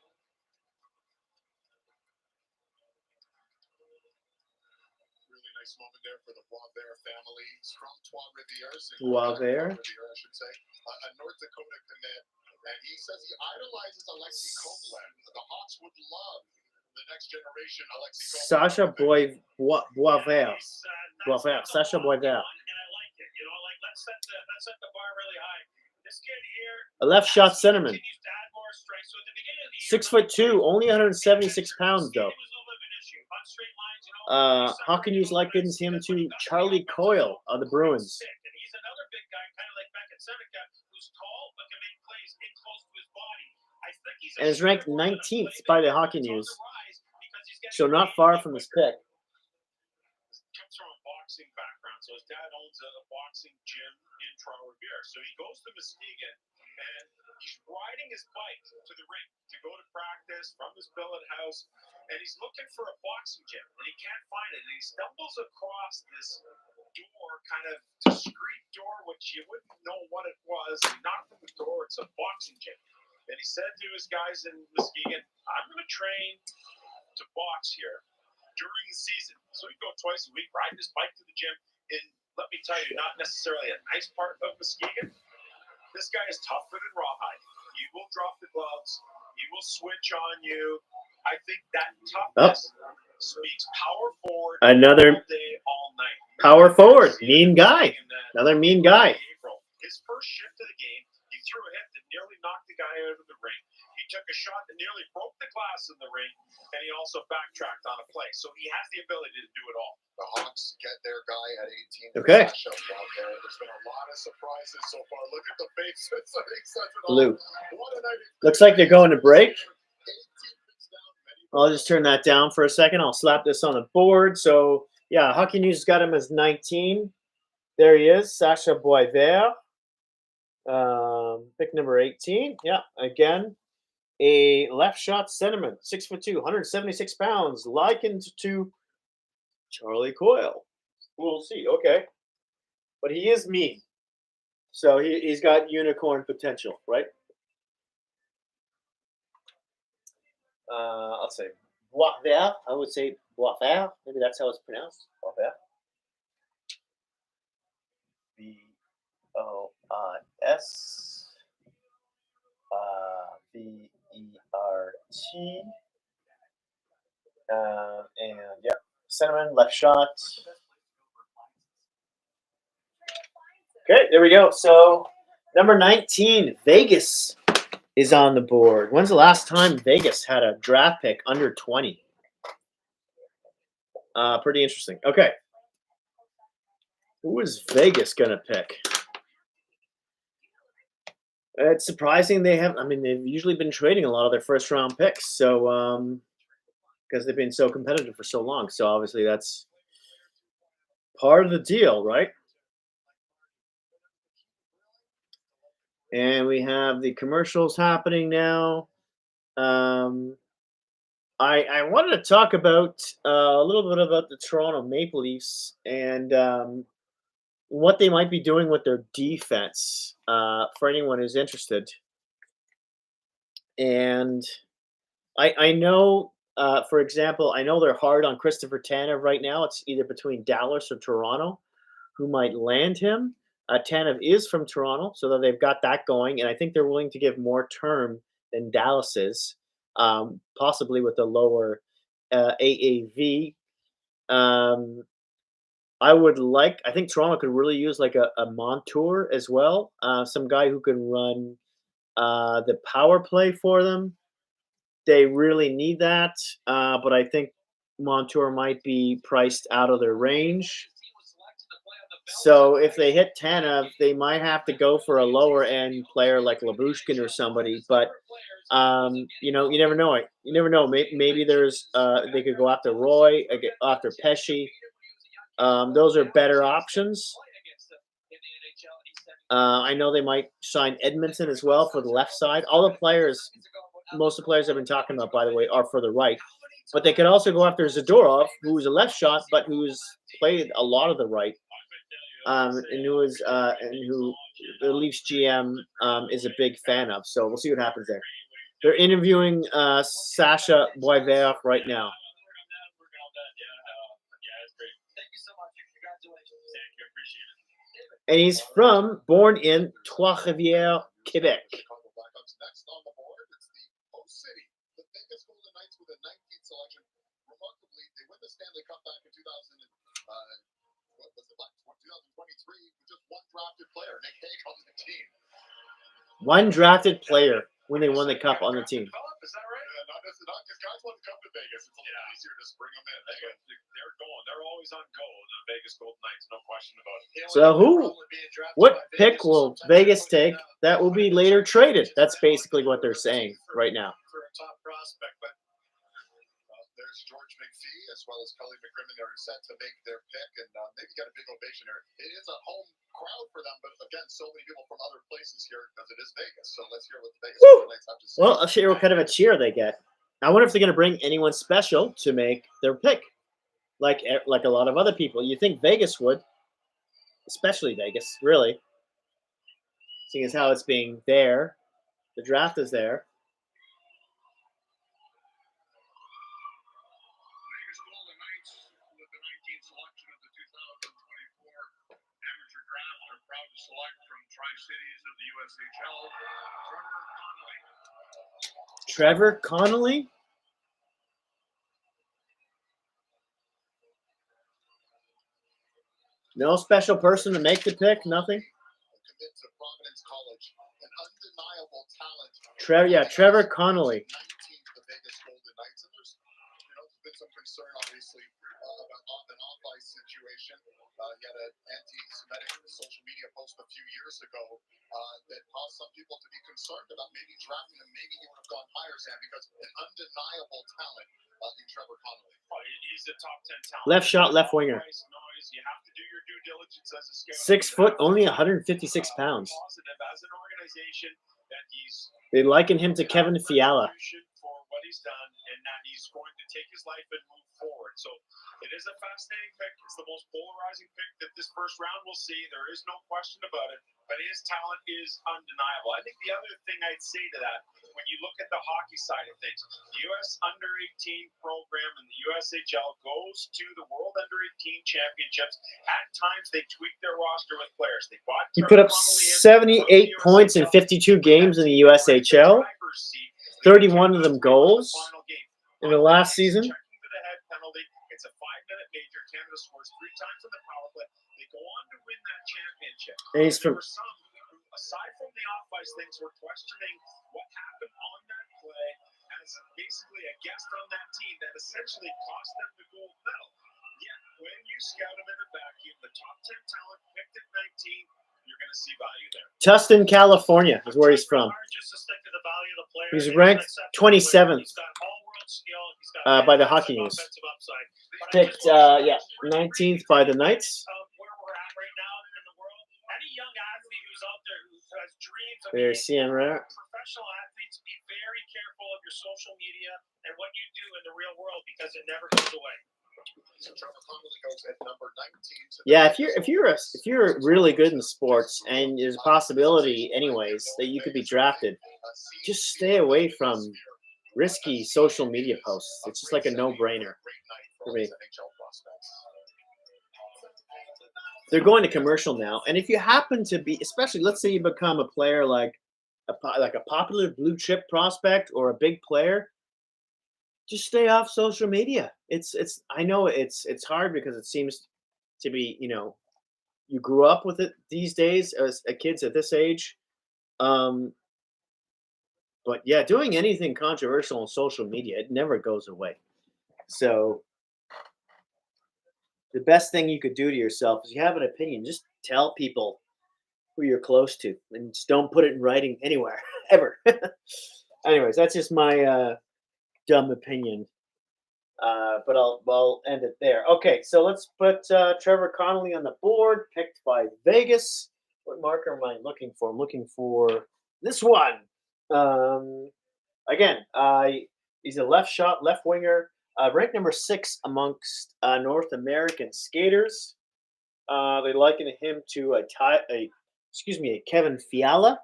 Really nice moment there for the Poivert family. He's from Trois-Rivières. Poivert. I should say. A North Dakota commit. And he says he idolizes Alexei Kovalev. The Hawks would love the next generation Alexei Kovalev. Sasha Boivert. Sasha Boivert. And I like it. You know, like let's set the bar really high. This kid here. A left shot centerman. Continues to add more strength. So at the beginning of the year, 6'2", only 176 pounds though. was a little bit of an issue. On straight lines, you know, How can you liken him to Charlie Coyle of the Bruins? And he's another big guy, kind of like back at Seneca, who's tall but can make plays in close to his body. I think he's And is ranked 19th by the Hockey News, so not far from his pick. Comes from a boxing background, so his dad owns a boxing gym in Trois-Rivières. So he goes to Muskegon, and he's riding his bike to the rink to go to practice from his billet house, and he's looking for a boxing gym, and he can't find it. And he stumbles across this door, kind of discreet door, which you wouldn't know what it was. He knocked on the door. It's a boxing gym. And he said to his guys in Muskegon, I'm going to train to box here during the season. So he'd go twice a week, ride his bike to the gym. And let me tell you, not necessarily a nice part of Muskegon. This guy is tougher than rawhide. He will drop the gloves. He will switch on you. I think that toughness speaks power forward Another all day, all night. power forward, mean guy. Another mean guy. His first shift of the game, he threw a hit that nearly knocked the guy out of the ring. He took a shot that nearly broke the glass in the ring, and he also backtracked on a play. So he has the ability to do it all. The Hawks get their guy at 18. Okay. There's been a lot of surprises so far. Look at the faces. I think says it all. Blue. What a night. Looks like they're going to break. I'll just turn that down for a second. I'll slap this on the board. So, yeah, Hockey News has got him as 19. There he is, Sasha Boivert. Pick number 18. Yeah, again, a left shot centerman, 6'2", 176 pounds, likened to Charlie Coyle. We'll see. Okay. But he is mean. So he's got unicorn potential, right? I'll say Boivert. I would say Boivert. Maybe that's how it's pronounced. Boivert. B-O-I-S. V-E-R-T. And yeah, centerman, left shot. Okay, there we go. So number 19, Vegas is on the board. When's the last time Vegas had a draft pick under 20? Pretty interesting. Okay. Who is Vegas going to pick? It's surprising they have. I mean, they've usually been trading a lot of their first round picks. So, because they've been so competitive for so long. So obviously that's part of the deal, right? And we have the commercials happening now. I wanted to talk about a little bit about the Toronto Maple Leafs and what they might be doing with their defense for anyone who's interested. And I know, for example, I know they're hard on Christopher Tanev right now. It's either between Dallas or Toronto who might land him. Tanev is from Toronto, so that they've got that going, and I think they're willing to give more term than Dallas is, possibly with a lower AAV. I think Toronto could really use like a Montour as well, some guy who can run the power play for them. They really need that, but I think Montour might be priced out of their range. So if they hit Tanev, they might have to go for a lower end player like Labushkin or somebody. But you never know. You never know. Maybe there's they could go after Roy, after Pesci. Those are better options. I know they might sign Edmondson as well for the left side. All the players most of the players I've been talking about, by the way, are for the right. But they could also go after Zadorov, who's a left shot, but who's played a lot of the right, and who the Leafs GM is a big fan of. So we'll see what happens there. They're interviewing Sasha Boisvert right now. And he's born in Trois-Rivières, Quebec. Next on the board, it's the host city, the Vegas Golden Knights with a 19th selection. Remarkably, they win the Stanley Cup back in 2023 with just one drafted player, Nick Hague, on the team. One drafted player when they won the cup on the team. Is that right? Not because guys want to come to Vegas. It's a little easier to bring them in. They're going. They're always on go. The Vegas Golden Knights, no question about it. So what pick will Vegas take that will be later traded? That's basically what they're saying right now. For a top prospect, but there's George McPhee as well as Cully McCrimmon are set to make their pick, and maybe get a big ovation here. It is a home crowd for them, but again, so many people from other places here because it is Vegas. So let's hear what the Vegas Golden Knights have to say. Well, I'll share what kind of a cheer they get. I wonder if they're going to bring anyone special to make their pick, like a lot of other people. You think Vegas would, especially Vegas, really, seeing as how it's being there. The draft is there. Vegas Golden Knights with the 19th selection of the 2024 amateur draft are proud to select from Tri-Cities of the USHL, Trevor Connolly? No special person to make the pick? Nothing? Commit to Providence College, an undeniable talent. Trevor Connolly. 19th, the Vegas Golden Knights, and there's been some concern, obviously, about an off-ice situation. He had an anti-Semitic social media post a few years ago that caused some people to be concerned about maybe drafting him. Maybe he would have gone higher, Sam, because an undeniable talent in Trevor Connolly. He's a top 10 talent. Left shot, left winger. You have to do your due diligence as a scout. 6 foot, only 156 pounds. Positive as an organization that he's They liken him to Kevin Fiala. For what he's done, and that he's going to take his life and move forward. So it is a fascinating pick. It's the most polarizing pick that this first round will see. There is no question about it. But his talent is undeniable. I think the other thing I'd say to that, when you look at the hockey side of things, the U.S. Under-18 program in the USHL goes to the World Under-18 Championships. At times, they tweak their roster with players. They bought He put up 78 points in 52 games in the USHL. 31 of them goals in the last season. It's a 5-minute major. Canada scores 3 times on the power play. They go on to win that championship. And he's from. There were some who, aside from the off-ice things, were questioning what happened on that play as basically a guest on that team that essentially cost them the gold medal. Yet, when you scout them in a vacuum, the top 10 talent picked at 19, you're going to see value there. Tustin, California is where he's from. He's ranked 27th by the Hockey News. Picked, 19th by the Knights. There's CM Rare. Professional athletes, be very careful of your social media and what you do in the real world because it never goes away. Yeah, if you're really good in sports and there's a possibility anyways that you could be drafted, just stay away from risky social media posts. It's just like a no-brainer for me. They're going to commercial now, and if you happen to be, especially let's say you become a player like a popular blue chip prospect or a big player, just stay off social media. I know it's hard because it seems to be, you grew up with it these days as kids at this age. But yeah, doing anything controversial on social media, it never goes away. So the best thing you could do to yourself is you have an opinion, just tell people who you're close to and just don't put it in writing anywhere, ever. Anyways, that's just my dumb opinion. But I'll end it there. Okay, so let's put Trevor Connolly on the board, picked by Vegas. What marker am I looking for? I'm looking for this one. again, he's a left shot, left winger, ranked number 6 amongst North American skaters. They liken him to a Kevin Fiala,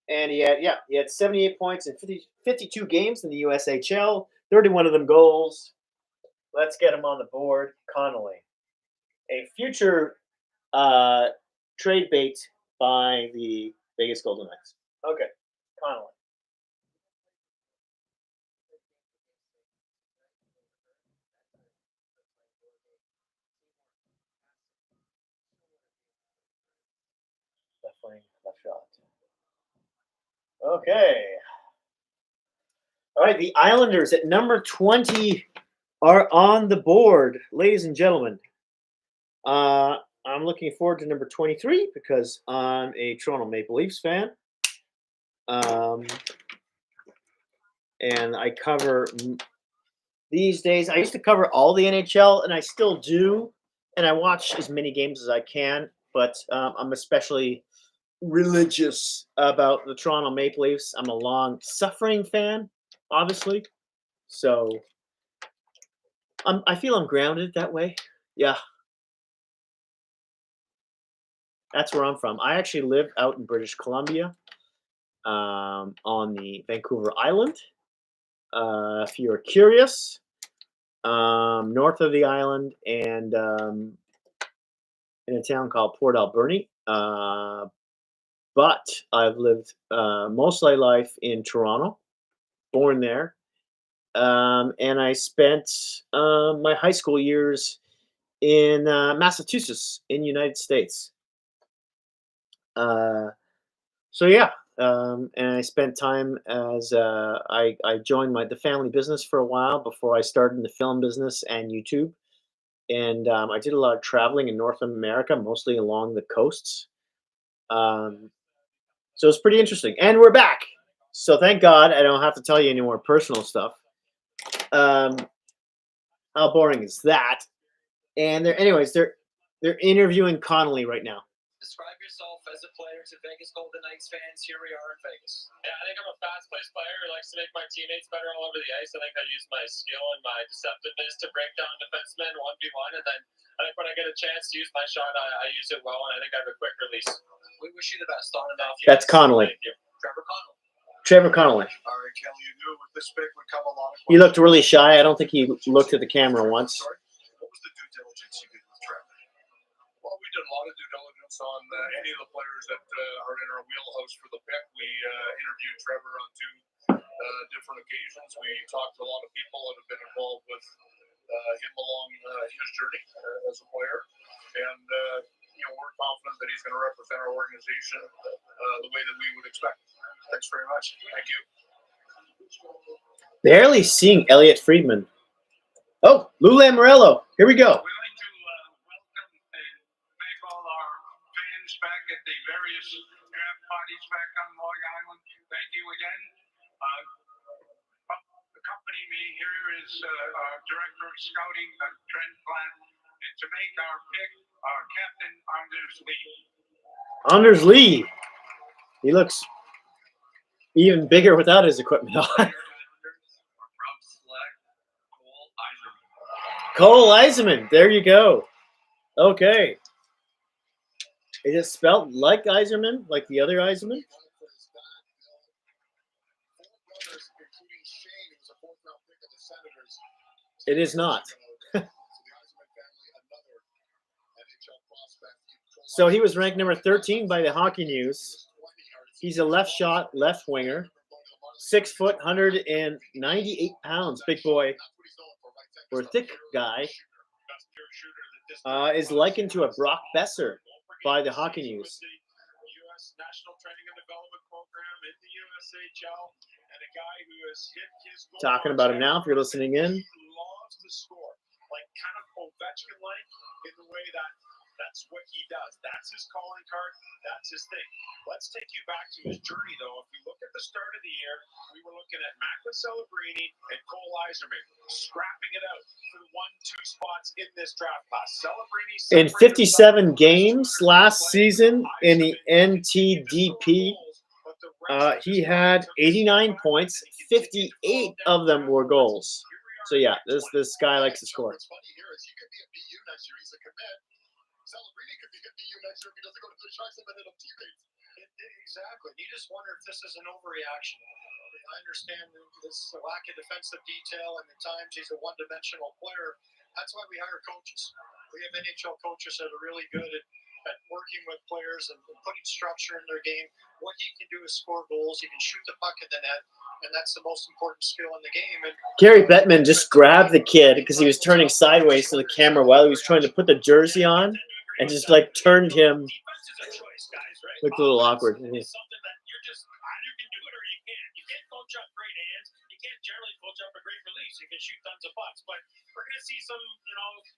and he had 78 points in 52 games in the USHL, 31 of them goals. Let's get him on the board. Connolly, a future trade bait by the Vegas Golden Knights. Okay, Connolly. Definitely left shot. Okay. All right, the Islanders at number 20 are on the board, ladies and gentlemen. I'm looking forward to number 23 because I'm a Toronto Maple Leafs fan. And I cover these days. I used to cover all the NHL, and I still do. And I watch as many games as I can, but I'm especially religious about the Toronto Maple Leafs. I'm a long-suffering fan, obviously. So I feel I'm grounded that way. Yeah. That's where I'm from. I actually live out in British Columbia on the Vancouver Island. If you're curious, north of the island and in a town called Port Alberni. But I've lived most of my life in Toronto, born there. And I spent my high school years in Massachusetts in the United States. So yeah, and I spent time as I joined the family business for a while before I started in the film business and YouTube. And I did a lot of traveling in North America, mostly along the coasts. So it's pretty interesting. And we're back. So thank God I don't have to tell you any more personal stuff. How boring is that? And they're interviewing Connolly right now. Describe yourself as a player to Vegas Golden Knights fans. Here we are in Vegas. Yeah, I think I'm a fast-paced player who likes to make my teammates better all over the ice. I think I use my skill and my deceptiveness to break down defensemen 1v1, and then I think when I get a chance to use my shot, I use it well, and I think I have a quick release. We wish you the best on and off. That's Connolly. Thank you. Trevor Connolly. All right, Kelly, you knew with this pick would come a lot of He looked really shy. I don't think he looked at the camera once. What was the due diligence you did with Trevor? Well, we did a lot of due diligence on any of the players that are in our wheelhouse for the pick. We interviewed Trevor on 2 different occasions. We talked to a lot of people that have been involved with him along his journey as a player. And, we're confident that he's going to represent our organization the way that we would expect. Thanks very much. Thank you. Barely seeing Elliot Friedman. Oh, Lou Lamoriello. Here we go. We'd like to welcome and thank all our fans back at the various draft parties back on Long Island. Thank you again. Accompanying me here is our Director of Scouting, Trent Platt, and to make our pick, our Captain Anders Lee. Anders Lee. He looks even bigger without his equipment on. Cole Eiserman. There you go. Okay. Is it spelled like Eiserman, like the other Eiserman? It is not. So he was ranked number 13 by the Hockey News. He's a left shot, left winger. 6 foot, 198 pounds, big boy. Or thick guy. Is likened to a Brock Besser by the Hockey News. U.S. National Training and Development Program in the USHL, and a guy who has hit his goal. Talking about him now, if you're listening in. He loves to score, like kind of Ovechkin-like in the way that's what he does. That's his calling card. That's his thing. Let's take you back to his journey, though. If you look at the start of the year, we were looking at Macklin Celebrini and Cole Eiserman scrapping it out for the 1-2 spots in this draft class. Celebrini in 57 games last season in the NTDP, He had 89 points. 58 of them were goals. So yeah, this guy likes to score. What's funny here is he could be a BU next year. He's a commit. Celebrini could be a BU next year if he doesn't go to the Sharks and then end up teammates. Exactly. You just wonder if this is an overreaction. I understand this lack of defensive detail, and at times he's a one-dimensional player. That's why we hire coaches. We have NHL coaches that are really good at working with players and putting structure in their game. What he can do is score goals. He can shoot the puck in the net, and that's the most important skill in the game. And Gary Bettman just grabbed the kid because he was turning sideways to the camera while he was trying to put the jersey on, and just like turned him. Looked a little awkward. Something that you're just either can do it or you can't. You can't coach up great hands. You can't generally coach up a great release. You can shoot tons of pucks, but we're gonna see some,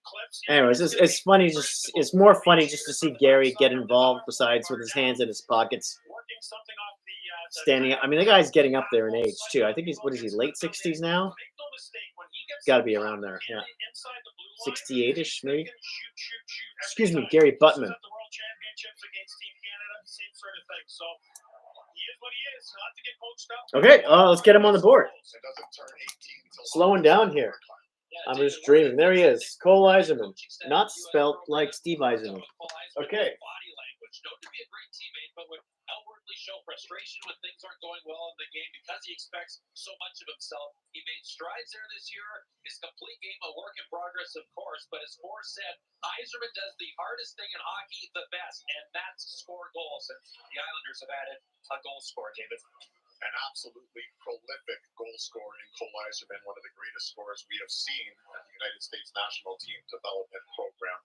clips. Anyways, it's funny. It's more funny just to see Gary get involved. Besides with his hands in his pockets, standing up. I mean, the guy's getting up there in age too. I think he's late 60s now. He's got to be around there. Yeah, 68ish maybe. Excuse me, Gary Bettman. Okay, let's get him on the board. Slowing down here. I'm just dreaming. There he is, Cole Yzerman. Not spelt like Steve Yzerman. Okay. Known to be a great teammate, but would outwardly show frustration when things aren't going well in the game because he expects so much of himself. He made strides there this year. His complete game a work in progress, of course, but as Forrest said, Yzerman does the hardest thing in hockey the best, and that's score goals. And the Islanders have added a goal scorer, David. An absolutely prolific goal scorer in Cole Yzerman, one of the greatest scorers we have seen at the United States national team development program.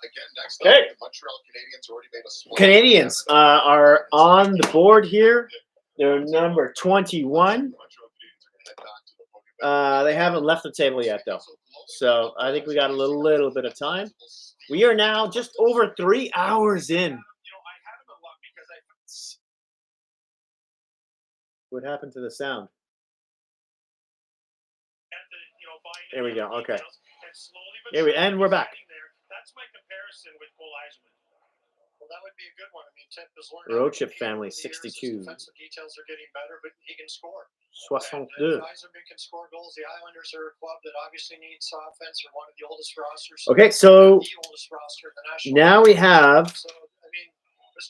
Again, next up, the Montreal Canadiens already made a small. Canadiens are on the board here. They're number 21. They haven't left the table yet, though. So I think we got a little bit of time. We are now just over 3 hours in. What happened to the sound? There we go. Okay. And we're back. That's my comparison with Cole Yzerman. Well, that would be a good one. I mean, Tip has learned. Roadship family, 62. Defensive details are getting better, but he can score. 62. Yzerman can score goals. The Islanders are a club that obviously needs offense. They're one of the oldest rosters. Okay, so the oldest roster in the national now we have, so, I mean,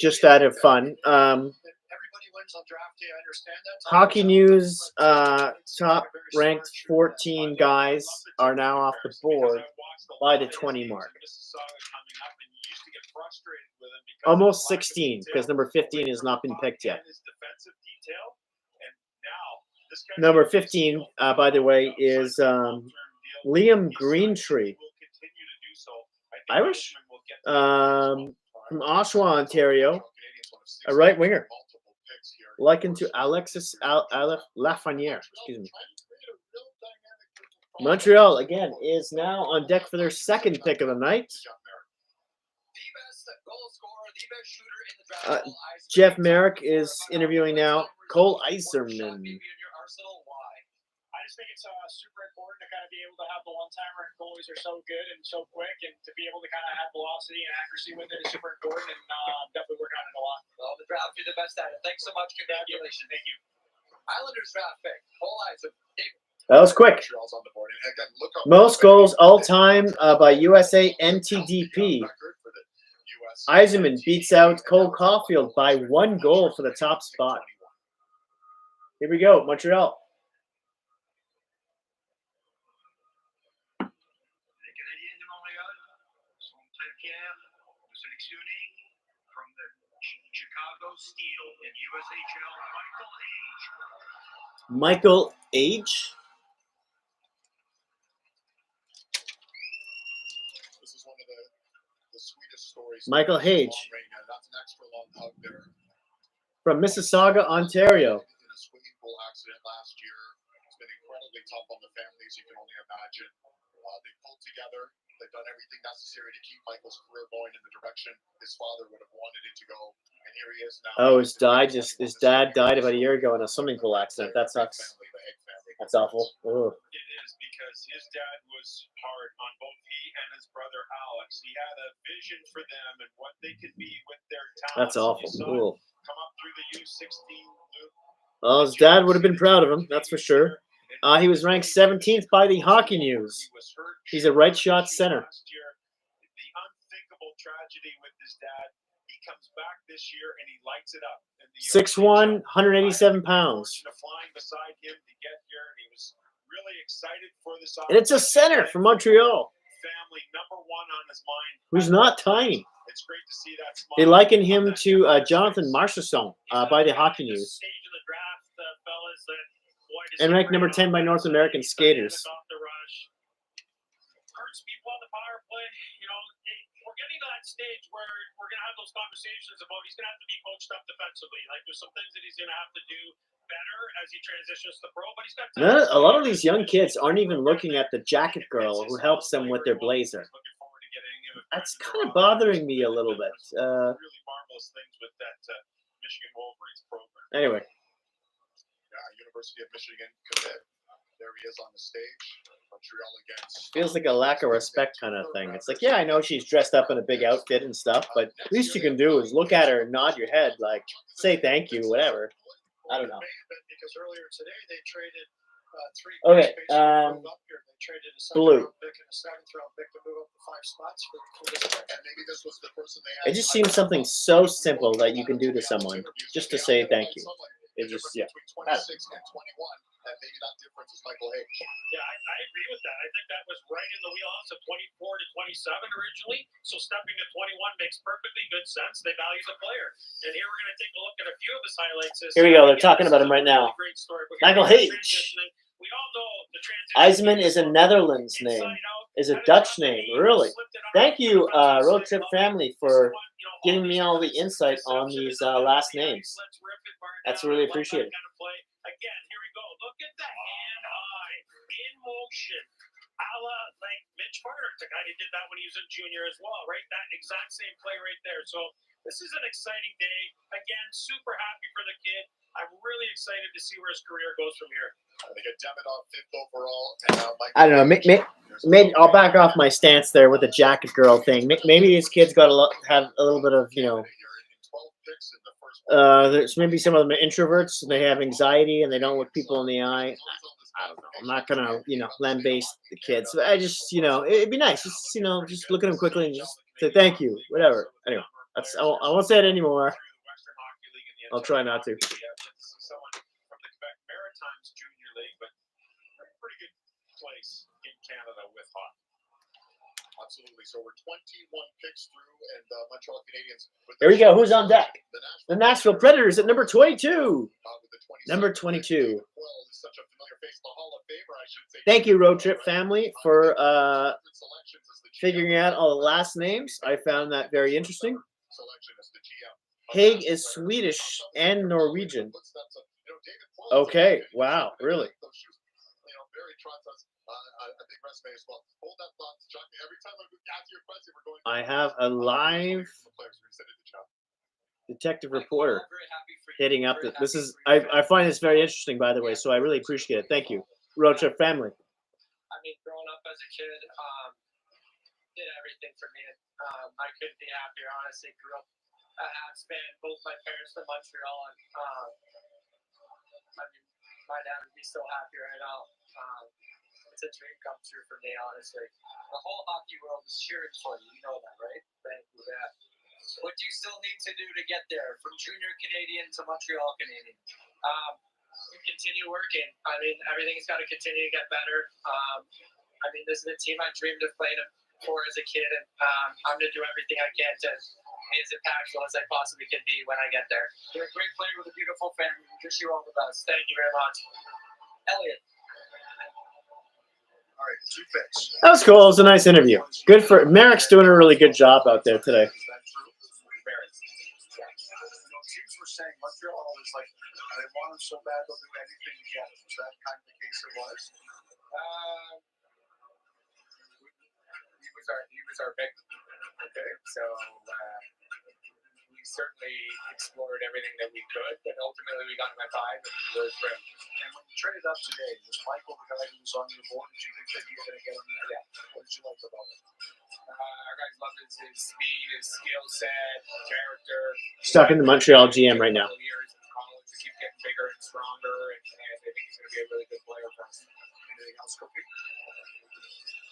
just out of fun, everybody wins on draft day. I understand that. Hockey News top ranked 14 guys are now off the board by the 20 mark. Almost 16 because number 15 has not been picked yet. Number 15, by the way, is Liam Greentree. Irish? From Oshawa, Ontario. A right winger. Likened to Alexis Lafreniere. Excuse me. Montreal, again, is now on deck for their second pick of the night. Jeff Merrick is interviewing now Cole Yzerman. I just think it's super important to kind of be able to have the one-timer. Goalies are so good and so quick, and to be able to kind of have velocity and accuracy with it is super important, and definitely working on it a lot. Well, the draft, you're the best at it. Thanks so much. Congratulations. Thank you. Islanders draft pick. Cole Yzerman. That was quick. Most goals all time by USA NTDP. Yzerman beats out Cole Caulfield by 1 goal for the top spot. Here we go, Montreal. From the Chicago Steel in USHL, Michael Age. This is one of the sweetest stories. Michael Hage. That's an extra long hug there. From Mississauga, Ontario. In a swimming pool accident last year. It's been incredibly tough on the families, you can only imagine. They pulled together. They've done everything necessary to keep Michael's career going in the direction his father would have wanted it to go. And here he is now. Oh, his dad died about a year ago in a swimming pool accident. That sucks. That's awful. Ugh. It is because his dad was hard on both he and his brother Alex. He had a vision for them and what they could be with their talent. That's awful. Come up through the U16 Well, his dad would have been proud of him, that's for sure. He was ranked 17th by the Hockey News. He's a right shot center. The unthinkable tragedy with his dad. He comes back this year and he lights it up. 6'1", 187 pounds. Flying beside him to get here, and he was really excited for this. And it's a center from Montreal. Family number one on his mind. Who's not tiny. It's great to see that smile. They liken him to Jonathan Marchessault by the Hockey News. And ranked number 10 by North American skaters. Hurts people on the power play. You know, we're getting to that stage where we're going to have those conversations about he's going to have to be coached up defensively. Like there's some things that he's going to have to do better as he transitions to pro. But he's got a lot of these young kids aren't even looking at the jacket girl who helps them with their blazer. That's kind of bothering me a little bit. Really marvelous things with that Michigan Wolverines program. Anyway. University of Michigan commit. There he is on the stage. Montreal against. Feels like a lack of respect kind of thing. It's like, yeah, I know she's dressed up in a big outfit and stuff, but least you can do is look at her and nod your head, like say thank you, whatever. I don't know. Because earlier today they traded three. Okay. They traded a Blue. pick and a 7th-round pick to move up to 5 spots for and maybe this was the person they had. It just seems something so simple that you can do to someone just to say thank you. It just, yeah. Between 26 and 21, and maybe that difference is Michael Hayes. Yeah, I agree with that. I think that was right in the wheelhouse of 24 to 27 originally. So stepping to 21 makes perfectly good sense. They value the player. And here we're going to take a look at a few of his highlights. Here we go. They're talking about him right now. Michael Hayes. We all know the transition. Eisman is a Netherlands name. Is a Dutch name. Really. Thank you, Road Trip Family, for giving me all the insight on these last names. That's really appreciated. Again, here we go. Look at the hand eye in motion. A la like Mitch Marner, the guy who did that when he was in junior as well, right? That exact same play right there. So this is an exciting day. Again, super happy for the kid. I'm really excited to see where his career goes from here. They get Demidov 5th overall. And, I don't know. Maybe I'll back off my stance there with the jacket girl thing. Maybe these kids got to have a little bit of, you know. There's maybe some of them are introverts and they have anxiety and they don't look people in the eye. I don't know. I'm not gonna, you know, lambaste the kids. But I just, you know, it'd be nice. Just, you know, just look at them quickly and just say thank you, whatever. Anyway, I won't say it anymore. I'll try not to. Someone from the Quebec Maritimes Junior League, but a pretty good place in Canada with hockey. Absolutely. So we're 21 picks through, and Montreal Canadiens. Here we go. Who's on deck? The Nashville Predators at number 22. Number 22. Thank you, Road Trip Family, for figuring out all the last names. I found that very interesting. Haig is Swedish and Norwegian. Okay. Wow. Really? I have a live detective reporter hitting up. This is I find this very interesting, by the way, so I really appreciate it. Thank you, Road Trip Family. I mean, growing up as a kid, did everything for me. I couldn't be happier, honestly. Grew up, I have spanned both my parents from Montreal, and I mean, my dad would be so happy right now. It's a dream come true for me, honestly. The whole hockey world is cheering for you. You know that, right? Thank you. Yeah. What do you still need to do to get there, from junior Canadian to Montreal Canadian? Continue working. I mean, everything's got to continue to get better. I mean, this is a team I dreamed of playing for as a kid, and I'm going to do everything I can to be as impactful as I possibly can be when I get there. You're a great player with a beautiful family. Wish you all the best. Thank you very much. Elliot. All right, 2 picks. That was cool. It was a nice interview. Good for Merrick's doing a really good job out there today. Teams were saying Montreal is like they want him so bad they'll do anything to get him. Is that kind of the case it was? He was our pick. Okay, so we certainly explored everything that we could, and ultimately we got him at 5, and he was great. And when you traded up today, was Michael the guy who was on your board? Did you think that you were going to get him there? Yeah. What did you like about him? Our guys love his speed, his skill set, character. He's talking to Montreal GM right now. Years in college to keep getting bigger and stronger, and I think he's going to be a really good player for us. Anything else, Kofi?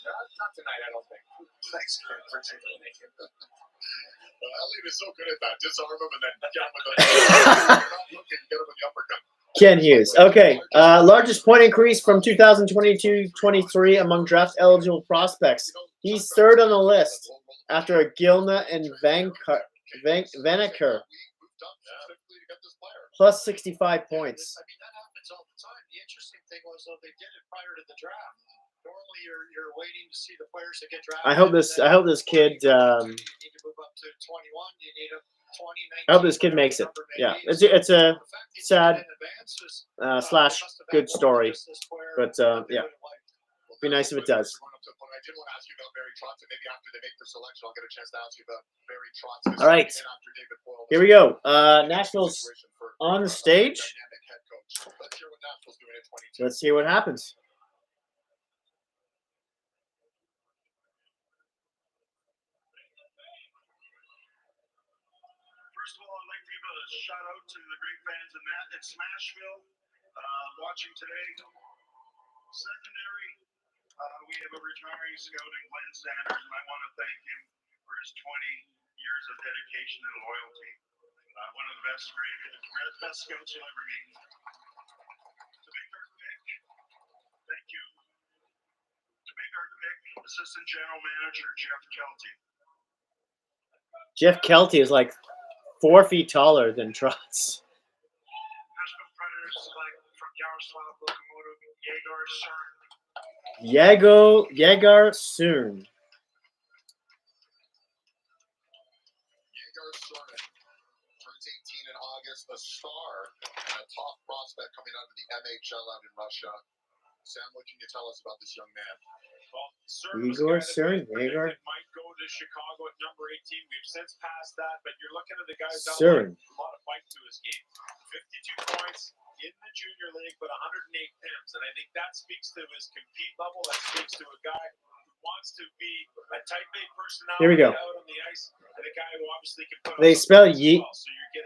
Not tonight, I don't think. Thanks, Ken. Appreciate it. Thank you. Elliot is so good at that. Disarm him and then get him with the looking, get him with the uppercut. Ken Hughes. Okay. Largest point increase from 2022-23 among draft eligible prospects. He's third on the list after Gilna and Vaneker. Plus 65 points. I mean, that happens all the time. The interesting thing was, though, they did it prior to the draft. Normally, you're waiting to see the players that get drafted. I hope this kid. You need to move up to 21. You need a 20, 19, I hope this kid makes it. Yeah, it's a sad slash good story, but yeah, it'd be nice if it does. I did want to ask you about Barry Trotz, and maybe after they make the selection, I'll get a chance to ask you about Barry Trotz. All right, here we go. Nationals on the stage. Let's hear what happens. First of all, I'd like to give a shout out to the great fans in Smashville watching today. Secondary, we have a retiring scout in Glenn Sanders, and I want to thank him for his 20 years of dedication and loyalty. One of the best scouts you'll ever meet. To make our pick, thank you. To make our pick, Assistant General Manager Jeff Kelty. Jeff Kelty is like 4 feet taller than Trotz. Nashville Predators select from Yaroslav Lokomotiv, Yegar Cern. Yegar Cern. Yegar Cern turns 18 in August, a star and a top prospect coming out of the MHL out in Russia. Sam, what can you tell us about this young man? Well, Cern, Yegar. Might go to Chicago at number 18. We've since passed that, but you're looking at the guy's Cern. A lot of fight to his game. 52 points in the junior league, but 108 PIMs, and I think that speaks to his compete level. That speaks to a guy who wants to be a type A personality. Here we go. Out on the ice, and a guy who obviously can put. They spell so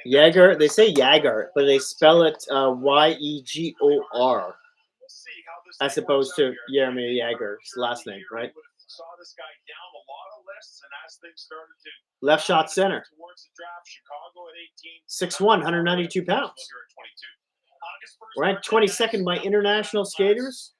Yegar. They say Yagar, but they spell it Yegor, as opposed to Jaromir Yager's last name, right? Saw this guy down a lot of lists, and as things started to left shot center. Towards the draft, Chicago at 18, 6'1", 192 pounds. Ranked 22nd by international skaters.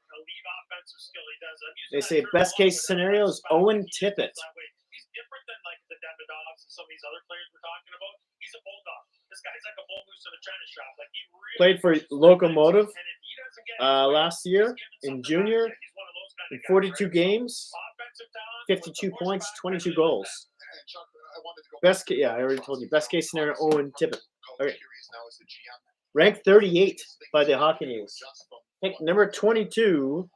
They say best case scenario is Owen Tippett. He's different than like the Davidoffs and some of these other players we're talking about. He's a bulldog. This guy's like a bull moose in a china shop. Like he really played for Lokomotiv last year in junior. In 42 games, 52 points, 22 goals. Best case, yeah, I already told you. Best case scenario, Owen Tippett. Okay. Ranked 38 by the Hockey News. Pick number 22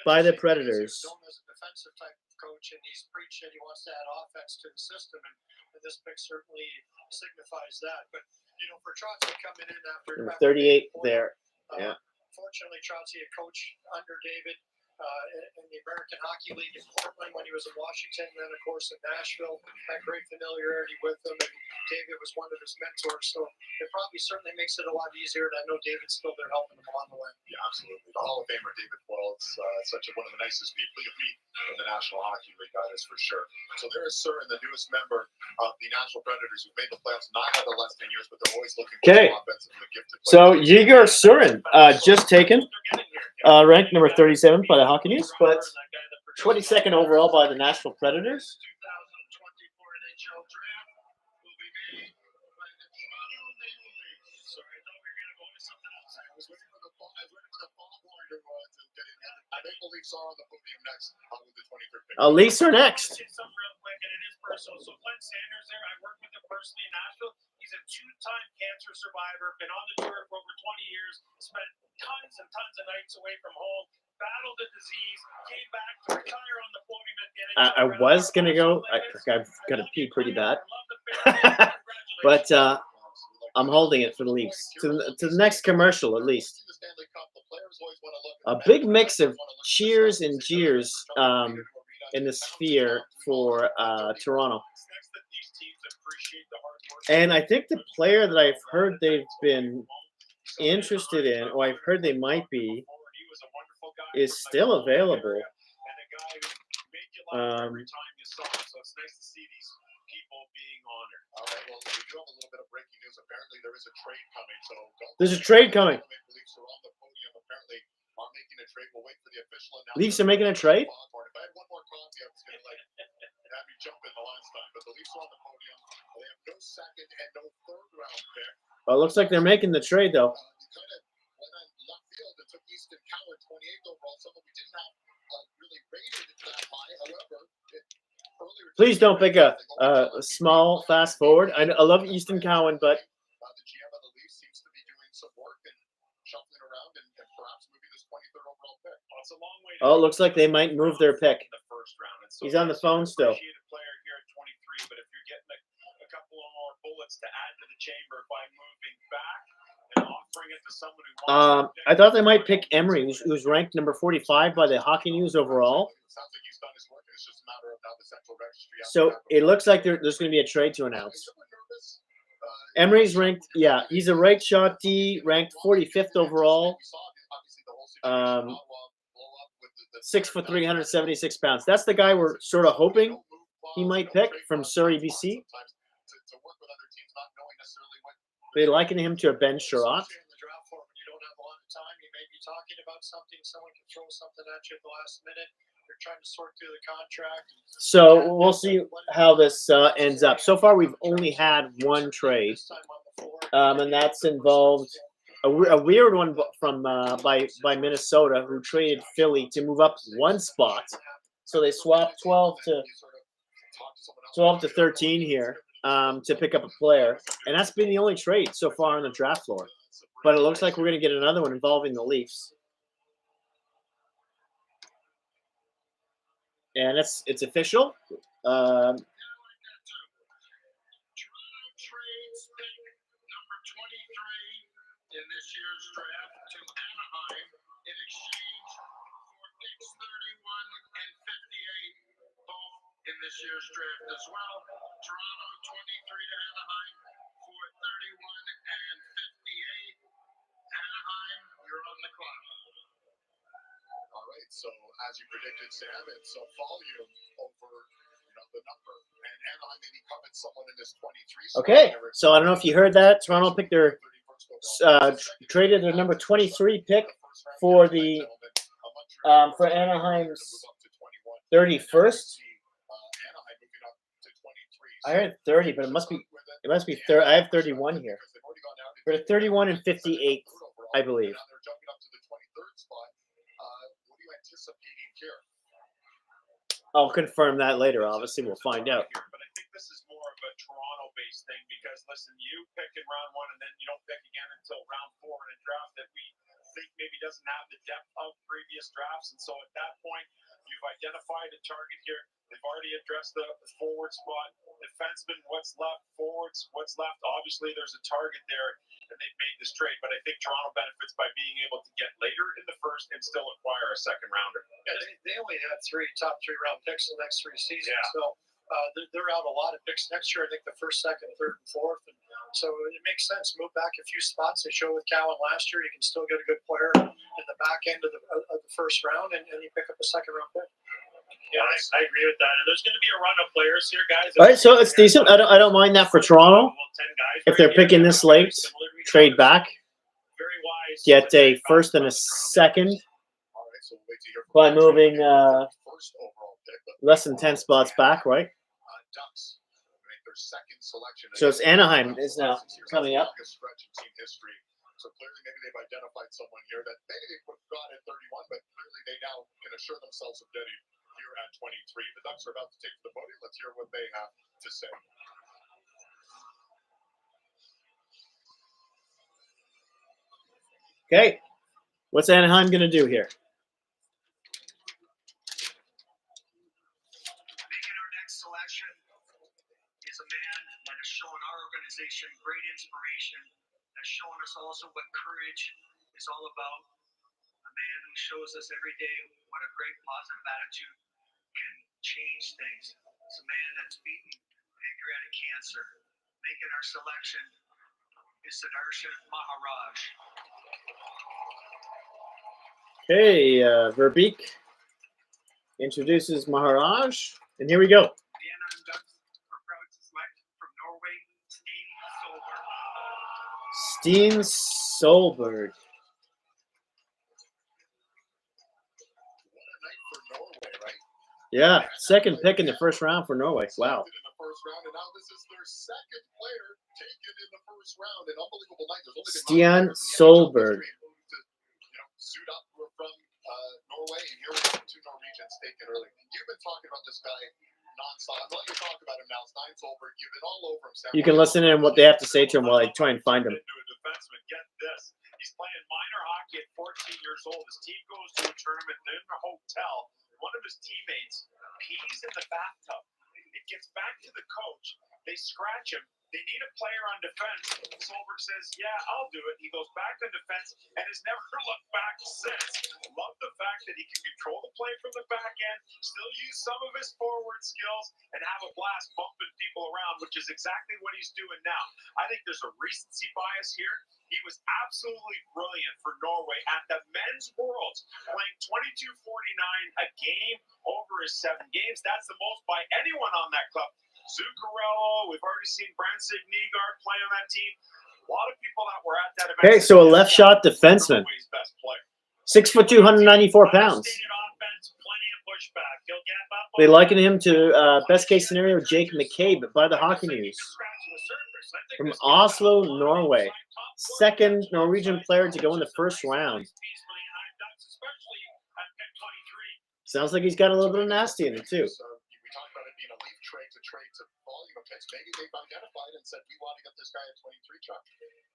by the Predators. Defensive type coach, and he's preached that he wants to add offense to the system, and this pick certainly signifies that. But for Trotz coming in after number 38 there, yeah. Fortunately, Trotz had coached under David in the American Hockey League in Portland when he was in Washington, and then of course in Nashville. Had great familiarity with him, and David was one of his mentors. So it probably certainly makes it a lot easier. And I know David's still there helping him along the way. Yeah, absolutely. The Hall of Famer David Boyle is one of the nicest people you meet in the National Hockey League. That is for sure. So there is Cern, the newest member of the Nashville Predators, who've made the playoffs 9 out of the last 10 years, but they're always looking for offensively gifted players. So Yegar Cern just taken, ranked number 37 by the Hockey News, but 22nd overall by the Nashville Predators. 2024 NHL Draft will be made by the Toronto Maple Leafs. Sorry, I thought we were going to go into something else. I was waiting for the foghorn to get in. The Maple Leafs are on the podium next with the 23rd pick. Leafs are next. Something real quick, and it is personal. So Glenn Sanders there, I worked with him personally in Nashville. He's a 2-time cancer survivor, been on the tour for over 20 years, spent tons and tons of nights away from home, battled the disease, came back to retire on the podium at the NHL. I was going to go. I've got to pee pretty bad. But I'm holding it for the Leafs. To the next commercial, at least. A big mix of cheers and jeers in the sphere for Toronto. And I think the player that I've heard they've been interested in, or I've heard they might be, is still available. Every time you saw him, so it's nice to see these people being honored. All right, well, we do have a little bit of breaking news. Apparently, there is a trade coming. So There's a trade coming. Leafs are on the podium. Apparently, are making a trade. We'll wait for the official announcement. Leafs are making a trade? If I had one more copy, I was going to have me jump in the last time. But the Leafs are on the podium. They have no second and no third round pick. Well, it looks like they're making the trade, though. Kind of went on left field and took Easton Cowan 28th overall. Someone we didn't have really rated that high. However, Please don't pick a small fast forward. I love Easton Cowan, but the GM of the Leafs seems to be doing some work and shuffling around and perhaps moving this 23rd overall pick. Well, it's a long way it looks like they might move their pick. in the first round. And so He's on the phone still. Appreciated player here at 23, but if you're getting a couple of more bullets to add to the chamber by moving back and offering it to someone who wants I thought they might pick Emery, who's ranked number 45 by the Hockey News overall. Sounds like he's done his work, and it's just a matter of now the central registry. So it looks like there's going to be a trade to announce. Emery's ranked, yeah, he's a right shot D, ranked 45th overall. 6 foot 376 pounds. That's the guy we're sort of hoping he might pick from Surrey, BC. They liken him to a Ben Sherratt. Talking about something, someone can throw something at you at the last minute. You're trying to sort through the contract. So we'll see how this ends up. So far, we've only had one trade, and that's involved a weird one from by Minnesota, who traded Philly to move up one spot. So they swapped 12 to 13 here to pick up a player, and that's been the only trade so far on the draft floor. But it looks like we're going to get another one involving the Leafs. And it's official. Toronto trades pick number 23 in this year's draft to Anaheim in exchange for picks 31 and 58, both in this year's draft as well. Toronto 23 to Anaheim for 31 and 58. Anaheim, you're on the clock. All right, so as you predicted, Sam, it's a volume over the number. And Anaheim maybe covered someone in this 23. Okay, so I don't know if you heard that. Toronto picked their traded their number 23 pick for the for Anaheim's 31st. I heard 30, but it must be 30. I have 31 here. For 31 and 58, I believe. They're jumping up to the 23rd spot. What are you anticipating here? I'll confirm that later. Obviously, we'll find out. But I think this is more of a Toronto-based thing because, listen, you pick in round one and then you don't pick again until round 4 in a draft that we think maybe doesn't have the depth of previous drafts. And so at that point, you've identified a target here. They've already addressed the forward spot. Defenseman, what's left? Forwards, what's left? Obviously, there's a target there, and they've made this trade. But I think Toronto benefits by being able to get later in the first and still acquire a second rounder. Yeah, they only had top three round picks the next 3 seasons. Yeah. So they're out a lot of picks next year. I think the first, second, third, and fourth. And so it makes sense. Move back a few spots. They showed with Cowan last year. You can still get a good player in the back end of the first round, and you pick up a second round pick. Yeah, I agree with that. And there's going to be a run of players here, guys. All right, so it's decent. I don't mind that for Toronto. If they're picking this late, trade back, get a first and a second by moving less than 10 spots back, right? So it's Anaheim is now coming up. So clearly, maybe they've identified someone here that maybe they would have got at 31, but clearly they now can assure themselves of getting here at 23. The Ducks are about to take to the podium. Let's hear what they have to say. Okay, what's Anaheim going to do here? Making our next selection is a man that has shown our organization great inspiration, has shown us also what courage is all about. A man who shows us every day what a great positive attitude can change things. It's a man that's beaten pancreatic cancer, making our selection is Sudarshan Maharaj. Okay, Verbeek introduces Maharaj, and here we go. The Anaheim Ducks are proud to select from Norway, Steen Solberg. Steen Solberg. What a night for Norway, right? Yeah, second pick in the first round for Norway. Wow. In the first round, and now this is their second player taken in the first round. An unbelievable night. There's only been Steen Solberg. to suit up from Norway, and here we have 2 Norwegians taken early. You've been talking about this guy nonstop. I'm not going to talk about him now. Stein Solberg, you've been all over him. Sam. You can listen in what they have to say to him while I try and find him. Into a defenseman. Get this. He's playing minor hockey at 14 years old. His team goes to a tournament. They're in a hotel. One of his teammates pees in the bathtub. It gets back to the coach. They scratch him. They need a player on defense. Solberg says, yeah, I'll do it. He goes back to defense and has never looked back since. Love the fact that he can control the play from the back end, still use some of his forward skills, and have a blast bumping people around, which is exactly what he's doing now. I think there's a recency bias here. He was absolutely brilliant for Norway at the men's worlds, playing 22.49 a game over his 7 games. That's the most by anyone on that club. Zuccarello, we've already seen Branson Nygaard play on that team. A lot of people that were at that event. Okay, so a left shot defenseman. 6'2", 194 pounds. They liken him to best case scenario Jake McCabe by the Hockey News. From Oslo, Norway. Second Norwegian player to go in the first round. Sounds like he's got a little bit of nasty in it too. We talked about it being a leaf trade to volume of picks. Maybe they've identified and said, we want to get this guy at 23, Chuck.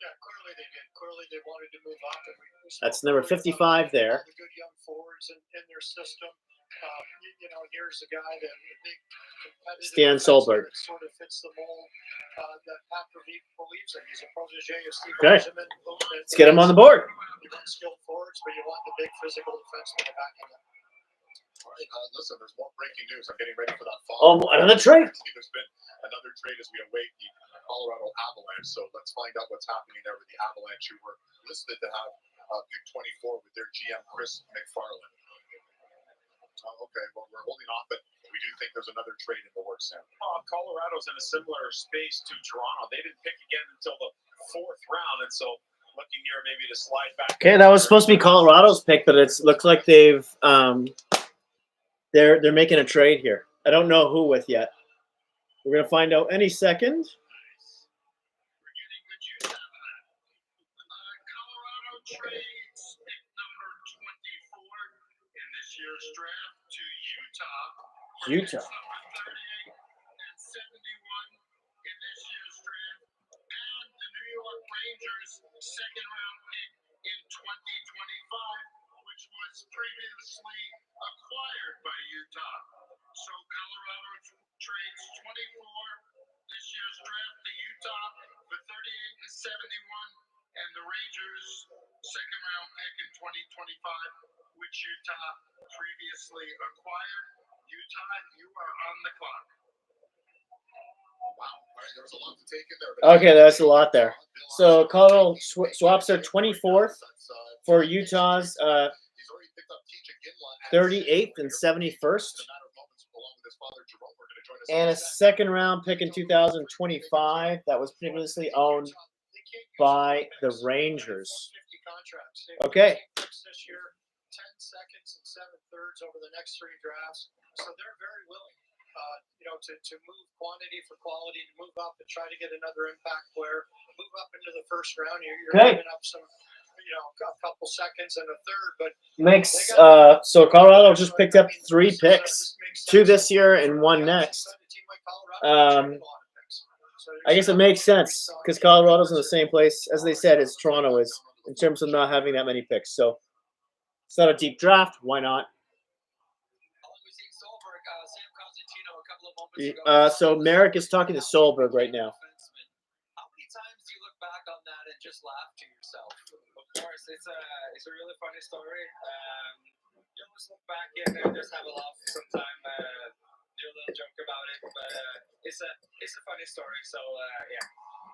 Yeah, clearly they did. Clearly they wanted to move up. And That's number 55 there. All the good young forwards in their system. Here's a guy that a big competitive Steen Solberg. that sort of fits the mold that Pat believes in. He's a protege of Steve Okay. Eisenman. Let's get him on the board. You want skilled forwards, but you want the big physical defenseman backing them. All right, listen, there's more breaking news. I'm getting ready for that Oh, another trade. There's been another trade as we await the Colorado Avalanche. So let's find out what's happening there with the Avalanche, who were listed to have pick 24 with their GM, Chris McFarland. Okay, well, we're holding off, but we do think there's another trade in the works, Sam. Colorado's in a similar space to Toronto. They didn't pick again until the 4th round, and so looking here maybe to slide back. Okay, that was supposed to be Colorado's pick, but it looks like they've they're making a trade here. I don't know who with yet. We're gonna find out any second. We're getting good use out of that. Colorado trades pick number 24 in this year's draft to Utah. For Utah. picks number 38 and 71 in this year's draft. And the New York Rangers' second-round pick in 2025, which was previously acquired by Utah. So Colorado trades 24 this year's draft to Utah for 38 and 71, and the Rangers' second-round pick in 2025, which Utah previously acquired. Utah, you are on the clock. Wow, all right, there was a lot to take in there. Okay, that's a lot there. So Colorado swaps their 24th for Utah's 38th and 71st. And a second-round pick in 2025 that was previously owned by the Rangers. Okay. This year, 10 seconds and 7/3 over the next 3 drafts. So they're very willing, to move quantity for quality, to move up and try to get another impact player, move up into the first round. You're giving up some, a couple seconds and a third, but makes so Colorado just picked up 3 picks, 2 this year and 1 next. I guess it makes sense because Colorado's in the same place, as they said, as Toronto is in terms of not having that many picks. So it's not a deep draft. Why not? So Merrick is talking to Solberg right now. How many times do you look back on that and just laugh to yourself? Of course, it's a really funny story. You always look back and just have a laugh sometime, do a little joke about it, but it's a funny story. So yeah.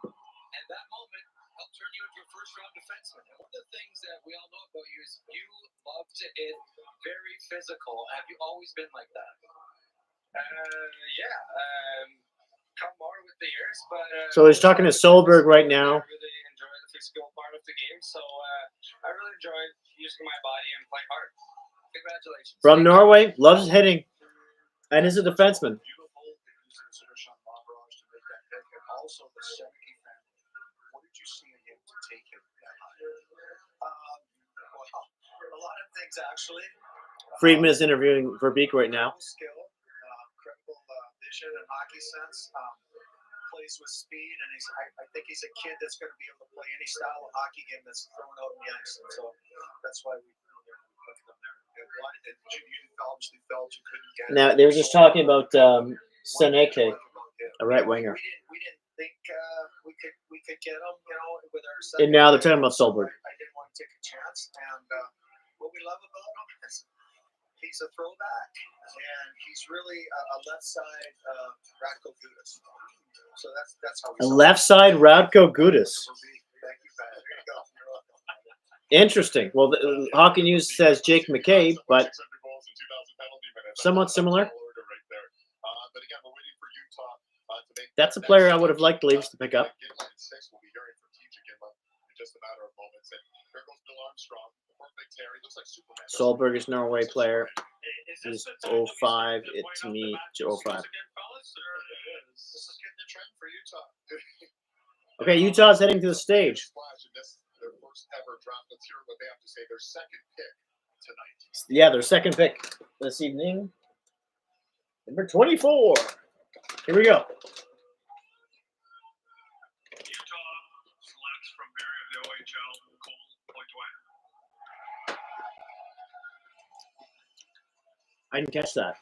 And that moment, helped turn you into a first-round defenseman. And one of the things that we all know about you is you love to hit very physical. Have you always been like that? Come more with the years, but So he's talking to Solberg right now. I really enjoy the physical part of the game, so I really enjoy using my body and playing hard. Congratulations. From Norway, loves hitting, and is a defenseman. Beautiful that he's considered Sean Lavrage to make that pick, and also the Seneke family. What did you see in him to take him that high? Well, a lot of things actually. Friedman is interviewing Verbeek right now. Skill, incredible vision and hockey sense. Plays with speed, and I think he's a kid that's going to be able to play any style of hockey game that's thrown out in the ice, and so that's why we look at them there. You obviously felt you couldn't get. Now they were just talking about Seneke, a right winger. We didn't think we could get him, with our. And now they're talking about Solberg. I didn't want to take a chance, and what we love about him is he's a throwback, and he's really a left side Radko Gudas. So that's how we. A left side Radko Gudas. Thank you, Pat. There you go. You're welcome. Interesting. Well, the Hockey News says Jake McCabe, but somewhat similar. That's a player I would have liked the Leafs to pick up. Solberg is Norway player. He's 05. It's me, 05. This is getting the trend for Utah. Okay, Utah's heading to the stage. Their first ever draft. Let's hear what they have to say. Their second pick tonight. Yeah, their second pick this evening. Number 24. Here we go. Utah selects from Barry of the OHL, Cole Boudouin. I didn't catch that.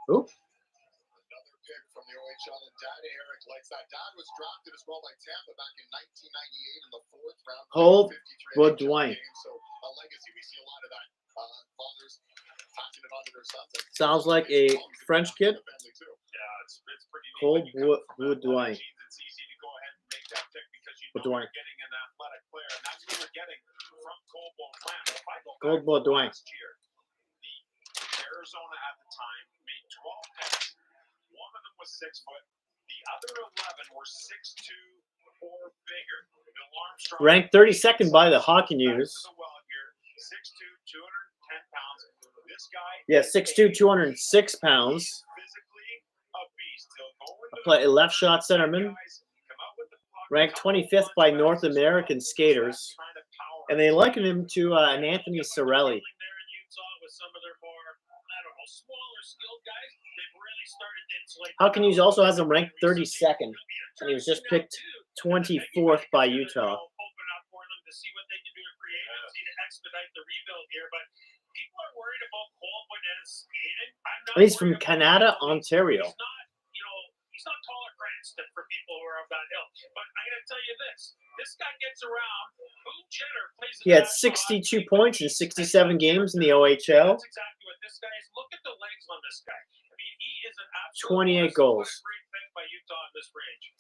Who? Another pick from the OHL, and Dad Eric likes that. Dad was drafted as well by Tampa back in 1998 in the 4th round. Cole Boudouin. So a legacy. We see a lot of that. Fathers passing it on to their sons. Sounds like a French kid. Yeah, it's pretty neat. Cole Boudouin. Boudouin. It's easy to go ahead and make that pick because you know Boudouin. you're getting an athletic player, and that's what we're getting from Cole Boudouin. If I go Cole back to Boudouin. last year, the Arizona at the time made 12 picks. One of them was 6 foot. The other 11 were 6'2" or bigger. Bill Armstrong Ranked 32nd by the Hockey News. 6'2", 210 pounds. This guy. Yeah, 6'2", 206 pounds. Physically a beast. He'll go into Play a left shot centerman. Ranked 25th by North American skaters. And they liken him to an Anthony Cirelli. Hockey News also has him ranked 32nd. And he was just picked 24th by Utah. And he's from Canada, Ontario. He's not tall or Cranston for people who are of that hill. But I'm going to tell you this. This guy gets around. Boone Jenner plays. He had 62 points in 67 games in the OHL. That's exactly what this guy is. Look at the legs on this guy. I mean, he is an absolute 28 goals. Great pick by Utah in this range.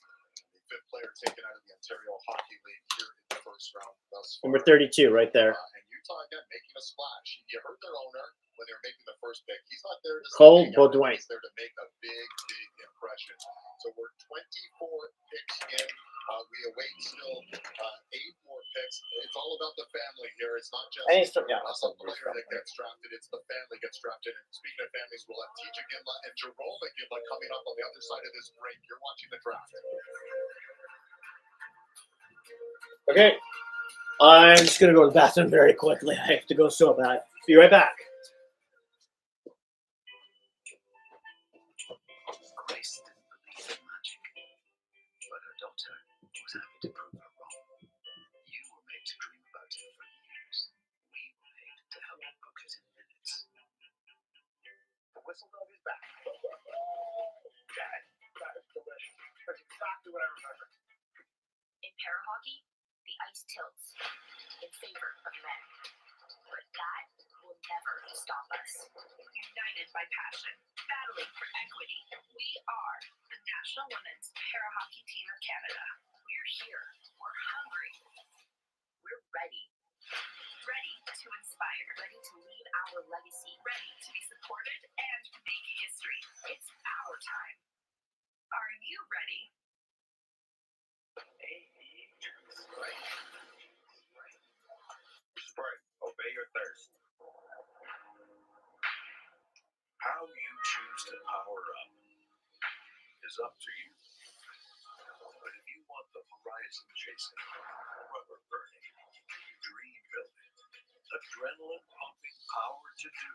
The 5th player taken out of the Ontario Hockey League here in the first round thus far. Number 32 right there. And Utah again making a splash. You heard their owner when they were making the first pick. He's not there to Cole Boudouin. He's there to make a big impression. So we're 24 picks in. We await still 8 more picks. It's all about the family here. It's not just a player that gets drafted. It's the family gets drafted. And speaking of families, we'll have TJ Ginla and Jerome Ginla coming up on the other side of this break. You're watching the draft. Okay. I'm just going to go to the bathroom very quickly. I have to go so bad. Be right back. Grace didn't believe in magic, but her daughter was happy to prove her wrong. You were made to dream about it for years. We were made to help you book it in minutes. The whistle dog is back. Dad, that is delicious. That's exactly what I remember. In para hockey, the ice tilts in favor of men. But that will never stop us. United by passion, battling for equity, we are the National Women's Para Hockey Team of Canada. We're here. We're hungry. is up to you. But if you want the horizon chasing, rubber burning, dream building, adrenaline pumping power to do,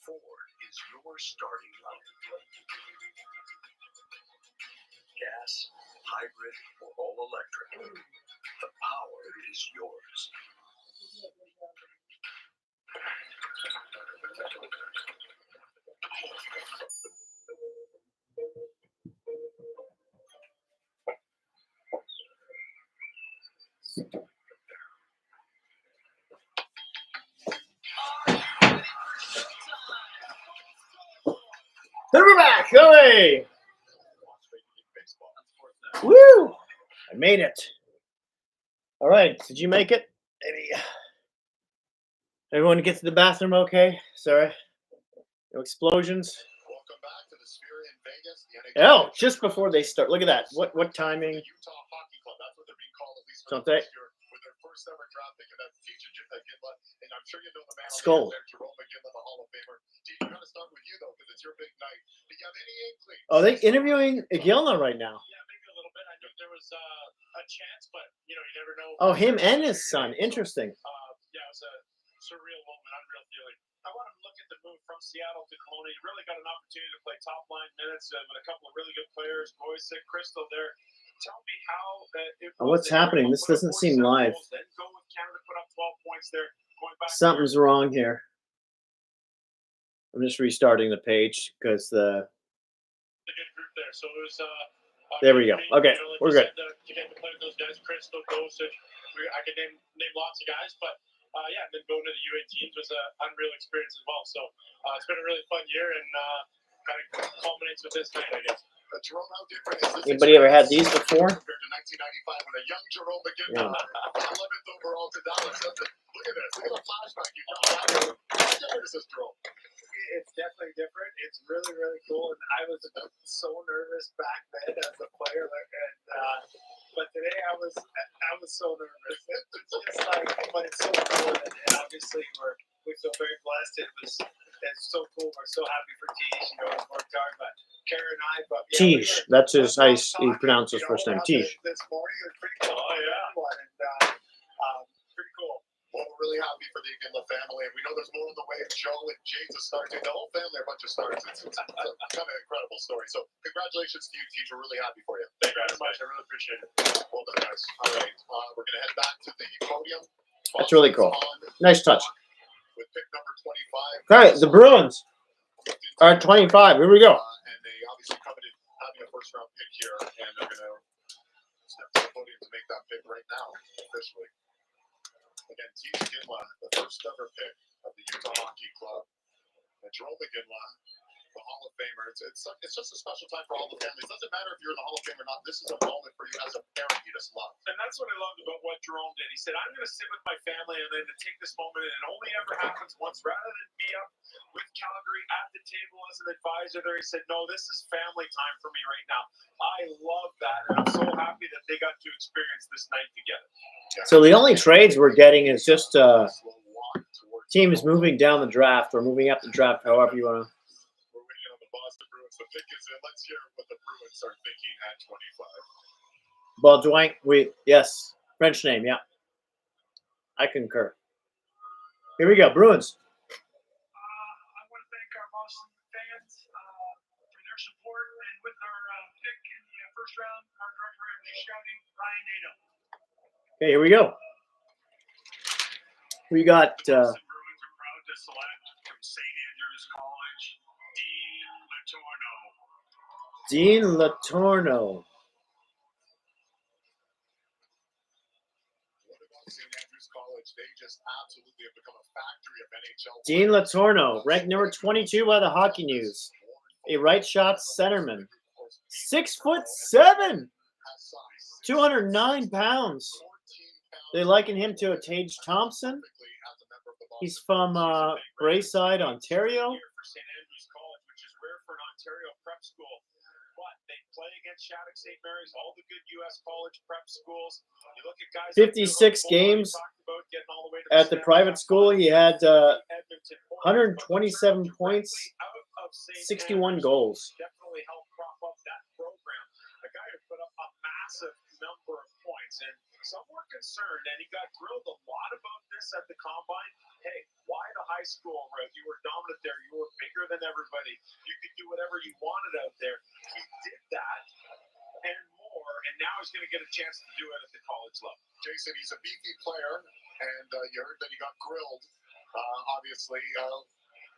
Ford is your starting line. Gas, hybrid, or all electric, the power is yours. And we're back. Hey! Woo! I made it. All right. Did you make it? Maybe. Everyone get to the bathroom okay? Sorry. No explosions. Welcome back to the Sphere in Vegas. Oh, just before they start. Look at that. What timing? The Utah Hockey Club. That's what they're being called, at least for Something. this year, with their first ever draft pick of that future Ginla. And I'm sure you know the man Skull. on the end there, Jerome McGinley, the Hall of Famer. Gee, I'm going to start with you, though, because it's your big night. Do you have any inkling? Are they interviewing Igelna right now? Yeah, maybe a little bit. I knew there was a chance, but you never know. Oh, him and his son. Interesting. Yeah, it was a surreal moment, unreal feeling. I want to look at the move from Seattle to Kelowna. You really got an opportunity to play top line minutes with a couple of really good players. José, Crystal there. Tell me how it was. What's happening? This doesn't seem live. Then go with Canada, put up 12 points there. Going back Something's wrong here. I'm just restarting the page because the. a good group there. So it was. There we go. Okay, we're good. To get to play with those guys, Crystal, José. I could name lots of guys, but yeah, and then going to the UA teams was an unreal experience as well. So it's been a really fun year, and kind of culminates with this night, I guess. Jerome, how different is this? Anybody ever had these before? Compared to 1995 when a young Jerome McGinley, 11th overall to Dallas. Look at this. Look at the flashback you got. How different is this, Jerome? It's definitely different. It's really, really cool. And I was so nervous back then as a player, but today I was so nervous. It's just like, but it's so cool, and obviously we feel very blessed. It's so cool. We're so happy for Tish. It's worked hard, but Karen and I. But yeah, Tish. That's his. How he pronounced his first name. Tish. This morning it was pretty cool. Oh yeah, and pretty cool. Well, we're really happy for the Iginla family, and we know there's more on the way. Joe and James are starting. The whole family are a bunch of stars. It's kind of an incredible story. So congratulations to you, Teach. We're really happy for you. Thank you very much. I really appreciate it. Well done, guys. All right. We're going to head back to the podium. That's really cool. Nice touch. With pick number 25. All right, the Bruins are 25. Here we go. And they obviously coveted having a first-round pick here, and they're going to step to the podium to make that pick right now, officially. Again, Team Iginla, the first ever pick of the Utah Hockey Club. And Jerome Iginla, the Hall of Famer. It's just a special time for all the families. It doesn't matter if you're in the Hall of Fame or not. This is a moment for you as a parent you just love. And that's what I loved about what Jerome did. He said, I'm going to sit with my family and then to take this moment, and it only ever happens once. Rather than be up with Calgary at the table as an advisor there, he said, no, this is family time for me right now. I love that, and I'm so happy that they got to experience this night together. So the only trades we're getting is just teams moving down the draft or moving up the draft, however you want to. We're waiting on the Boston Bruins. The pick is in. Let's hear what the Bruins are thinking at 25. Baudouin, yes, French name, yeah. I concur. Here we go, Bruins. I want to thank our Boston fans for their support, and with our pick in the first round, our director of scouting, Ryan Heindl. Okay, here we go. We got. The Bruins are proud to select from St. Andrews College, Dean Letourneau. St. Andrews College, they just absolutely have become a factory of NHL. Dean Letourneau, ranked number 22 by the Hockey News. A right shot centerman. 6'7", 209 pounds. They liken him to a Tage Thompson. He's from Brayside, Ontario. St. Andrews College, which is rare for an Ontario prep school. But they play against Shattuck St. Mary's, all the good U.S. college prep schools. You look at guys 56 games at the private school. He had 127 points, 61 goals. Definitely helped prop up that concerned, and he got grilled a lot about this at the combine. Hey, why the high school route? You were dominant there. You were bigger than everybody. You could do whatever you wanted out there. He did that and more, and now he's going to get a chance to do it at the college level. Jason, he's a beefy player, and you heard that he got grilled, obviously.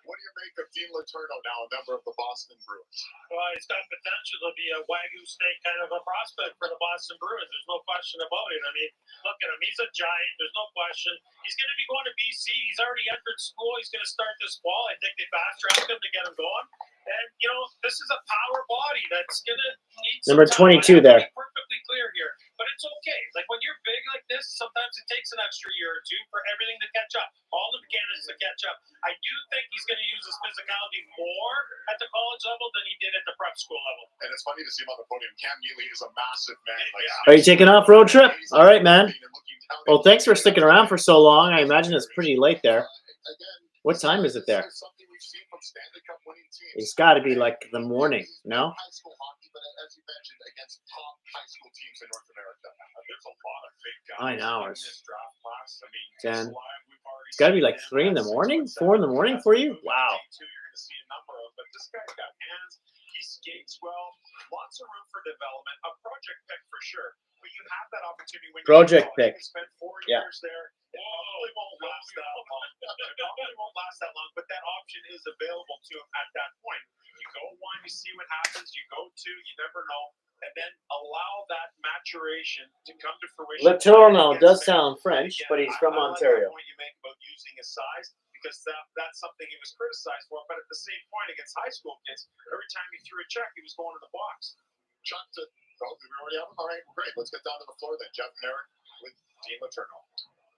What do you make of Dean Letourneau now, a member of the Boston Bruins? Well, he's got potential to be a Wagyu steak kind of a prospect for the Boston Bruins. There's no question about it. I mean, look at him. He's a giant. There's no question. He's going to be going to BC. He's already entered school. He's going to start this fall. I think they fast-tracked him to get him going. And, you know, this is a power body that's going to need some Number time. 22 there. I have to be perfectly clear here. But it's okay. Like, when you're big like this, sometimes it takes an extra year or two for everything to catch up. All the mechanics to catch up. I do think he's going to use his physicality more at the college level than he did at the prep school level. And it's funny to see him on the podium. Cam Neely is a massive man. Like, Are you taking off road trip? All right, man. Well, thanks for sticking around for so long. I imagine it's pretty late there. What time is it there? It's got to be like the morning, no? High school hockey, but as you mentioned, against top high school teams in North America. There's a lot of big guys 9 hours. in this draft class. I mean, 10. we've already It's got to be seen like him 3 in the at morning, 6'7", 4 in the morning for you? Day Wow. two, you're going to see a number of, but this guy's got hands. He skates well. Lots of room for development. A project pick for sure. But you have that opportunity when Project you pick. spend 4 Yeah. years there. It probably won't last that long. It probably won't last that long, but that option is available to him at that point. You go 1, you see what happens. You go 2, you never know. And then allow that maturation to come to fruition. Letourneau does sound French, but he's from Ontario. I like the point you make about using his size, because that's something he was criticized for. But at the same point, against high school kids, every time he threw a check, he was going to the box. Chuck, we already have him? All right, great. Let's get down to the floor then. Jeff Merrick with Dean Letourneau.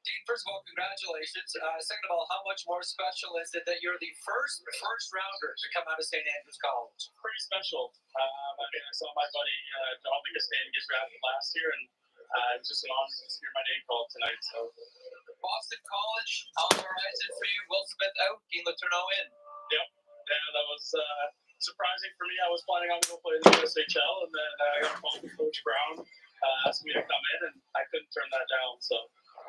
Dean, first of all, congratulations. Second of all, how much more special is it that you're the first rounder to come out of St. Andrews College? Pretty special. I mean, I saw my buddy John Biggestein get drafted last year, and it's just an honor to hear my name called tonight. So, Boston College on the horizon for you. Will Smith out, Dean Letourneau in. Yep. Yeah, that was surprising for me. I was planning on going to play in the USHL, and then I got a call from Coach Brown asked me to come in, and I couldn't turn that down. So.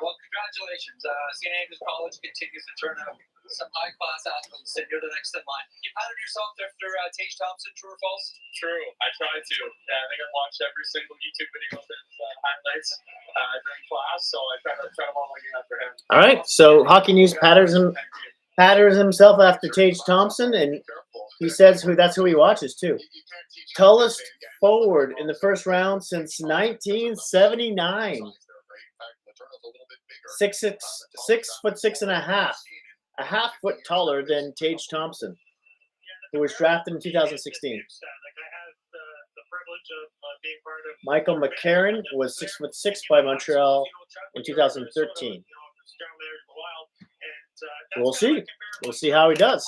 Well, congratulations. St. Andrews College continues to turn out some high-class athletes, and you're the next in line. You patterned yourself after Tage Thompson, true or false? True. I tried to. Yeah, I think I watched every single YouTube video of his highlights during class, so I tried them all looking after him. All right, so Hockey News patterns himself after Tage Thompson, and he says that's who he watches too. Tallest forward in the first round since 1979. 6'6.5", a half foot taller than Tage Thompson, who was drafted in 2016. Michael McCarron was 6'6" by Montreal in 2013. We'll see. We'll see how he does.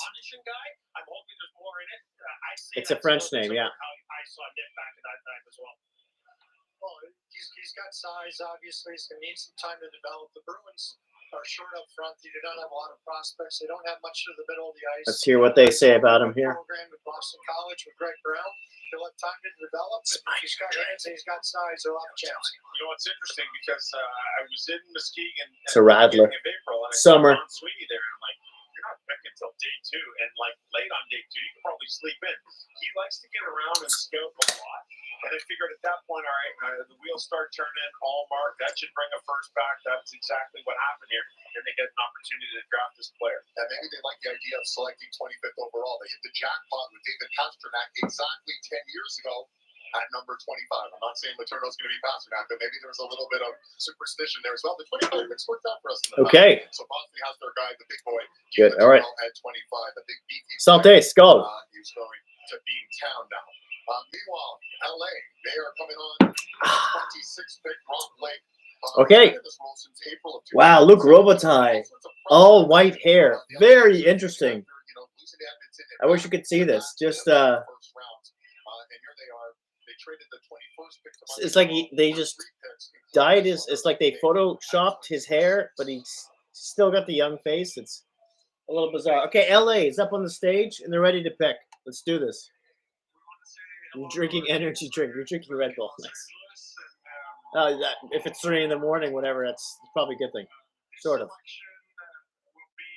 It's a French name, yeah. Well, he's got size, obviously. He's going to need some time to develop. The Bruins are short up front. They do not have a lot of prospects. They don't have much to the middle of the ice. Let's hear what they say about him here. Program at Boston College with Greg Brown. He'll have time to develop. He's got hands and he's got size. He'll have a chance. You know, it's interesting because I was in Muskegon It's a Radler. in April, and I Summer. saw Ron Sweeney there, and I'm like, you're not picking until day 2, and like late on day 2, you can probably sleep in. He likes to get around and scout a lot. And I figured at that point, all right, the wheels start turning, all marked. That should bring a first back. That's exactly what happened here. And they get an opportunity to draft this player. And maybe they like the idea of selecting 25th overall. They hit the jackpot with David Pastrnak exactly 10 years ago at number 25. I'm not saying Letourneau's going to be Pastrnak, but maybe there was a little bit of superstition there as well. The 25 picks worked out for us in the Okay. past. So Boston has their guy, the big boy. Good. All right. At 25, the big beefy Santé, skull. He's going to be in town now. Meanwhile, LA, they are coming on 26th pick, Ron Blake. Okay. Wow, Luc Robitaille. All white hair. Very interesting. I wish you could see this. Just it's like they just dyed his. It's like they photoshopped his hair, but he's still got the young face. It's a little bizarre. Okay, LA is up on the stage and they're ready to pick. Let's do this. You're drinking energy drink. You're drinking Red Bull. Nice. If it's 3 in the morning, whatever, it's probably a good thing. Sort of. Will be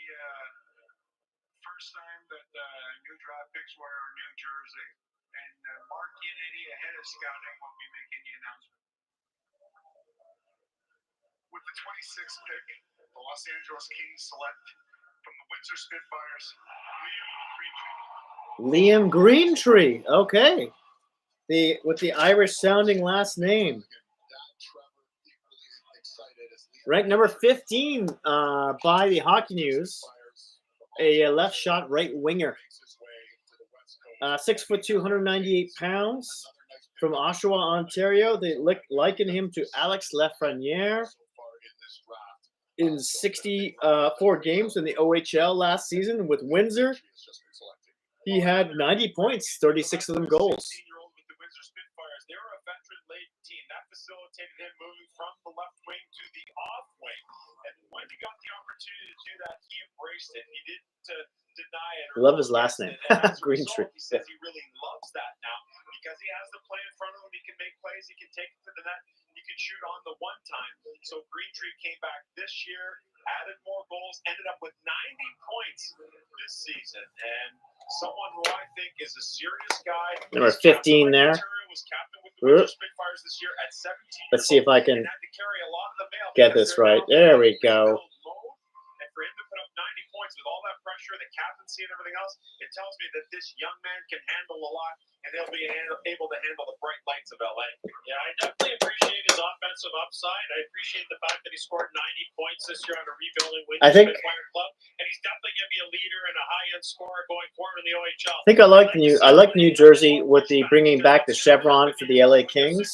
first time that new draft picks wear a new jersey, and Mark Yannetti, ahead of scouting, will be making the announcement. With the 26th pick, the Los Angeles Kings select from the Windsor Spitfires, Liam Greentree. Okay. With the Irish sounding last name. Ranked number 15 by the Hockey News. A left shot right winger. 6 foot 2, 198 pounds. From Oshawa, Ontario. They liken him to Alex Lafreniere. In 64 games in the OHL last season with Windsor, he had 90 points, 36 of them goals. They were a veteran-laden team. That facilitated him moving from the left wing to the off wing. And when he got the opportunity to do that, he embraced it. He didn't deny it. I love his last name, Greentree. He says he really loves that now because he has the play in front of him. He can make plays. He can take it to the net. He can shoot on the one time. So Greentree came back this year, added more goals, ended up with 90 points this season. And someone who I think is a serious guy. Number 15 there. Spitfires this year at 17. Let's see if I can get this right. There we go. And for him to put up 90 points with all that pressure, the captaincy and everything else, it tells me that this young man can handle a lot, and he'll be able to handle the bright lights of LA. Yeah, I definitely appreciate his offensive upside. I appreciate the fact that he scored 90 points this year on a rebuilding Spitfire club, and he's definitely going to be a leader and a high-end scorer going forward in the OHL. I think I like New Jersey with the bringing back the chevron for the LA Kings.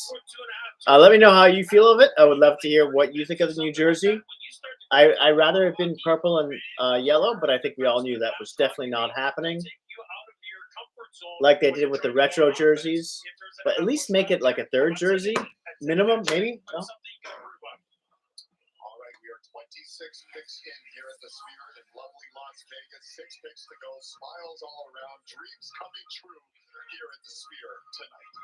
Let me know how you feel of it. I would love to hear what you think of the New Jersey. I rather have been purple and yellow, but I think we all knew that was definitely not happening. Like they did with the retro jerseys, but at least make it like a third jersey minimum, maybe. No? All right, we are 26 picks in here at the Sphere in lovely Las Vegas. 6 picks to go. Smiles all around. Dreams coming true here at the Sphere tonight.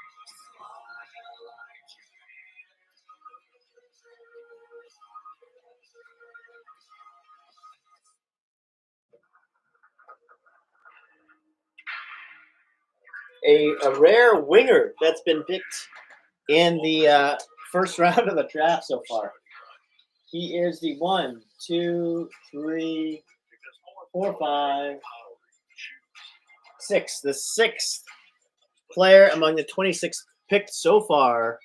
A rare winger that's been picked in the first round of the draft so far. He is the 1, 2, 3, 4, 5, 6. The 6th player among the 26 picked so far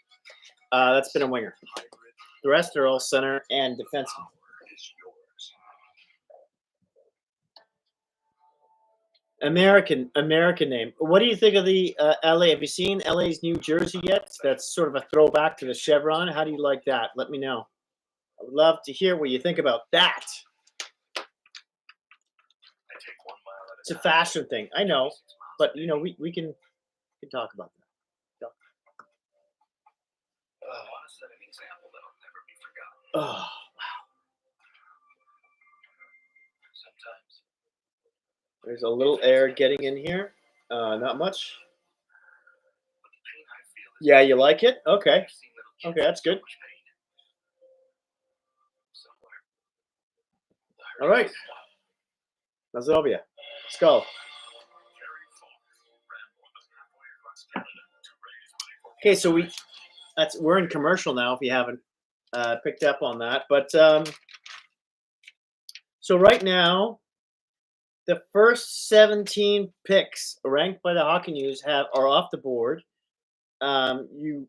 that's been a winger. The rest are all center and defenseman. American name. What do you think of the LA? Have you seen LA's new jersey yet? That's sort of a throwback to the chevron. How do you like that? Let me know. I would love to hear what you think about that. It's a fashion thing, I know, but you know we can talk about that. Oh wow! There's a little air getting in here. Not much. Yeah, you like it? Okay. Okay, that's good. All right. Nazovia. Let's go. Okay, so we're in commercial now if you haven't picked up on that. But so right now, the first 17 picks ranked by the Hockey News are off the board. You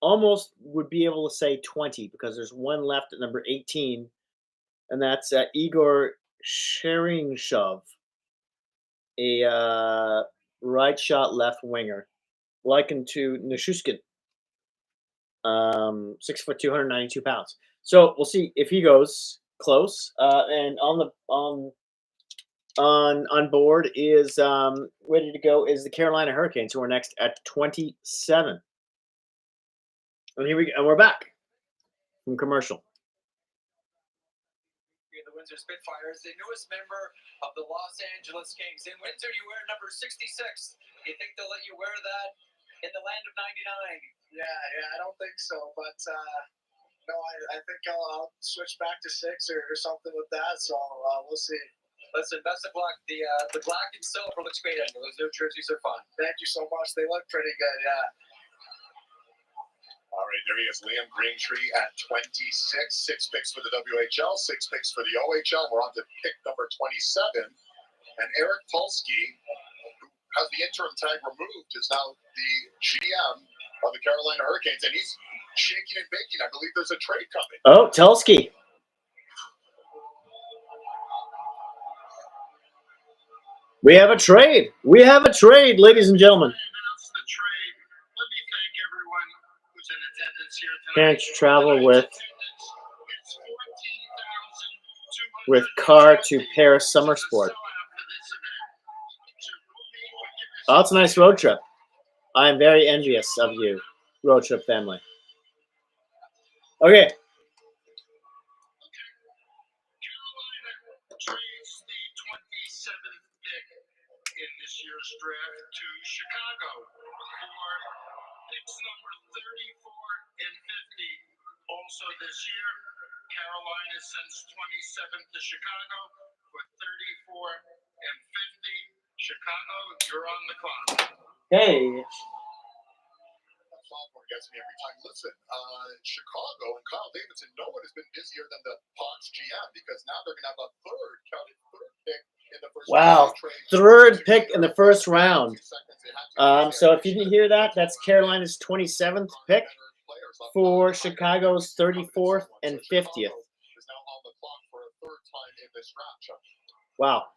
almost would be able to say 20 because there's one left at number 18, and that's Igor Sheringshov, a right shot left winger, likened to Nichushkin, 6 foot 292 pounds. So we'll see if he goes close. And on board is ready to go is the Carolina Hurricanes, who are next at 27. And we're back from commercial. The Windsor Spitfires, the newest member of the Los Angeles Kings. In Windsor, you wear number 66. You think they'll let you wear that in the land of 99? Yeah, I don't think so. But no, I think I'll switch back to 6 or something with that. So we'll see. Listen, best of luck. The black and silver looks great on you. Those new jerseys are fun. Thank you so much. They look pretty good. Yeah. All right, there he is, Liam Greentree at 26. 6 picks for the WHL, 6 picks for the OHL. We're on to pick number 27. And Eric Tulsky, who has the interim tag removed, is now the GM of the Carolina Hurricanes. And he's shaking and baking. I believe there's a trade coming. Oh, Tulsky. We have a trade. We have a trade, ladies and gentlemen. Can't travel with car to Paris Summer Sport. Oh, that's a nice road trip. I am very envious of you, road trip family. Okay. Trades the 27th pick in this year's draft to Chicago for picks number 34 and 50. Also this year, Carolina sends 27th to Chicago for 34 and 50. Chicago, you're on the clock. Hey. Sophomore gets me every time. Listen, Chicago and Kyle Davidson, no one has been busier than the Hawks GM because now they're going to have a third pick in the first round. Wow, third pick in the first round. So if you didn't hear that, that's Carolina's 27th pick for Chicago's 34th and 50th. Wow.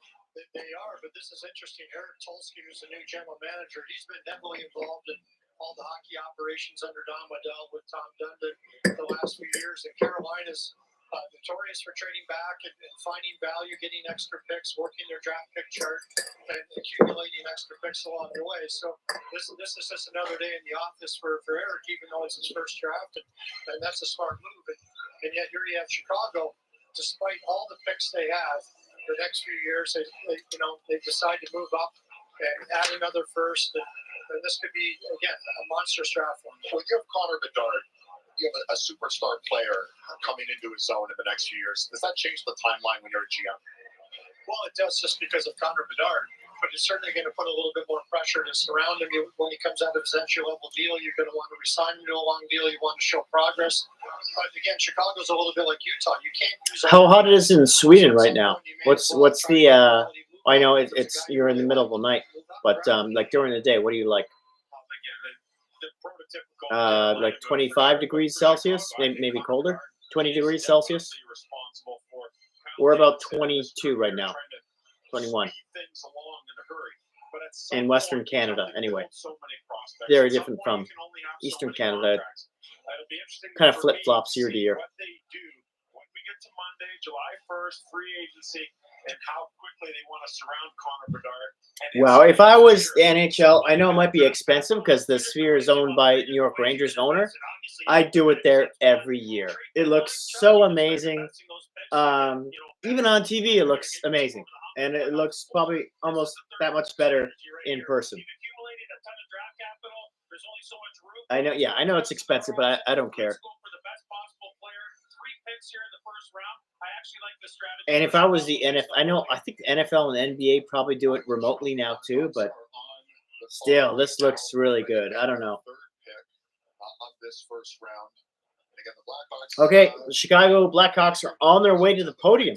They are, but this is interesting. Eric Tulsky, who's the new general manager, he's been definitely involved in all the hockey operations under Don Waddell with Tom Dundon the last few years. And Carolina's notorious for trading back and finding value, getting extra picks, working their draft pick chart, and accumulating extra picks along the way. So this is just another day in the office for Eric, even though it's his first draft, and that's a smart move. And yet here you have Chicago, despite all the picks they have, the next few years, they decide to move up and add another first. And this could be, again, a monstrous draft one. Well, you have Connor Bedard. You have a superstar player coming into his zone in the next few years. Does that change the timeline when you're a GM? Well, it does just because of Connor Bedard. But it's certainly going to put a little bit more pressure to surround him. When he comes out of his entry-level deal, you're going to want to resign him to a long deal. You want to show progress. But again, Chicago's a little bit like Utah. You can't use. How hot it is in Sweden right now? What's the? I know it's you're in the middle of the night, but like during the day, what do you like? Like 25 degrees Celsius, maybe colder. 20 degrees Celsius. We're about 22 right now. 21. In Western Canada, anyway. Very different from Eastern Canada. Kind of flip-flops year to year. What they do when we get to Monday, July 1st, free agency, and how quickly they want to surround Connor Bedard. Well, if I was the NHL, I know it might be expensive because the Sphere is owned by New York Rangers owner. I'd do it there every year. It looks so amazing. Even on TV, it looks amazing. And it looks probably almost that much better in person. I know, yeah, I know it's expensive, but I don't care. And if I was the NFL, I think the NFL and the NBA probably do it remotely now too, but still, this looks really good. I don't know. Okay, the Chicago Blackhawks are on their way to the podium.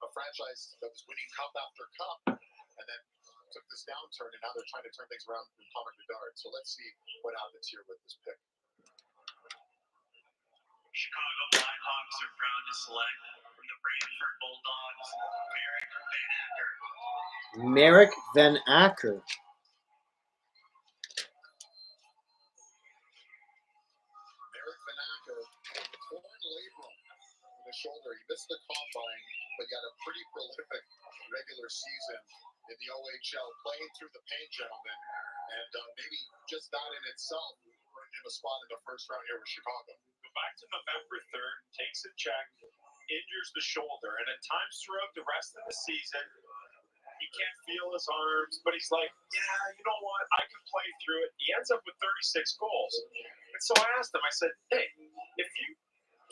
A franchise that was winning cup after cup and then took this downturn, and now they're trying to turn things around with Connor Bedard. So let's see what happens here with this pick. Chicago Blackhawks are proud to select from the Brantford Bulldogs, Merrick Van Acker. Torn labrum in the shoulder. He missed the combine, but he had a pretty prolific regular season in the OHL, playing through the pain, gentlemen, and maybe just that in itself earned him a spot in the first round here with Chicago. Go back to November 3rd, takes a check, injures the shoulder, and at times throughout the rest of the season, He can't feel his arms, but he's like, yeah, you know what? I can play through it. He ends up with 36 goals. And so I asked him, I said, hey, if you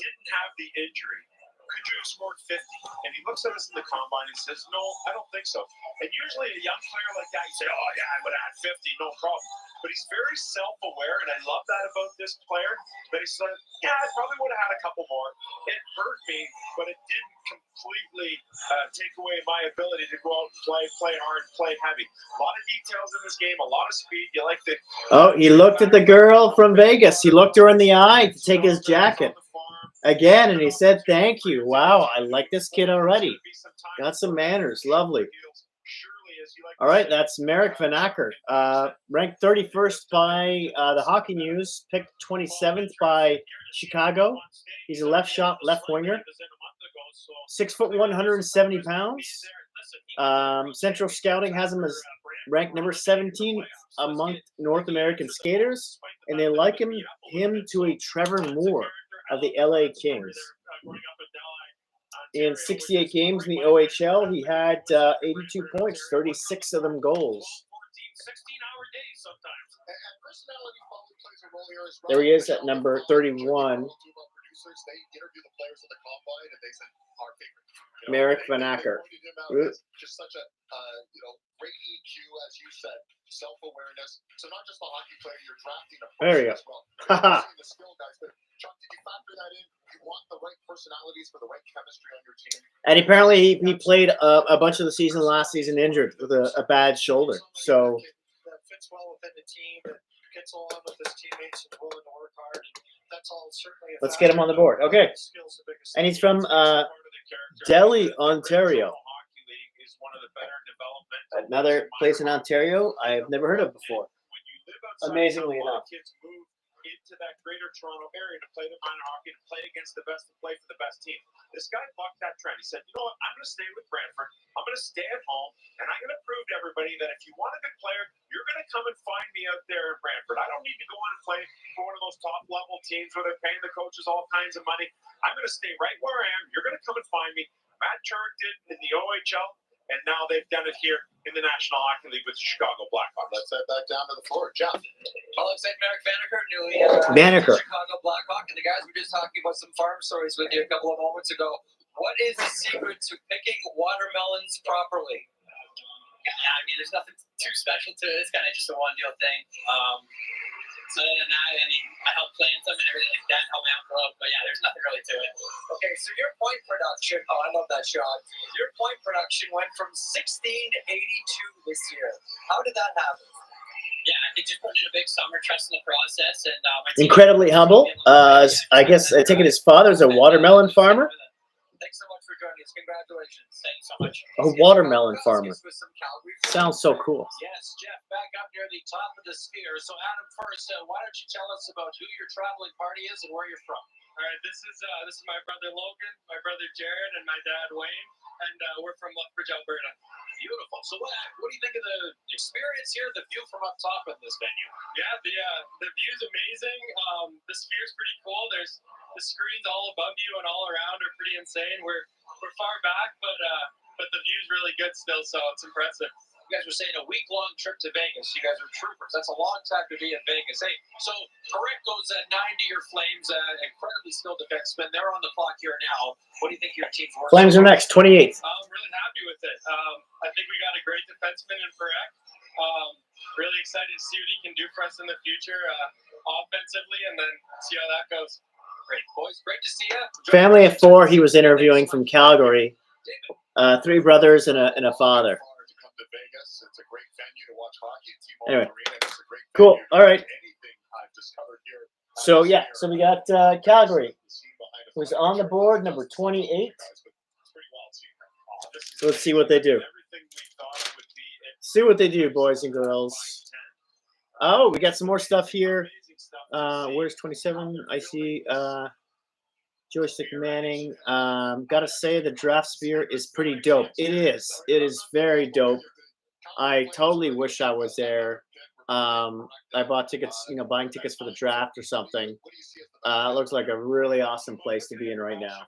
didn't have the injury, could you have scored 50? And he looks at us in the combine and says, no, I don't think so. And usually a young player like that, you say, oh, yeah, I would have had 50, no problem. But he's very self-aware, and I love that about this player. That he said, yeah, I probably would have had a couple more. It hurt me, but it didn't completely take away my ability to go out and play hard, play heavy. A lot of details in this game, a lot of speed. You like the... Oh, he looked at the girl from Vegas. He looked her in the eye to take his jacket again, and he said, thank you. Wow, I like this kid already. Got some manners. Lovely. All right, that's Marek Vanacker, ranked 31st by the Hockey News, picked 27th by Chicago. He's a left shot, left winger. 6 foot 170 pounds. Central Scouting has him as ranked number 17 among North American skaters, and they like him to a Trevor Moore of the LA Kings. In 68 games in the OHL, he had 82 points, 36 of them goals. There he is at number 31. Marek Vanacker. Just such a great EQ, as you said, self-awareness. So not just a hockey player, you're drafting a There you person as go. well. The skill guys, but Chuck, did you factor that in? You want the right personalities for the right chemistry on your team. And apparently he played a bunch of the season last season injured with a bad shoulder. So that fits well within the team, that gets along with his teammates and willing to work hard. And that's all certainly. Let's get him on the board. Okay. And he's from Delhi, Ontario. Another place in Ontario I've never heard of before. Amazingly enough. Into that greater Toronto area to play the minor hockey, to play against the best, to play for the best team. This guy bucked that trend. He said, you know what, I'm going to stay with Brantford. I'm going to stay at home, and I'm going to prove to everybody that if you want a good player, you're going to come and find me out there in Brantford. I don't need to go on and play for one of those top-level teams where they're paying the coaches all kinds of money. I'm going to stay right where I am. You're going to come and find me. Matt Turk did in the OHL, and now they've done it here in the National Hockey League with the Chicago Blackhawks. Let's head back down to the floor. Jeff. Alongside Marek Vanacker, newly Chicago Blackhawk, and the guys were just talking about some farm stories with you a couple of moments ago. What is the secret to picking watermelons properly? Yeah, I mean, there's nothing too special to it. It's kind of just a one-deal thing. So other than that, I mean, I help plant them and everything like that, help my uncle out. But yeah, there's nothing really to it. Okay, so your point production, oh, I love that shot. Your point production went from 16 to 82 this year. How did that happen? Yeah, I think just putting in a big summer, trusting the process, and incredibly humble. I guess I take it his father's a watermelon farmer. Thanks so much for joining us. Congratulations. Thanks so much. A watermelon farmer. Sounds so cool. Yes, Jeff, back up near the top of the sphere. So, Adam, first, why don't you tell us about who your traveling party is and where you're from? All right, this is my brother Logan, my brother Jared, and my dad Wayne, and we're from Lethbridge, Alberta. Beautiful. So, what do you think of the experience here, the view from up top in this venue? Yeah, the view's amazing. The sphere's pretty cool. There's the screens all above you and all around are pretty insane. We're far back, but the view's really good still, so it's impressive. You guys were saying a week-long trip to Vegas. You guys are troopers. That's a long time to be in Vegas. Hey, so Parenko's 9-year Flames, incredibly skilled defenseman. They're on the clock here now. What do you think your team's working? Flames are next, 28th. I'm really happy with it. I think we got a great defenseman in Parek. Really excited to see what he can do for us in the future offensively, and then see how that goes. Great, boys. Great to see you. Family of 4 he was interviewing from Calgary. 3 brothers and a father. Vegas. It's a great venue to watch hockey at T-Mobile Anyway, Arena. It's a great cool. All right. Anything I've discovered here. So yeah, so we got Calgary, who's on the board, number 28. So let's see what they do. See what they do, boys and girls. Oh, we got some more stuff here. Where's 27? I see Joystick Manning. Gotta say the draft sphere is pretty dope. It is. It is very dope. I totally wish I was there. I bought tickets, buying tickets for the draft or something. It looks like a really awesome place to be in right now.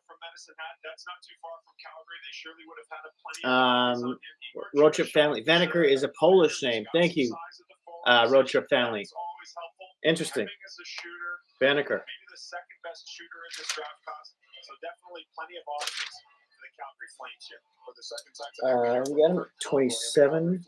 Medicine Hat, that's not too far from Calgary. They surely would have had a plenty of on him. Road Trip Family. Vaneker is a Polish name. Thank you, Road Trip Family. Interesting. Vaneker. Maybe the second best shooter in this draft class. So definitely plenty of options for the Calgary Flames here. For the second time We got him at 27.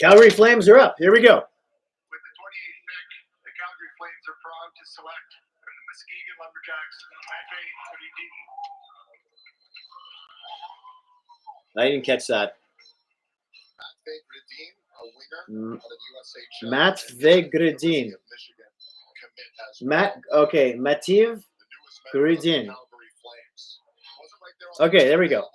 Calgary Flames are up. Here we go. With the 28th pick, the Calgary Flames are proud to select from the Muskegon Lumberjacks, Andre Gredin. I didn't catch that. Matt Vegredin. Okay, Mativ Gredin. Okay, there we go.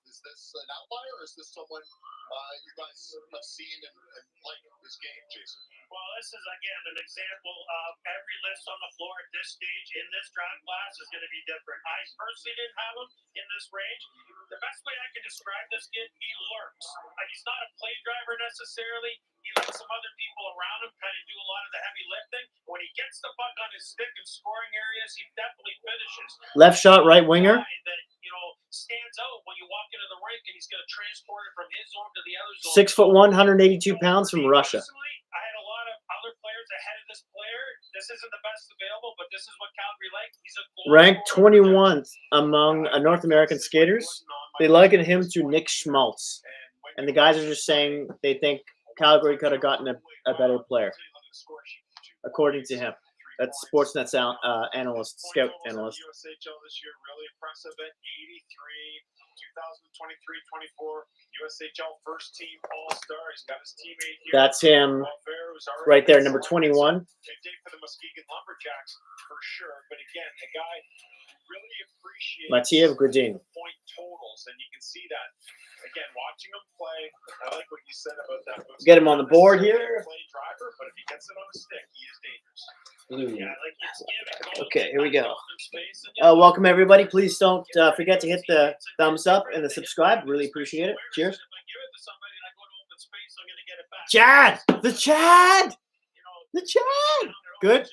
Is this an outlier, or is this someone you guys have seen and like this game, Jason? Well, this is, again, an example of every list on the floor at this stage in this draft class is going to be different. I personally didn't have him in this range. The best way I can describe this kid, he lurks. He's not a play driver necessarily. He lets some other people around him kind of do a lot of the heavy lifting. When he gets the puck on his stick in scoring areas, he definitely finishes. Left shot, right winger. That, stands out when you walk into the rink, and he's going to transport it from his zone to the other zone. 6'1", 182 pounds from Russia. I had a lot of other players ahead of this player. This isn't the best available, but this is what Calgary likes. He's a ranked 21th among North American skaters. They liken him to Nick Schmaltz. And the guys are just saying they think Calgary could have gotten a better player, according to him. That's Sportsnet's analyst, scout analyst. USHL this year, really impressive at 83, 2023-24 USHL first team All-Star. He's got his teammate here. That's him right there, number 21. Big day for the Muskegon Lumberjacks for sure. But again, a guy who really appreciates Mativ Gredin. point totals, and you can see that. Again, watching him play, I like what you said about that. Get him on the board here. Play driver, but if he gets it on the stick, he is dangerous. Okay, here we go. Welcome, everybody. Please don't forget to hit the thumbs up and the subscribe. Really appreciate it. Cheers. Chad! The Chad! The Chad! Good.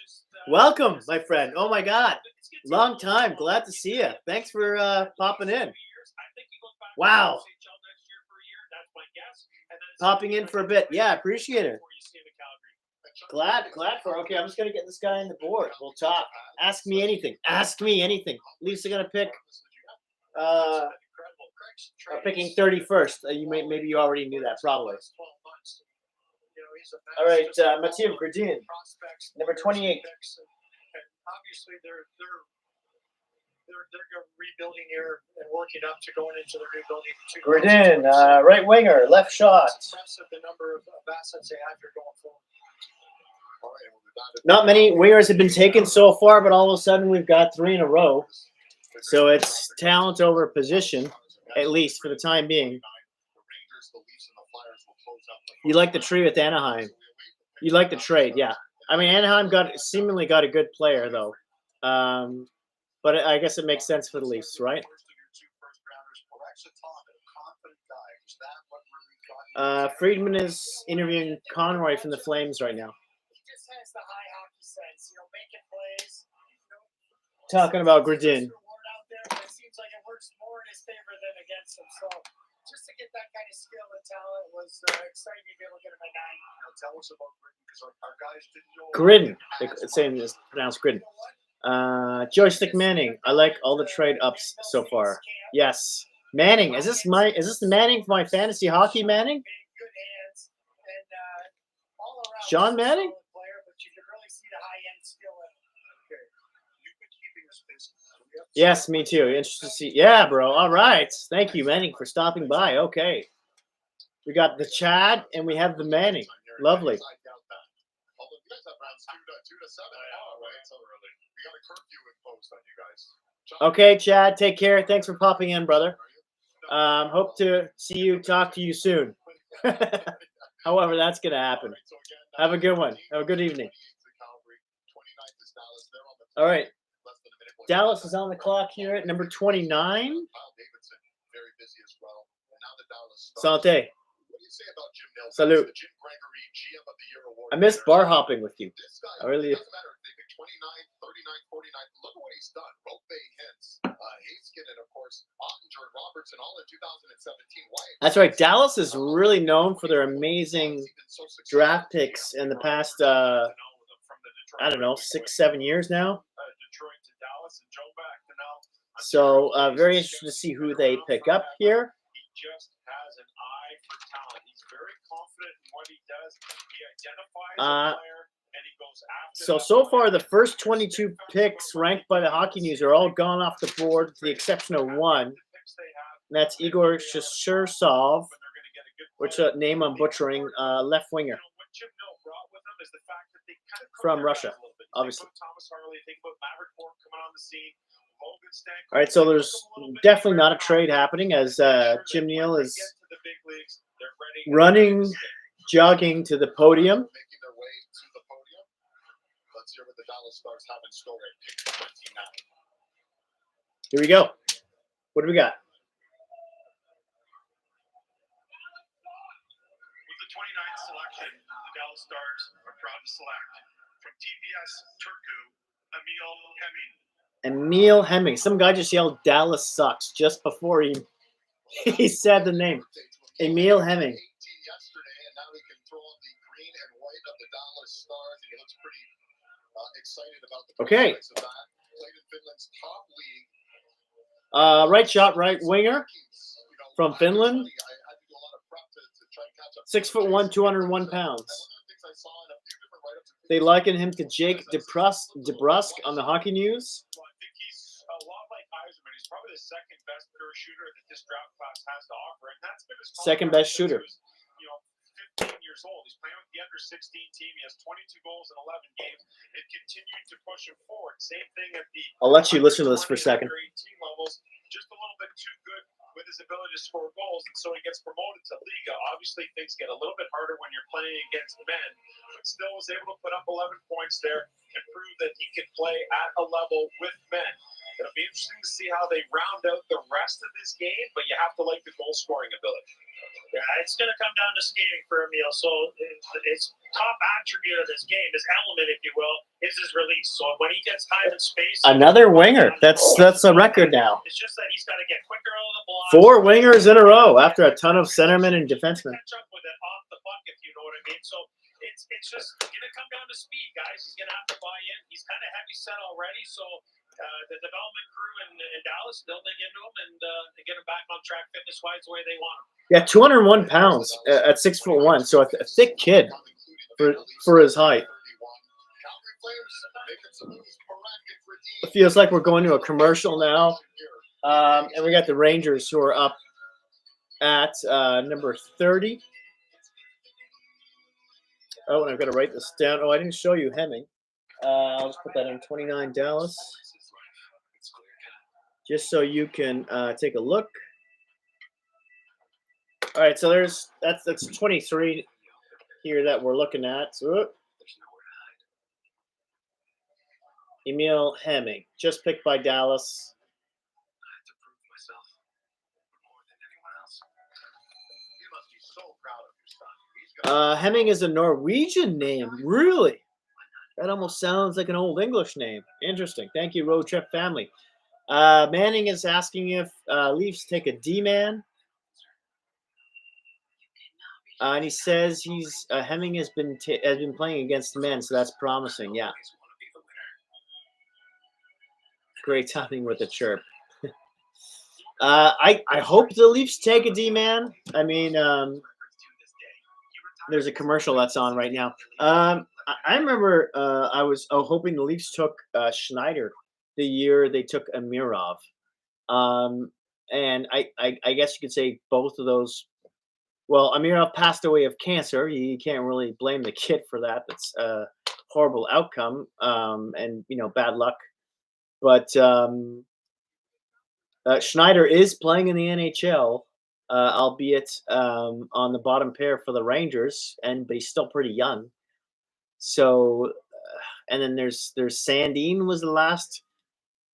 Welcome, my friend. Oh, my God. Long time. Glad to see you. Thanks for popping in. Wow. Popping in for a bit. Yeah, appreciate it. Glad for. Okay, I'm just gonna get this guy on the board. We'll talk. Ask me anything. Ask me anything. Leafs are gonna pick. Are picking 31st. Maybe you already knew that. Probably. All right, Mativ Gredin, number 28. Obviously, they're rebuilding here and working up to going into the rebuilding. Gredin, right winger, left shot. Impressive the number of assets they have here going forward. Not many wingers have been taken so far, but all of a sudden we've got 3 in a row. So it's talent over position, at least for the time being. You like the trade with Anaheim. You like the trade, yeah. I mean, Anaheim seemingly got a good player, though. But I guess it makes sense for the Leafs, right? Friedman is interviewing Conroy from the Flames right now. Has the high hockey sense, making plays. Talking about Gredin. It seems like it works more in his favor than against him. So just to get that kind of skill and talent was exciting to be able to get him at 9. Tell us about Gredin, because our guys didn't know. Gredin. It's saying it's pronounced Gredin. Joystick Manning. I like all the trade ups so far. Yes. Manning. Is this the Manning for my fantasy hockey Manning? Good hands and all around. Sean Manning? Yes, me too. Interested to see. Yeah, bro. All right. Thank you, Manning, for stopping by. Okay. We got the Chad and we have the Manning. Lovely. Okay, Chad. Take care. Thanks for popping in, brother. Hope to see you, talk to you soon. However, that's going to happen. Have a good one. Have a good evening. All right. Dallas is on the clock here at number 29. Santé. Salut. GM of the Year award. I miss bar hopping with you. This guy, I really. it doesn't matter if they pick 29, 39, 49. Look at what he's done. Rope hints, Haskin, and of course Ottinger and Robertson all in 2017. That's right. Dallas is really known for their amazing draft picks in the past, I don't know, 6-7 years now. Detroit to Dallas and Joe back to now. So very interested to see who they pick up here. He just has an eye for talent. He's very confident in what he does. He identifies a player and he goes after. So far, the first 22 picks ranked by the Hockey News are all gone off the board, with the exception of one. And that's Igor Shersov, which name I'm butchering, left winger from Russia, obviously. All right, so there's definitely not a trade happening as Jim Neal is running, jogging to the podium. Making their way to the podium. Let's hear what the Dallas Stars have in store at pick 29. Here we go. What do we got? With the 29th selection, the Dallas Stars are proud to select from TPS Turku, Emil Hemming. Emil Hemming. Some guy just yelled "Dallas sucks" just before he said the name. Emil Hemming. Yesterday, and now he can throw on the green and white of the Dallas Stars, and he looks pretty excited about the prospects of that. Played in Finland's top league. Right shot, right winger from Finland. 6'1", 201 pounds. They liken him to Jake DeBrusk on the Hockey News. Well, I think he's a lot like Yzerman. He's probably the second best pure shooter that this draft class has to offer, and that's been his second best shooter. 15 years old. He's playing with the under-16 team. He has 22 goals in 11 games. It continued to push him forward. Same thing at the. I'll let you listen to this for a second. 18 levels, just a little bit too good with his ability to score goals, and so he gets promoted to Liga. Obviously, things get a little bit harder when you're playing against men, but still was able to put up 11 points there and prove that he can play at a level with men. It'll be interesting to see how they round out the rest of this game, but you have to like the goal scoring ability. Yeah, it's going to come down to skating for Emil. So his top attribute of this game, his element, if you will, is his release. So when he gets time and space, Another winger. That's a record now. It's just that he's got to get quicker out of the block. 4 wingers in a row after a ton of centermen and defensemen. Catch up with it off the puck, if you know what I mean. So it's just going to come down to speed, guys. He's going to have to buy in. He's kind of heavy set already, so the development crew in Dallas, they'll dig into him and get him back on track fitness-wise the way they want him. Yeah, 201 pounds at 6'1", so a thick kid for his height. It feels like we're going to a commercial now, and we got the Rangers who are up at number 30. Oh, and I've got to write this down. Oh, I didn't show you Hemming. I'll just put that in 29 Dallas, just so you can take a look. All right, so that's 23 here that we're looking at. So, Emil Hemming, just picked by Dallas. Hemming is a Norwegian name, really? That almost sounds like an old English name. Interesting. Thank you, Road Trip family. Manning is asking if Leafs take a D-man. And he says Hemming has been playing against men, so that's promising. Yeah. Great timing with the chirp. I hope the Leafs take a D-man. I mean, there's a commercial that's on right now. I remember I was hoping the Leafs took Schneider the year they took Amirov. And I guess you could say both of those. Well, Amirov passed away of cancer. You can't really blame the kid for that. That's a horrible outcome and, bad luck. But Schneider is playing in the NHL, albeit on the bottom pair for the Rangers, but he's still pretty young. So, and then there's Sandin was the last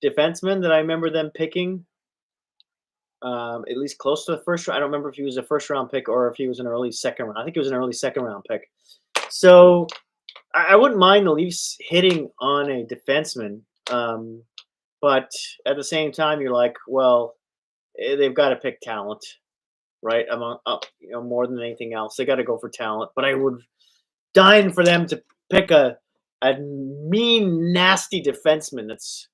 defenseman that I remember them picking, at least close to the first round. I don't remember if he was a first round pick or if he was an early second round. I think it was an early second round pick. So I wouldn't mind the Leafs hitting on a defenseman, but at the same time, you're like, well, they've got to pick talent, right? Among more than anything else, they got to go for talent. But I would dying for them to pick a mean, nasty defenseman. That's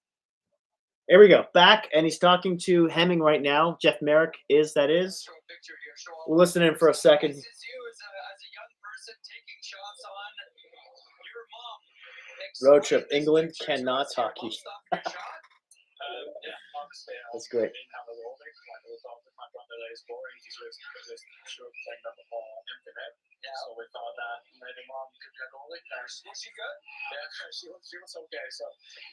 here we go back, and he's talking to Hemming right now. Jeff Merrick is. We'll listen in for a second. Road trip, England cannot hockey. That's great. So we thought that maybe mom could get goalie. Was she good? Yeah, she was okay. So,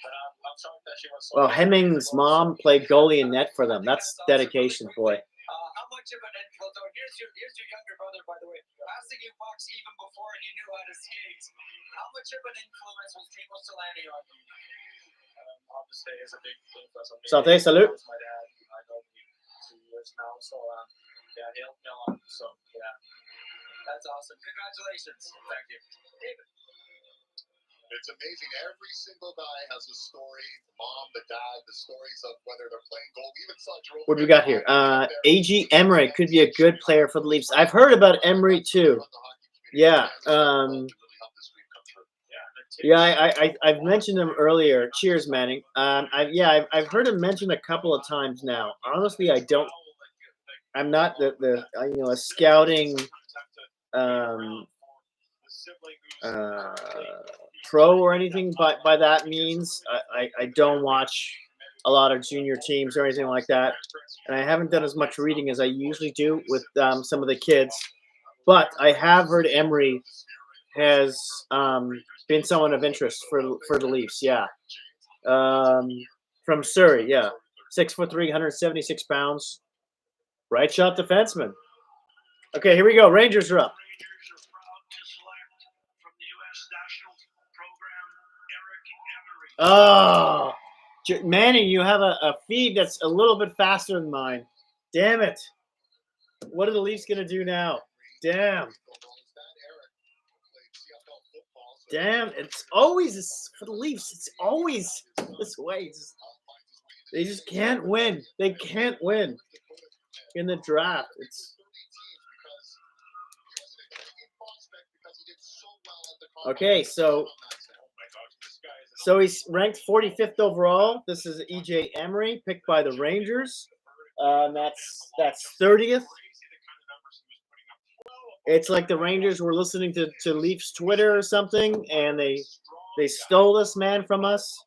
but I'm shocked that she was so. Well, Hemming's mom played goalie and net for them. That's dedication, boy. How much of an influence? Oh, here's your younger brother, by the way, passing you pucks even before you knew how to skate. How much of an influence was Timo Solani on you? Obviously, is a big influence on me. Santé, salut. My dad, I know him 2 years now, so yeah, he helped me a lot. So yeah. That's awesome. Congratulations. Thank you. David. It's amazing. Every single guy has a story. The mom, the dad, the stories of whether they're playing goal. We even saw Jerome. What do we got here? A.G. Emery could be a good player for the Leafs. I've heard about Emery too. Yeah. Yeah, I've mentioned him earlier. Cheers, Manning. I've heard him mentioned a couple of times now. Honestly, I'm not the a scouting pro or anything, but by that means I don't watch a lot of junior teams or anything like that, and I haven't done as much reading as I usually do with some of the kids. But I have heard Emery has been someone of interest for the Leafs. Yeah, from Surrey. Yeah, 6'3", 176 pounds, right shot defenseman. Okay, here we go. Rangers are up. Oh, Manning, you have a feed that's a little bit faster than mine. Damn it. What are the Leafs going to do now? Damn. It's always for the Leafs. It's always this way. They just can't win. They can't win in the draft. It's okay, so he's ranked 45th overall. This is E.J. Emery, picked by the Rangers. That's 30th. It's like the Rangers were listening to Leafs Twitter or something, and they stole this man from us.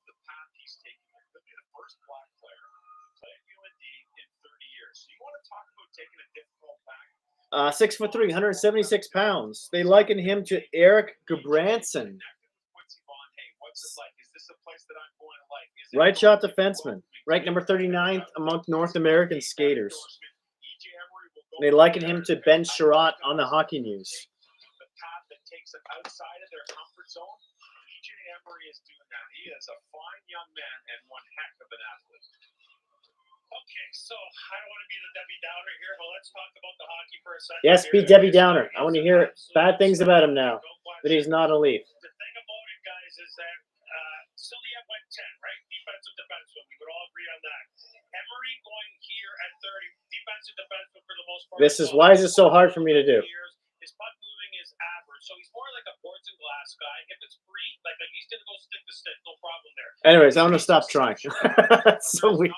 6'3", 176 pounds. They liken him to Eric Gudbranson. Right shot defenseman. Ranked number 39th among North American skaters. They liken him to Ben Sherratt on the Hockey News. The path that takes them outside of their comfort zone. E.J. Emery is doing that. He is a fine young man and one heck of an athlete. Okay, so I don't want to be the Debbie Downer here, but let's talk about the hockey for a second. Yes, be Debbie Downer. I want to hear bad things about him now, that he's not a Leaf. The thing about it, guys, is that Silliet went 10, right? Defensive defenseman. We would all agree on that. Emery going here at 30, defensive defenseman for the most part. This is why is it so hard for me to do? His puck moving is average, so he's more like a boards and glass guy. If it's free, like he's gonna go stick to stick, no problem there. Anyways, I'm gonna stop trying. That's so weird.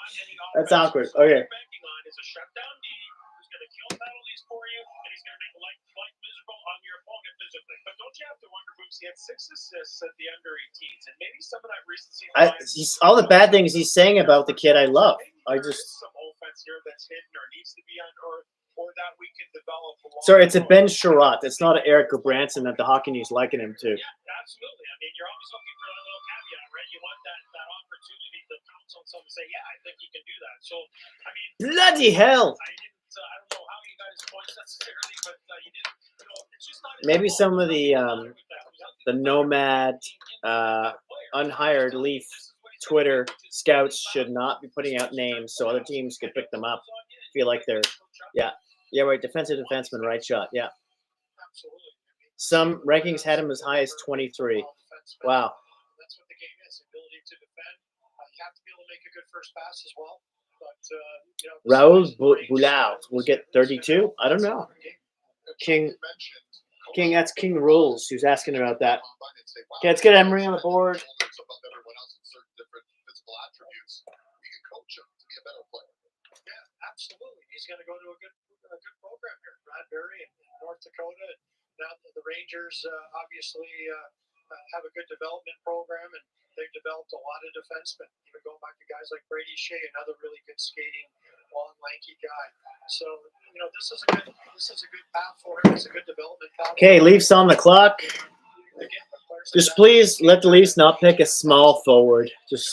That's awkward. Okay. Banking on is a shutdown D who's gonna kill penalties for you, and he's gonna make life miserable on your opponent physically. But don't you have to wonder, Brooks? He had 6 assists at the under 18s, and maybe some of that recency. All the bad things he's saying about the kid, I love. I just. Some offense here that's hidden or needs to be unearthed, or that we can develop. So it's a Ben Sherratt. It's not an Eric Gudbranson that the Hockey News liken him to. Yeah, absolutely. I mean, you're always looking for that little caveat, right? You want that opportunity to pounce on someone and say, yeah, I think you can do that. So, I mean, bloody hell. I don't know how you got his points necessarily, but you didn't. You know, it's just not. Maybe some of the nomad, unhired Leaf Twitter scouts should not be putting out names so other teams can pick them up. Feel like they're, yeah, right. Defensive defenseman, right shot, yeah. Absolutely. I mean, Some rankings had him as high as 23. Wow. That's what the game is: ability to defend. You have to be able to make a good first pass as well. But you know, Raul Boulard will get 32. I don't know. King, that's King Rules who's asking about that. Okay, let's get Emery on the board. Yeah, absolutely. He's going to go to a good program here, Bradbury and North Dakota. Now the Rangers obviously have a good development program, and they've developed a lot of defensemen. Even going back to guys like Brady Shea, another really good skating, long, lanky guy. So you know this is a good path for him. It's a good development path. Okay, Leafs on the clock. Just please let the Leafs not pick a small forward. Just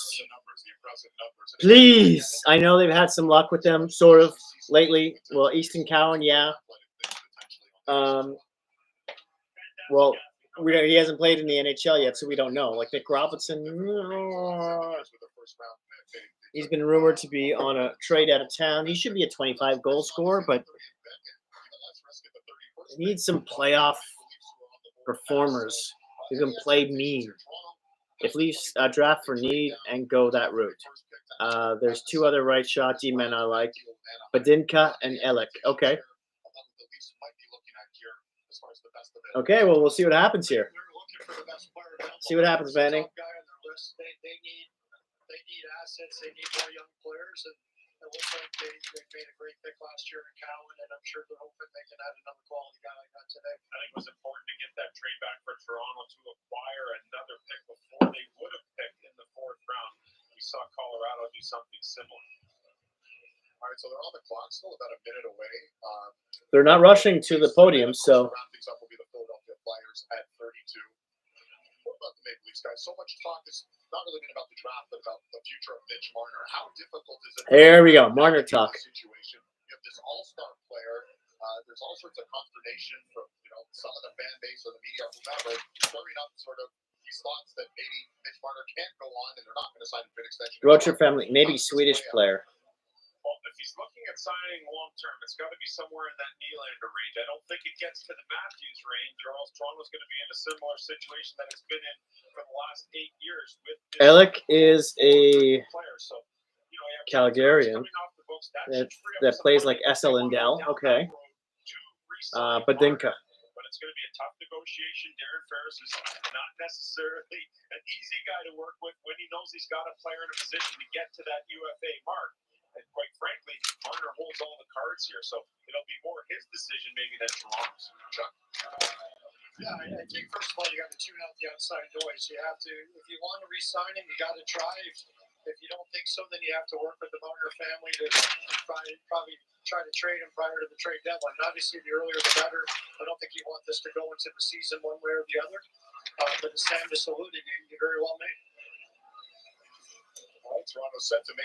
please. I know they've had some luck with them, sort of lately. Well, Easton Cowan, yeah. Well, he hasn't played in the NHL yet, so we don't know. Like Nick Robinson, he's been rumored to be on a trade out of town. He should be a 25 goal scorer, but he needs some playoff performers who can play mean. If Leafs draft for need and go that route. There's two other right shot D-men I like, Badinka and Elick. Okay. Okay, well, we'll see what happens here. See what happens, Manning. They need assets. They need more young players, and it looks like they made a great pick last year in Cowan, and I'm sure they're hoping they can add another quality guy like that today. I think it was important to get that trade back for Toronto to acquire another pick before they would have picked in the 4th round. We saw Colorado do something similar. All right, so they're on the clock, still about a minute away. They're not rushing to the podium, so. Wrapping up will be the Philadelphia Flyers at 32. What about the Maple Leafs, guys? So much talk is not really been about the draft, but about the future of Mitch Marner. How difficult is it? Here we go, Marner talk. Situation. You have this all-star player. There's all sorts of consternation from some of the fan base or the media, or whomever, stirring up sort of these thoughts that maybe Mitch Marner can't go on and they're not going to sign a bid extension. Road trip family, maybe Swedish player. Well, if he's looking at signing long-term, it's got to be somewhere in that Nylander range. I don't think it gets to the Matthews range, or else Toronto's going to be in a similar situation that it's been in for the last 8 years. With Elick is a Calgarian that plays like SL Lindell. Okay. Badinka. But it's going to be a tough negotiation. Darren Ferris is not necessarily an easy guy to work with when he knows he's got a player in a position to get to that UFA mark. And quite frankly, Marner holds all the cards here, so it'll be more his decision maybe than Toronto's. Yeah, I think first of all you got to tune out the outside noise. You have to, if you want to re-sign him, you got to try. If you don't think so, then you have to work with the Marner family to probably try to trade him prior to the trade deadline. And obviously, the earlier the better. I don't think you want this to go into the season one way or the other. But as Sam just alluded, you very well may.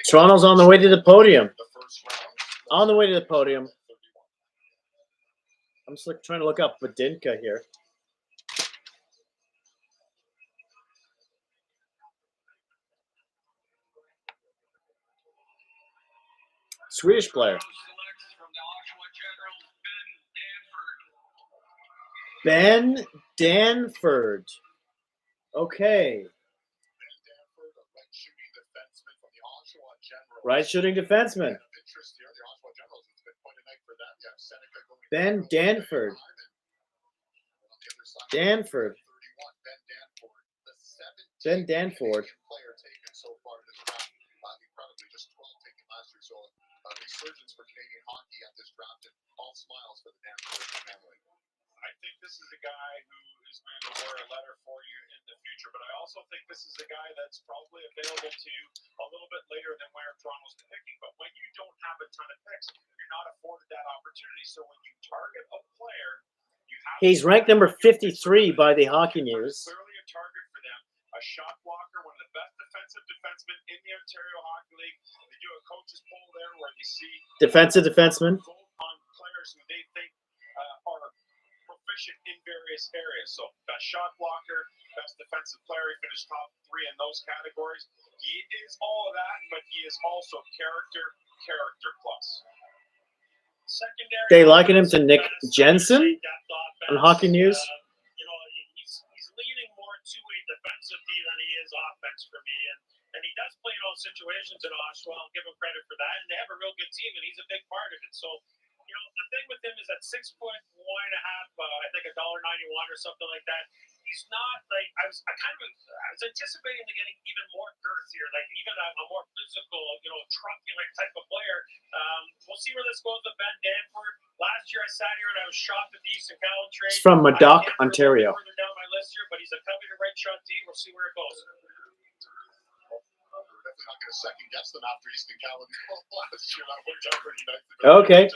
Toronto's on the way to the podium. On the way to the podium. I'm just trying to look up Badinka here. Swedish player. Ben Danford. Okay. Right shooting defenseman. Ben Danford. Ben Danford. Resurgence for Canadian hockey at this draft, and all smiles for the Danford family. I think this is a guy who is going to wear a letter for you in the future, but I also think this is a guy that's probably available to you a little bit later than where Toronto's picking. But when you don't have a ton of picks, you're not afforded that opportunity. So when you target a player, you have he's ranked number 53 by the Hockey News. Clearly a target for them. A shot blocker, one of the best defensive defensemen in the Ontario Hockey League. They do a coach's poll there where they see defensive defenseman on players who they think are proficient in various areas. So best shot blocker, best defensive player, he finished top 3 in those categories. He is all of that, but he is also character plus. They liken him to Nick Jensen on Hockey News. defensive D than he is offense for me. And he does play in all situations in Oshawa. I'll give him credit for that. And they have a real good team, and he's a big part of it. So, you know, the thing with him is at 6'1.5", I think $1.91 or something like that. He's not like I was anticipating him getting even more girthier, like even a more physical, you know, truculent type of player. We'll see where this goes with Ben Danford. Last year I sat here and I was shocked at the Easton Cowan trade. It's from Madoc, Ontario. Further down my list here, but he's a coveted right shot D. We'll see where it goes. We're definitely not going to second guess them after Easton Cowan last year. That worked out pretty nice. Okay.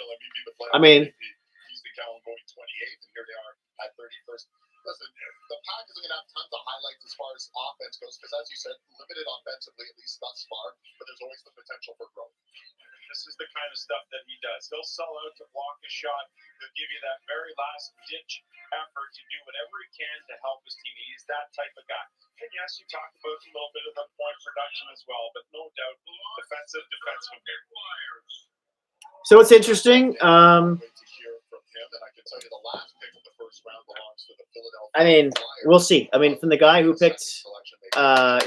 I mean, Easton Cowan going 28th, and here they are at 31st. Listen, the Pack isn't going to have tons of highlights as far as offense goes, because as you said, limited offensively, at least thus far, but there's always the potential for growth. This is the kind of stuff that he does. He'll sell out to block a shot. He'll give you that very last ditch effort to do whatever he can to help his team. He's that type of guy. And yes, you talked about a little bit of the point production as well, but no doubt, defensive defenseman. So it's interesting. I mean, we'll see. I mean, from the guy who picked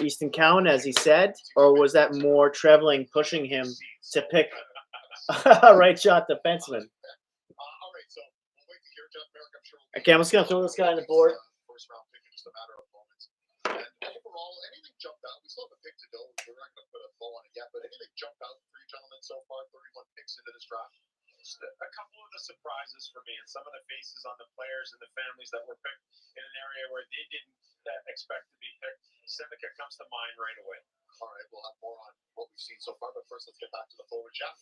Easton Cowan, as he said, or was that more Trevelyan pushing him to pick a right shot defenseman? Okay, I'm just gonna throw this guy on the board. Overall, anything jumped out? We still have a pick to go. We're not going to put a bow on it yet, but anything jumped out for you gentlemen so far? 31 picks into this draft. Just a couple of the surprises for me, and some of the faces on the players and the families that were picked in an area where they didn't expect to be picked. Seneca comes to mind right away. All right, we'll have more on what we've seen so far, but first let's get back to the forward, Jeff.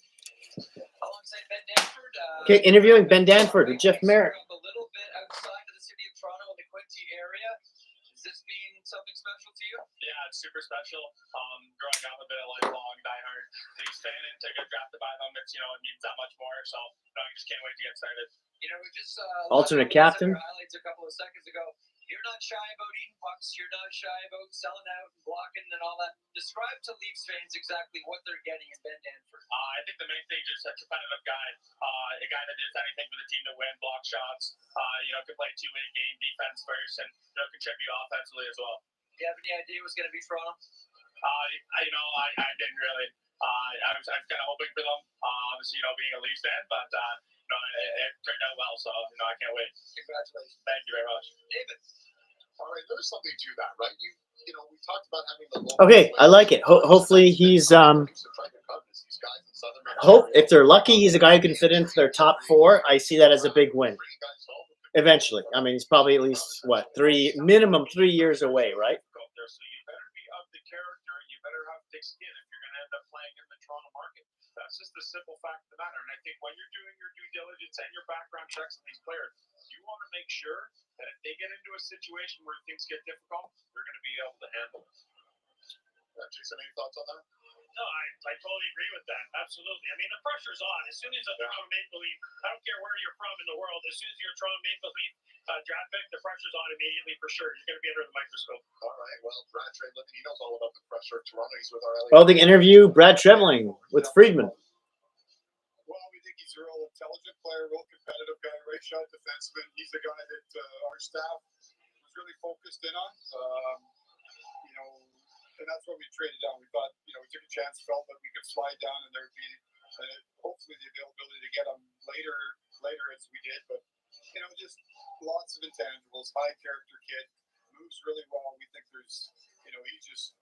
Alongside Ben Danford. Okay, interviewing Ben Danford with Jeff Merrick. A little bit outside of the city of Toronto in the Quinte area. Does this mean something special to you? Yeah, it's super special. Growing up, a bit of lifelong diehard Leafs fan, and to get drafted by them, it's, you know, it means that much more. So, you know, I just can't wait to get started. You know, we just alternate captain. Highlights a couple of seconds ago. You're not shy about eating pucks. You're not shy about selling out and blocking and all that. Describe to Leafs fans exactly what they're getting in Ben Danford. I think the main thing is just a competitive guy, a guy that does anything for the team to win, block shots. You know, can play two-way game, defense first, and you know, contribute offensively as well. Do you have any idea it was going to be Toronto? I didn't really. I was kind of hoping for them. Obviously, you know, being a Leafs fan, but you know, it turned out well. So, you know, I can't wait. Congratulations. Thank you very much, David. All right, there's something to that, right? You know, we talked about having the Okay, I like it. Hopefully he's if they're lucky, he's a guy who can fit into their top four. I see that as a big win. Eventually, I mean, he's probably at least minimum 3 years away, right? So you better be of the character, and you better have thick skin if you're going to end up playing in the Toronto market. That's just the simple fact of the matter. And I think when you're doing your due diligence and your background checks on these players, you want to make sure that if they get into a situation where things get difficult, they're going to be able to handle it. Jason, any thoughts on that? No, I totally agree with that. Absolutely. I mean, the pressure's on. As soon as a Toronto Maple Leaf, I don't care where you're from in the world, as soon as you're a Toronto Maple Leaf draft pick, the pressure's on immediately for sure. You're going to be under the microscope. All right. Well, Brad Trevelyan, he knows all about the pressure of Toronto. He's with our LA. Well, the interview, Brad Trevelyan with Friedman. Well, we think he's a real intelligent player, real competitive guy, right shot defenseman. He's the guy that our staff was really focused in on. You know, and that's what we traded down. We thought, you know, we took a chance, felt that we could slide down, and there would be hopefully the availability to get him later as we did. But you know, just lots of intangibles, high character kid, moves really well. We think there's, you know, he's just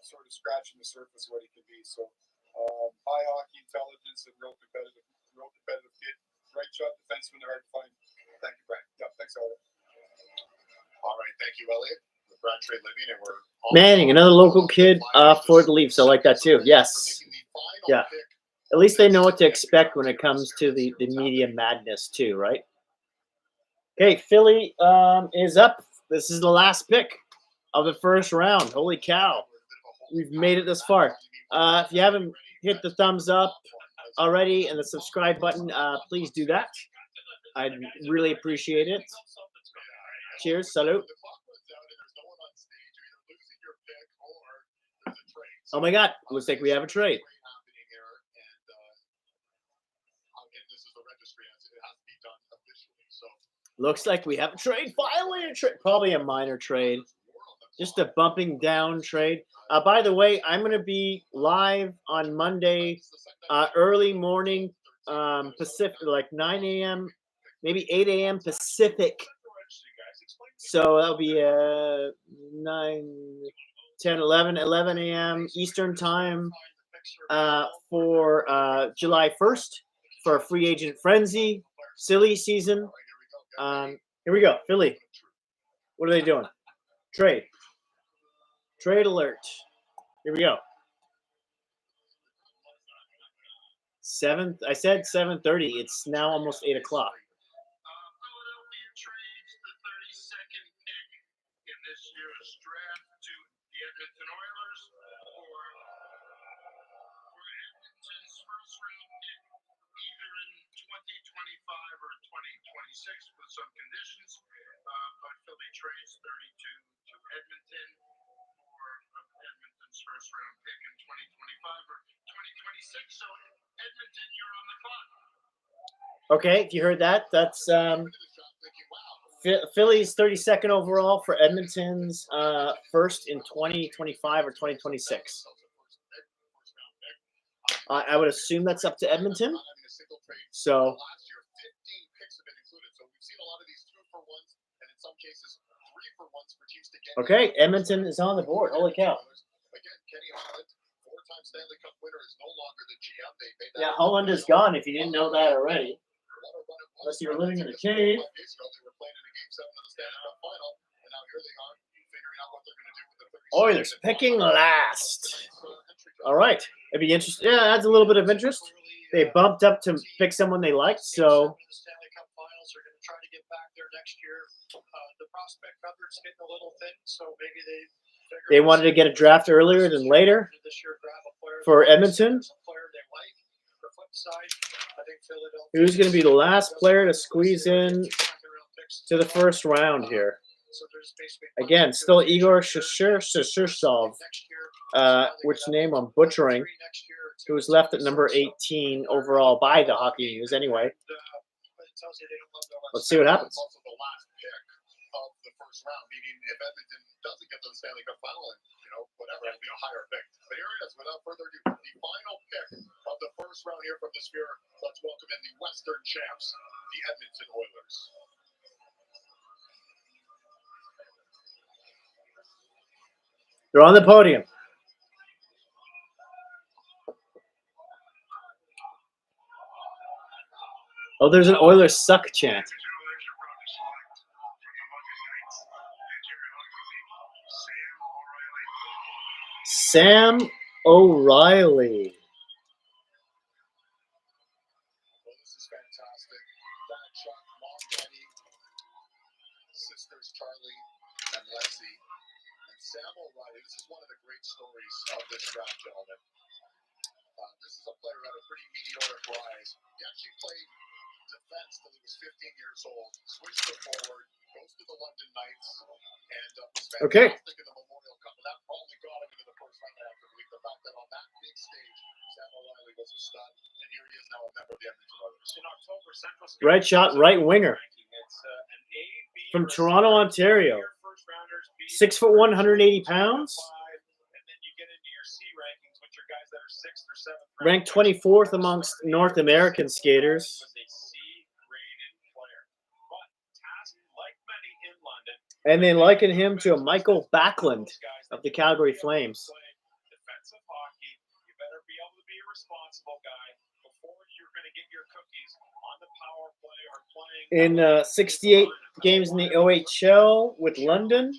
sort of scratching the surface of what he can be. So high hockey intelligence and real competitive kid. Right shot defenseman, hard to find. Thank you, Brad. Yeah, thanks, Elliot. All right, thank you, Elliot. Brad Trevelyan, and we're Manning, another local kid for the Leafs. I like that too. Yes. Yeah. At least they know what to expect when it comes to the media madness too, right? Okay, Philly is up. This is the last pick of the first round. Holy cow. We've made it this far. If you haven't hit the thumbs up already and the subscribe button, please do that. I'd really appreciate it. Cheers. Salute. Oh my God, looks like we have a trade. Looks like we have a trade. Finally a trade. Probably a minor trade. just a bumping down trade. By the way, I'm going to be live on Monday, early morning Pacific, like 9 a.m., maybe 8 a.m. Pacific. So that'll be 9, 10, 11 a.m. Eastern time for July 1st for a free agent frenzy, silly season. Here we go, Philly. What are they doing? Trade alert. Here we go. 7th. I said 7:30. It's now almost 8 o'clock. Philadelphia trades the 32nd pick in this year's draft to the Edmonton Oilers for Edmonton's first round pick, either in 2025 or 2026 with some conditions. But Philly trades 32 to Edmonton for Edmonton's first round pick in 2025 or 2026. So Edmonton, you're on the clock. Okay, if you heard that, that's Philly's 32nd overall for Edmonton's first in 2025 or 2026. I would assume that's up to Edmonton. So, okay, Edmonton is on the board. Holy cow. Yeah, Holland is gone if you didn't know that already. Unless you were living in a cave. Oilers picking last. All right. It'd be interesting. Yeah, adds a little bit of interest. They bumped up to pick someone they liked, so. Try to get back there next year. The prospect cupboard's getting a little thin, so maybe they wanted to get a draft earlier than later for Edmonton. Who's going to be the last player to squeeze in to the first round here? Again, still Igor Shersov, which name I'm butchering, who was left at number 18 overall by the Hockey News anyway. Let's see what happens. Also the last pick of the first round, meaning if Edmonton doesn't get to the Stanley Cup final, and whatever, it'll be a higher pick. But here it is, without further ado, the final pick of the first round here from the Sphere. Let's welcome in the Western champs, the Edmonton Oilers. They're on the podium. Oh, there's an Oilers suck chant. Sam O'Reilly. Well, this is fantastic. Dad Chuck, Mom Betty, sisters Charlie and Lexi, and Sam O'Reilly. This is one of the great stories of this draft, gentlemen. This is a player who had a pretty meteoric rise. He actually played defense till he was 15 years old, switched to forward, goes to the London Knights, and was fantastic in the Memorial Cup. And that probably got him into the first round after the week. The fact that on that big stage, Sam O'Reilly was a stud, and here he is now a member of the Edmonton Oilers. In October, Central Red shot, right winger from Toronto, Ontario. 6'1", 180 pounds. Ranked 24th amongst North American skaters. And they liken him to a Michael Backlund of the Calgary Flames. Defensive hockey, you better be able to be a responsible guy before you're going to get your cookies on the power play or playing. In 68 games in the OHL with London,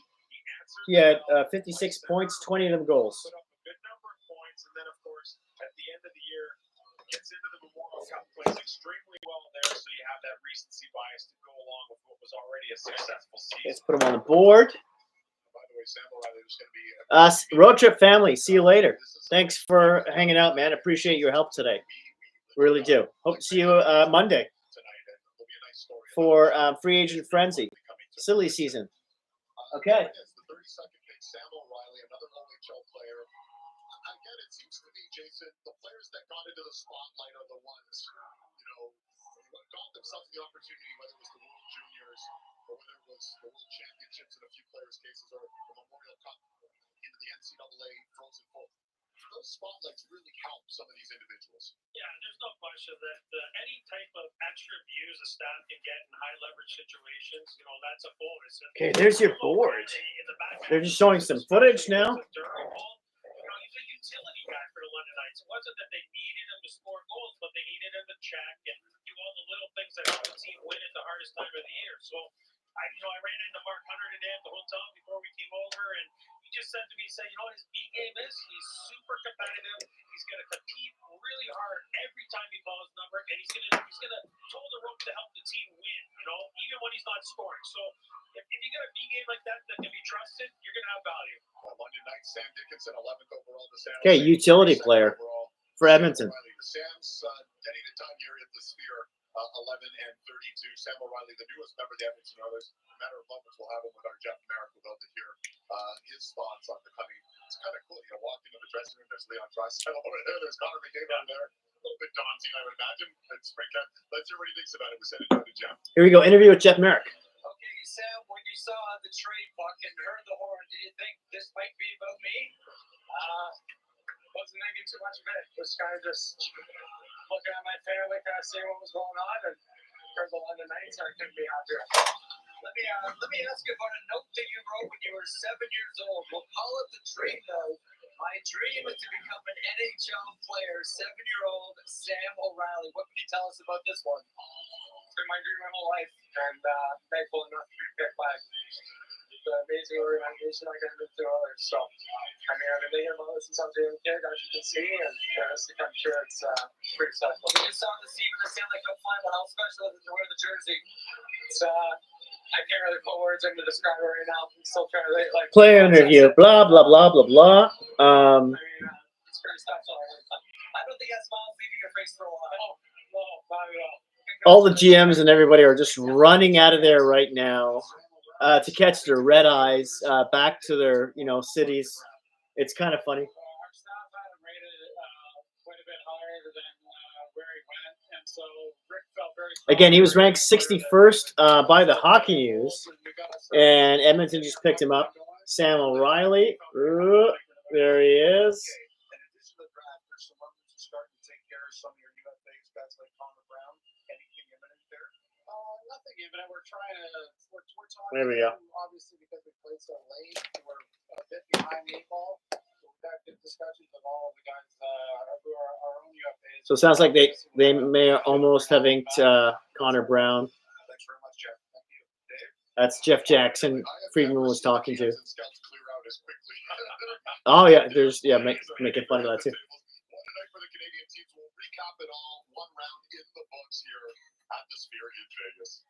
he had 56 points, 20 of them goals. Put up a good number of points, and then, of course, at the end of the year, gets into the Memorial Cup, plays extremely well there, so you have that recency bias to go along with what was already a successful season. Let's put him on the board. By the way, Sam O'Reilly was going to be Road Trip family, see you later. Thanks for hanging out, man. Appreciate your help today. Really do. Hope to see you Monday for Free Agent Frenzy. Silly season. Okay. The 32nd pick, Sam O'Reilly, another OHL player. Again, it seems to me, Jason, the players that got into the spotlight are the ones, got themselves the opportunity, whether it was the World Juniors or whether it was the World Championships in a few players' cases or the Memorial Cup into the NCAA Frozen Four. Those spotlights really help some of these individuals. Yeah, there's no question that any type of extra views a staff can get in high leverage situations, that's a bonus. Okay, there's your board. They're just showing some footage now. He's a utility guy for the London Knights. It wasn't that they needed him to score goals, but they needed him to check and do all the little things that help the team win at the hardest time of the year. So, I ran into Mark Hunter today at the hotel before we came over, and he just said to me, his B game is he's super competitive. He's going to compete really hard every time he calls number, and he's going to toe the rope to help the team win. Even when he's not scoring. So, if you get a B game like that can be trusted, you're going to have value. London Knights, Sam Dickinson, 11th overall to San Jose. Okay, utility player for Edmonton. Sam's getting it done here at the Sphere, 11 and 32. Sam O'Reilly, the newest member of the Edmonton Oilers. In a matter of moments, we'll have him with our Jeff Merrick. We'll be able to hear his thoughts on the coming. It's kind of cool, walking in the dressing room. There's Leon Draisaitl over there. There's Connor McDavid over there. A little bit daunting, I would imagine. Let's hear what he thinks about it. We send it down to Jeff. Here we go. Interview with Jeff Merrick. Okay, Sam, when you saw the trade puck and heard the horn, did you think this might be about me? Wasn't thinking too much of it. Was kind of just looking at my family, kind of seeing what was going on, and heard the London Knights, and I couldn't be happier. Let me ask you about a note that you wrote when you were 7 years old. We'll call it the dream note. My dream is to become an NHL player. 7-year-old Sam O'Reilly. What can you tell us about this one? It's been my dream my whole life, and thankful enough to be picked by the amazing organization like Edmonton Oilers. So, I've been thinking about this since I was a young kid, as you can see, and I'm sure it's pretty special. We just saw the Steven the Stanley Cup final. How special is it to wear the jersey? It's I can't really put words into describe it right now. I'm still trying to Player interview. Blah blah blah blah blah. It's pretty special. I don't think that smile's leaving your face for a while. No, not at all. All the GMs and everybody are just running out of there right now to catch their red eyes back to their cities. It's kind of funny. Our staff had him rated quite a bit higher than where he went, and so Rick felt very. Again, he was ranked 61st by the Hockey News, and Edmonton just picked him up. Sam O'Reilly, there he is. In addition to the draft, there's some others who start to take care of some of your UFAs, guys like Connor Brown. Anything imminent there? Nothing imminent. We're trying to. We're talking. There we go. Obviously, because we played so late, we're a bit behind the eight ball. So we've had good discussions with all of the guys who are our own UFAs. So it sounds like they may almost have inked Connor Brown. Thanks very much, Jeff. Thank you. Dave? That's Jeff Jackson. Friedman was talking to. Oh yeah, there's making fun of that too. One night for the Canadian teams. We'll recap it all. One round in the books here at the Sphere in Vegas.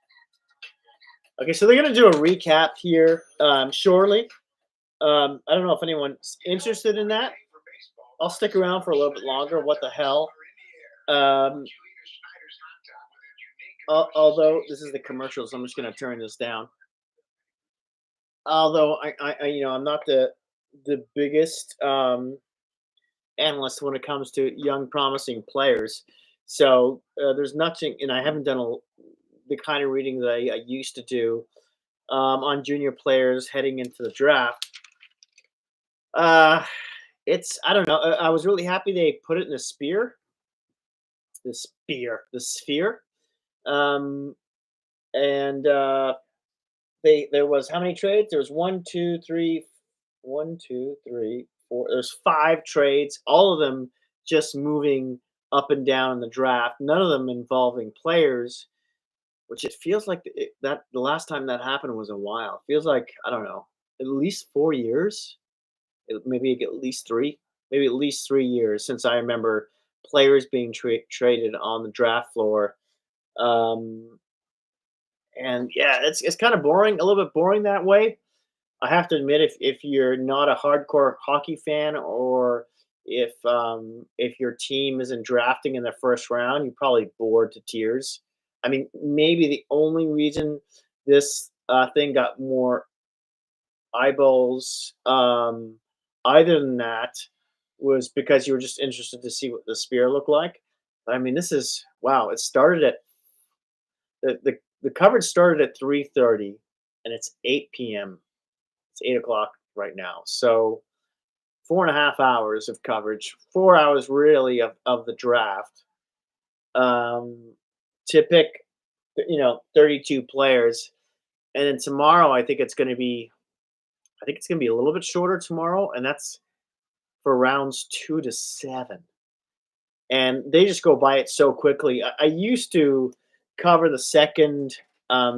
Okay, so they're gonna do a recap here shortly. I don't know if anyone's interested in that. I'll stick around for a little bit longer. What the hell? Although this is the commercial, so I'm just gonna turn this down. Although I'm not the biggest analyst when it comes to young promising players, so there's nothing, and I haven't done the kind of reading that I used to do on junior players heading into the draft. I don't know. I was really happy they put it in the Sphere. The Sphere. There was how many trades? There was 1, 2, 3, 4. There's 5 trades, all of them just moving up and down in the draft. None of them involving players, which it feels like that the last time that happened was a while. It feels like, I don't know, at least 4 years, maybe at least 3 years since I remember players being traded on the draft floor. And yeah, it's kind of boring, a little bit boring that way. I have to admit, if you're not a hardcore hockey fan, or if your team isn't drafting in the first round, you're probably bored to tears. I mean, maybe the only reason this thing got more eyeballs, other than that, was because you were just interested to see what the Sphere looked like. But I mean, this is wow. It started at the coverage started at 3:30, and it's 8 p.m. It's 8 o'clock right now. So 4.5 hours of coverage, 4 hours really of the draft. To pick, 32 players, and then tomorrow I think it's going to be a little bit shorter tomorrow, and that's for rounds 2 to 7. And they just go by it so quickly. I used to cover the second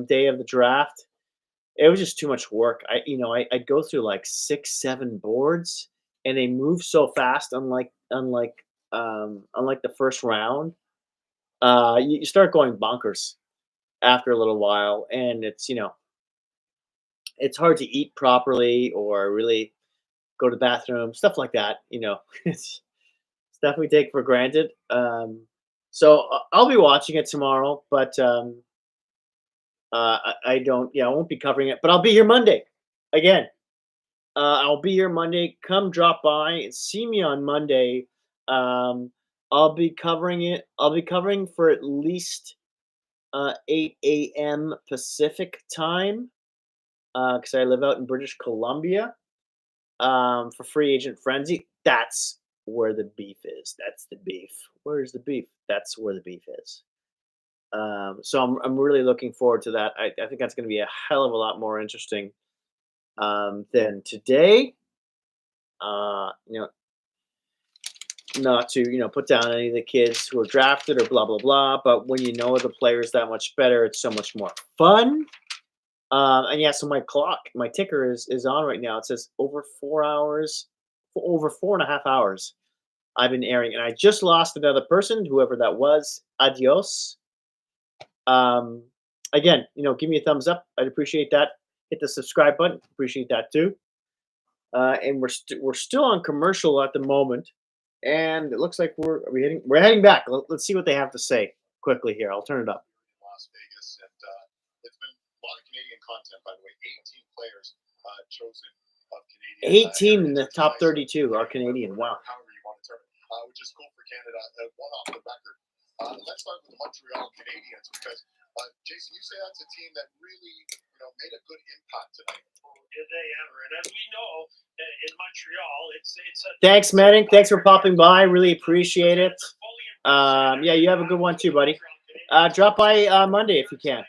day of the draft. It was just too much work. I'd go through like 6-7 boards, and they move so fast. Unlike the first round, you start going bonkers after a little while, and it's hard to eat properly or really go to the bathroom, stuff like that. It's stuff we take for granted. So I'll be watching it tomorrow, but I don't. Yeah, I won't be covering it, but I'll be here Monday again. I'll be here Monday. Come drop by and see me on Monday. I'll be covering it. I'll be covering for at least 8 a.m. Pacific time because I live out in British Columbia. For Free Agent Frenzy, that's where the beef is. That's the beef. Where's the beef? That's where the beef is. So I'm really looking forward to that. I think that's going to be a hell of a lot more interesting than today. Not to put down any of the kids who are drafted or blah blah blah, but when you know the players that much better, it's so much more fun. And yeah, so my ticker is on right now. It says over 4 hours, over 4.5 hours I've been airing, and I just lost another person, whoever that was. Adios. Again, give me a thumbs up. I'd appreciate that. Hit the subscribe button. Appreciate that too. And we're still on commercial at the moment, and it looks like we're heading back. Let's see what they have to say quickly here. I'll turn it up. Las Vegas, and it's been a lot of Canadian content, by the way. 18 players chosen of Canadian. 18 in the top 32 are Canadian. Wow. However you want to term it, which is cool for Canada. One off the record. Let's start with the Montreal Canadiens because Jason, you say that's a team that really made a good impact tonight. Did they ever? And as we know, in Montreal, it's a thanks, Manning. Thanks for popping by. Really appreciate it. Yeah, you have a good one too, buddy. Drop by Monday if you can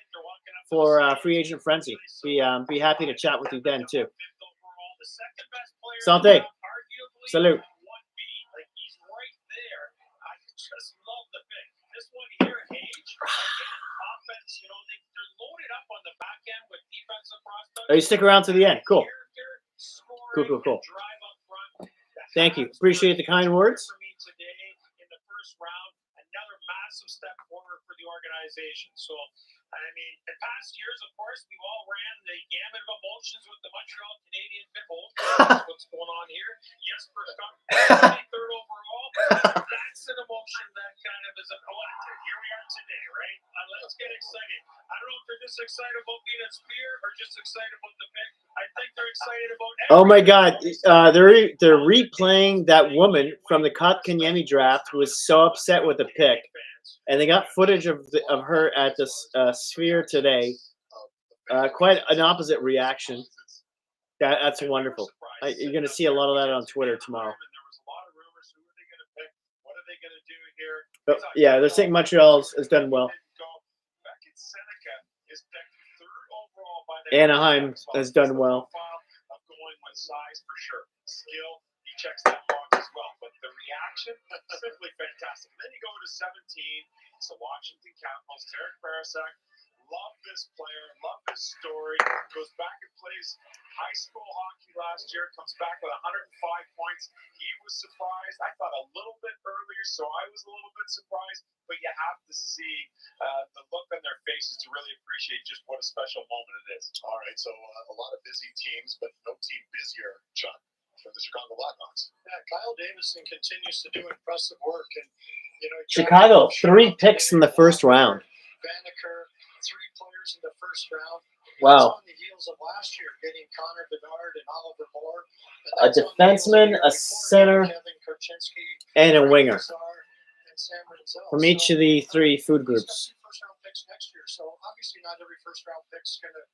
for Free Agent Frenzy. Be happy to chat with you then too. Santé. Salute. Just love the pick. This one here, Age, offense, they're loaded up on the back end with defensive prospects. Oh, you stick around to the end. Cool. Cool. Thank you. Appreciate the kind words. For me today in the first round, another massive step forward for the organization. So, I mean, in past years, of course, we've all ran the gamut of emotions with the Montreal Canadian pickle. What's going on here? Yes, first up, third overall. That's an emotion that kind of is a collector. Here we are today, right? Let's get excited. I don't know if they're just excited about being at Spear or just excited about the pick. I think they're excited about everything. Oh my God, they're replaying that woman from the Kotkaniemi draft who was so upset with the pick. And they got footage of her at the Sphere today. Quite an opposite reaction. That's wonderful. You're going to see a lot of that on Twitter tomorrow. But yeah, they're saying Montreal has done well. Anaheim has done well. Checks that box as well, but the reaction simply fantastic. Then you go to 17. It's the Washington Capitals. Tarek Parasak, love this player, love this story. Goes back and plays high school hockey last year. Comes back with 105 points. He was surprised. I thought a little bit earlier, so I was a little bit surprised. But you have to see the look on their faces to really appreciate just what a special moment it is. All right, so a lot of busy teams, but no team busier, John, for the Chicago Blackhawks. Yeah, Kyle Davison continues to do impressive work, and Chicago 3 picks in the first round. Vaneker, 3 players in the first round. Wow. On the heels of last year, getting Connor Bedard and Oliver Moore. A defenseman, a center, and a winger from each of the 3 food groups. First round picks next year, so obviously not every first round pick's going to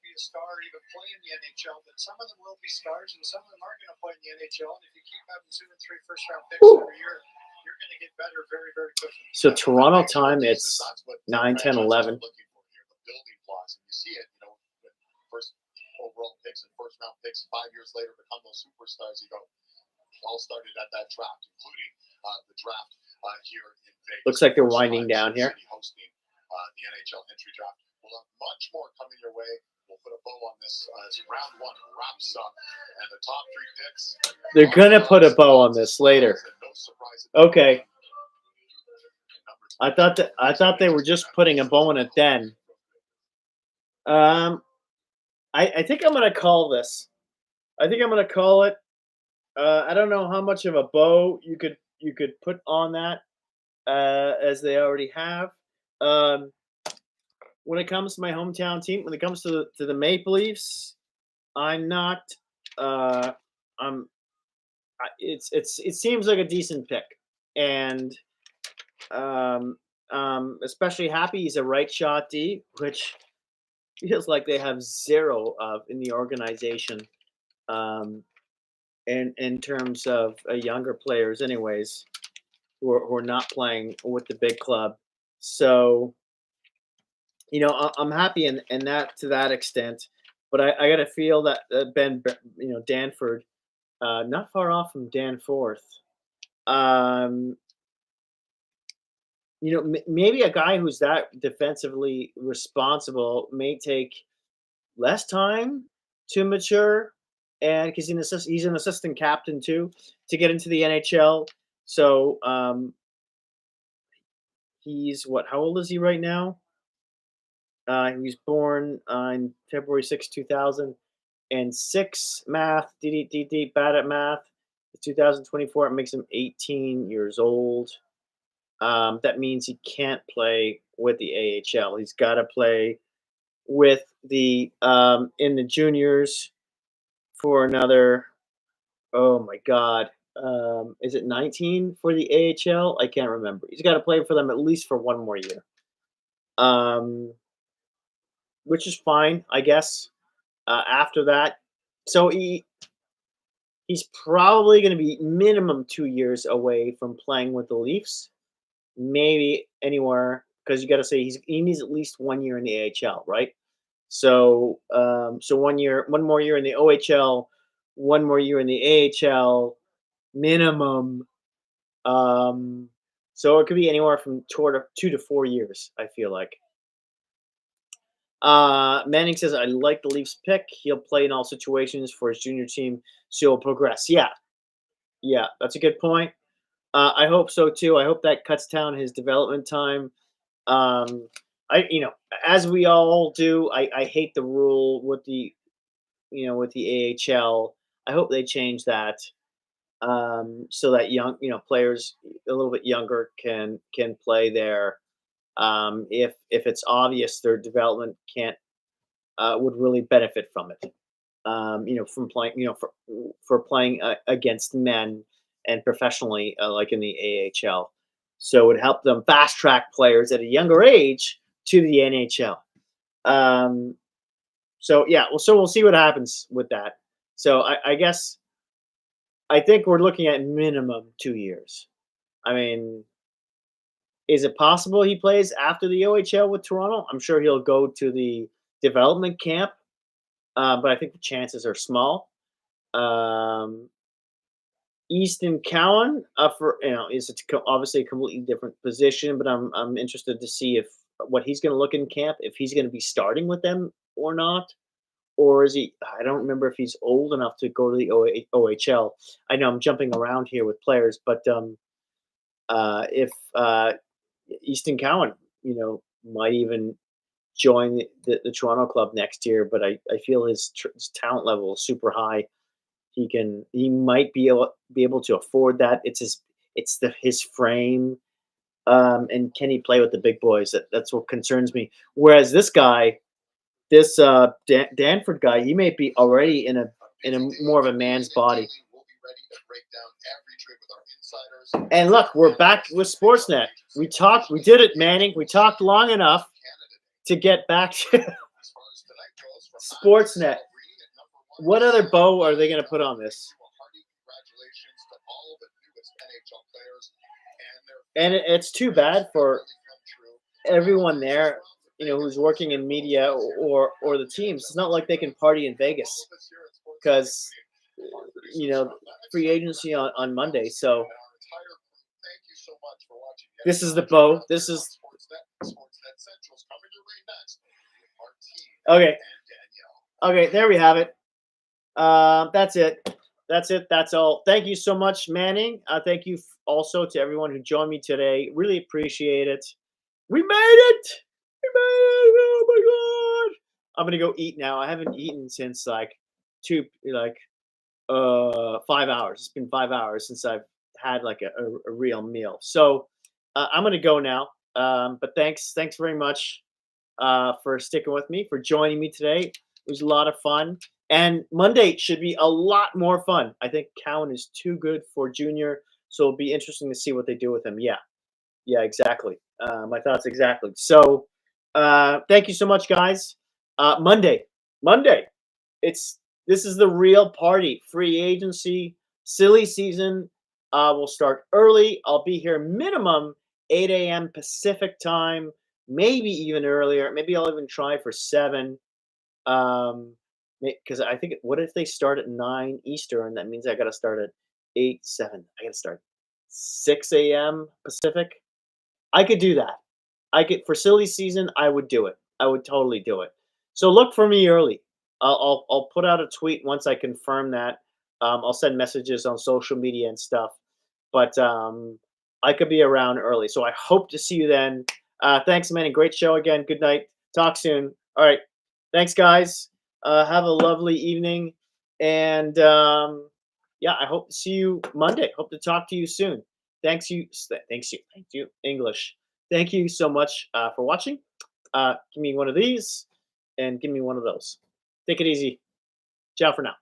be a star or even play in the NHL, but some of them will be stars and some of them are going to play in the NHL. And if you keep having 2 and 3 first round picks every year, you're going to get better very, very quickly. So Toronto time, it's 9, 10, 11. Looking for here, the building blocks, and you see it. You know, when first overall picks and first round picks 5 years later become those superstars. You go, all started at that draft, including the draft here in Vegas. Looks like they're winding down here. Hosting the NHL entry draft. We'll have much more coming your way. We'll put a bow on this as round 1 wraps up, and the top 3 picks. They're gonna put a bow on this later. Okay. I thought they were just putting a bow on it then. I think I'm gonna call this. I think I'm gonna call it. I don't know how much of a bow you could put on that, as they already have. When it comes to my hometown team, when it comes to the Maple Leafs, I'm not. It seems like a decent pick, and especially happy he's a right shot D, which feels like they have zero of in the organization. In terms of younger players, anyways, who are not playing with the big club. So, you know, I'm happy in that to that extent, but I got to feel that Danford, not far off from Danforth. Maybe a guy who's that defensively responsible may take less time to mature, and because he's an assistant captain too, to get into the NHL. So he's what? How old is he right now? He was born on February 6, 2006. Math, bad at math. 2024, it makes him 18 years old. That means he can't play with the AHL. He's got to play with the in the juniors for another. Oh my God, is it 19 for the AHL? I can't remember. He's got to play for them at least for 1 more year, which is fine, I guess. After that, so he's probably going to be minimum 2 years away from playing with the Leafs. Maybe anywhere, because you got to say he needs at least 1 year in the AHL, right? So 1 more year in the OHL, 1 more year in the AHL, minimum. So it could be anywhere from 2 to 4 years, I feel like. Manning says, I like the Leafs pick. He'll play in all situations for his junior team, so he'll progress. Yeah, that's a good point. I hope so too. I hope that cuts down his development time. As we all do, I hate the rule with the AHL. I hope they change that, so that young, players a little bit younger can play there. If it's obvious their development would really benefit from it. From playing, for playing against men and professionally, like in the AHL. So it would help them fast track players at a younger age to the NHL. So we'll see what happens with that. So I guess I think we're looking at minimum 2 years. I mean, is it possible he plays after the OHL with Toronto? I'm sure he'll go to the development camp, but I think the chances are small. Easton Cowan, is obviously a completely different position, but I'm interested to see what he's going to look in camp, if he's going to be starting with them or not, or is he? I don't remember if he's old enough to go to the OHL. I know I'm jumping around here with players, but if Easton Cowan, might even join the Toronto club next year, but I feel his talent level is super high. He might be able to afford that. It's his frame, and can he play with the big boys? That's what concerns me. Whereas this guy, Danford guy, he may be already in a more of a man's body. And look, we're back with Sportsnet. We did it, Manning. We talked long enough. to get back to Sportsnet. What other bow are they going to put on this? And it's too bad for everyone there, you know, who's working in media or the teams. It's not like they can party in Vegas because, you know, free agency on Monday. So this is the bow. This is okay. Okay, there we have it. That's it. That's it. That's all. Thank you so much, Manning. Thank you also to everyone who joined me today. Really appreciate it. We made it. We made it. Oh my God. I'm gonna go eat now. I haven't eaten since like 5 hours. It's been 5 hours since I've had like a real meal. So I'm gonna go now. But thanks very much for sticking with me, for joining me today. It was a lot of fun. And Monday should be a lot more fun. I think Cowan is too good for Junior, so it'll be interesting to see what they do with him. Yeah, exactly. My thoughts exactly. So thank you so much, guys. Monday. This is the real party. Free agency, silly season. We'll start early. I'll be here minimum 8 a.m. Pacific time, maybe even earlier. Maybe I'll even try for 7. Because I think, what if they start at 9 Eastern? That means I got to start at 8, 7. I got to start 6 a.m. Pacific. I could do that. For silly season, I would do it. I would totally do it. So look for me early. I'll put out a tweet once I confirm that. I'll send messages on social media and stuff. But I could be around early. So I hope to see you then. Thanks, man. Great show again. Good night. Talk soon. All right. Thanks, guys. Have a lovely evening. And I hope to see you Monday. Hope to talk to you soon. Thank you, English. Thank you so much for watching. Give me one of these and give me one of those. Take it easy. Ciao for now.